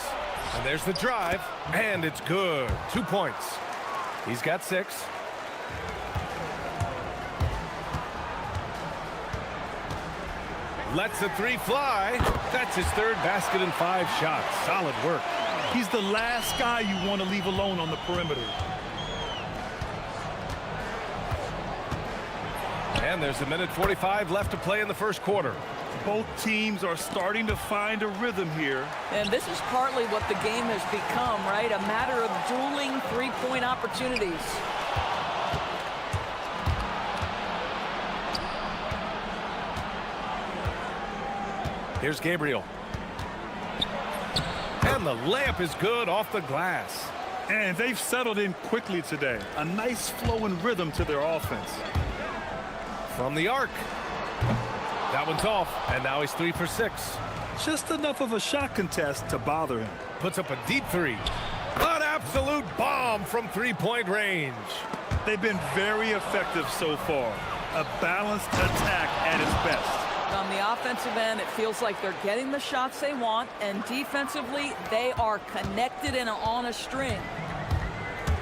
and there's the drive, and it's good. 2 points. He's got 6. Lets the 3 fly. That's his 3rd basket in 5 shots. Solid work. He's the last guy you want to leave alone on the perimeter. And there's a minute 45 left to play in the first quarter. Both teams are starting to find a rhythm here. And this is partly what the game has become, right? A matter of dueling 3-point opportunities. Here's Gabriel. And the layup is good off the glass. And they've settled in quickly today. A nice flowing rhythm to their offense. From the arc. That one's off, and now he's 3 for 6. Just enough of a shot contest to bother him. Puts up a deep 3. An absolute bomb from 3-point range. They've been very effective so far. A balanced attack at its best. On the offensive end, it feels like they're getting the shots they want, and defensively, they are connected and on a string.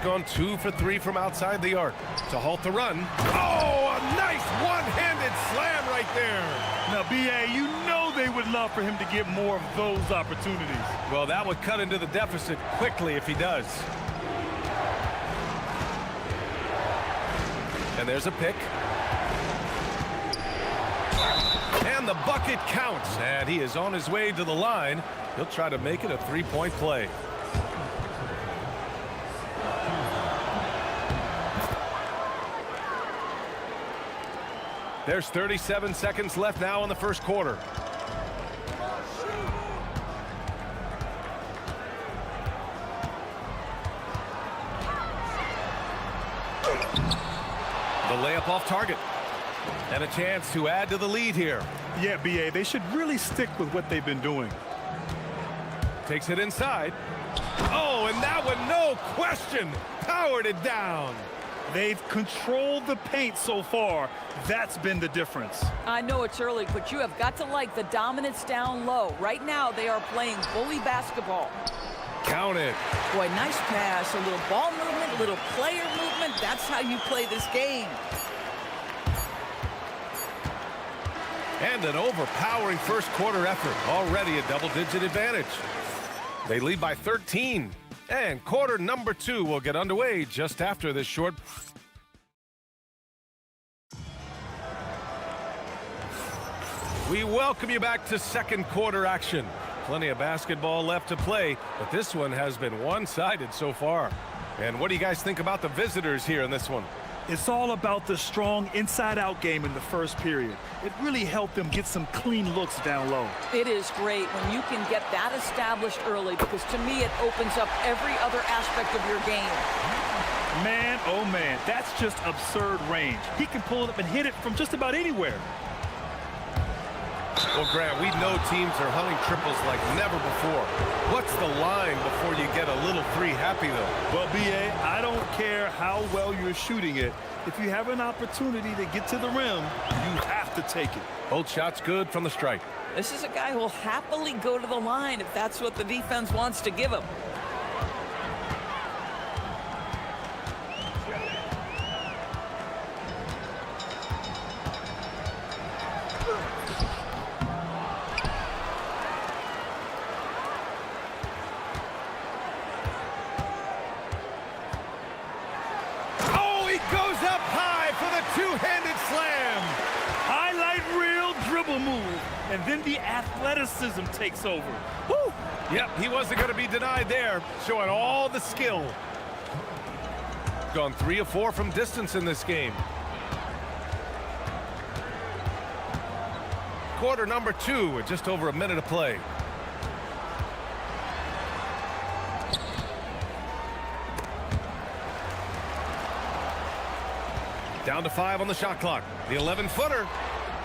gone 2 for 3 from outside the arc. To halt the run. Oh, a nice one-handed slam right there. Now, B.A., you know they would love for him to get more of those opportunities. Well, that would cut into the deficit quickly if he does. And there's a pick. And the bucket counts. And he is on his way to the line. He'll try to make it a 3-point play. There's 37 seconds left now in the first quarter. The layup off target. And a chance to add to the lead here. Yeah, B.A., they should really stick with what they've been doing. Takes it inside. Oh, and that one, no question, powered it down. They've controlled the paint so far. That's been the difference. I know it's early, but you have got to like the dominance down low. Right now, they are playing bully basketball. Count it. Boy, nice pass, a little ball movement, a little player movement. That's how you play this game. And an overpowering first quarter effort. Already a double-digit advantage. They lead by 13. And quarter number 2 will get underway just after this short. We welcome you back to second quarter action. Plenty of basketball left to play, but this one has been one-sided so far. And what do you guys think about the visitors here in this one? It's all about the strong inside-out game in the first period. It really helped them get some clean looks down low. It is great when you can get that established early, because to me it opens up every other aspect of your game. Man, oh man, that's just absurd range. He can pull it up and hit it from just about anywhere. Well, Grant, we know teams are hunting triples like never before. What's the line before you get a little three happy, though? Well, B.A., I don't care how well you're shooting it. If you have an opportunity to get to the rim, you have to take it. Both shots good from the stripe. This is a guy who will happily go to the line if that's what the defense wants to give him. And then the athleticism takes over. Woo! Yep, he wasn't going to be denied there, showing all the skill. Gone 3 of 4 from distance in this game. Quarter number 2 with just over a minute to play. Down to 5 on the shot clock. The 11-footer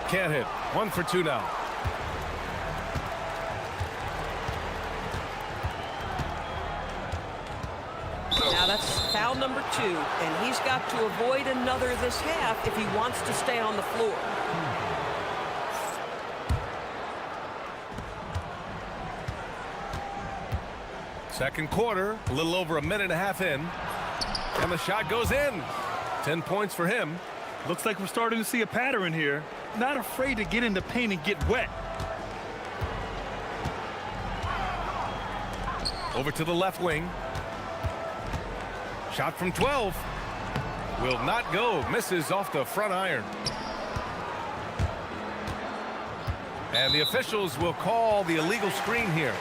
can't hit. 1 for 2 now. Now that's foul number 2, and he's got to avoid another this half if he wants to stay on the floor. Second quarter, a little over a minute and a half in, and the shot goes in. 10 points for him. Looks like we're starting to see a pattern here. Not afraid to get in the paint and get wet. Over to the left wing. Shot from 12. Will not go. Misses off the front iron. And the officials will call the illegal screen here.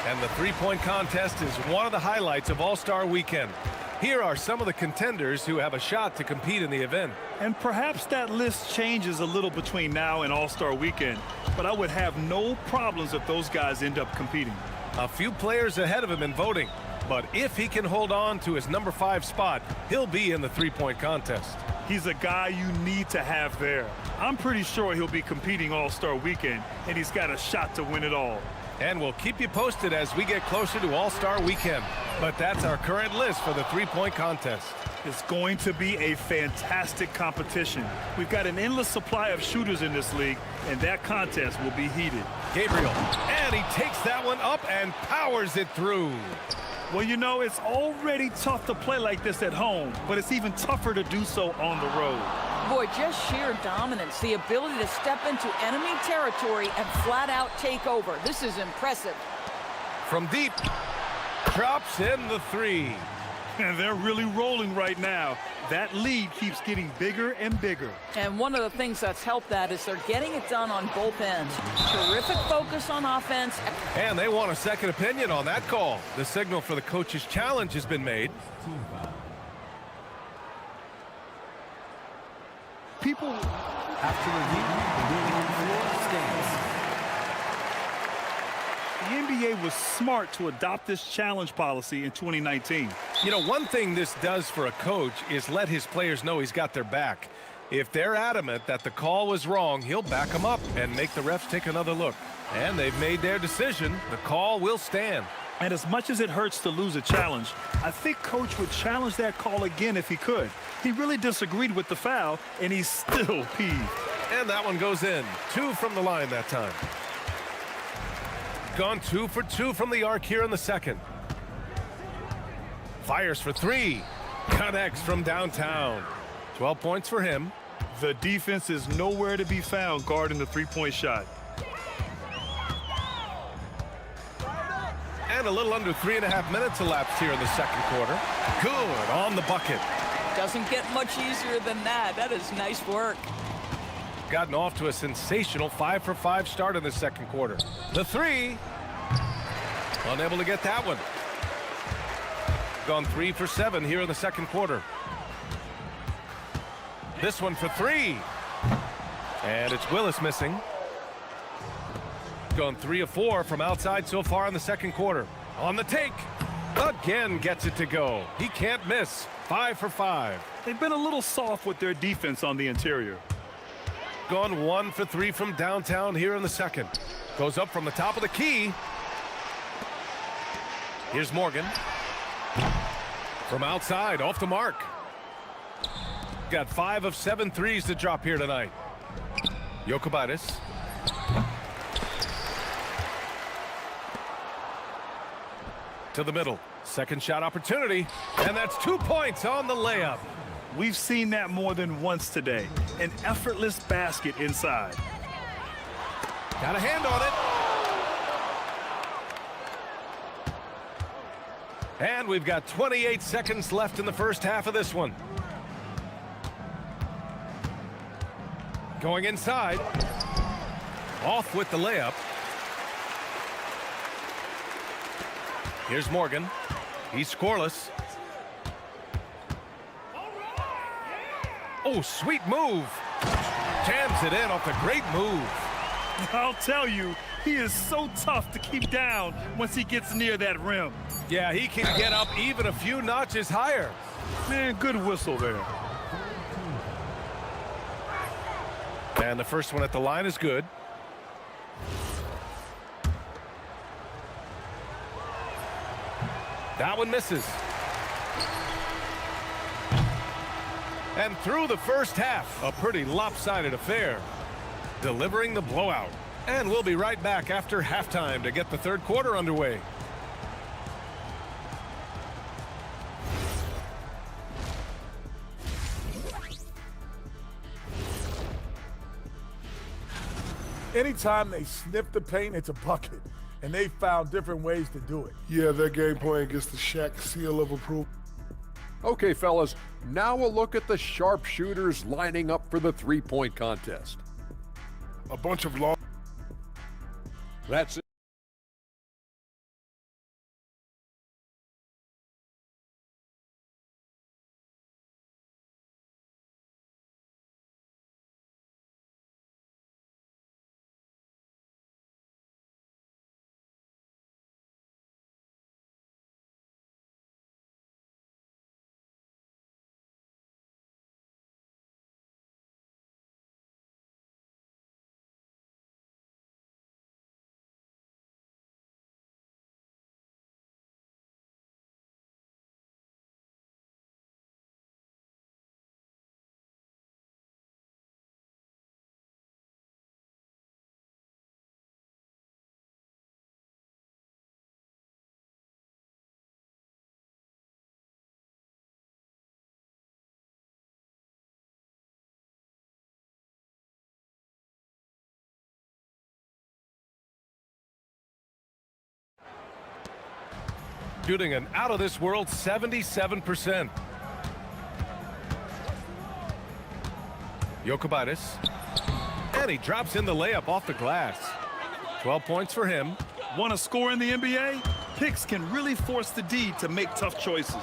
And the three-point contest is one of the highlights of All-Star Weekend. Here are some of the contenders who have a shot to compete in the event. And perhaps that list changes a little between now and All-Star Weekend, but I would have no problems if those guys end up competing. A few players ahead of him in voting, but if he can hold on to his number 5 spot, he'll be in the three-point contest. He's a guy you need to have there. I'm pretty sure he'll be competing All-Star Weekend, and he's got a shot to win it all. And we'll keep you posted as we get closer to All-Star Weekend. But that's our current list for the three-point contest. It's going to be a fantastic competition. We've got an endless supply of shooters in this league, and that contest will be heated. Gabriel, and he takes that one up and powers it through. Well, you know, it's already tough to play like this at home, but it's even tougher to do so on the road. Boy, just sheer dominance, the ability to step into enemy territory and flat out take over. This is impressive. From deep, drops in the three. And they're really rolling right now. That lead keeps getting bigger and bigger. And one of the things that's helped that is they're getting it done on both ends. Terrific focus on offense. And they want a second opinion on that call. The signal for the coach's challenge has been made. People After review, the ruling on the floor stands. The NBA was smart to adopt this challenge policy in 2019. You know, one thing this does for a coach is let his players know he's got their back. If they're adamant that the call was wrong, he'll back them up and make the refs take another look. And they've made their decision. The call will stand. And as much as it hurts to lose a challenge, I think Coach would challenge that call again if he could. He really disagreed with the foul, and he's still peeved. And that one goes in. 2 from the line that time. Gone 2 for 2 from the arc here in the second. Fires for 3. Connects from downtown. 12 points for him. The defense is nowhere to be found guarding the three-point shot. And a little under 3.5 minutes elapsed here in the second quarter. Good on the bucket. Doesn't get much easier than that. That is nice work. Gotten off to a sensational 5 for 5 start in the second quarter. The 3. Unable to get that one. Gone 3 for 7 here in the second quarter. This one for 3. And it's Willis missing. Gone 3 of 4 from outside so far in the second quarter. On the take. Again gets it to go. He can't miss. 5 for 5. They've been a little soft with their defense on the interior. Gone 1 for 3 from downtown here in the second. Goes up from the top of the key. Here's Morgan. From outside, off the mark. Got 5 of 7 threes to drop here tonight. Jokubaitis. To the middle. Second shot opportunity. And that's 2 points on the layup. We've seen that more than once today. An effortless basket inside. Got a hand on it. And we've got 28 seconds left in the first half of this one. Going inside. Off with the layup. Here's Morgan. He's scoreless. Oh, sweet move. Jams it in off a great move. I'll tell you, he is so tough to keep down once he gets near that rim. Yeah, he can get up even a few notches higher. Man, good whistle there. And the first one at the line is good. That one misses. And through the first half, a pretty lopsided affair. Delivering the blowout. And we'll be right back after halftime to get the third quarter underway. Anytime they sniff the paint, it's a bucket. And they found different ways to do it. Yeah, their game plan gets the Shaq seal of approval. Okay, fellas, now we'll look at the sharpshooters lining up for the three-point contest. A bunch of long. That's it. shooting an out-of-this-world 77%. Jokic, and he drops in the layup off the glass. 12 points for him. Want to score in the NBA? Picks can really force the D to make tough choices.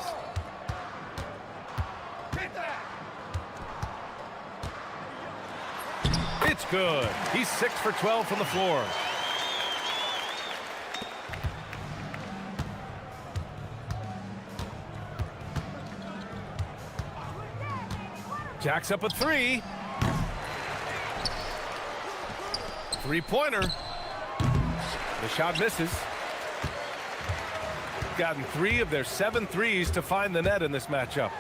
It's good. He's 6 for 12 from the floor. Jacks up a three. Three-pointer. The shot misses. Gotten 3 of their 7 threes to find the net in this matchup.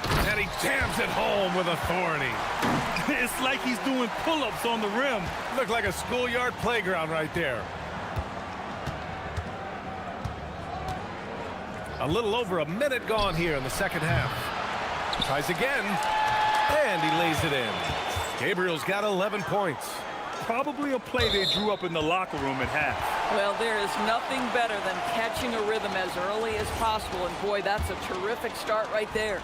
And he jams it home with authority. It's like he's doing pull-ups on the rim. Looked like a schoolyard playground right there. A little over a minute gone here in the second half. Tries again, and he lays it in. Gabriel's got 11 points. Probably a play they drew up in the locker room at half. Well, there is nothing better than catching a rhythm as early as possible, and boy, that's a terrific start right there.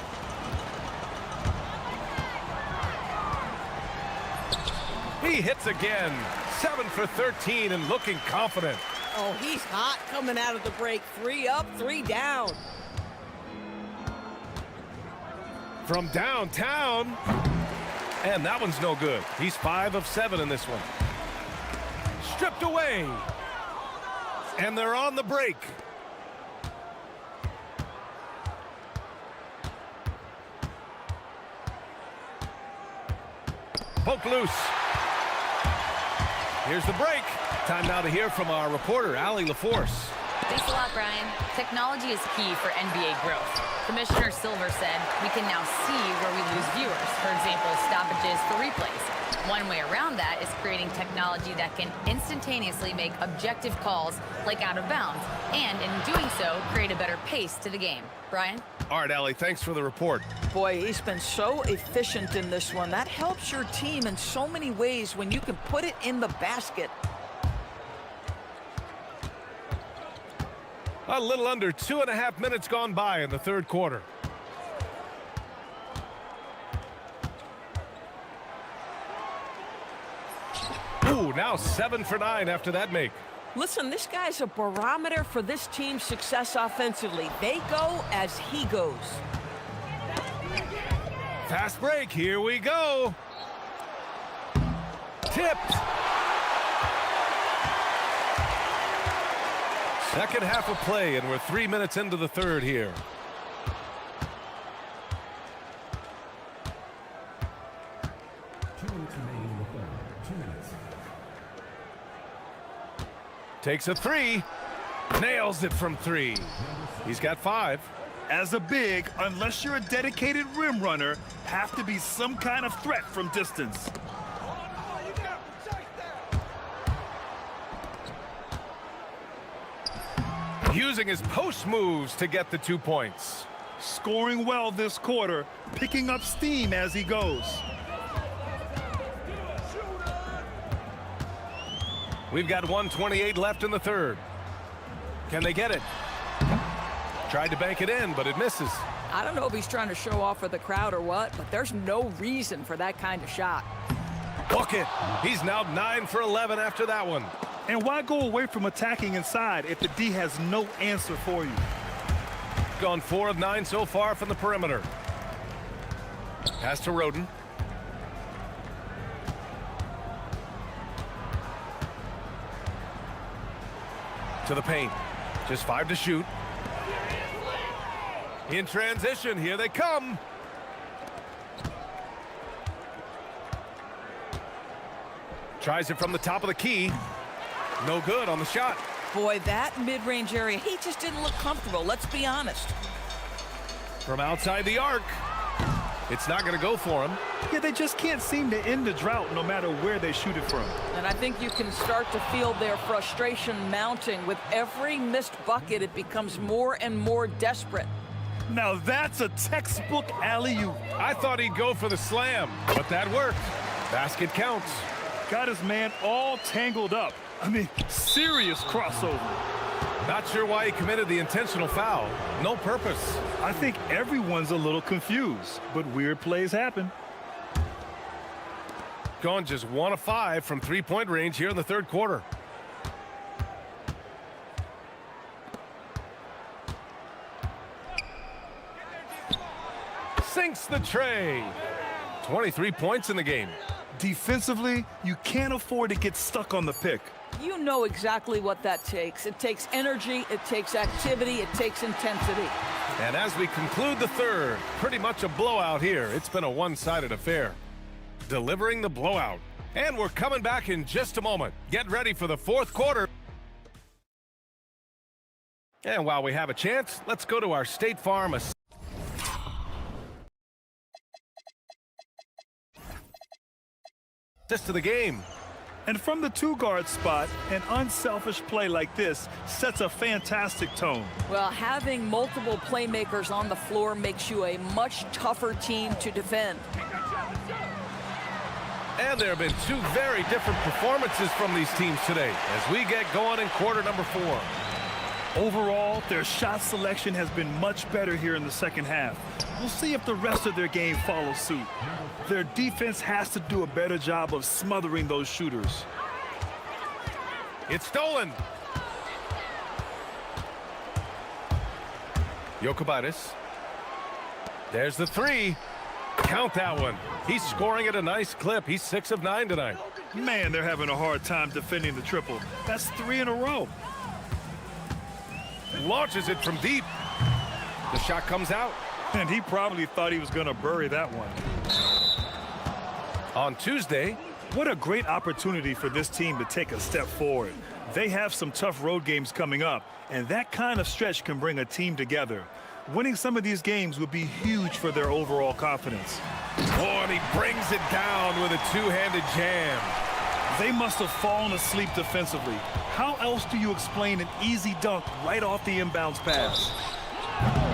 He hits again. 7 for 13 and looking confident. Oh, he's hot coming out of the break. 3 up, 3 down. From downtown. And that one's no good. He's 5 of 7 in this one. Stripped away. And they're on the break. Poke loose. Here's the break. Time now to hear from our reporter, Allie LaForce. Thanks a lot, Brian. Technology is key for NBA growth. Commissioner Silver said we can now see where we lose viewers. For example, stoppages for replays. One way around that is creating technology that can instantaneously make objective calls like out of bounds, and in doing so, create a better pace to the game. Brian? All right, Allie, thanks for the report. Boy, he's been so efficient in this one. That helps your team in so many ways when you can put it in the basket. A little under 2.5 minutes gone by in the third quarter. Ooh, now 7 for 9 after that make. Listen, this guy's a barometer for this team's success offensively. They go as he goes. Fast break, here we go. Tipped. Second half of play, and we're 3 minutes into the third here. Takes a three. Nails it from 3. He's got 5. As a big, unless you're a dedicated rim runner, have to be some kind of threat from distance. Using his post moves to get the 2 points. Scoring well this quarter, picking up steam as he goes. We've got 1:28 left in the third. Can they get it? Tried to bank it in, but it misses. I don't know if he's trying to show off for the crowd or what, but there's no reason for that kind of shot. Book it. He's now 9 for 11 after that one. And why go away from attacking inside if the D has no answer for you? Gone 4 of 9 so far from the perimeter. Pass to Roden. To the paint. Just 5 to shoot. In transition, here they come. Tries it from the top of the key. No good on the shot. Boy, that mid-range area, he just didn't look comfortable, let's be honest. From outside the arc. It's not going to go for him. Yeah, they just can't seem to end the drought no matter where they shoot it from. And I think you can start to feel their frustration mounting. With every missed bucket, it becomes more and more desperate. Now that's a textbook alley-oop. I thought he'd go for the slam, but that worked. Basket counts. Got his man all tangled up. I mean, serious crossover. Not sure why he committed the intentional foul. No purpose. I think everyone's a little confused, but weird plays happen. Gone just 1 of 5 from three-point range here in the third quarter. Sinks the tray. 23 points in the game. Defensively, you can't afford to get stuck on the pick. You know exactly what that takes. It takes energy, it takes activity, it takes intensity. And as we conclude the third, pretty much a blowout here. It's been a one-sided affair. Delivering the blowout. And we're coming back in just a moment. Get ready for the fourth quarter. And while we have a chance, let's go to our State Farm assist to the game. And from the two-guard spot, an unselfish play like this sets a fantastic tone. Well, having multiple playmakers on the floor makes you a much tougher team to defend. And there have been two very different performances from these teams today as we get going in quarter number 4. Overall, their shot selection has been much better here in the second half. We'll see if the rest of their game follows suit. Their defense has to do a better job of smothering those shooters. It's stolen. Jokic. There's the three. Count that one. He's scoring at a nice clip. He's 6 of 9 tonight. Man, they're having a hard time defending the triple. That's 3 in a row. Launches it from deep. The shot comes out. And he probably thought he was going to bury that one. On Tuesday, what a great opportunity for this team to take a step forward. They have some tough road games coming up, and that kind of stretch can bring a team together. Winning some of these games would be huge for their overall confidence. Oh, and he brings it down with a two-handed jam. They must have fallen asleep defensively. How else do you explain an easy dunk right off the inbounds pass?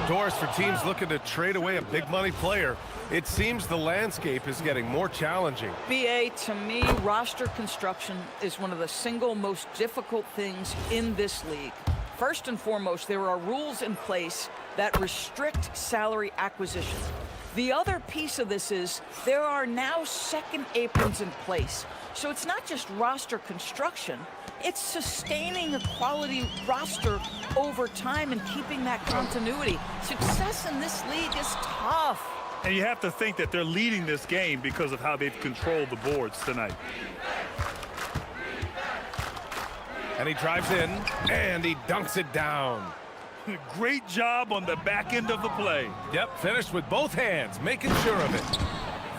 Doors for teams looking to trade away a big-money player. It seems the landscape is getting more challenging. BA, to me, roster construction is one of the single most difficult things in this league. First and foremost, there are rules in place that restrict salary acquisition. The other piece of this is there are now second aprons in place. So it's not just roster construction, it's sustaining a quality roster over time and keeping that continuity. Success in this league is tough. And you have to think that they're leading this game because of how they've controlled the boards tonight. And he drives in, and he dunks it down. Great job on the back end of the play. Yep, finished with both hands, making sure of it.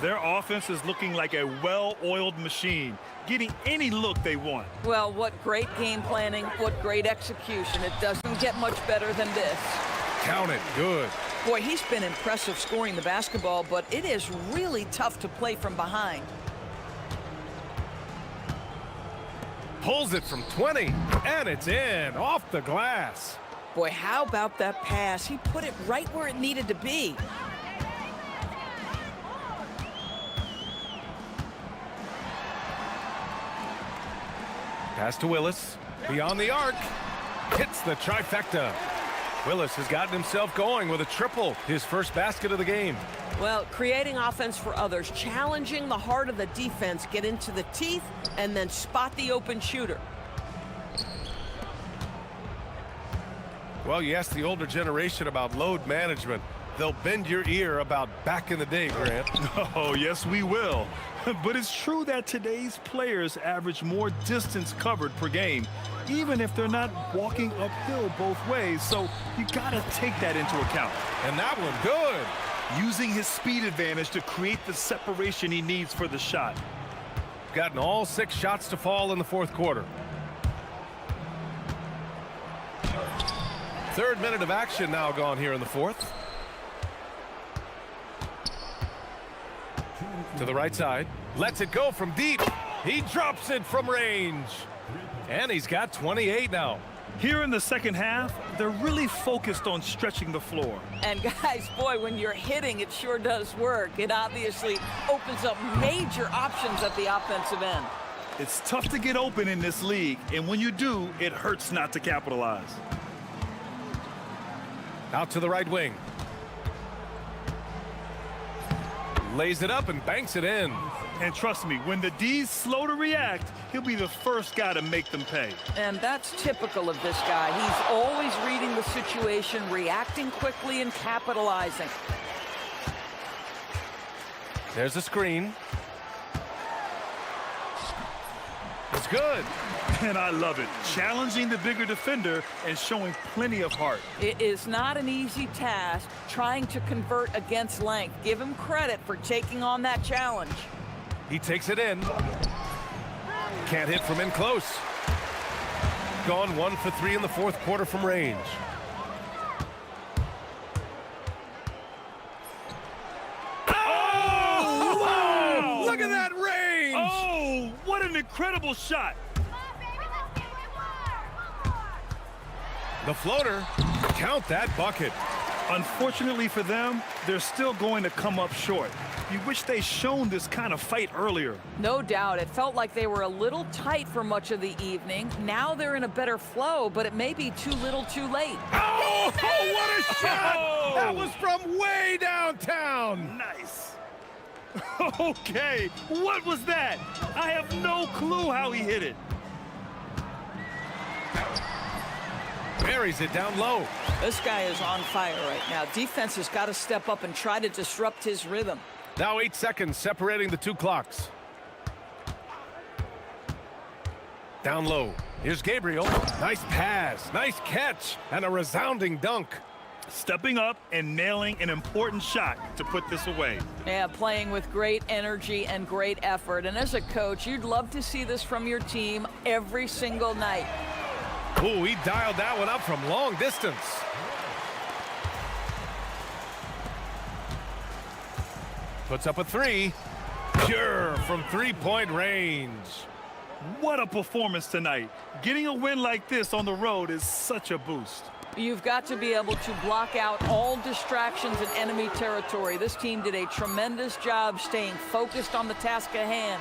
Their offense is looking like a well-oiled machine, getting any look they want. Well, what great game planning, what great execution. It doesn't get much better than this. Count it, good. Boy, he's been impressive scoring the basketball, but it is really tough to play from behind. Pulls it from 20, and it's in, off the glass. Boy, how about that pass? He put it right where it needed to be. Pass to Willis, beyond the arc, hits the trifecta. Willis has gotten himself going with a triple, his first basket of the game. Well, creating offense for others, challenging the heart of the defense, get into the teeth, and then spot the open shooter. Well, you ask the older generation about load management. They'll bend your ear about back in the day, Grant. Oh, yes, we will. But it's true that today's players average more distance covered per game, even if they're not walking uphill both ways. So you got to take that into account. And that one good. Using his speed advantage to create the separation he needs for the shot. Gotten all 6 shots to fall in the fourth quarter. Third minute of action now gone here in the fourth. To the right side, lets it go from deep. He drops it from range. And he's got 28 now. Here in the second half, they're really focused on stretching the floor. And guys, boy, when you're hitting, it sure does work. It obviously opens up major options at the offensive end. It's tough to get open in this league, and when you do, it hurts not to capitalize. Out to the right wing. Lays it up and banks it in. And trust me, when the D's slow to react, he'll be the first guy to make them pay. And that's typical of this guy. He's always reading the situation, reacting quickly, and capitalizing. There's a screen. It's good. And I love it. Challenging the bigger defender and showing plenty of heart. It is not an easy task trying to convert against length. Give him credit for taking on that challenge. He takes it in. Can't hit from in close. Gone 1 for 3 in the fourth quarter from range. Oh, wow! Look at that range! Oh, what an incredible shot. The floater. Count that bucket. Unfortunately for them, they're still going to come up short. You wish they'd shown this kind of fight earlier. No doubt. It felt like they were a little tight for much of the evening. Now they're in a better flow, but it may be too little too late. Oh, what a shot! Oh! That was from way downtown. Nice. Okay, what was that? I have no clue how he hit it. Buries it down low. This guy is on fire right now. Defense has got to step up and try to disrupt his rhythm. Now 8 seconds separating the two clocks. Down low. Here's Gabriel. Nice pass, nice catch, and a resounding dunk. Stepping up and nailing an important shot to put this away. Yeah, playing with great energy and great effort. And as a coach, you'd love to see this from your team every single night. Ooh, he dialed that one up from long distance. Puts up a 3. Pure from three-point range. What a performance tonight. Getting a win like this on the road is such a boost. You've got to be able to block out all distractions in enemy territory. This team did a tremendous job staying focused on the task at hand.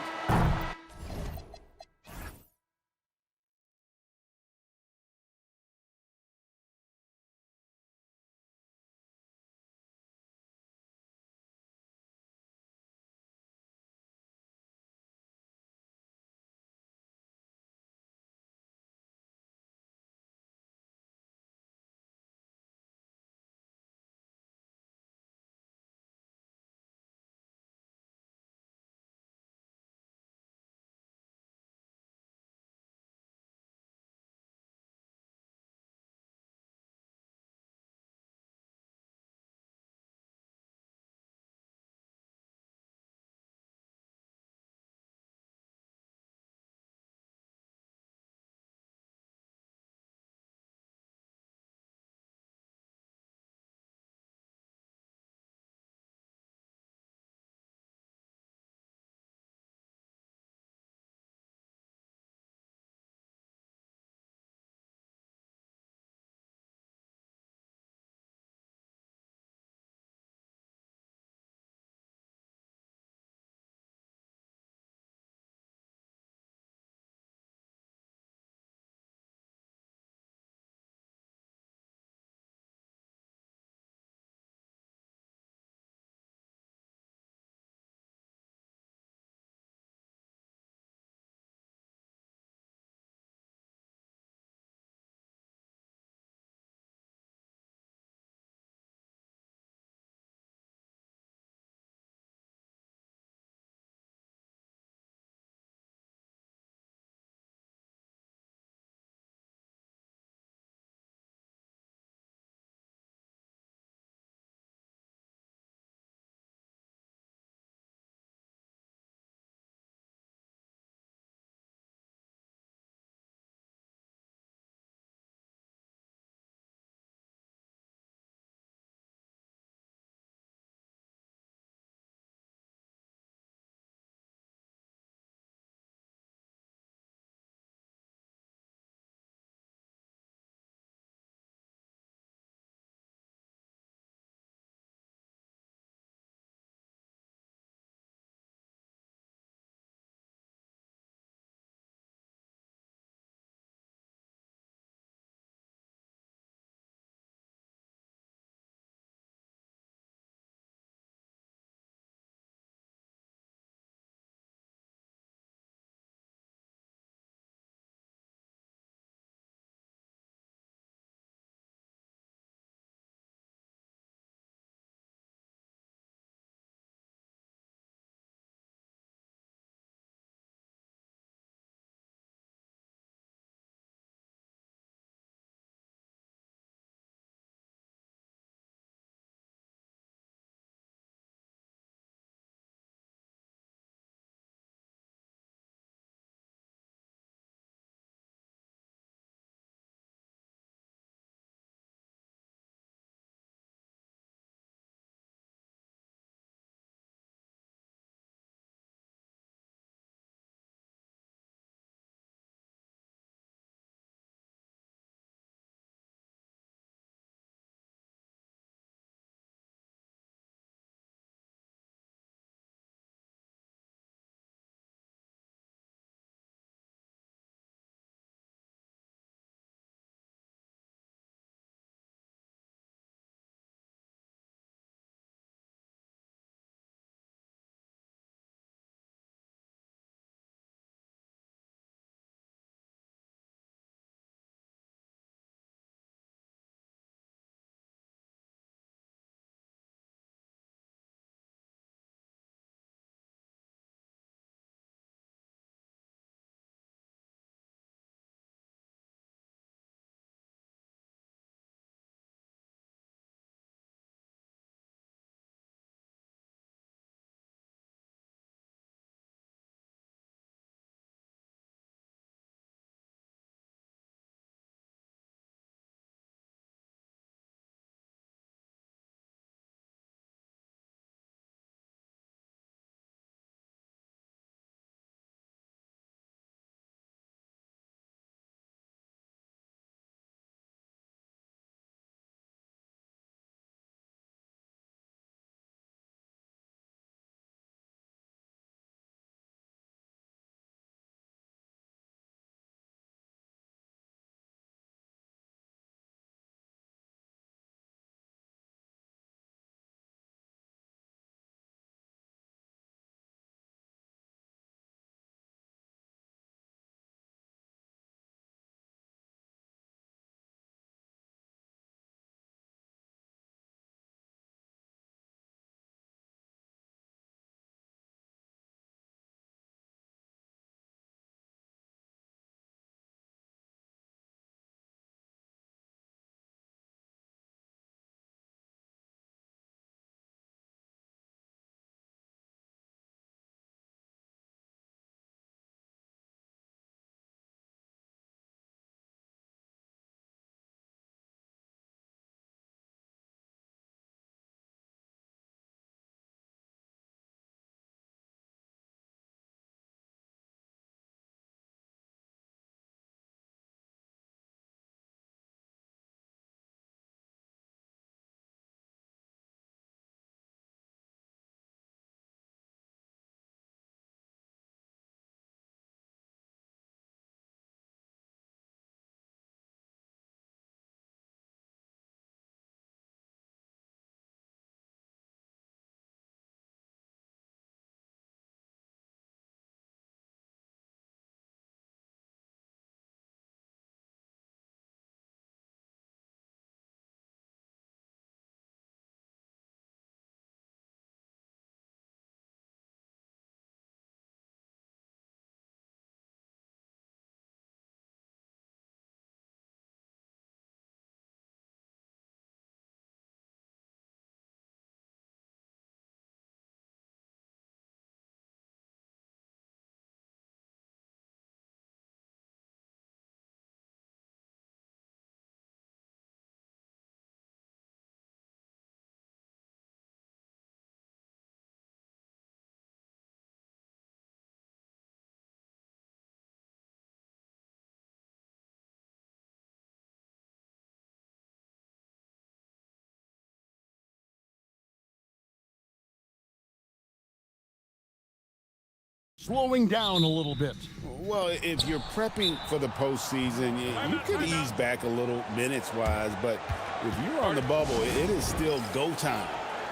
slowing down a little bit. Well, if you're prepping for the postseason, you could ease back a little minutes-wise, but if you're on the bubble, it is still go time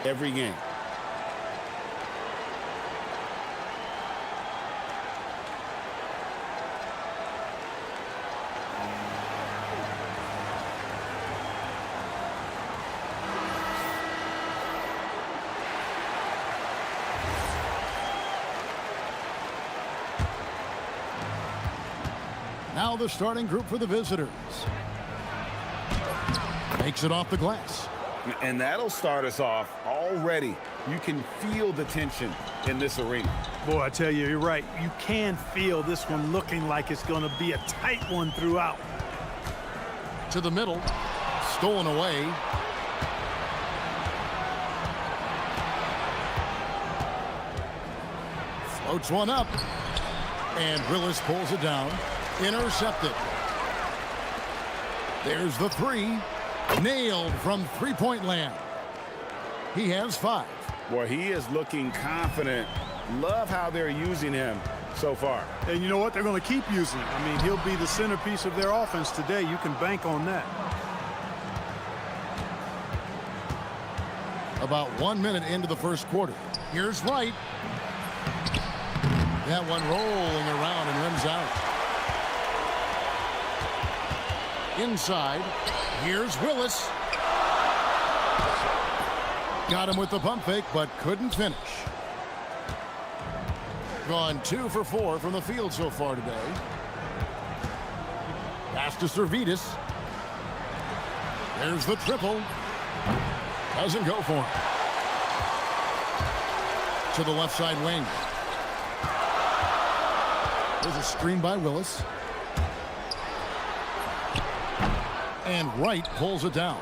every game. Now the starting group for the visitors. Makes it off the glass. And that'll start us off already. You can feel the tension in this arena. Boy, I tell you, you're right. You can feel this one looking like it's going to be a tight one throughout. To the middle. Stolen away. Floats one up. And Willis pulls it down. Intercepted. There's the three. Nailed from three-point land. He has 5. Boy, he is looking confident. Love how they're using him so far. And you know what? They're going to keep using him. I mean, he'll be the centerpiece of their offense today. You can bank on that. About 1 minute into the first quarter. Here's Wright. That one rolling around and rims out. Inside. Here's Willis. Got him with the pump fake, but couldn't finish. Gone 2 for 4 from the field so far today. Pass to Servetus. There's the triple. Doesn't go for him. To the left side wing. There's a screen by Willis. And Wright pulls it down.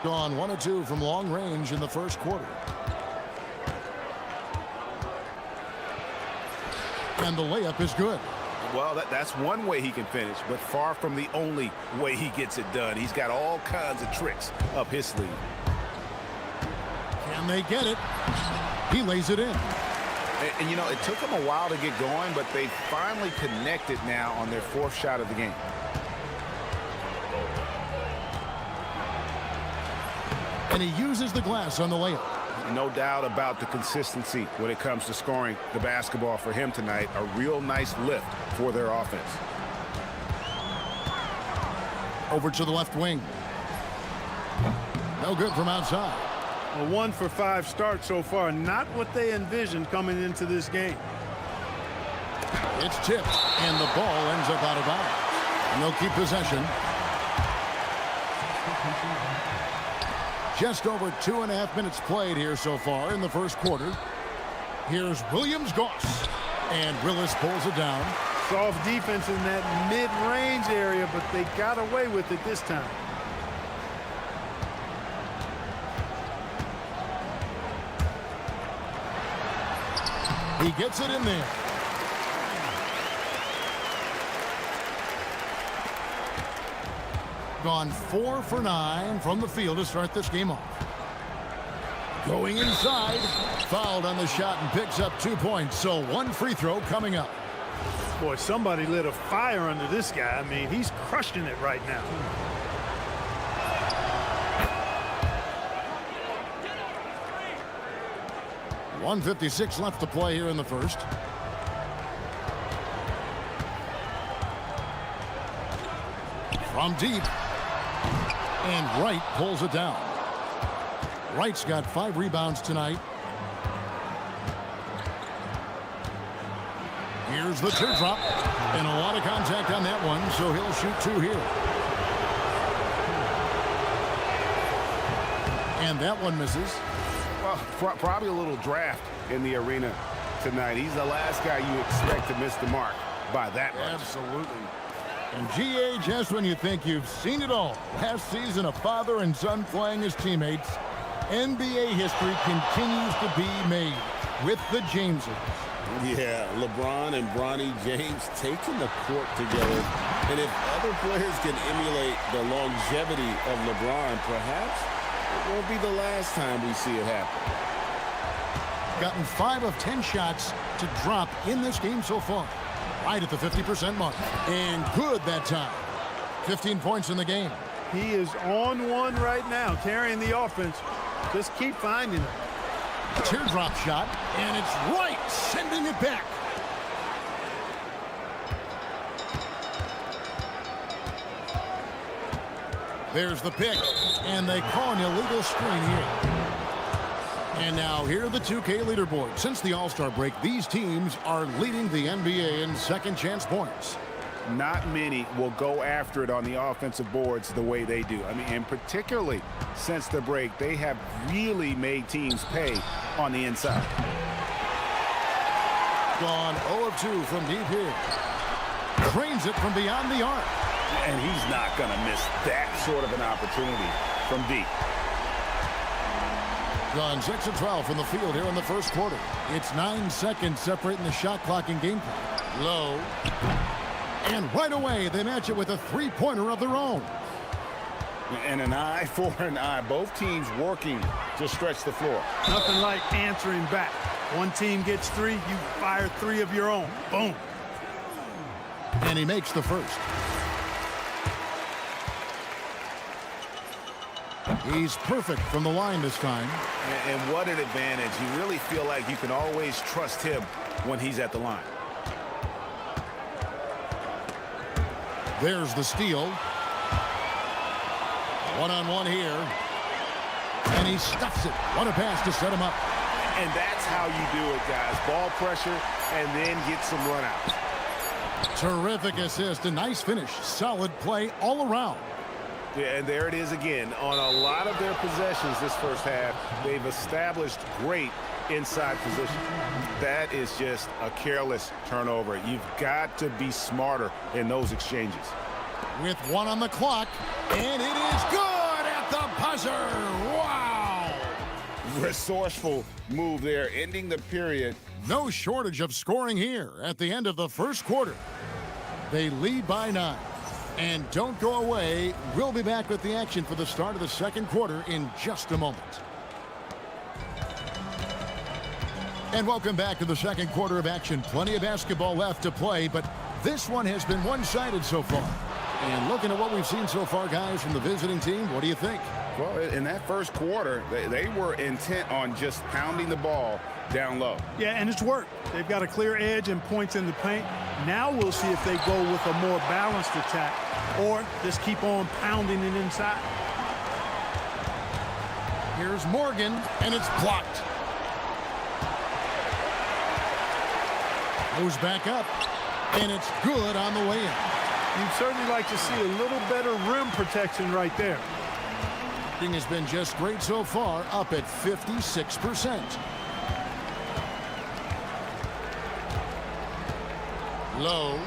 Gone 1 of 2 from long range in the first quarter. And the layup is good. Well, that's one way he can finish, but far from the only way he gets it done. He's got all kinds of tricks up his sleeve. Can they get it? He lays it in. And you know, it took them a while to get going, but they finally connected now on their 4th shot of the game. And he uses the glass on the layup. No doubt about the consistency when it comes to scoring the basketball for him tonight. A real nice lift for their offense. Over to the left wing. No good from outside. A 1 for 5 start so far. Not what they envisioned coming into this game. It's tipped, and the ball ends up out of bounds. And they'll keep possession. Just over 2.5 minutes played here so far in the first quarter. Here's Williams-Goss, and Willis pulls it down. Soft defense in that mid-range area, but they got away with it this time. He gets it in there. Gone 4 for 9 from the field to start this game off. Going inside. Fouled on the shot and picks up 2 points. So 1 free throw coming up. Boy, somebody lit a fire under this guy. I mean, he's crushing it right now. .156 left to play here in the first. From deep. And Wright pulls it down. Wright's got 5 rebounds tonight. Here's the teardrop. And a lot of contact on that one, so he'll shoot 2 here. And that one misses. Well, probably a little draft in the arena tonight. He's the last guy you expect to miss the mark by that much. Absolutely. And GA, just when you think you've seen it all. Last season, a father and son playing as teammates. NBA history continues to be made with the Jameses. Yeah, LeBron and Bronny James taking the court together. And if other players can emulate the longevity of LeBron, perhaps it won't be the last time we see it happen. gotten 5 of 10 shots to drop in this game so far. Right at the 50% mark. And good that time. 15 points in the game. He is on one right now, carrying the offense. Just keep finding it. Teardrop shot, and it's right, sending it back. There's the pick, and they call an illegal screen here. And now here are the 2K leaderboard. Since the All-Star break, these teams are leading the NBA in second chance points. Not many will go after it on the offensive boards the way they do. I mean, and particularly since the break, they have really made teams pay on the inside. Gone 0 of 2 from deep here. Drains it from beyond the arc. And he's not going to miss that sort of an opportunity from deep. Gone 6 of 12 from the field here in the first quarter. It's 9 seconds separating the shot clock and game clock. Low. And right away, they match it with a three-pointer of their own. And an eye for an eye. Both teams working to stretch the floor. Nothing like answering back. One team gets 3, you fire 3 of your own. Boom. And he makes the first. He's perfect from the line this time. And what an advantage. You really feel like you can always trust him when he's at the line. There's the steal. One-on-one here. And he stuffs it. What a pass to set him up. And that's how you do it, guys. Ball pressure and then get some run-outs. Terrific assist. A nice finish. Solid play all around. Yeah, and there it is again. On a lot of their possessions this first half, they've established great inside position. That is just a careless turnover. You've got to be smarter in those exchanges. With 1 on the clock, and it is good at the buzzer. Wow! Resourceful move there, ending the period. No shortage of scoring here at the end of the first quarter. They lead by 9. And don't go away. We'll be back with the action for the start of the second quarter in just a moment. And welcome back to the second quarter of action. Plenty of basketball left to play, but this one has been one-sided so far. And looking at what we've seen so far, guys, from the visiting team, what do you think? Well, in that first quarter, they were intent on just pounding the ball down low. Yeah, and it's worked. They've got a clear edge and points in the paint. Now we'll see if they go with a more balanced attack or just keep on pounding it inside. Here's Morgan, and it's blocked. Goes back up, and it's good on the way in. You'd certainly like to see a little better rim protection right there. Thing has been just great so far, up at 56%. Low.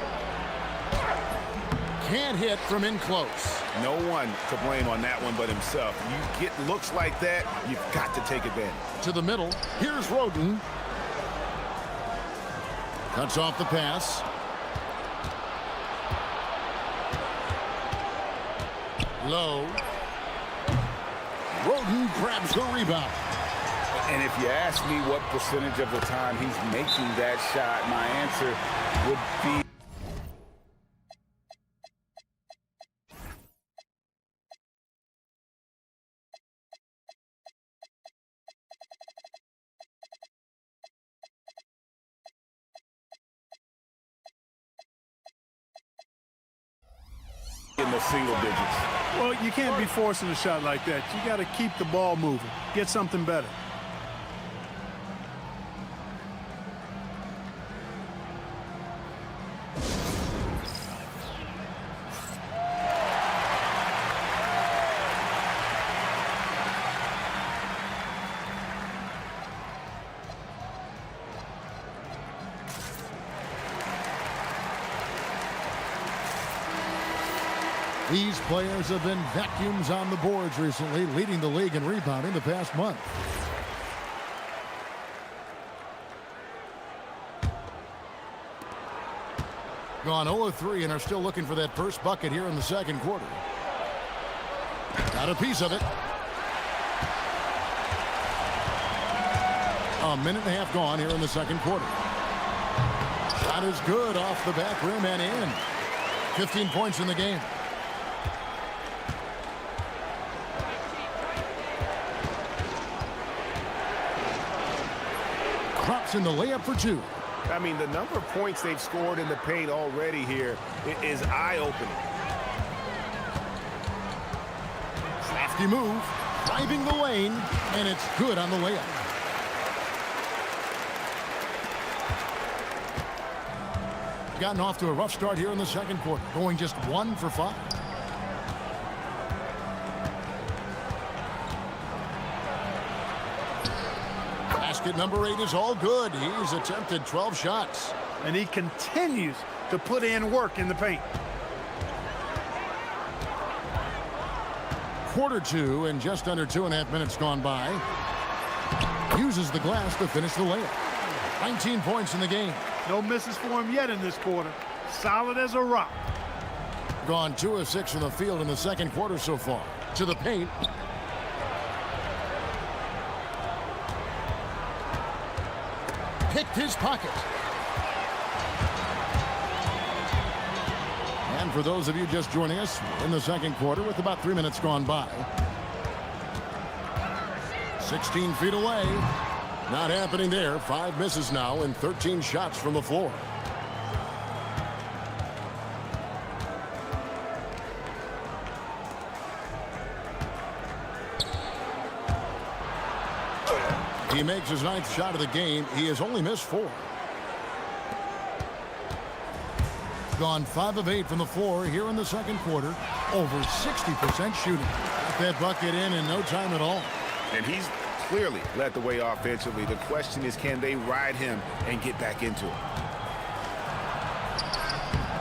Can't hit from in close. No one to blame on that one but himself. You get looks like that, you've got to take advantage. To the middle. Here's Roden. Cuts off the pass. Low. Roden grabs the rebound. And if you ask me what percentage of the time he's making that shot, my answer would be in the single digits. Well, you can't be forcing a shot like that. You got to keep the ball moving. Get something better. These players have been vacuums on the boards recently, leading the league in rebounding the past month. Gone 0-3 and are still looking for that first bucket here in the second quarter. Got a piece of it. A minute and a half gone here in the second quarter. Shot is good off the back rim and in. 15 points in the game. Drops in the layup for two. I mean, the number of points they've scored in the paint already here is eye-opening. Crafty move, driving the lane, and it's good on the layup. Gotten off to a rough start here in the second quarter, going just 1 for 5. Basket number 8 is all good. He's attempted 12 shots. And he continues to put in work in the paint. Quarter 2 and just under 2.5 minutes gone by. Uses the glass to finish the layup. 19 points in the game. No misses for him yet in this quarter. Solid as a rock. Gone 2 of 6 from the field in the second quarter so far. To the paint. Picked his pocket. And for those of you just joining us, in the second quarter with about 3 minutes gone by. 16 feet away. Not happening there. 5 misses now and 13 shots from the floor. He makes his 9th shot of the game. He has only missed 4. Gone 5 of 8 from the floor here in the second quarter. Over 60% shooting. Got that bucket in no time at all. And he's clearly led the way offensively. The question is, can they ride him and get back into it?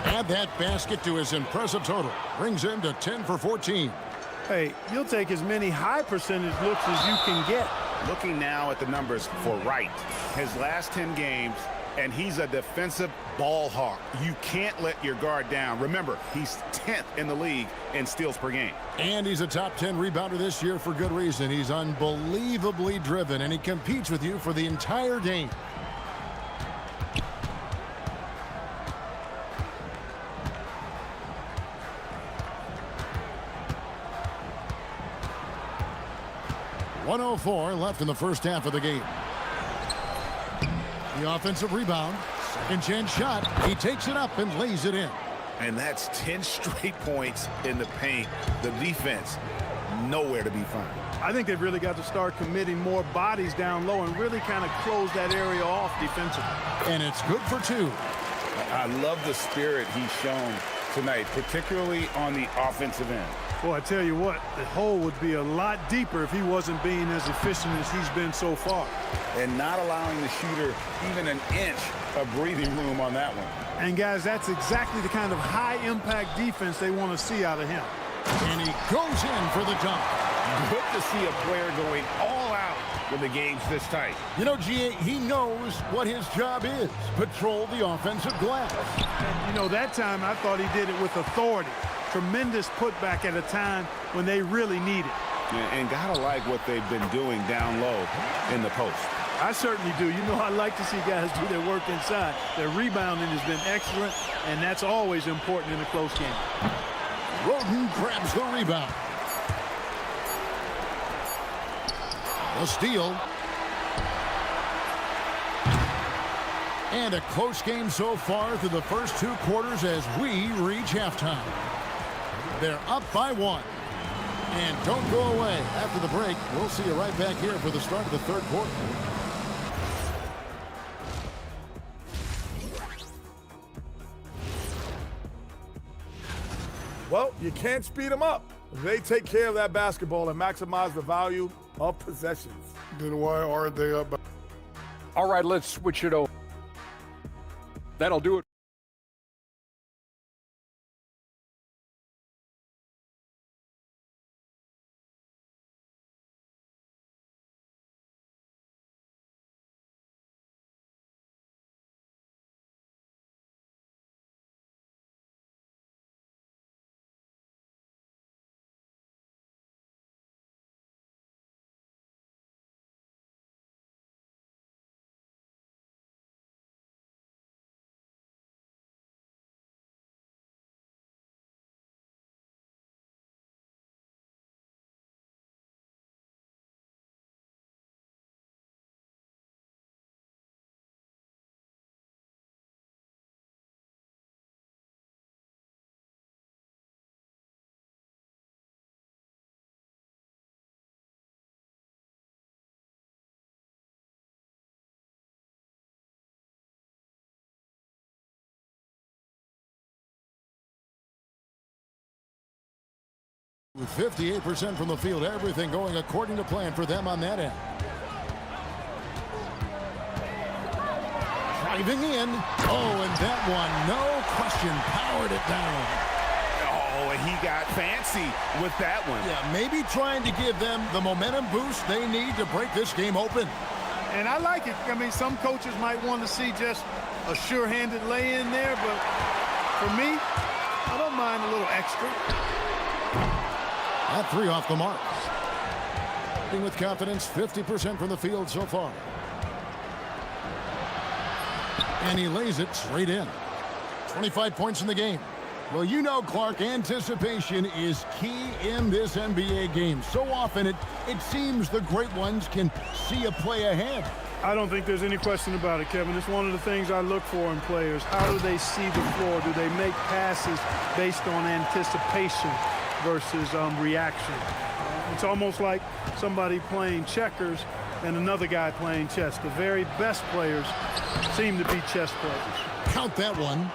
Add that basket to his impressive total. Brings him to 10 for 14. Hey, you'll take as many high percentage looks as you can get. Looking now at the numbers for Wright. His last 10 games, and he's a defensive ball hawk. You can't let your guard down. Remember, he's 10th in the league in steals per game. And he's a top 10 rebounder this year for good reason. He's unbelievably driven, and he competes with you for the entire game. .104 left in the first half of the game. The offensive rebound. Second chance shot. He takes it up and lays it in. And that's 10 straight points in the paint. The defense, nowhere to be found. I think they've really got to start committing more bodies down low and really kind of close that area off defensively. And it's good for 2. I love the spirit he's shown tonight, particularly on the offensive end. Boy, I tell you what, the hole would be a lot deeper if he wasn't being as efficient as he's been so far. And not allowing the shooter even an inch of breathing room on that one. And guys, that's exactly the kind of high-impact defense they want to see out of him. And he goes in for the dunk. Good to see a player going all out when the game's this tight. You know, G.A., he knows what his job is. Patrol the offensive glass. And, you know, that time I thought he did it with authority. Tremendous putback at a time when they really need it. Yeah, and gotta like what they've been doing down low in the post. I certainly do. You know, I like to see guys do their work inside. Their rebounding has been excellent, and that's always important in a close game. Roden grabs the rebound. The steal. And a close game so far through the first 2 quarters as we reach halftime. They're up by 1. And don't go away. After the break, we'll see you right back here for the start of the third quarter. Well, you can't speed them up. They take care of that basketball and maximize the value of possessions. Then why aren't they up? All right, let's switch it over. That'll do it. With 58% from the field, everything going according to plan for them on that end. Driving in. Oh, and that one, no question, powered it down. Oh, and he got fancy with that one. Yeah, maybe trying to give them the momentum boost they need to break this game open. And I like it. I mean, some coaches might want to see just a sure-handed lay-in there, but for me, I don't mind a little extra. That three off the mark. With confidence, 50% from the field so far. And he lays it straight in. 25 points in the game. Well, you know, Clark, anticipation is key in this NBA game. So often it seems the great ones can see a play ahead. I don't think there's any question about it, Kevin. It's one of the things I look for in players. How do they see the floor? Do they make passes based on anticipation versus reaction? It's almost like somebody playing checkers and another guy playing chess. The very best players seem to be chess players. Count that one.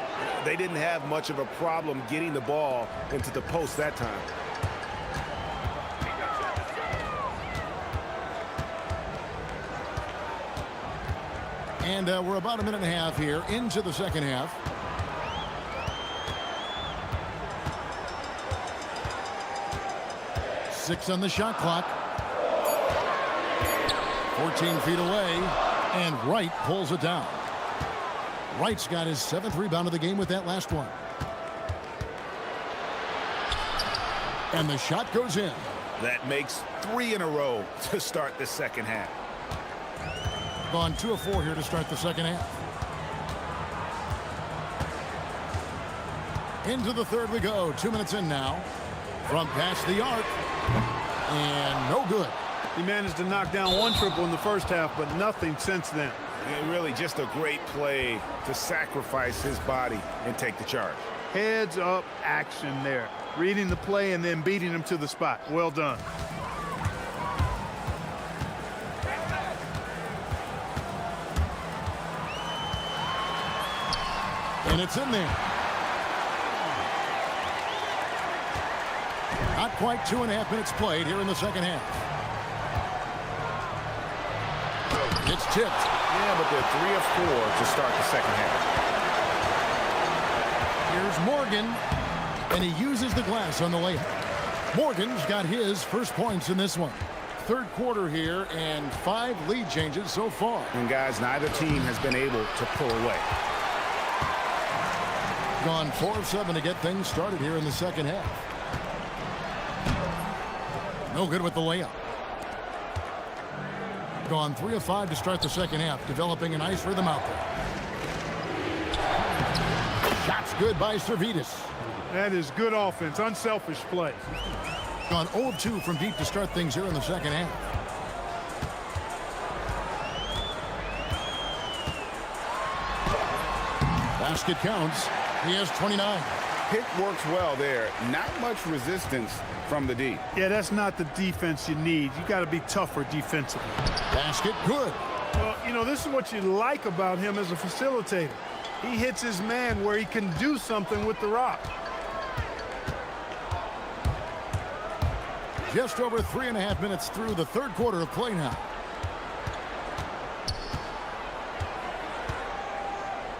They didn't have much of a problem getting the ball into the post that time. And we're about a minute and a half here into the second half. Six on the shot clock. 14 feet away, and Wright pulls it down. Wright's got his 7th rebound of the game with that last one. And the shot goes in. That makes 3 in a row to start the second half. Gone 2 of 4 here to start the second half. Into the third we go. 2 minutes in now. From past the arc. And no good. He managed to knock down one triple in the first half, but nothing since then. And really just a great play to sacrifice his body and take the charge. Heads up action there. Reading the play and then beating him to the spot. Well done. And it's in there. Not quite 2.5 minutes played here in the second half. It's tipped. Yeah, but they're 3 of 4 to start the second half. Here's Morgan, and he uses the glass on the layup. Morgan's got his first points in this one. Third quarter here, and 5 lead changes so far. And guys, neither team has been able to pull away. Gone 4 of 7 to get things started here in the second half. No good with the layup. Gone 3 of 5 to start the second half, developing a nice rhythm out there. Shots good by Servetus. That is good offense, unselfish play. Gone 0 of 2 from deep to start things here in the second half. Basket counts. He has 29. Pick works well there. Not much resistance from the D. Yeah, that's not the defense you need. You got to be tougher defensively. Basket good. Well, you know, this is what you like about him as a facilitator. He hits his man where he can do something with the rock. Just over 3.5 minutes through the third quarter of play now.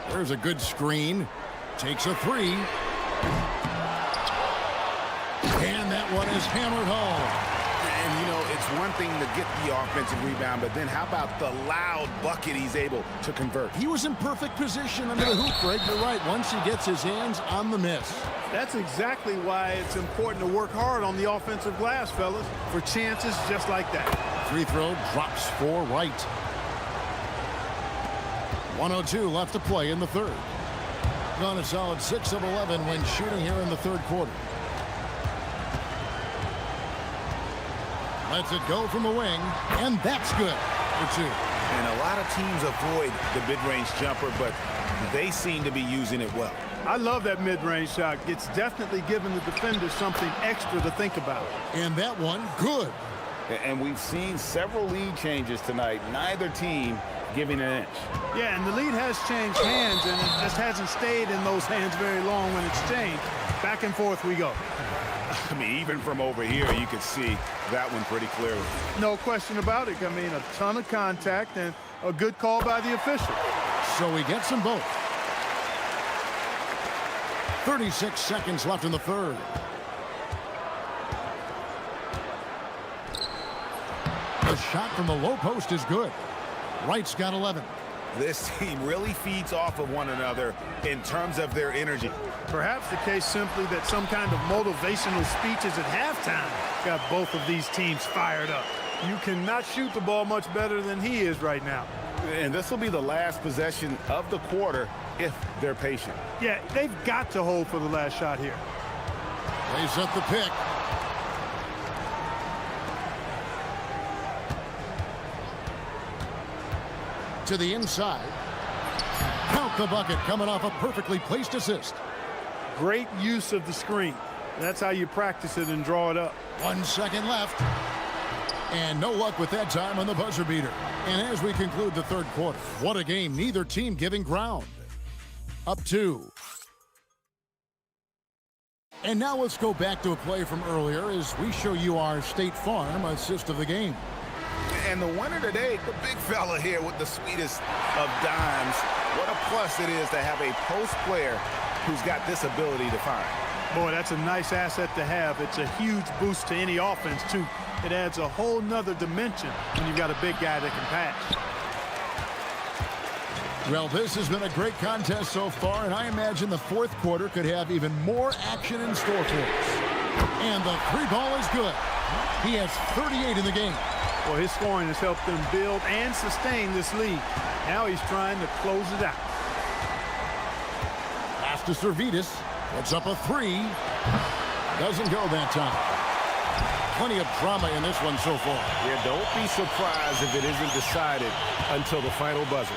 There's a good screen. Takes a 3. And that one is hammered home. And, you know, it's one thing to get the offensive rebound, but then how about the loud bucket he's able to convert? He was in perfect position under the hoop, Greg. You're right. Once he gets his hands on the miss. That's exactly why it's important to work hard on the offensive glass, fellas, for chances just like that. Free throw drops for Wright. 1:02 left to play in the third. Gone a solid 6 of 11 when shooting here in the third quarter. Lets it go from the wing, and that's good for 2. And a lot of teams avoid the mid-range jumper, but they seem to be using it well. I love that mid-range shot. It's definitely given the defender something extra to think about. And that one, good. And we've seen several lead changes tonight. Neither team giving an inch. Yeah, and the lead has changed hands, and it just hasn't stayed in those hands very long when it's changed. Back and forth we go. I mean, even from over here, you can see that one pretty clearly. No question about it. I mean, a ton of contact and a good call by the official. So he gets them both. 36 seconds left in the third. The shot from the low post is good. Wright's got 11. This team really feeds off of one another in terms of their energy. Perhaps the case simply that some kind of motivational speeches at halftime got both of these teams fired up. You cannot shoot the ball much better than he is right now. And this will be the last possession of the quarter if they're patient. Yeah, they've got to hold for the last shot here. They set the pick. To the inside. Count the bucket, coming off a perfectly placed assist. Great use of the screen. That's how you practice it and draw it up. 1 second left. And no luck with that time on the buzzer beater. And as we conclude the third quarter, what a game, neither team giving ground. Up 2. And now let's go back to a play from earlier as we show you our State Farm assist of the game. And the winner today, the big fella here with the sweetest of dimes. What a plus it is to have a post player who's got this ability to find. Boy, that's a nice asset to have. It's a huge boost to any offense, too. It adds a whole nother dimension when you've got a big guy that can pass. Well, this has been a great contest so far, and I imagine the fourth quarter could have even more action in store for us. And the three ball is good. He has 38 in the game. Well, his scoring has helped them build and sustain this lead. Now he's trying to close it out. Pass to Servetus. Puts up a 3. Doesn't go that time. Plenty of drama in this one so far. Yeah, don't be surprised if it isn't decided until the final buzzer.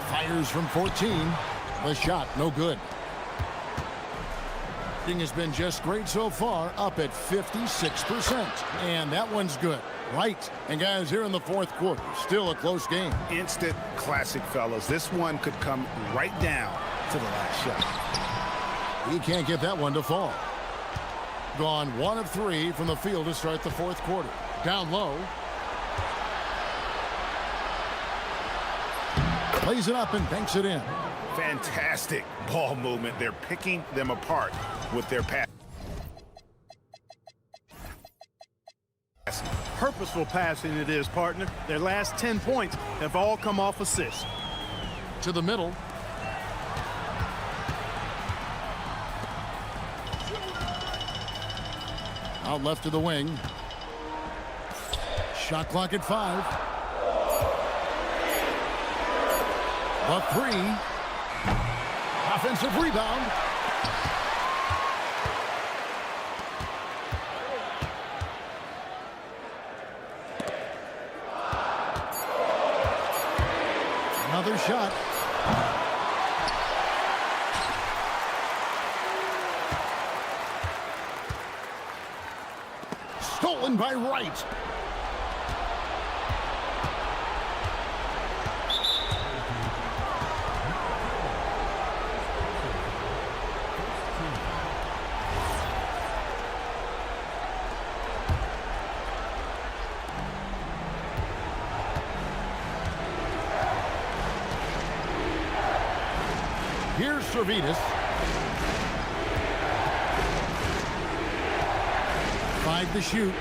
Fires from 14. The shot, no good. Has been just great so far, up at 56%. And that one's good. Right. And guys, here in the fourth quarter, still a close game. Instant classic, fellas. This one could come right down to the last shot. He can't get that one to fall. Gone 1 of 3 from the field to start the fourth quarter. Down low. Plays it up and banks it in. Fantastic ball movement. They're picking them apart with their pass. Purposeful passing it is, partner. Their last 10 points have all come off assists. To the middle. Out left to the wing. Shot clock at 5. A 3. Offensive rebound. Another shot. Stolen by Wright. Here's Servetus. 5 to shoot.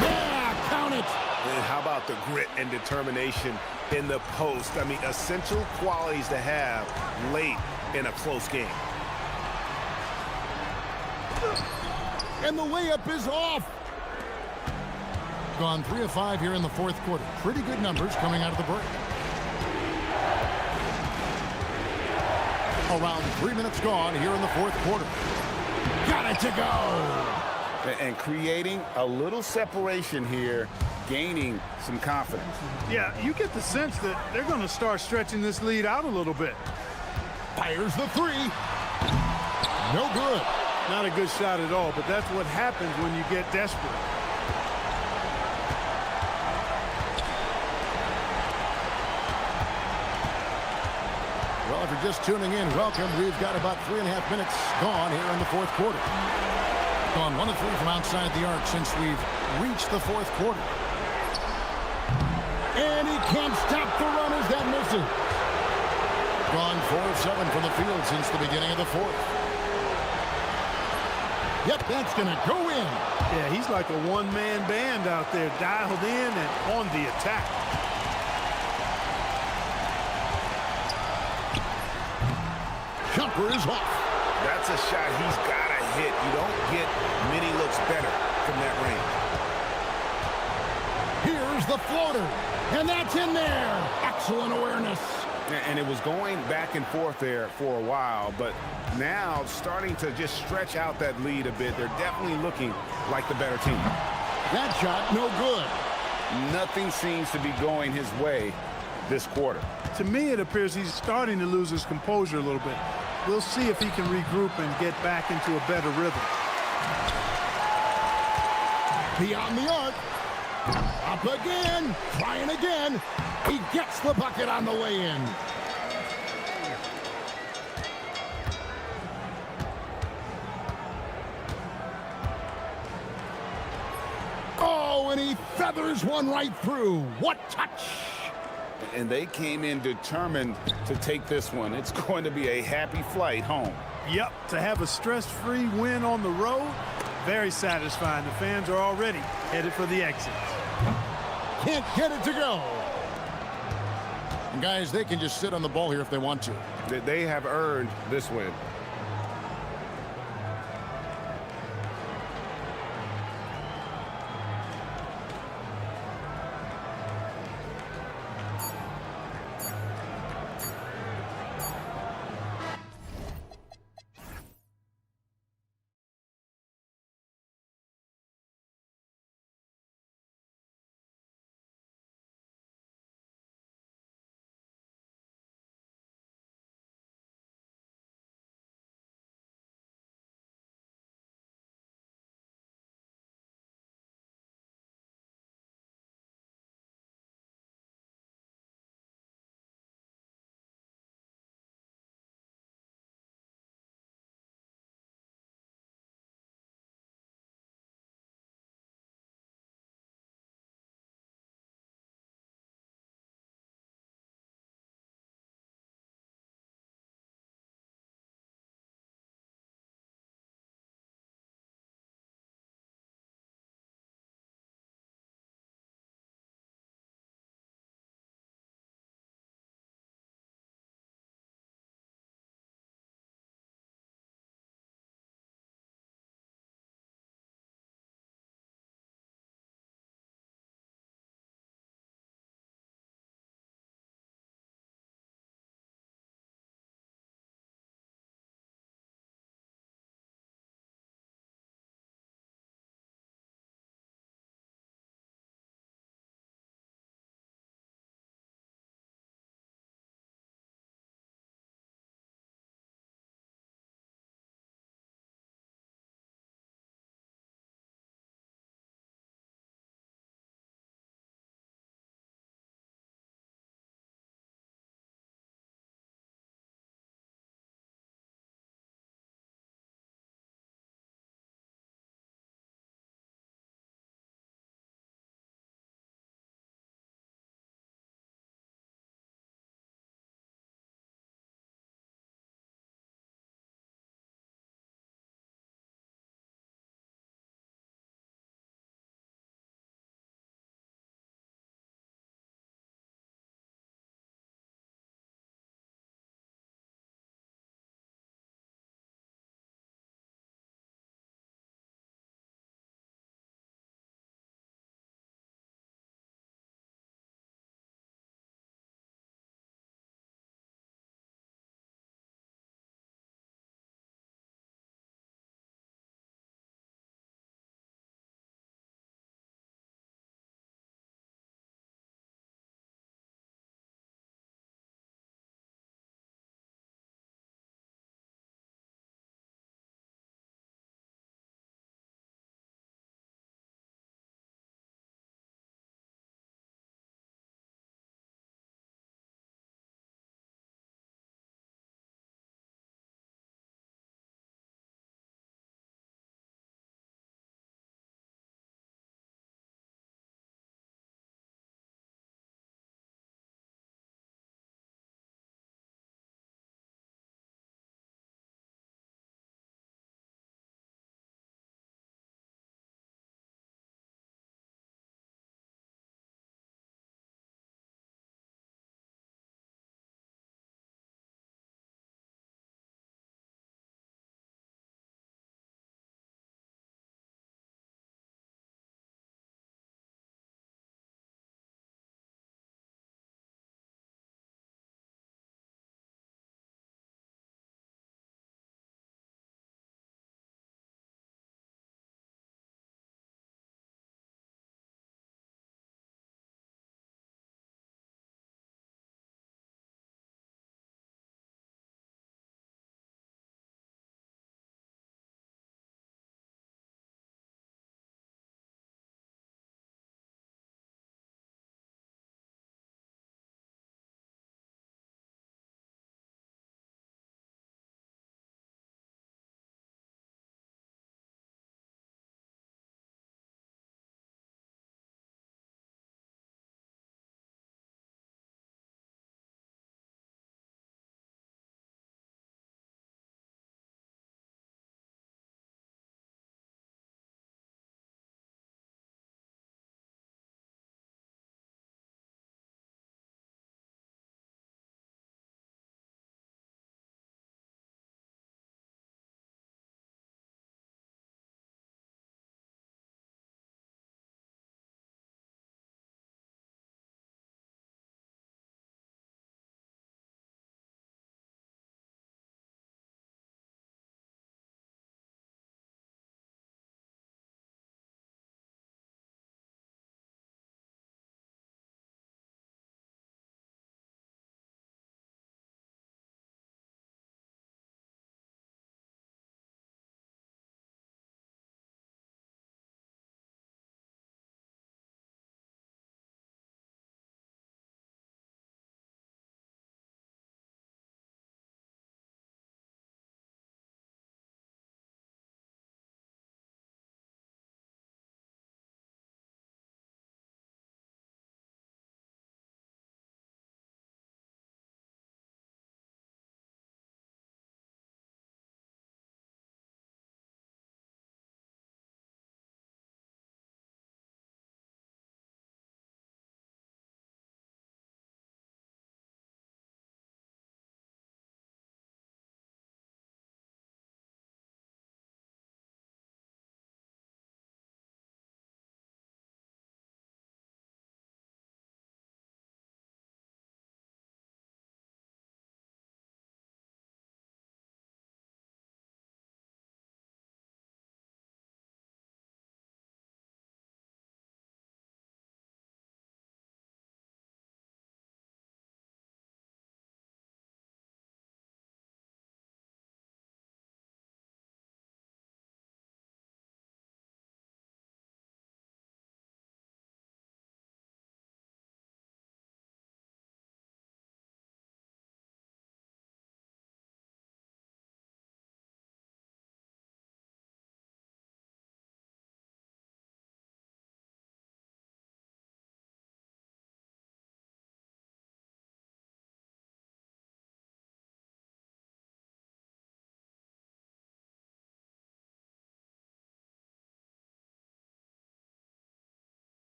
Yeah, count it. And how about the grit and determination in the post? I mean, essential qualities to have late in a close game. And the layup is off. Gone 3 of 5 here in the fourth quarter. Pretty good numbers coming out of the break. Around 3 minutes gone here in the fourth quarter. Got it to go. And creating a little separation here, gaining some confidence. Yeah, you get the sense that they're going to start stretching this lead out a little bit. Fires the 3. No good. Not a good shot at all, but that's what happens when you get desperate. Well, if you're just tuning in, welcome. We've got about 3.5 minutes gone here in the fourth quarter. Gone 1 of 3 from outside the arc since we've reached the fourth quarter. And he can't stop the run as that misses. Gone 4 of 7 from the field since the beginning of the fourth. Yep, that's going to go in. Yeah, he's like a one-man band out there, dialed in and on the attack. Jumper is off. That's a shot he's got to hit. You don't get many looks better from that range. Here's the floater, and that's in there. Excellent awareness. And it was going back and forth there for a while, but now starting to just stretch out that lead a bit. They're definitely looking like the better team. That shot, no good. Nothing seems to be going his way this quarter. To me, it appears he's starting to lose his composure a little bit. We'll see if he can regroup and get back into a better rhythm. Beyond the arc. Up again. Trying again. He gets the bucket on the way in. Oh, and he feathers one right through. What touch! And they came in determined to take this one. It's going to be a happy flight home. Yep, to have a stress-free win on the road, very satisfying. The fans are already headed for the exit. Can't get it to go. And guys, they can just sit on the ball here if they want to. They have earned this win.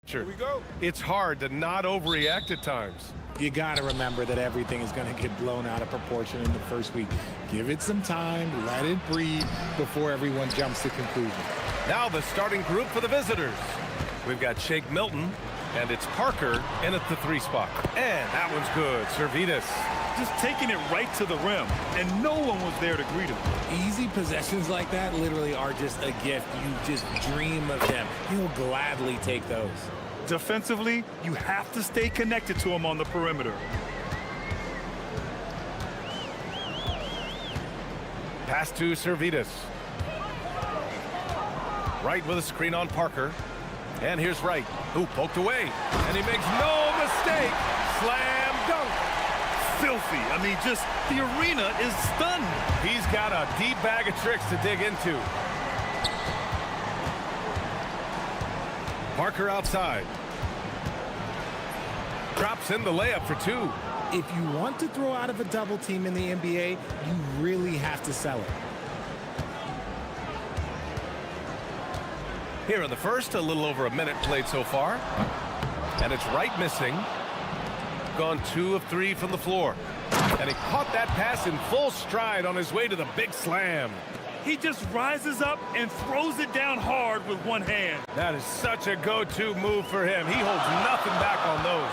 Here we go. It's hard to not overreact at times. You got to remember that everything is going to get blown out of proportion in the first week. Give it some time, let it breathe before everyone jumps to conclusions. Now the starting group for the visitors. We've got Shake Milton, and it's Parker in at the 3 spot. And that one's good. Servetus. Just taking it right to the rim, and no one was there to greet him. Easy possessions like that literally are just a gift. You just dream of them. He'll gladly take those. Defensively, you have to stay connected to him on the perimeter. Pass to Servetus. Wright with a screen on Parker. And here's Wright, who poked away. And he makes no mistake. Slam dunk. Filthy. I mean, just the arena is stunned. He's got a deep bag of tricks to dig into. Parker outside. Drops in the layup for 2. If you want to throw out of a double team in the NBA, you really have to sell it. Here in the first, a little over a minute played so far. And it's Wright missing. Gone 2 of 3 from the floor. And he caught that pass in full stride on his way to the big slam. He just rises up and throws it down hard with one hand. That is such a go-to move for him. He holds nothing back on those.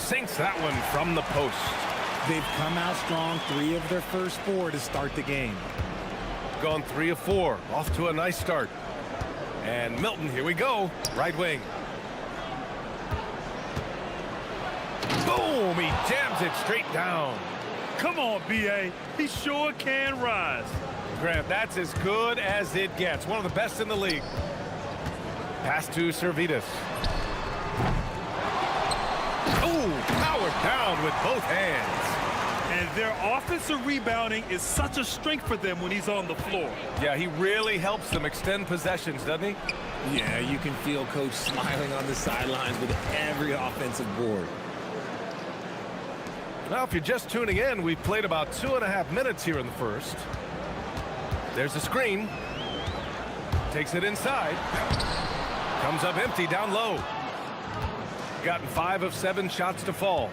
Sinks that one from the post. They've come out strong, 3 of their first 4 to start the game. Gone 3 of 4. Off to a nice start. And Milton, here we go. Right wing. Boom! He jams it straight down. Come on, B.A. He sure can rise. Grant, that's as good as it gets. One of the best in the league. Pass to Servetus. Ooh, powered down with both hands. And their offensive rebounding is such a strength for them when he's on the floor. Yeah, he really helps them extend possessions, doesn't he? Yeah, you can feel Coach smiling on the sidelines with every offensive board. Now, if you're just tuning in, we've played about 2.5 minutes here in the first. There's a screen. Takes it inside. Comes up empty down low. Gotten 5 of 7 shots to fall.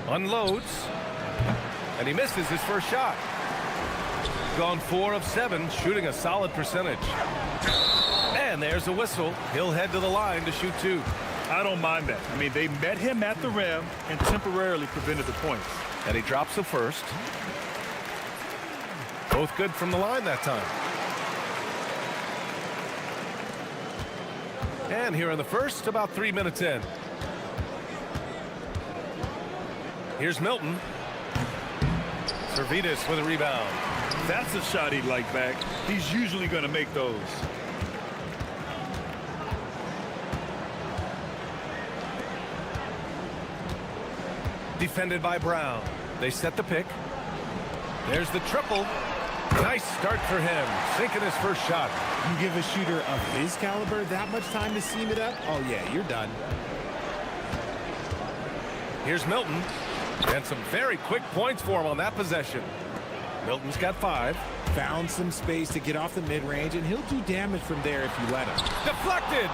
Unloads. And he misses his first shot. Gone 4 of 7, shooting a solid percentage. And there's a whistle. He'll head to the line to shoot 2. I don't mind that. I mean, they met him at the rim and temporarily prevented the points. And he drops the first. Both good from the line that time. And here in the first, about 3 minutes in. Here's Milton. Servetus with a rebound. That's a shot he'd like back. He's usually going to make those. Defended by Brown. They set the pick. There's the triple. Nice start for him. Sinking his first shot. You give a shooter of his caliber that much time to seam it up? Oh, yeah, you're done. Here's Milton. And some very quick points for him on that possession. Milton's got 5. Found some space to get off the mid-range, and he'll do damage from there if you let him. Deflected!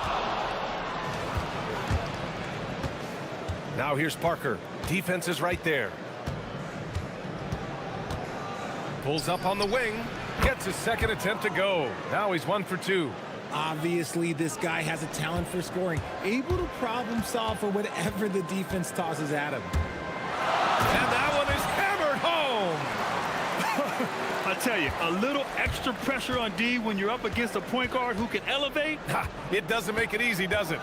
Now here's Parker. Defense is right there. Pulls up on the wing. Gets his second attempt to go. Now he's 1 for 2. Obviously, this guy has a talent for scoring. Able to problem solve for whatever the defense tosses at him. And that one is hammered home. I tell you, a little extra pressure on D when you're up against a point guard who can elevate. It doesn't make it easy, does it?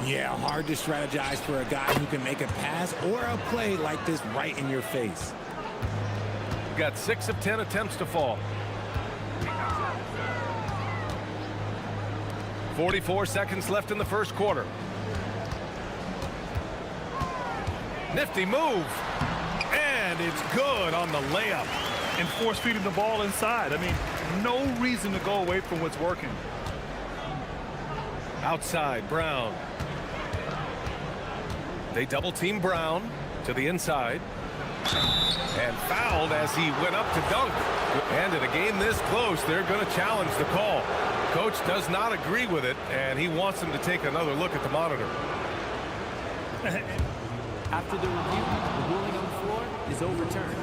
Yeah, hard to strategize for a guy who can make a pass or a play like this right in your face. Got 6 of 10 attempts to fall. 44 seconds left in the first quarter. Nifty move. And it's good on the layup. And force feeding the ball inside. I mean, no reason to go away from what's working. Outside, Brown. They double team Brown to the inside. And fouled as he went up to dunk. And in a game this close, they're going to challenge the call. Coach does not agree with it, and he wants him to take another look at the monitor. After the review, the ruling on the floor is overturned.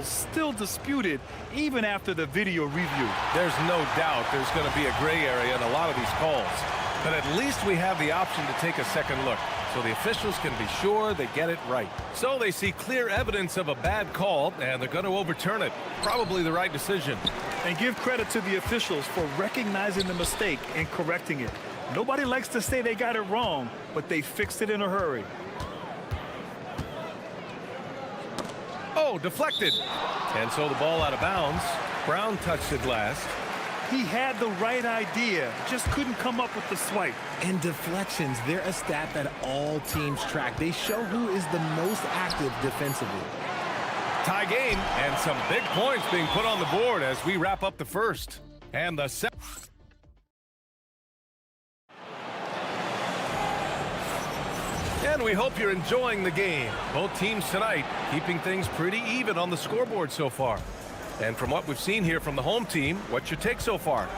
Still disputed even after the video review. There's no doubt there's going to be a gray area in a lot of these calls. But at least we have the option to take a second look, so the officials can be sure they get it right. So they see clear evidence of a bad call, and they're going to overturn it. Probably the right decision. And give credit to the officials for recognizing the mistake and correcting it. Nobody likes to say they got it wrong, but they fixed it in a hurry. Oh, deflected. And so the ball out of bounds. Brown touched it last. He had the right idea, just couldn't come up with the swipe. And deflections, they're a stat that all teams track. They show who is the most active defensively. Tie game, and some big points being put on the board as we wrap up the first. And the second. And we hope you're enjoying the game. Both teams tonight keeping things pretty even on the scoreboard so far. And from what we've seen here from the home team, what's your take so far?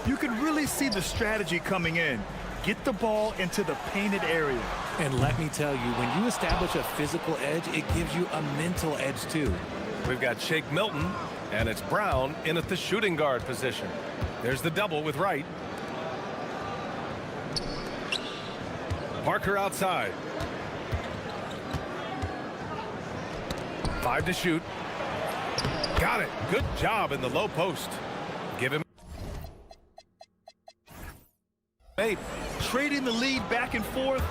You can really see the strategy coming in. Get the ball into the painted area. And let me tell you, when you establish a physical edge, it gives you a mental edge too. We've got Shake Milton, and it's Brown in at the shooting guard position. There's the double with Wright. Parker outside. 5 to shoot. Got it. Good job in the low post. Give him. 8. Trading the lead back and forth,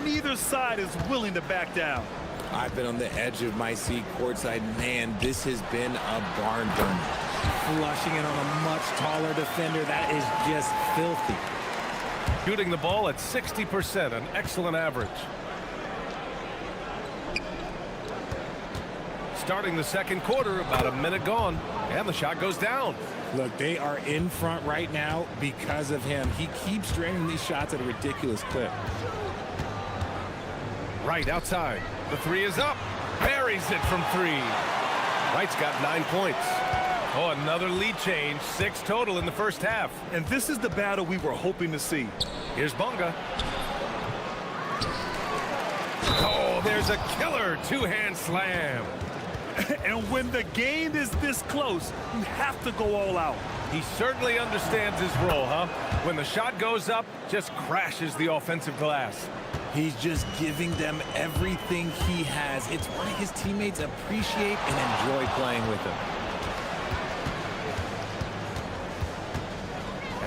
neither side is willing to back down. I've been on the edge of my seat courtside. Man, this has been a barn burner. Flushing it on a much taller defender. That is just filthy. Shooting the ball at 60%, an excellent average. Starting the second quarter, about a minute gone, and the shot goes down. Look, they are in front right now because of him. He keeps draining these shots at a ridiculous clip. Right outside. The three is up. Buries it from 3. Wright's got 9 points. Oh, another lead change. 6 total in the first half. And this is the battle we were hoping to see. Here's Bunga. Oh, there's a killer two-hand slam. And when the game is this close, you have to go all out. He certainly understands his role, huh? When the shot goes up, just crashes the offensive glass. He's just giving them everything he has. It's why his teammates appreciate and enjoy playing with him.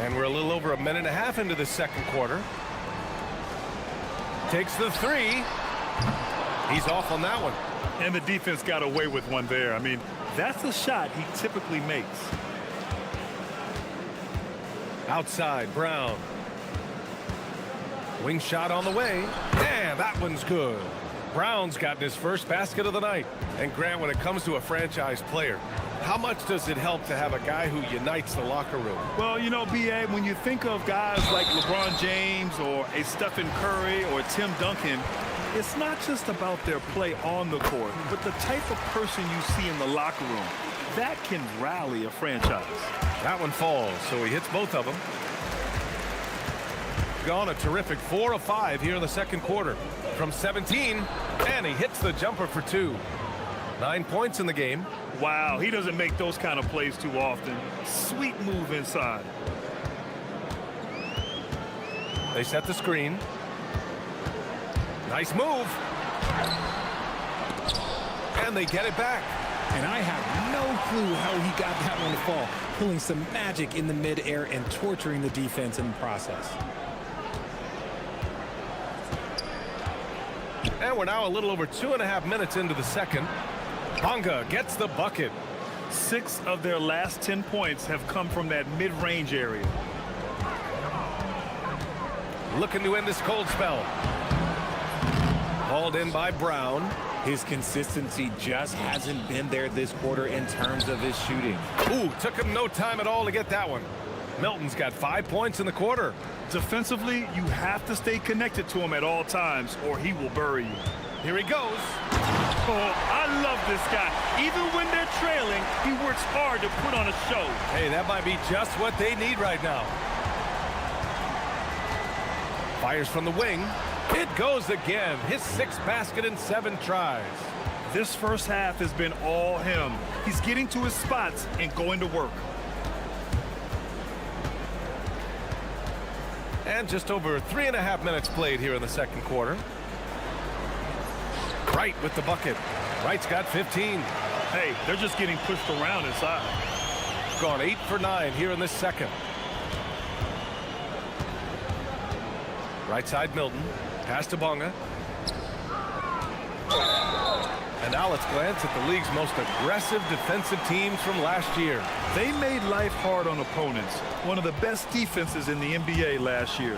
And we're a little over a minute and a half into the second quarter. Takes the 3. He's off on that one. And the defense got away with one there. I mean, that's a shot he typically makes. Outside, Brown. Wing shot on the way. And that one's good. Brown's gotten his first basket of the night. And Grant, when it comes to a franchise player, how much does it help to have a guy who unites the locker room? Well, you know, B.A., when you think of guys like LeBron James or a Stephen Curry or Tim Duncan, it's not just about their play on the court, but the type of person you see in the locker room. That can rally a franchise. That one falls, so he hits both of them. Gone a terrific 4 of 5 here in the second quarter. From 17, and he hits the jumper for 2. 9 points in the game. Wow, he doesn't make those kind of plays too often. Sweet move inside. They set the screen. Nice move. And they get it back. And I have no clue how he got that one to fall. Pulling some magic in the midair and torturing the defense in the process. And we're now a little over 2.5 minutes into the second. Bunga gets the bucket. 6 of their last 10 points have come from that mid-range area. Looking to end this cold spell. Hauled in by Brown. His consistency just hasn't been there this quarter in terms of his shooting. Ooh, took him no time at all to get that one. Milton's got 5 points in the quarter. Defensively, you have to stay connected to him at all times or he will bury you. Here he goes. Oh, I love this guy. Even when they're trailing, he works hard to put on a show. Hey, that might be just what they need right now. Fires from the wing. It goes again. His 6th basket in 7 tries. This first half has been all him. He's getting to his spots and going to work. And just over 3.5 minutes played here in the second quarter. Wright with the bucket. Wright's got 15. Hey, they're just getting pushed around inside. Gone 8 for 9 here in this second. Right side Milton. Pass to Bonga. And now let's glance at the league's most aggressive defensive teams from last year. They made life hard on opponents. One of the best defenses in the NBA last year.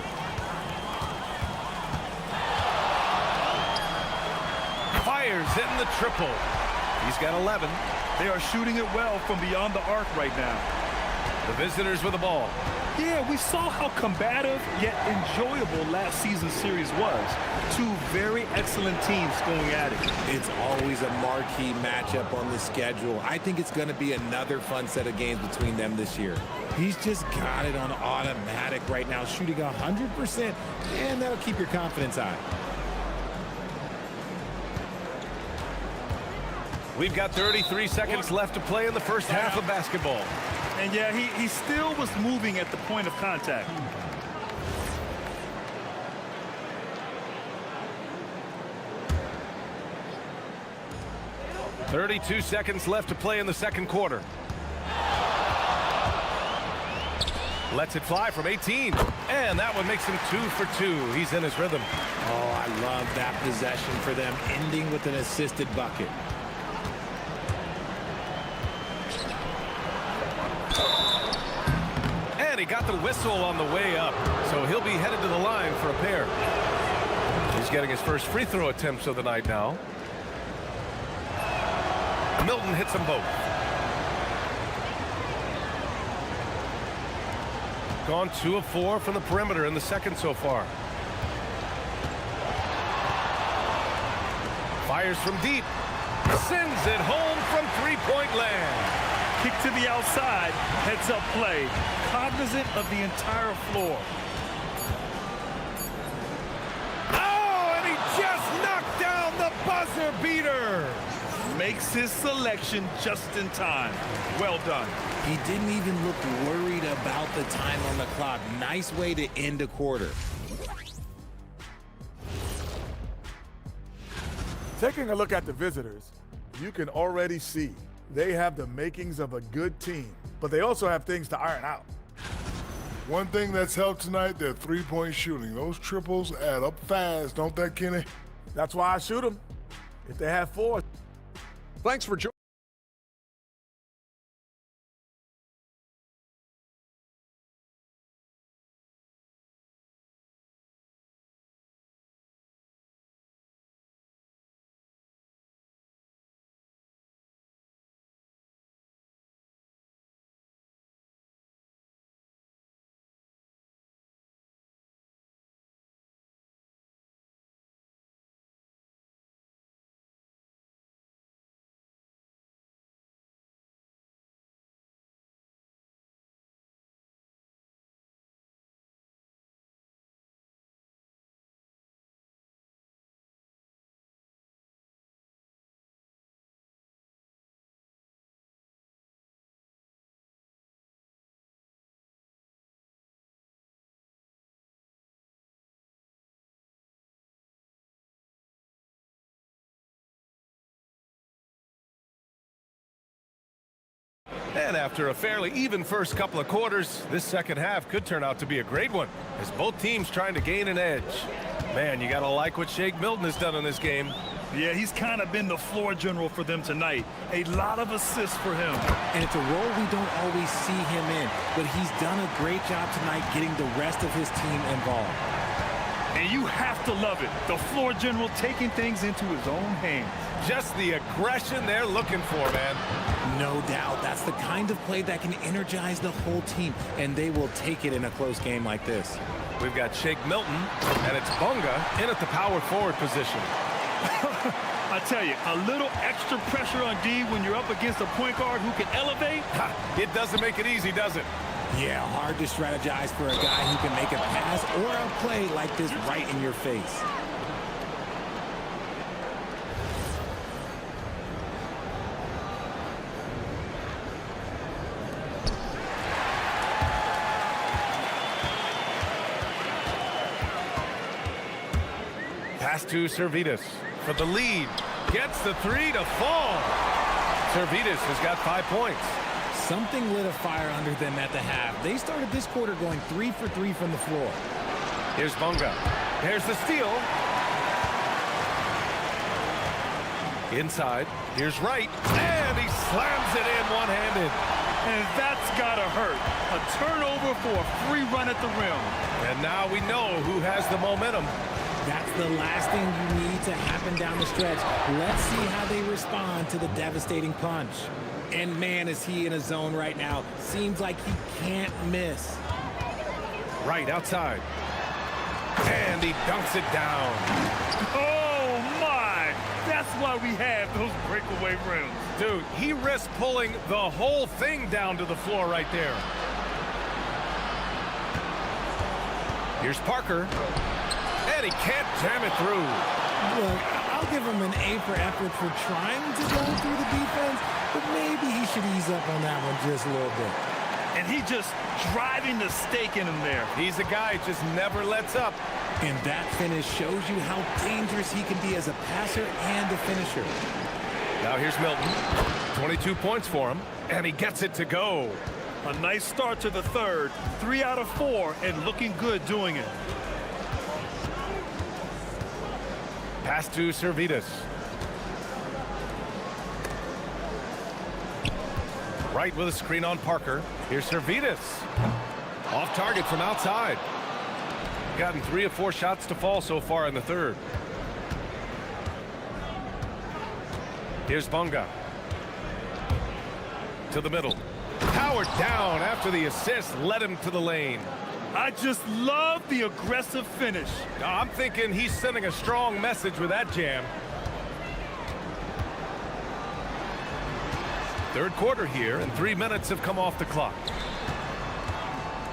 Fires hitting the triple. He's got 11. They are shooting it well from beyond the arc right now. The visitors with the ball. Yeah, we saw how combative yet enjoyable last season's series was. Two very excellent teams going at it. It's always a marquee matchup on the schedule. I think it's going to be another fun set of games between them this year. He's just got it on automatic right now, shooting 100%, and that'll keep your confidence high. We've got 33 seconds left to play in the first half of basketball. And yeah, he still was moving at the point of contact. .32 seconds left to play in the second quarter. Lets it fly from 18. And that one makes him 2 for 2. He's in his rhythm. Oh, I love that possession for them, ending with an assisted bucket. And he got the whistle on the way up, so he'll be headed to the line for a pair. He's getting his first free throw attempts of the night now. Milton hits them both. Gone 2 of 4 from the perimeter in the second so far. Fires from deep. Sends it home from three-point land. Kick to the outside, heads up play, cognizant of the entire floor. Oh, and he just knocked down the buzzer beater. Makes his selection just in time. Well done. He didn't even look worried about the time on the clock. Nice way to end a quarter. Taking a look at the visitors, you can already see they have the makings of a good team, but they also have things to iron out. One thing that's helped tonight, their three-point shooting. Those triples add up fast, don't they, Kenny? That's why I shoot them. If they have 4. Thanks for joining. And after a fairly even first couple of quarters, this second half could turn out to be a great one, as both teams trying to gain an edge. Man, you got to like what Shake Milton has done in this game. Yeah, he's kind of been the floor general for them tonight. A lot of assists for him. And it's a role we don't always see him in, but he's done a great job tonight getting the rest of his team involved. And you have to love it. The floor general taking things into his own hands. Just the aggression they're looking for, man. No doubt. That's the kind of play that can energize the whole team, and they will take it in a close game like this. We've got Shake Milton, and it's Bonga in at the power forward position. I tell you, a little extra pressure on D when you're up against a point guard who can elevate. It doesn't make it easy, does it? Yeah, hard to strategize for a guy who can make a pass or a play like this right in your face. Pass to Servetus for the lead. Gets the three to fall. Servetus has got 5 points. Something lit a fire under them at the half. They started this quarter going 3 for 3 from the floor. Here's Bunga. There's the steal. Inside. Here's Wright. And he slams it in one-handed. And that's gotta hurt. A turnover for a free run at the rim. And now we know who has the momentum. That's the last thing you need to happen down the stretch. Let's see how they respond to the devastating punch. And man, is he in a zone right now. Seems like he can't miss. Right outside. And he dunks it down. Oh my! That's why we have those breakaway rims. Dude, he risked pulling the whole thing down to the floor right there. Here's Parker. And he can't jam it through. Look, I'll give him an A for effort for trying to go through the defense, but maybe he should ease up on that one just a little bit. And he just driving the stake in him there. He's a guy who just never lets up. And that finish shows you how dangerous he can be as a passer and a finisher. Now here's Milton. 22 points for him, and he gets it to go. A nice start to the third. 3 out of 4, and looking good doing it. Pass to Servetus. Right with a screen on Parker. Here's Servetus. Off target from outside. Gotten 3 of 4 shots to fall so far in the third. Here's Bunga. To the middle. Powered down after the assist led him to the lane. I just love the aggressive finish. I'm thinking he's sending a strong message with that jam. Third quarter here, and 3 minutes have come off the clock.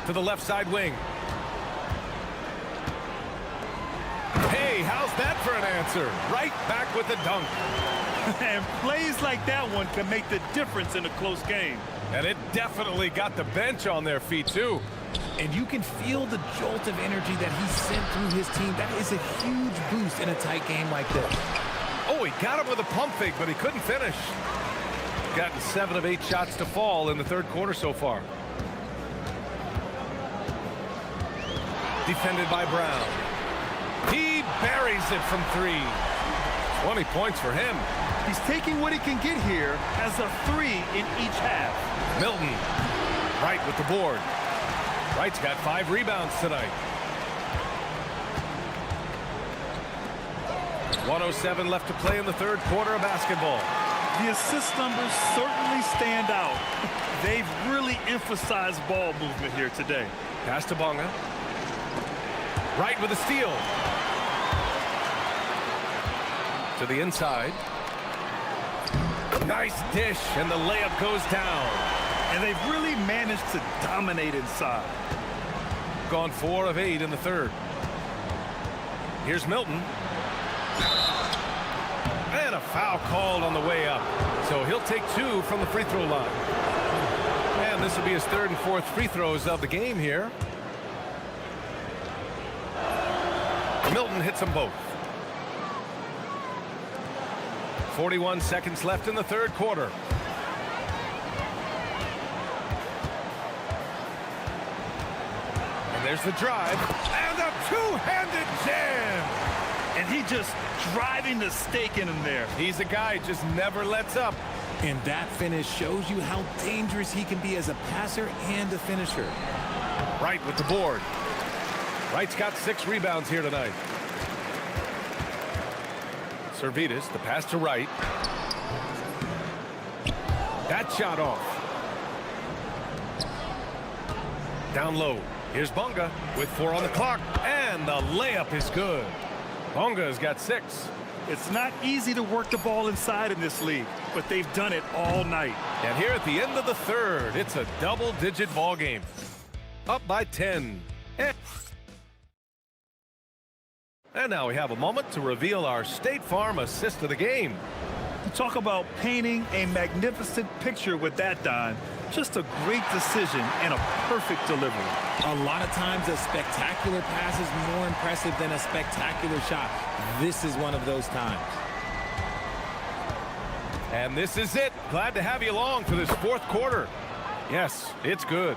To the left side wing. Hey, how's that for an answer? Right back with the dunk. And plays like that one can make the difference in a close game. And it definitely got the bench on their feet, too. And you can feel the jolt of energy that he sent through his team. That is a huge boost in a tight game like this. Oh, he got him with a pump fake, but he couldn't finish. Gotten 7 of 8 shots to fall in the third quarter so far. Defended by Brown. He buries it from 3. 20 points for him. He's taking what he can get here as a 3 in each half. Milton. Wright with the board. Wright's got 5 rebounds tonight. 1:07 left to play in the third quarter of basketball. The assist numbers certainly stand out. They've really emphasized ball movement here today. Pass to Bunga. Wright with a steal. To the inside. Nice dish, and the layup goes down. And they've really managed to dominate inside. Gone 4 of 8 in the third. Here's Milton. And a foul called on the way up. So he'll take 2 from the free throw line. And this will be his 3rd and 4th free throws of the game here. Milton hits them both. 41 seconds left in the third quarter. And there's the drive. And a two-handed jam. And he just driving the stake in him there. He's a guy who just never lets up. And that finish shows you how dangerous he can be as a passer and a finisher. Wright with the board. Wright's got 6 rebounds here tonight. Servetus, the pass to Wright. That shot off. Down low. Here's Bunga with 4 on the clock. And the layup is good. Bunga's got 6. It's not easy to work the ball inside in this league, but they've done it all night. And here at the end of the third, it's a double-digit ball game. Up by 10. And now we have a moment to reveal our State Farm assist of the game. Talk about painting a magnificent picture with that, Don. Just a great decision and a perfect delivery. A lot of times a spectacular pass is more impressive than a spectacular shot. This is one of those times. And this is it. Glad to have you along for this fourth quarter. Yes, it's good.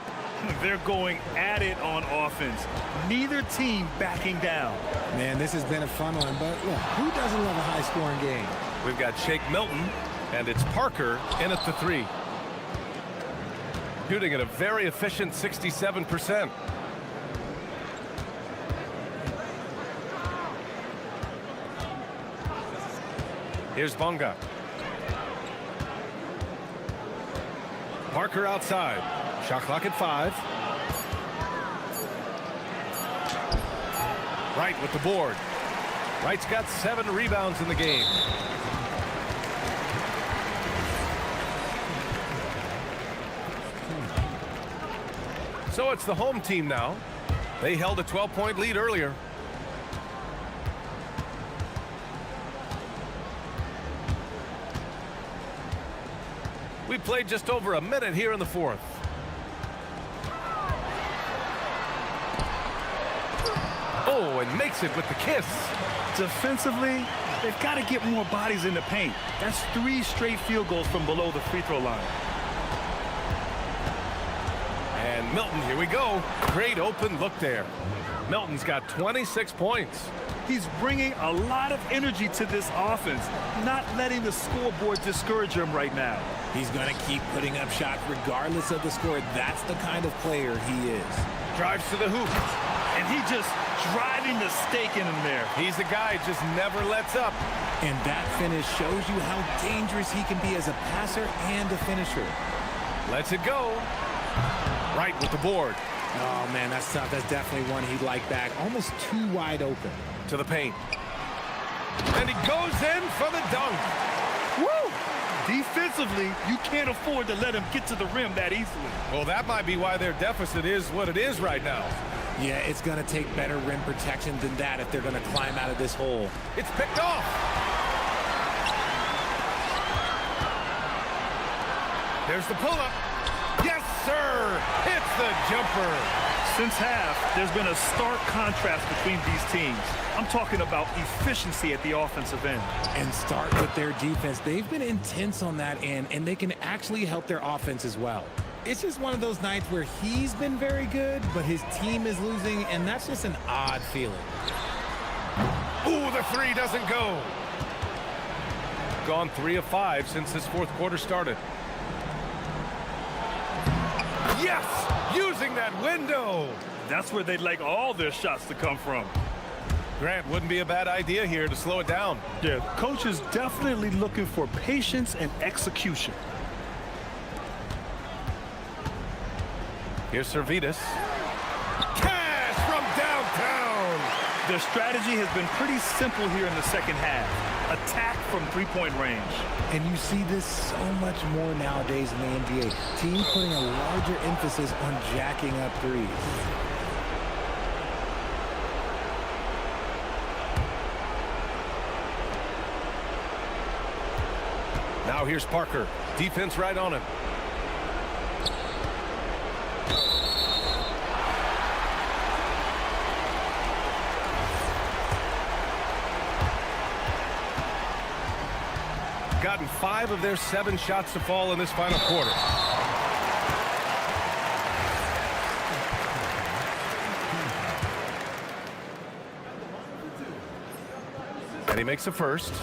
They're going at it on offense. Neither team backing down. Man, this has been a fun one, but look, who doesn't love a high-scoring game? We've got Shake Milton, and it's Parker in at the three. Shooting at a very efficient 67%. Here's Bonga. Parker outside. Shot clock at 5. Wright with the board. Wright's got 7 rebounds in the game. So it's the home team now. They held a 12-point lead earlier. We played just over a minute here in the fourth. Oh, and makes it with the kiss. Defensively, they've got to get more bodies in the paint. That's 3 straight field goals from below the free throw line. And Milton, here we go. Great open look there. Milton's got 26 points. He's bringing a lot of energy to this offense, not letting the scoreboard discourage him right now. He's going to keep putting up shots regardless of the score. That's the kind of player he is. Drives to the hoop. And he just driving the stake in him there. He's a guy who just never lets up. And that finish shows you how dangerous he can be as a passer and a finisher. Lets it go. Right with the board. Oh, man, that's tough. That's definitely one he'd like back. Almost too wide open. To the paint. And he goes in for the dunk. Woo! Defensively, you can't afford to let him get to the rim that easily. Well, that might be why their deficit is what it is right now. Yeah, it's going to take better rim protection than that if they're going to climb out of this hole. It's picked off. There's the pull-up. Yes, sir! Hits the jumper. Since half, there's been a stark contrast between these teams. I'm talking about efficiency at the offensive end. And start with their defense. They've been intense on that end, and they can actually help their offense as well. It's just one of those nights where he's been very good, but his team is losing, and that's just an odd feeling. Ooh, the three doesn't go. Gone 3 of 5 since this fourth quarter started. Yes! Using that window! That's where they'd like all their shots to come from. Grant, wouldn't be a bad idea here to slow it down. Yeah, coach is definitely looking for patience and execution. Here's Servetus. Cash from downtown! Their strategy has been pretty simple here in the second half. Attack from three-point range. And you see this so much more nowadays in the NBA. Teams putting a larger emphasis on jacking up threes. Now here's Parker. Defense right on him. Gotten 5 of their 7 shots to fall in this final quarter. And he makes the first.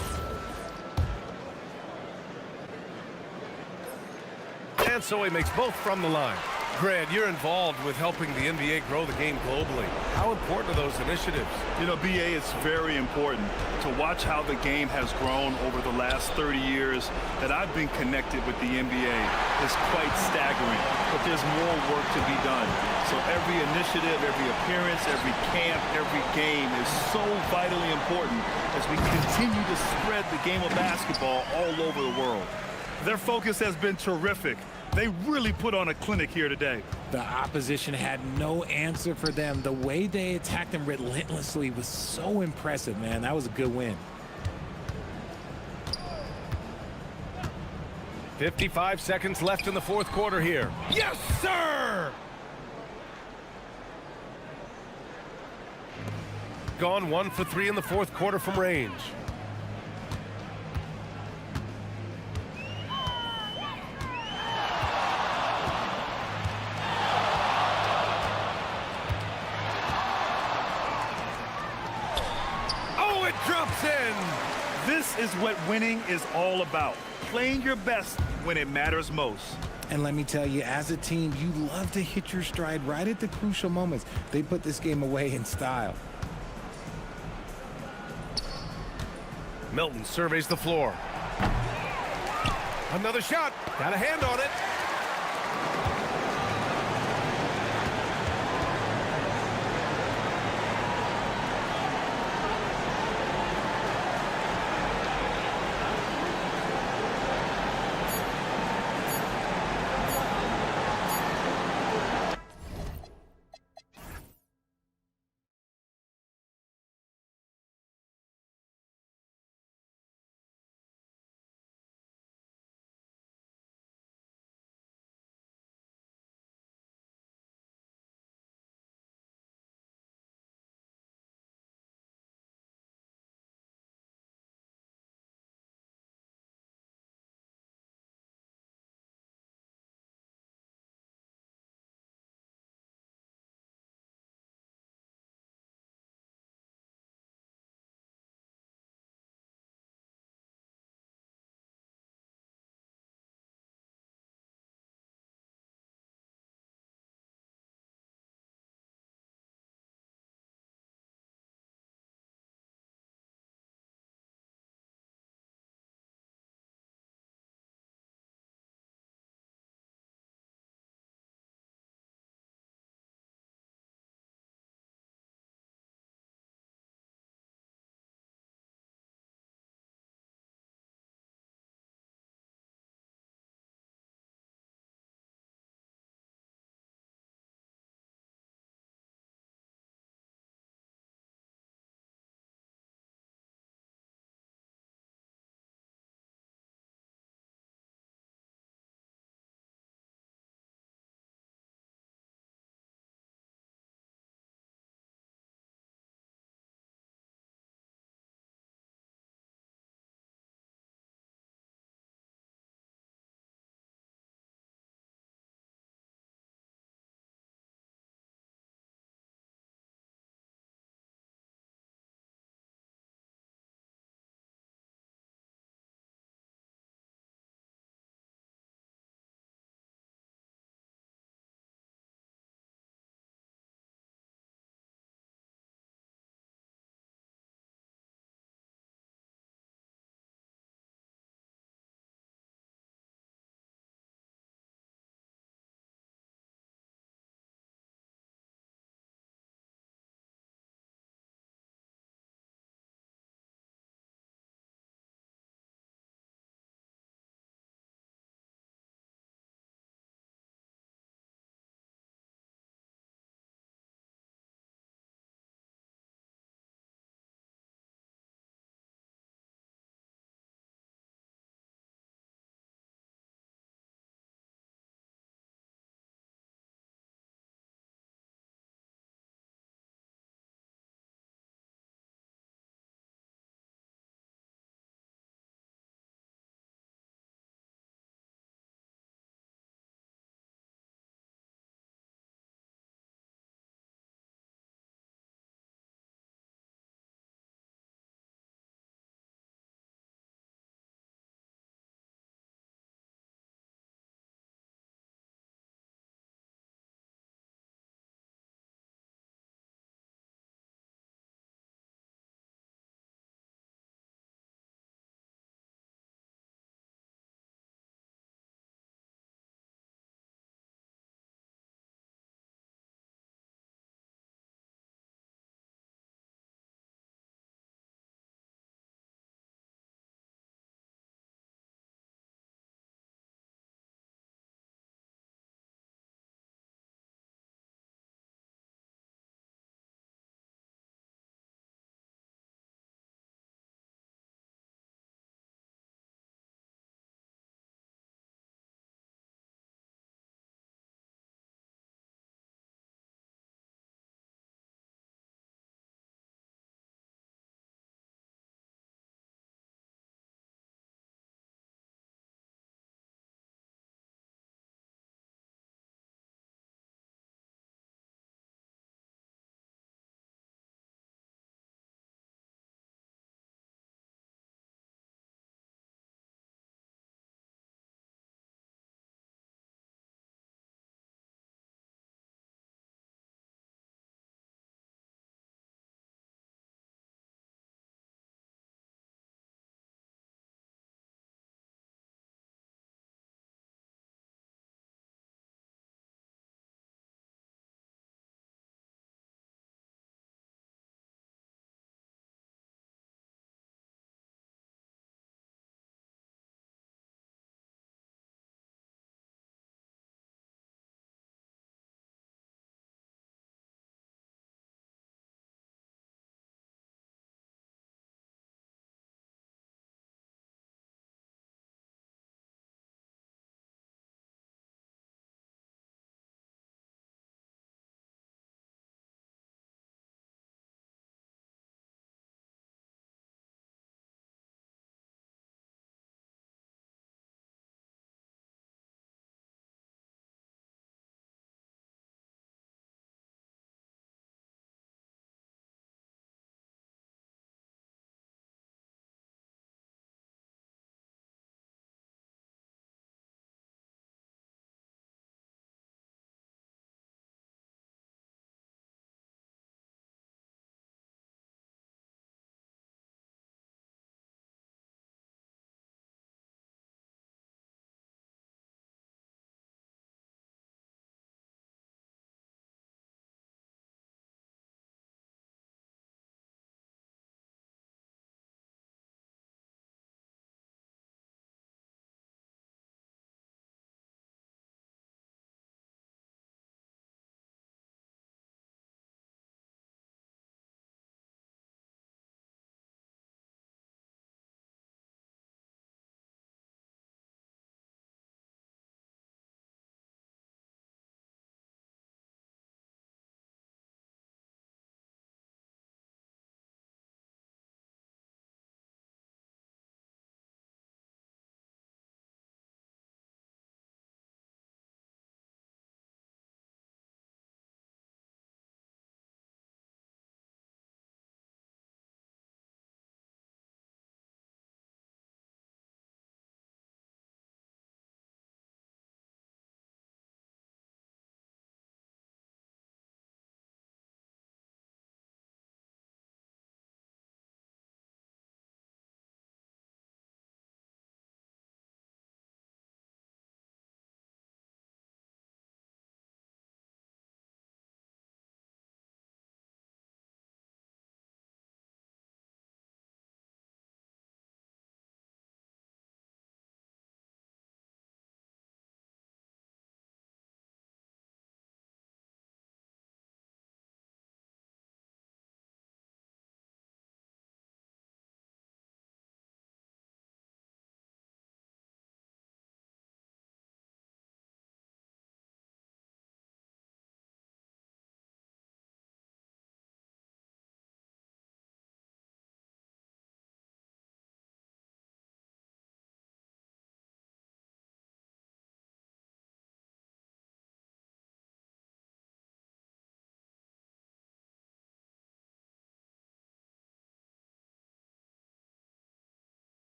And so he makes both from the line. Grant, you're involved with helping the NBA grow the game globally. How important are those initiatives? You know, BA, it's very important to watch how the game has grown over the last 30 years that I've been connected with the NBA. It's quite staggering, but there's more work to be done. So every initiative, every appearance, every camp, every game is so vitally important as we continue to spread the game of basketball all over the world. Their focus has been terrific. They really put on a clinic here today. The opposition had no answer for them. The way they attacked them relentlessly was so impressive, man. That was a good win. 55 seconds left in the fourth quarter here. Yes, sir! Gone 1 for 3 in the fourth quarter from range. Drops in. This is what winning is all about. Playing your best when it matters most. And let me tell you, as a team, you love to hit your stride right at the crucial moments. They put this game away in style. Milton surveys the floor. Another shot. Got a hand on it.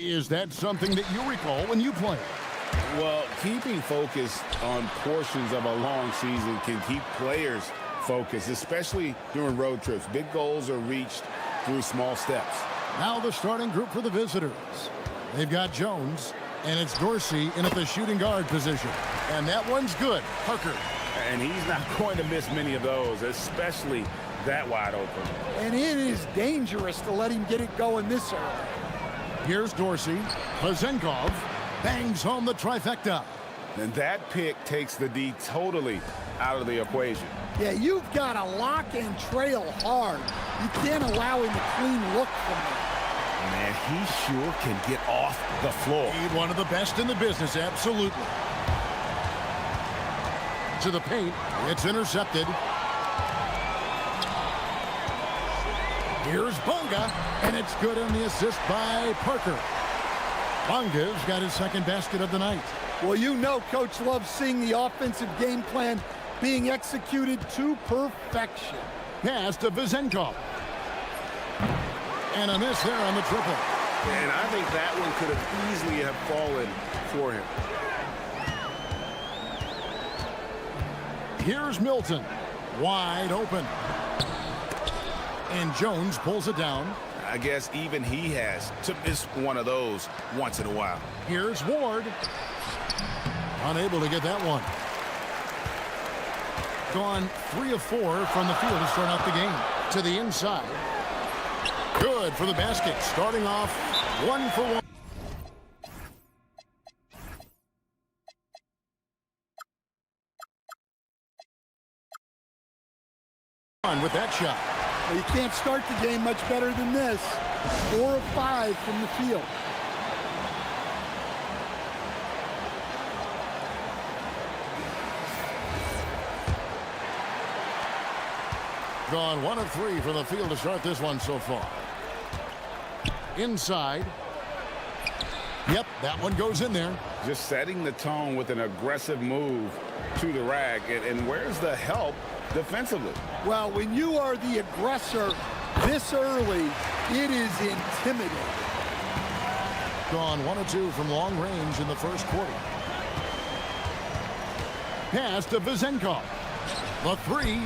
Is that something that you recall when you played? Well, keeping focused on portions of a long season can keep players focused, especially during road trips. Big goals are reached through small steps. Now the starting group for the visitors. They've got Jones, and it's Dorsey in at the shooting guard position. And that one's good. Parker. And he's not going to miss many of those, especially that wide open. And it is dangerous to let him get it going this early. Here's Dorsey. Vezenkov bangs home the trifecta. And that pick takes the D totally out of the equation. Yeah, you've got to lock and trail hard. You can't allow him a clean look from there. Man, he sure can get off the floor. He's one of the best in the business, absolutely. To the paint, it's intercepted. Here's Bonga, and it's good on the assist by Parker. Bonga's got his second basket of the night. Well, you know Coach loves seeing the offensive game plan being executed to perfection. Pass to Vezenkov. And a miss there on the triple. And I think that one could have easily have fallen for him. Here's Milton, wide open. And Jones pulls it down. I guess even he has to miss one of those once in a while. Here's Ward. Unable to get that one. Gone 3 of 4 from the field to start out the game. To the inside. Good for the basket. Starting off 1 for 1. With that shot. Well, you can't start the game much better than this. 4 of 5 from the field. Gone 1 of 3 from the field to start this one so far. Inside. Yep, that one goes in there. Just setting the tone with an aggressive move to the rack. And where's the help defensively? Well, when you are the aggressor this early, it is intimidating. Gone 1 of 2 from long range in the first quarter. Pass to Vezenkov. The 3.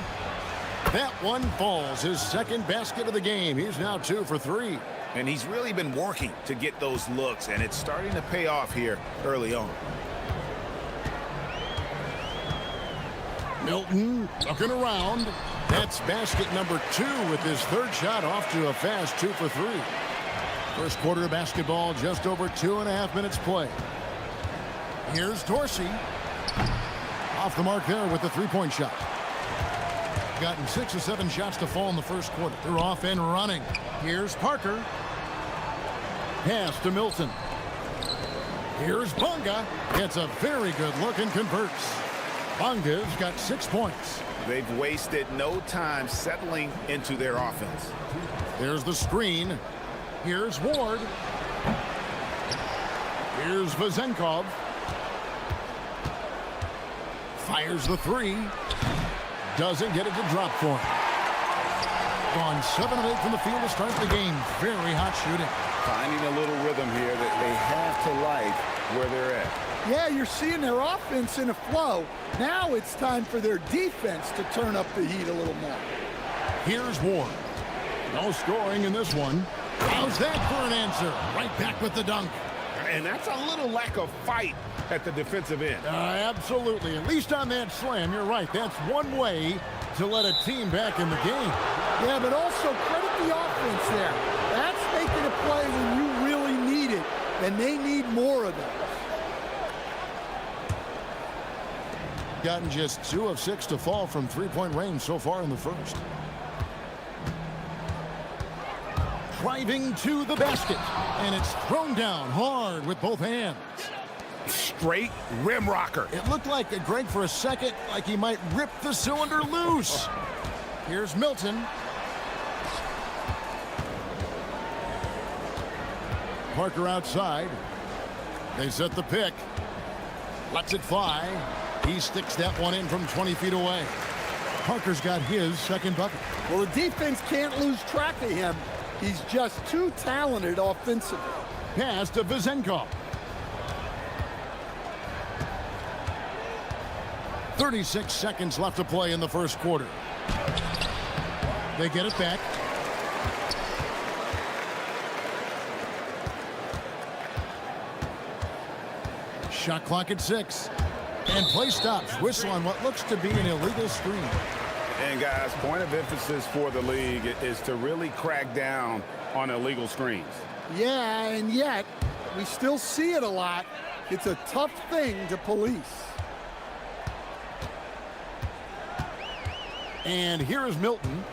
That one falls. His second basket of the game. He's now 2 for 3. And he's really been working to get those looks, and it's starting to pay off here early on. Milton looking around. That's basket number 2 with his third shot off to a fast 2 for 3. First quarter of basketball, just over 2.5 minutes play. Here's Dorsey. Off the mark there with the three-point shot. Gotten 6 or 7 shots to fall in the first quarter. They're off and running. Here's Parker. Pass to Milton. Here's Bonga. Gets a very good look and converts. Bonga's got 6 points. They've wasted no time settling into their offense. There's the screen. Here's Ward. Here's Vezenkov. Fires the 3. Doesn't get it to drop for him. Gone 7 of 8 from the field to start the game. Very hot shooting. Finding a little rhythm here that they have to like where they're at. Yeah, you're seeing their offense in a flow. Now it's time for their defense to turn up the heat a little more. Here's Ward. No scoring in this one. How's that for an answer? Right back with the dunk. And that's a little lack of fight at the defensive end. Absolutely. At least on that slam, you're right. That's one way to let a team back in the game. Yeah, but also credit the offense there. That's making a play when you really need it, and they need more of those. Gotten just 2 of 6 to fall from three-point range so far in the first. Driving to the basket, and it's thrown down hard with both hands. Straight rim rocker. It looked like Greg for a second, like he might rip the cylinder loose. Here's Milton. Parker outside. They set the pick. Lets it fly. He sticks that one in from 20 feet away. Parker's got his second bucket. Well, the defense can't lose track of him. He's just too talented offensively. Pass to Vizenkov. 36 seconds left to play in the first quarter. They get it back. Shot clock at 6. And play stops. Whistle on what looks to be an illegal screen. And guys, point of emphasis for the league is to really crack down on illegal screens. Yeah, and yet we still see it a lot. It's a tough thing to police. And here is Milton.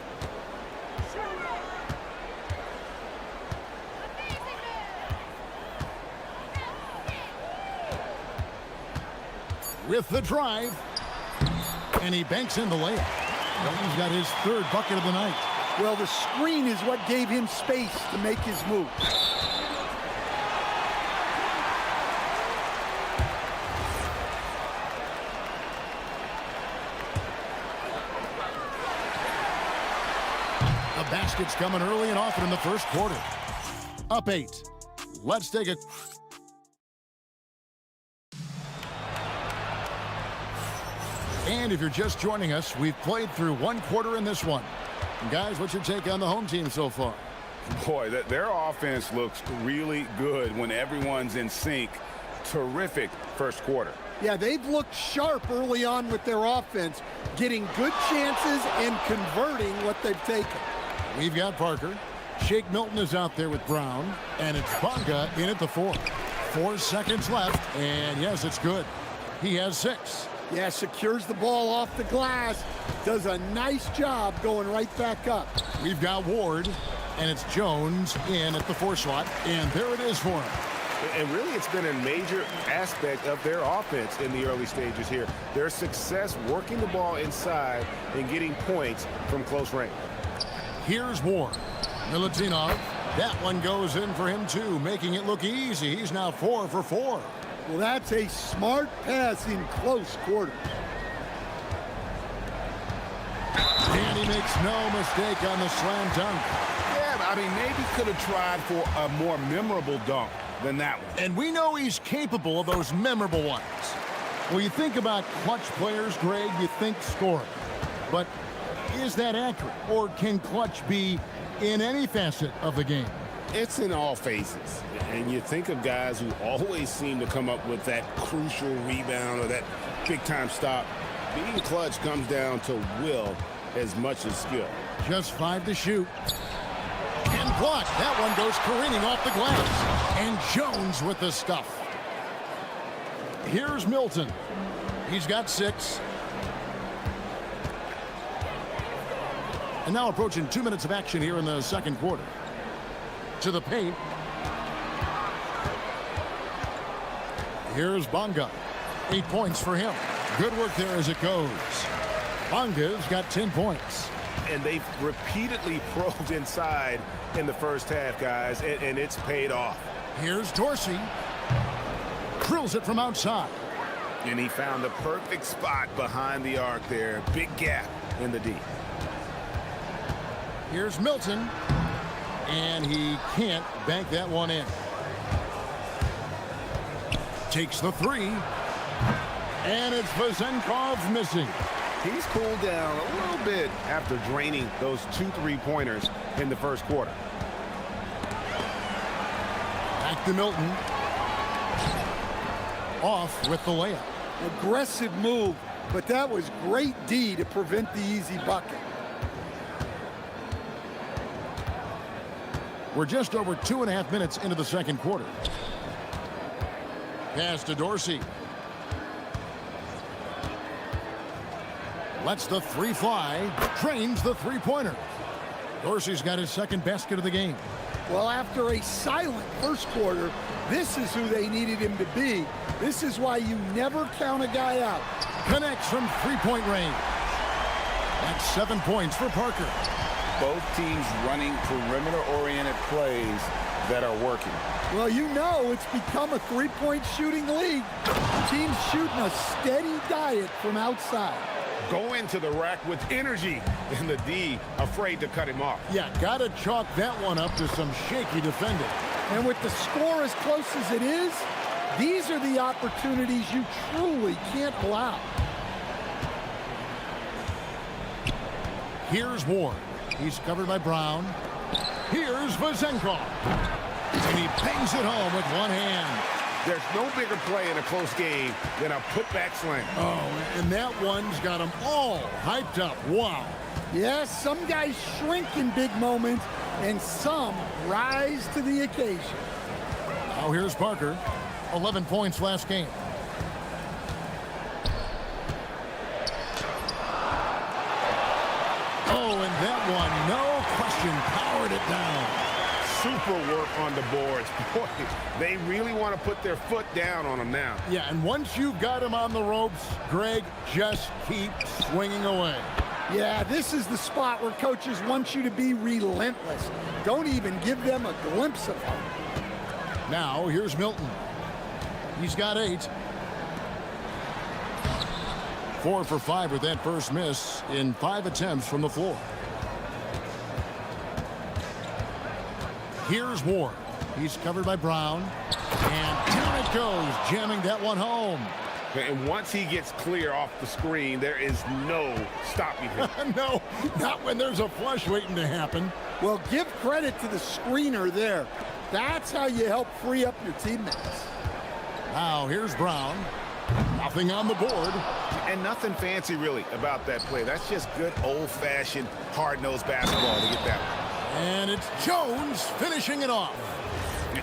With the drive. And he banks in the layup. Milton's got his third bucket of the night. Well, the screen is what gave him space to make his move. The basket's coming early and often in the first quarter. Up 8. Let's take a... And if you're just joining us, we've played through one quarter in this one. Guys, what's your take on the home team so far? Boy, their offense looks really good when everyone's in sync. Terrific first quarter. Yeah, they've looked sharp early on with their offense, getting good chances and converting what they've taken. We've got Parker. Shake Milton is out there with Brown. And it's Bonga in at the 4. 4 seconds left. And yes, it's good. He has 6. Yeah, secures the ball off the glass. Does a nice job going right back up. We've got Ward. And it's Jones in at the 4 slot. And there it is for him. And really, it's been a major aspect of their offense in the early stages here. Their success working the ball inside and getting points from close range. Here's Ward. Milutinov. That one goes in for him, too, making it look easy. He's now 4 for 4. Well, that's a smart pass in close quarters. And he makes no mistake on the slam dunk. Yeah, I mean, maybe could have tried for a more memorable dunk than that one. And we know he's capable of those memorable ones. Well, you think about clutch players, Greg, you think scoring. But is that accurate? Or can clutch be in any facet of the game? It's in all phases. And you think of guys who always seem to come up with that crucial rebound or that big-time stop. Being clutch comes down to will as much as skill. Just 5 to shoot. And blocked. That one goes careening off the glass. And Jones with the stuff. Here's Milton. He's got 6. And now approaching 2 minutes of action here in the second quarter. To the paint. Here's Bonga. 8 points for him. Good work there as it goes. Bonga's got 10 points. And they've repeatedly probed inside in the first half, guys, and it's paid off. Here's Dorsey. Drills it from outside. And he found the perfect spot behind the arc there. Big gap in the D. Here's Milton. And he can't bank that one in. Takes the 3. And it's Vizenkov missing. He's cooled down a little bit after draining those 2 3-pointers in the first quarter. Back to Milton. Off with the layup. Aggressive move, but that was great D to prevent the easy bucket. We're just over 2.5 minutes into the second quarter. Pass to Dorsey. Lets the 3 fly. Trains the 3-pointer. Dorsey's got his second basket of the game. Well, after a silent first quarter, this is who they needed him to be. This is why you never count a guy out. Connects from 3-point range. That's 7 points for Parker. Both teams running perimeter-oriented plays that are working. Well, you know it's become a 3-point shooting league. Teams shooting a steady diet from outside. Go into the rack with energy, and the D afraid to cut him off. Yeah, gotta chalk that one up to some shaky defending. And with the score as close as it is, these are the opportunities you truly can't allow. Here's Ward. He's covered by Brown. Here's Vazenkov. And he bangs it home with one hand. There's no bigger play in a close game than a putback slam. Oh, and that one's got them all hyped up. Wow. Yes, some guys shrink in big moments, and some rise to the occasion. Now here's Parker. 11 points last game. Oh, and that one, no question, powered it down. Super work on the boards. Boy, they really want to put their foot down on them now. Yeah, and once you've got him on the ropes, Greg, just keep swinging away. Yeah, this is the spot where coaches want you to be relentless. Don't even give them a glimpse of hope. Now, here's Milton. He's got 8. 4 for 5 with that first miss in 5 attempts from the floor. Here's Ward. He's covered by Brown. And down it goes, jamming that one home. And once he gets clear off the screen, there is no stopping him. No, not when there's a flush waiting to happen. Well, give credit to the screener there. That's how you help free up your teammates. Now, here's Brown. Nothing on the board. And nothing fancy, really, about that play. That's just good old-fashioned, hard-nosed basketball to get that one. And it's Jones finishing it off.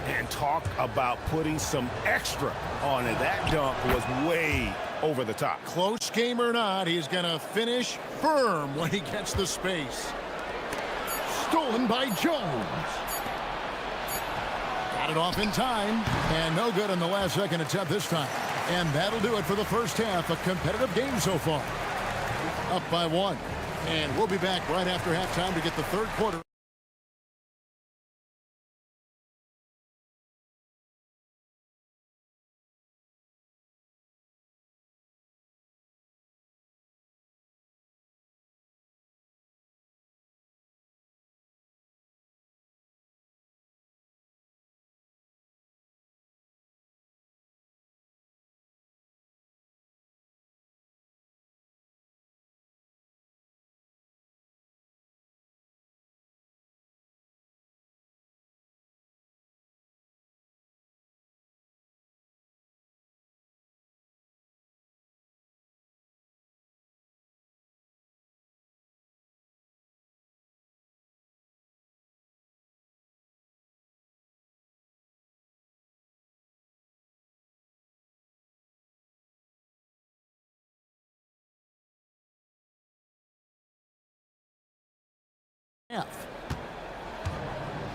And talk about putting some extra on it. That dunk was way over the top. Close game or not, he's going to finish firm when he gets the space. Stolen by Jones. Got it off in time. And no good on the last second attempt this time. And that'll do it for the first half. A competitive game so far. Up by 1. And we'll be back right after halftime to get the third quarter.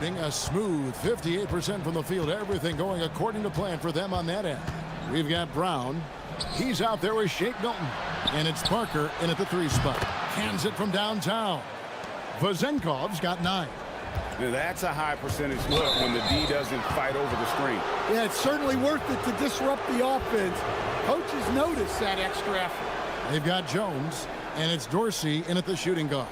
Being a smooth 58% from the field. Everything going according to plan for them on that end. We've got Brown. He's out there with Shake Milton. And it's Parker in at the 3 spot. Hands it from downtown. Vazenkov's got 9. Now that's a high percentage look when the D doesn't fight over the screen. Yeah, it's certainly worth it to disrupt the offense. Coaches notice that extra effort. They've got Jones. And it's Dorsey in at the shooting guard.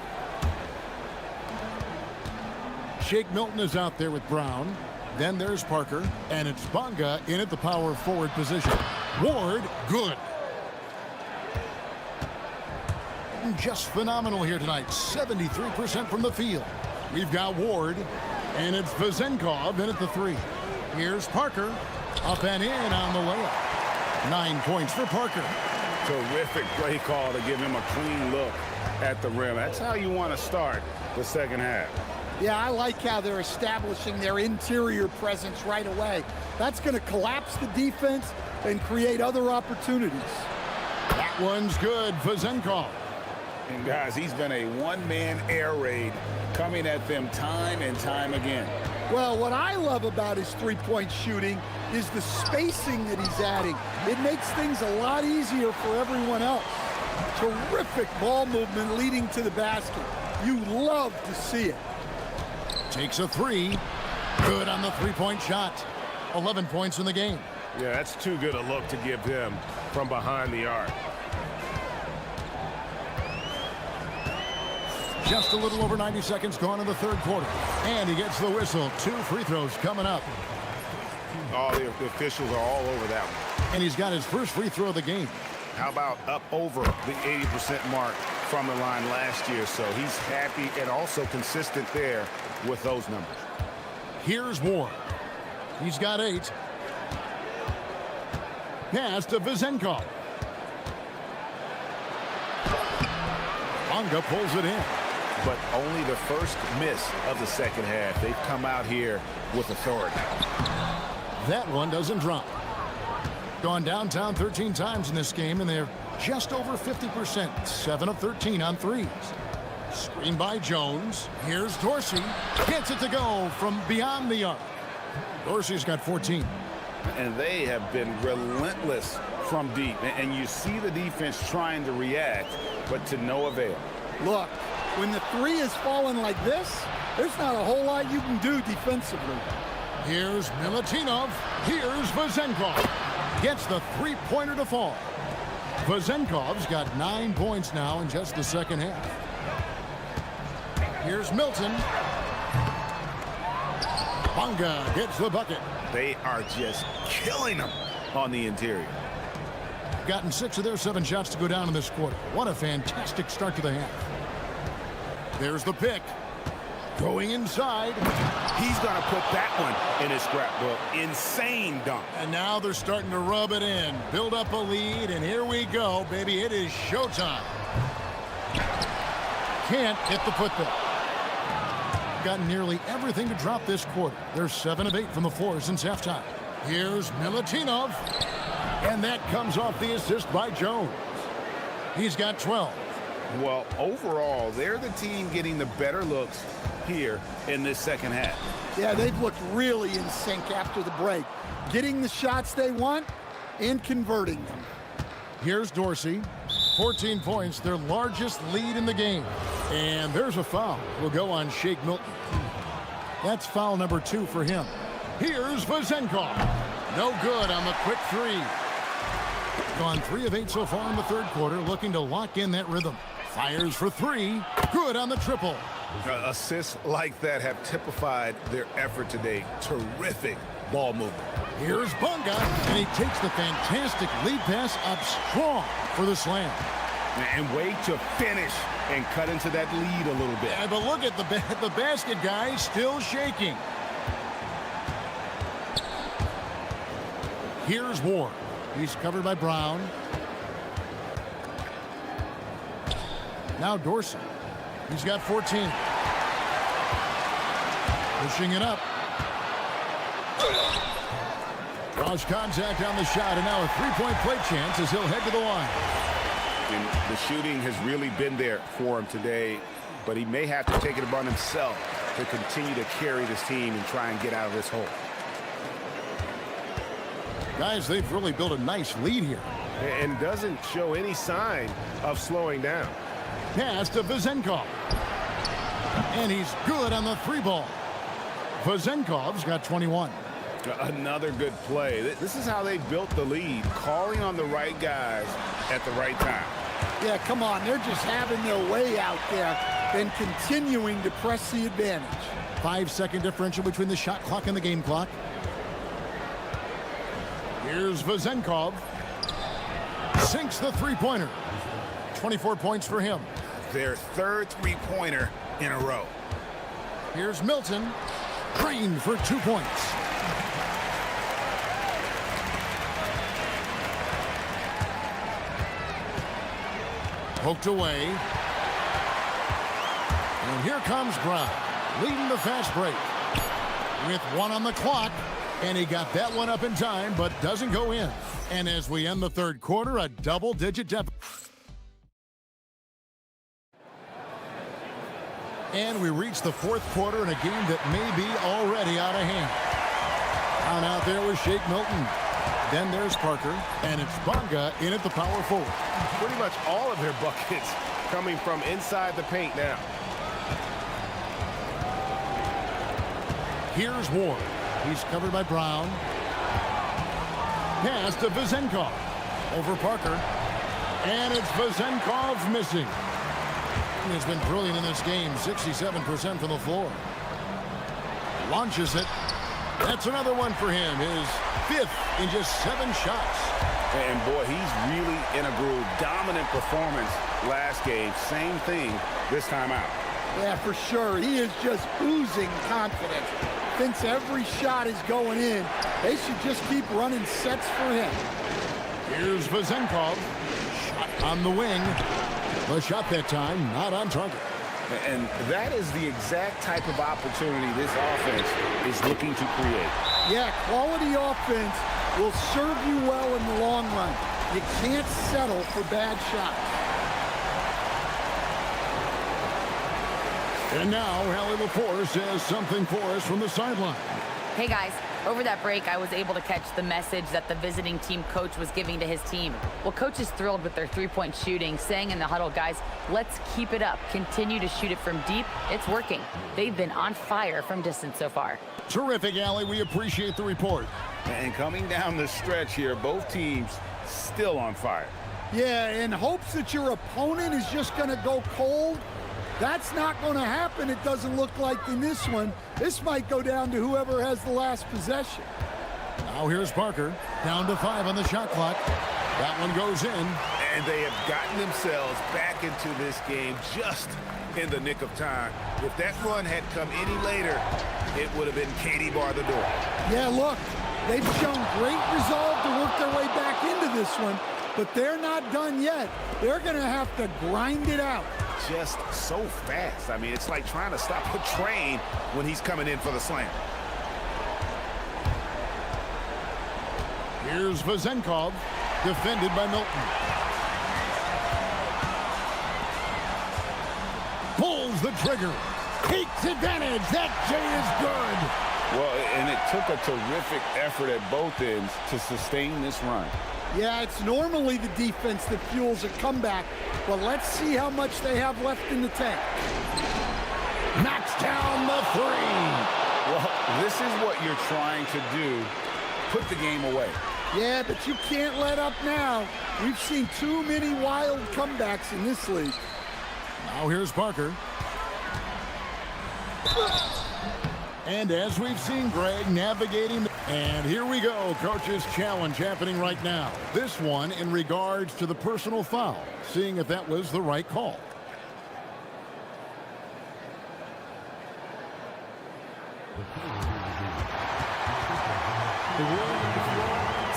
Shake Milton is out there with Brown. Then there's Parker. And it's Bonga in at the power forward position. Ward, good. Just phenomenal here tonight. 73% from the field. We've got Ward. And it's Vazenkov in at the 3. Here's Parker. Up and in on the layup. 9 points for Parker. Terrific play call to give him a clean look at the rim. That's how you want to start the second half. Yeah, I like how they're establishing their interior presence right away. That's going to collapse the defense and create other opportunities. That one's good. Vazenkov. And guys, he's been a one-man air raid coming at them time and time again. Well, what I love about his three-point shooting is the spacing that he's adding. It makes things a lot easier for everyone else. Terrific ball movement leading to the basket. You love to see it. Takes a 3. Good on the three-point shot. 11 points in the game. Yeah, that's too good a look to give them from behind the arc. Just a little over 90 seconds gone in the third quarter. And he gets the whistle. 2 free throws coming up. Oh, the officials are all over that one. And he's got his first free throw of the game. How about up over the 80% mark from the line last year? So he's happy and also consistent there with those numbers. Here's Ward. He's got 8. Pass to Vezenkov. Bonga pulls it in. But only the first miss of the second half. They've come out here with authority. That one doesn't drop. Gone downtown 13 times in this game, and they're just over 50%. 7 of 13 on threes. Screen by Jones. Here's Dorsey. Gets it to go from beyond the arc. Dorsey's got 14. And they have been relentless from deep. And you see the defense trying to react, but to no avail. Look, when the 3 is falling like this, there's not a whole lot you can do defensively. Here's Milutinov. Here's Vezenkov. Gets the 3-pointer to fall. Vezenkov's got 9 points now in just the second half. Here's Milton. Bonga gets the bucket. They are just killing them on the interior. Gotten 6 of their 7 shots to go down in this quarter. What a fantastic start to the half. There's the pick. Going inside. He's going to put that one in his scrapbook. Insane dunk. And now they're starting to rub it in. Build up a lead, and here we go, baby. It is showtime. Can't hit the putback. Gotten nearly everything to drop this quarter. They're 7 of 8 from the floor since halftime. Here's Milutinov. And that comes off the assist by Jones. He's got 12. Well, overall, they're the team getting the better looks here in this second half. Yeah, they've looked really in sync after the break. Getting the shots they want and converting them. Here's Dorsey. 14 points, their largest lead in the game. And there's a foul. Will go on Shake Milton. That's foul number 2 for him. Here's Vezenkov. No good on the quick 3. Gone 3 of 8 so far in the third quarter, looking to lock in that rhythm. Fires for 3. Good on the triple. Assists like that have typified their effort today. Terrific ball movement. Here's Bonga, and he takes the fantastic lead pass up strong for the slam. And way to finish and cut into that lead a little bit. Yeah, but look at the basket guy still shaking. Here's Ward. He's covered by Brown. Now Dorsey. He's got 14. Pushing it up. Draws contact on the shot, and now a 3-point play chance as he'll head to the line. And the shooting has really been there for him today, but he may have to take it upon himself to continue to carry this team and try and get out of this hole. Guys, they've really built a nice lead here. And doesn't show any sign of slowing down. Pass to Vezenkov. And he's good on the 3 ball. Vezenkov's got 21. Another good play. This is how they built the lead, calling on the right guys at the right time. Yeah, come on. They're just having their way out there and continuing to press the advantage. 5-second differential between the shot clock and the game clock. Here's Vezenkov. Sinks the 3-pointer. 24 points for him. Their third 3-pointer in a row. Here's Milton. Green for 2 points. Poked away. And here comes Brown, leading the fast break. With 1 on the clock. And he got that one up in time, but doesn't go in. And as we end the third quarter, a double-digit deficit. And we reach the fourth quarter in a game that may be already out of hand. Down out there was Shake Milton. Then there's Parker, and it's Bonga in at the power forward. Pretty much all of their buckets coming from inside the paint now. Here's Ward. He's covered by Brown. Pass to Vezenkov. Over Parker. And it's Vezenkov missing. Milton has been brilliant in this game, 67% from the floor. Launches it. That's another one for him, his 5th in just 7 shots. And boy, he's really in a groove. Dominant performance last game. Same thing this time out. Yeah, for sure. He is just oozing confidence. Thinks every shot is going in. They should just keep running sets for him. Here's Vazenkov. Shot on the wing. The shot that time not on target. And that is the exact type of opportunity this offense is looking to create. Yeah, quality offense will serve you well in the long run. You can't settle for bad shots. And now, Hallie LaForce has something for us from the sideline. Hey guys, over that break, I was able to catch the message that the visiting team coach was giving to his team. Well, coach is thrilled with their three-point shooting, saying in the huddle, guys, let's keep it up. Continue to shoot it from deep. It's working. They've been on fire from distance so far. Terrific, Allie. We appreciate the report. And coming down the stretch here, both teams still on fire. Yeah, in hopes that your opponent is just going to go cold. That's not going to happen, it doesn't look like in this one. This might go down to whoever has the last possession. Now here's Parker, down to 5 on the shot clock. That one goes in. And they have gotten themselves back into this game just in the nick of time. If that run had come any later, it would have been Katie bar the door. Yeah, look, they've shown great resolve to work their way back into this one, but they're not done yet. They're going to have to grind it out. Just so fast. I mean, it's like trying to stop a train when he's coming in for the slam. Here's Vazenkov, defended by Milton. Pulls the trigger. Takes advantage. That J is good. Well, and it took a terrific effort at both ends to sustain this run. Yeah, it's normally the defense that fuels a comeback, but let's see how much they have left in the tank. Knocks down the 3. Well, this is what you're trying to do. Put the game away. Yeah, but you can't let up now. We've seen too many wild comebacks in this league. Now here's Parker. And as we've seen Greg navigating, and here we go, coach's challenge happening right now. This one in regards to the personal foul, seeing if that was the right call.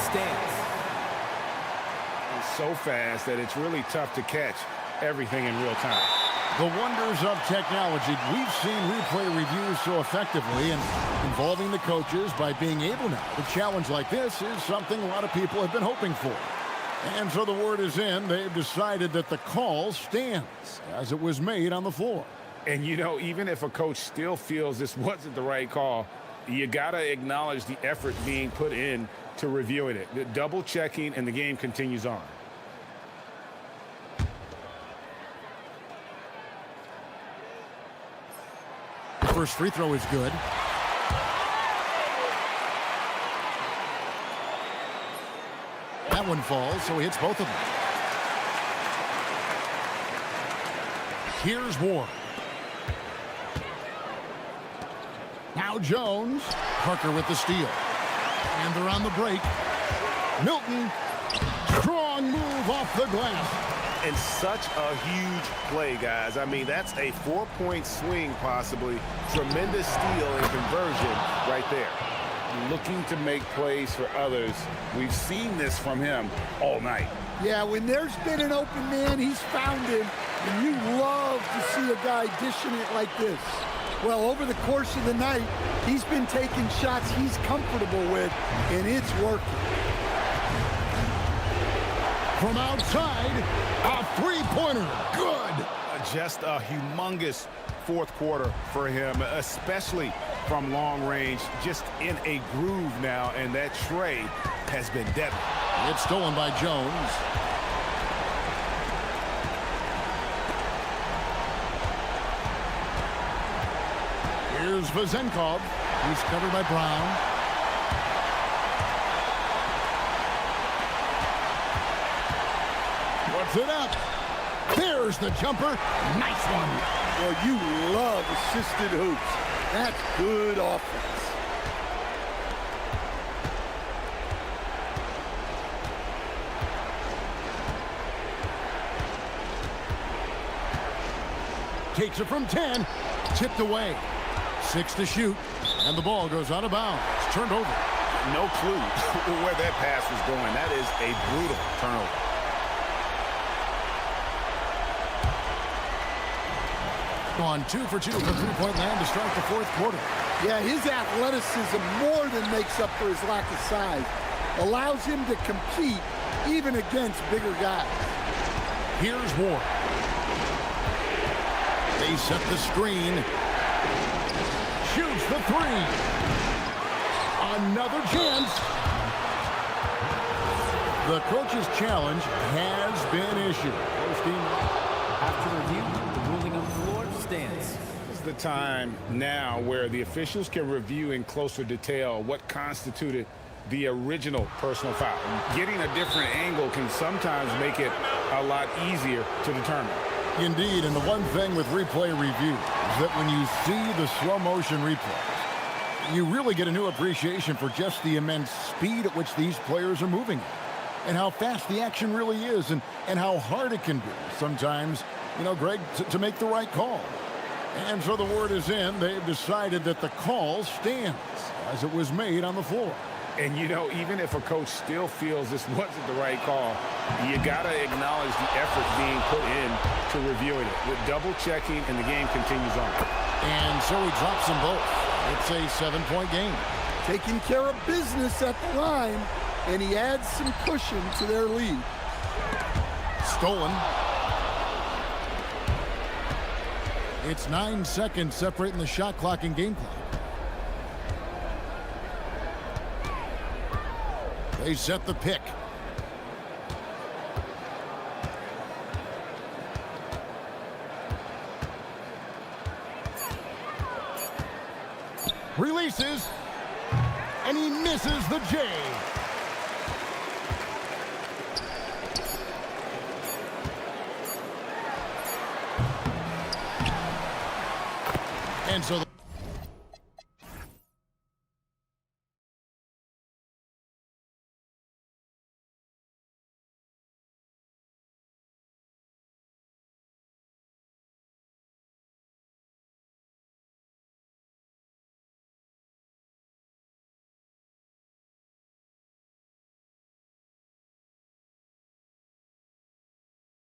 Stance. It's so fast that it's really tough to catch everything in real time. The wonders of technology. We've seen replay reviews so effectively and involving the coaches by being able now. A challenge like this is something a lot of people have been hoping for. And so the word is in. They've decided that the call stands as it was made on the floor. And, you know, even if a coach still feels this wasn't the right call, you got to acknowledge the effort being put in to reviewing it. The double checking, and the game continues on. First free throw is good. That one falls, so he hits both of them. Here's Ward. Now Jones. Parker with the steal. And they're on the break. Milton. Strong move off the glass. And such a huge play, guys. I mean, that's a 4-point swing, possibly. Tremendous steal and conversion right there. Looking to make plays for others. We've seen this from him all night. Yeah, when there's been an open man, he's found him. And you love to see a guy dishing it like this. Well, over the course of the night, he's been taking shots he's comfortable with, and it's working. From outside, a three-pointer. Good. Just a humongous fourth quarter for him, especially from long range. Just in a groove now, and that tray has been deadly. It's stolen by Jones. Here's Vazenkov. He's covered by Brown. Puts it up. There's the jumper. Nice one. Well, you love assisted hoops. That's good offense. Takes it from 10. Tipped away. 6 to shoot. And the ball goes out of bounds. It's turned over. No clue where that pass was going. That is a brutal turnover. On 2 for 2 from three-point land to start the fourth quarter. Yeah, his athleticism more than makes up for his lack of size. Allows him to compete even against bigger guys. Here's Ward. They set the screen. Shoots the three. Another chance. The coach's challenge has been issued. After review, the ruling on the floor stands. This is the time now where the officials can review in closer detail what constituted the original personal foul. Getting a different angle can sometimes make it a lot easier to determine. Indeed, and the one thing with replay review is that when you see the slow motion replays, you really get a new appreciation for just the immense speed at which these players are moving and how fast the action really is and how hard it can be sometimes, you know, Greg, to make the right call. And so the word is in. They've decided that the call stands as it was made on the floor. And, you know, even if a coach still feels this wasn't the right call, you got to acknowledge the effort being put in to reviewing it. With double-checking, and the game continues on. And so he drops them both. It's a 7-point game. Taking care of business at the line, and he adds some cushion to their lead. Stolen. It's 9 seconds separating the shot clock and game clock. They set the pick. Releases, and he misses the J. And so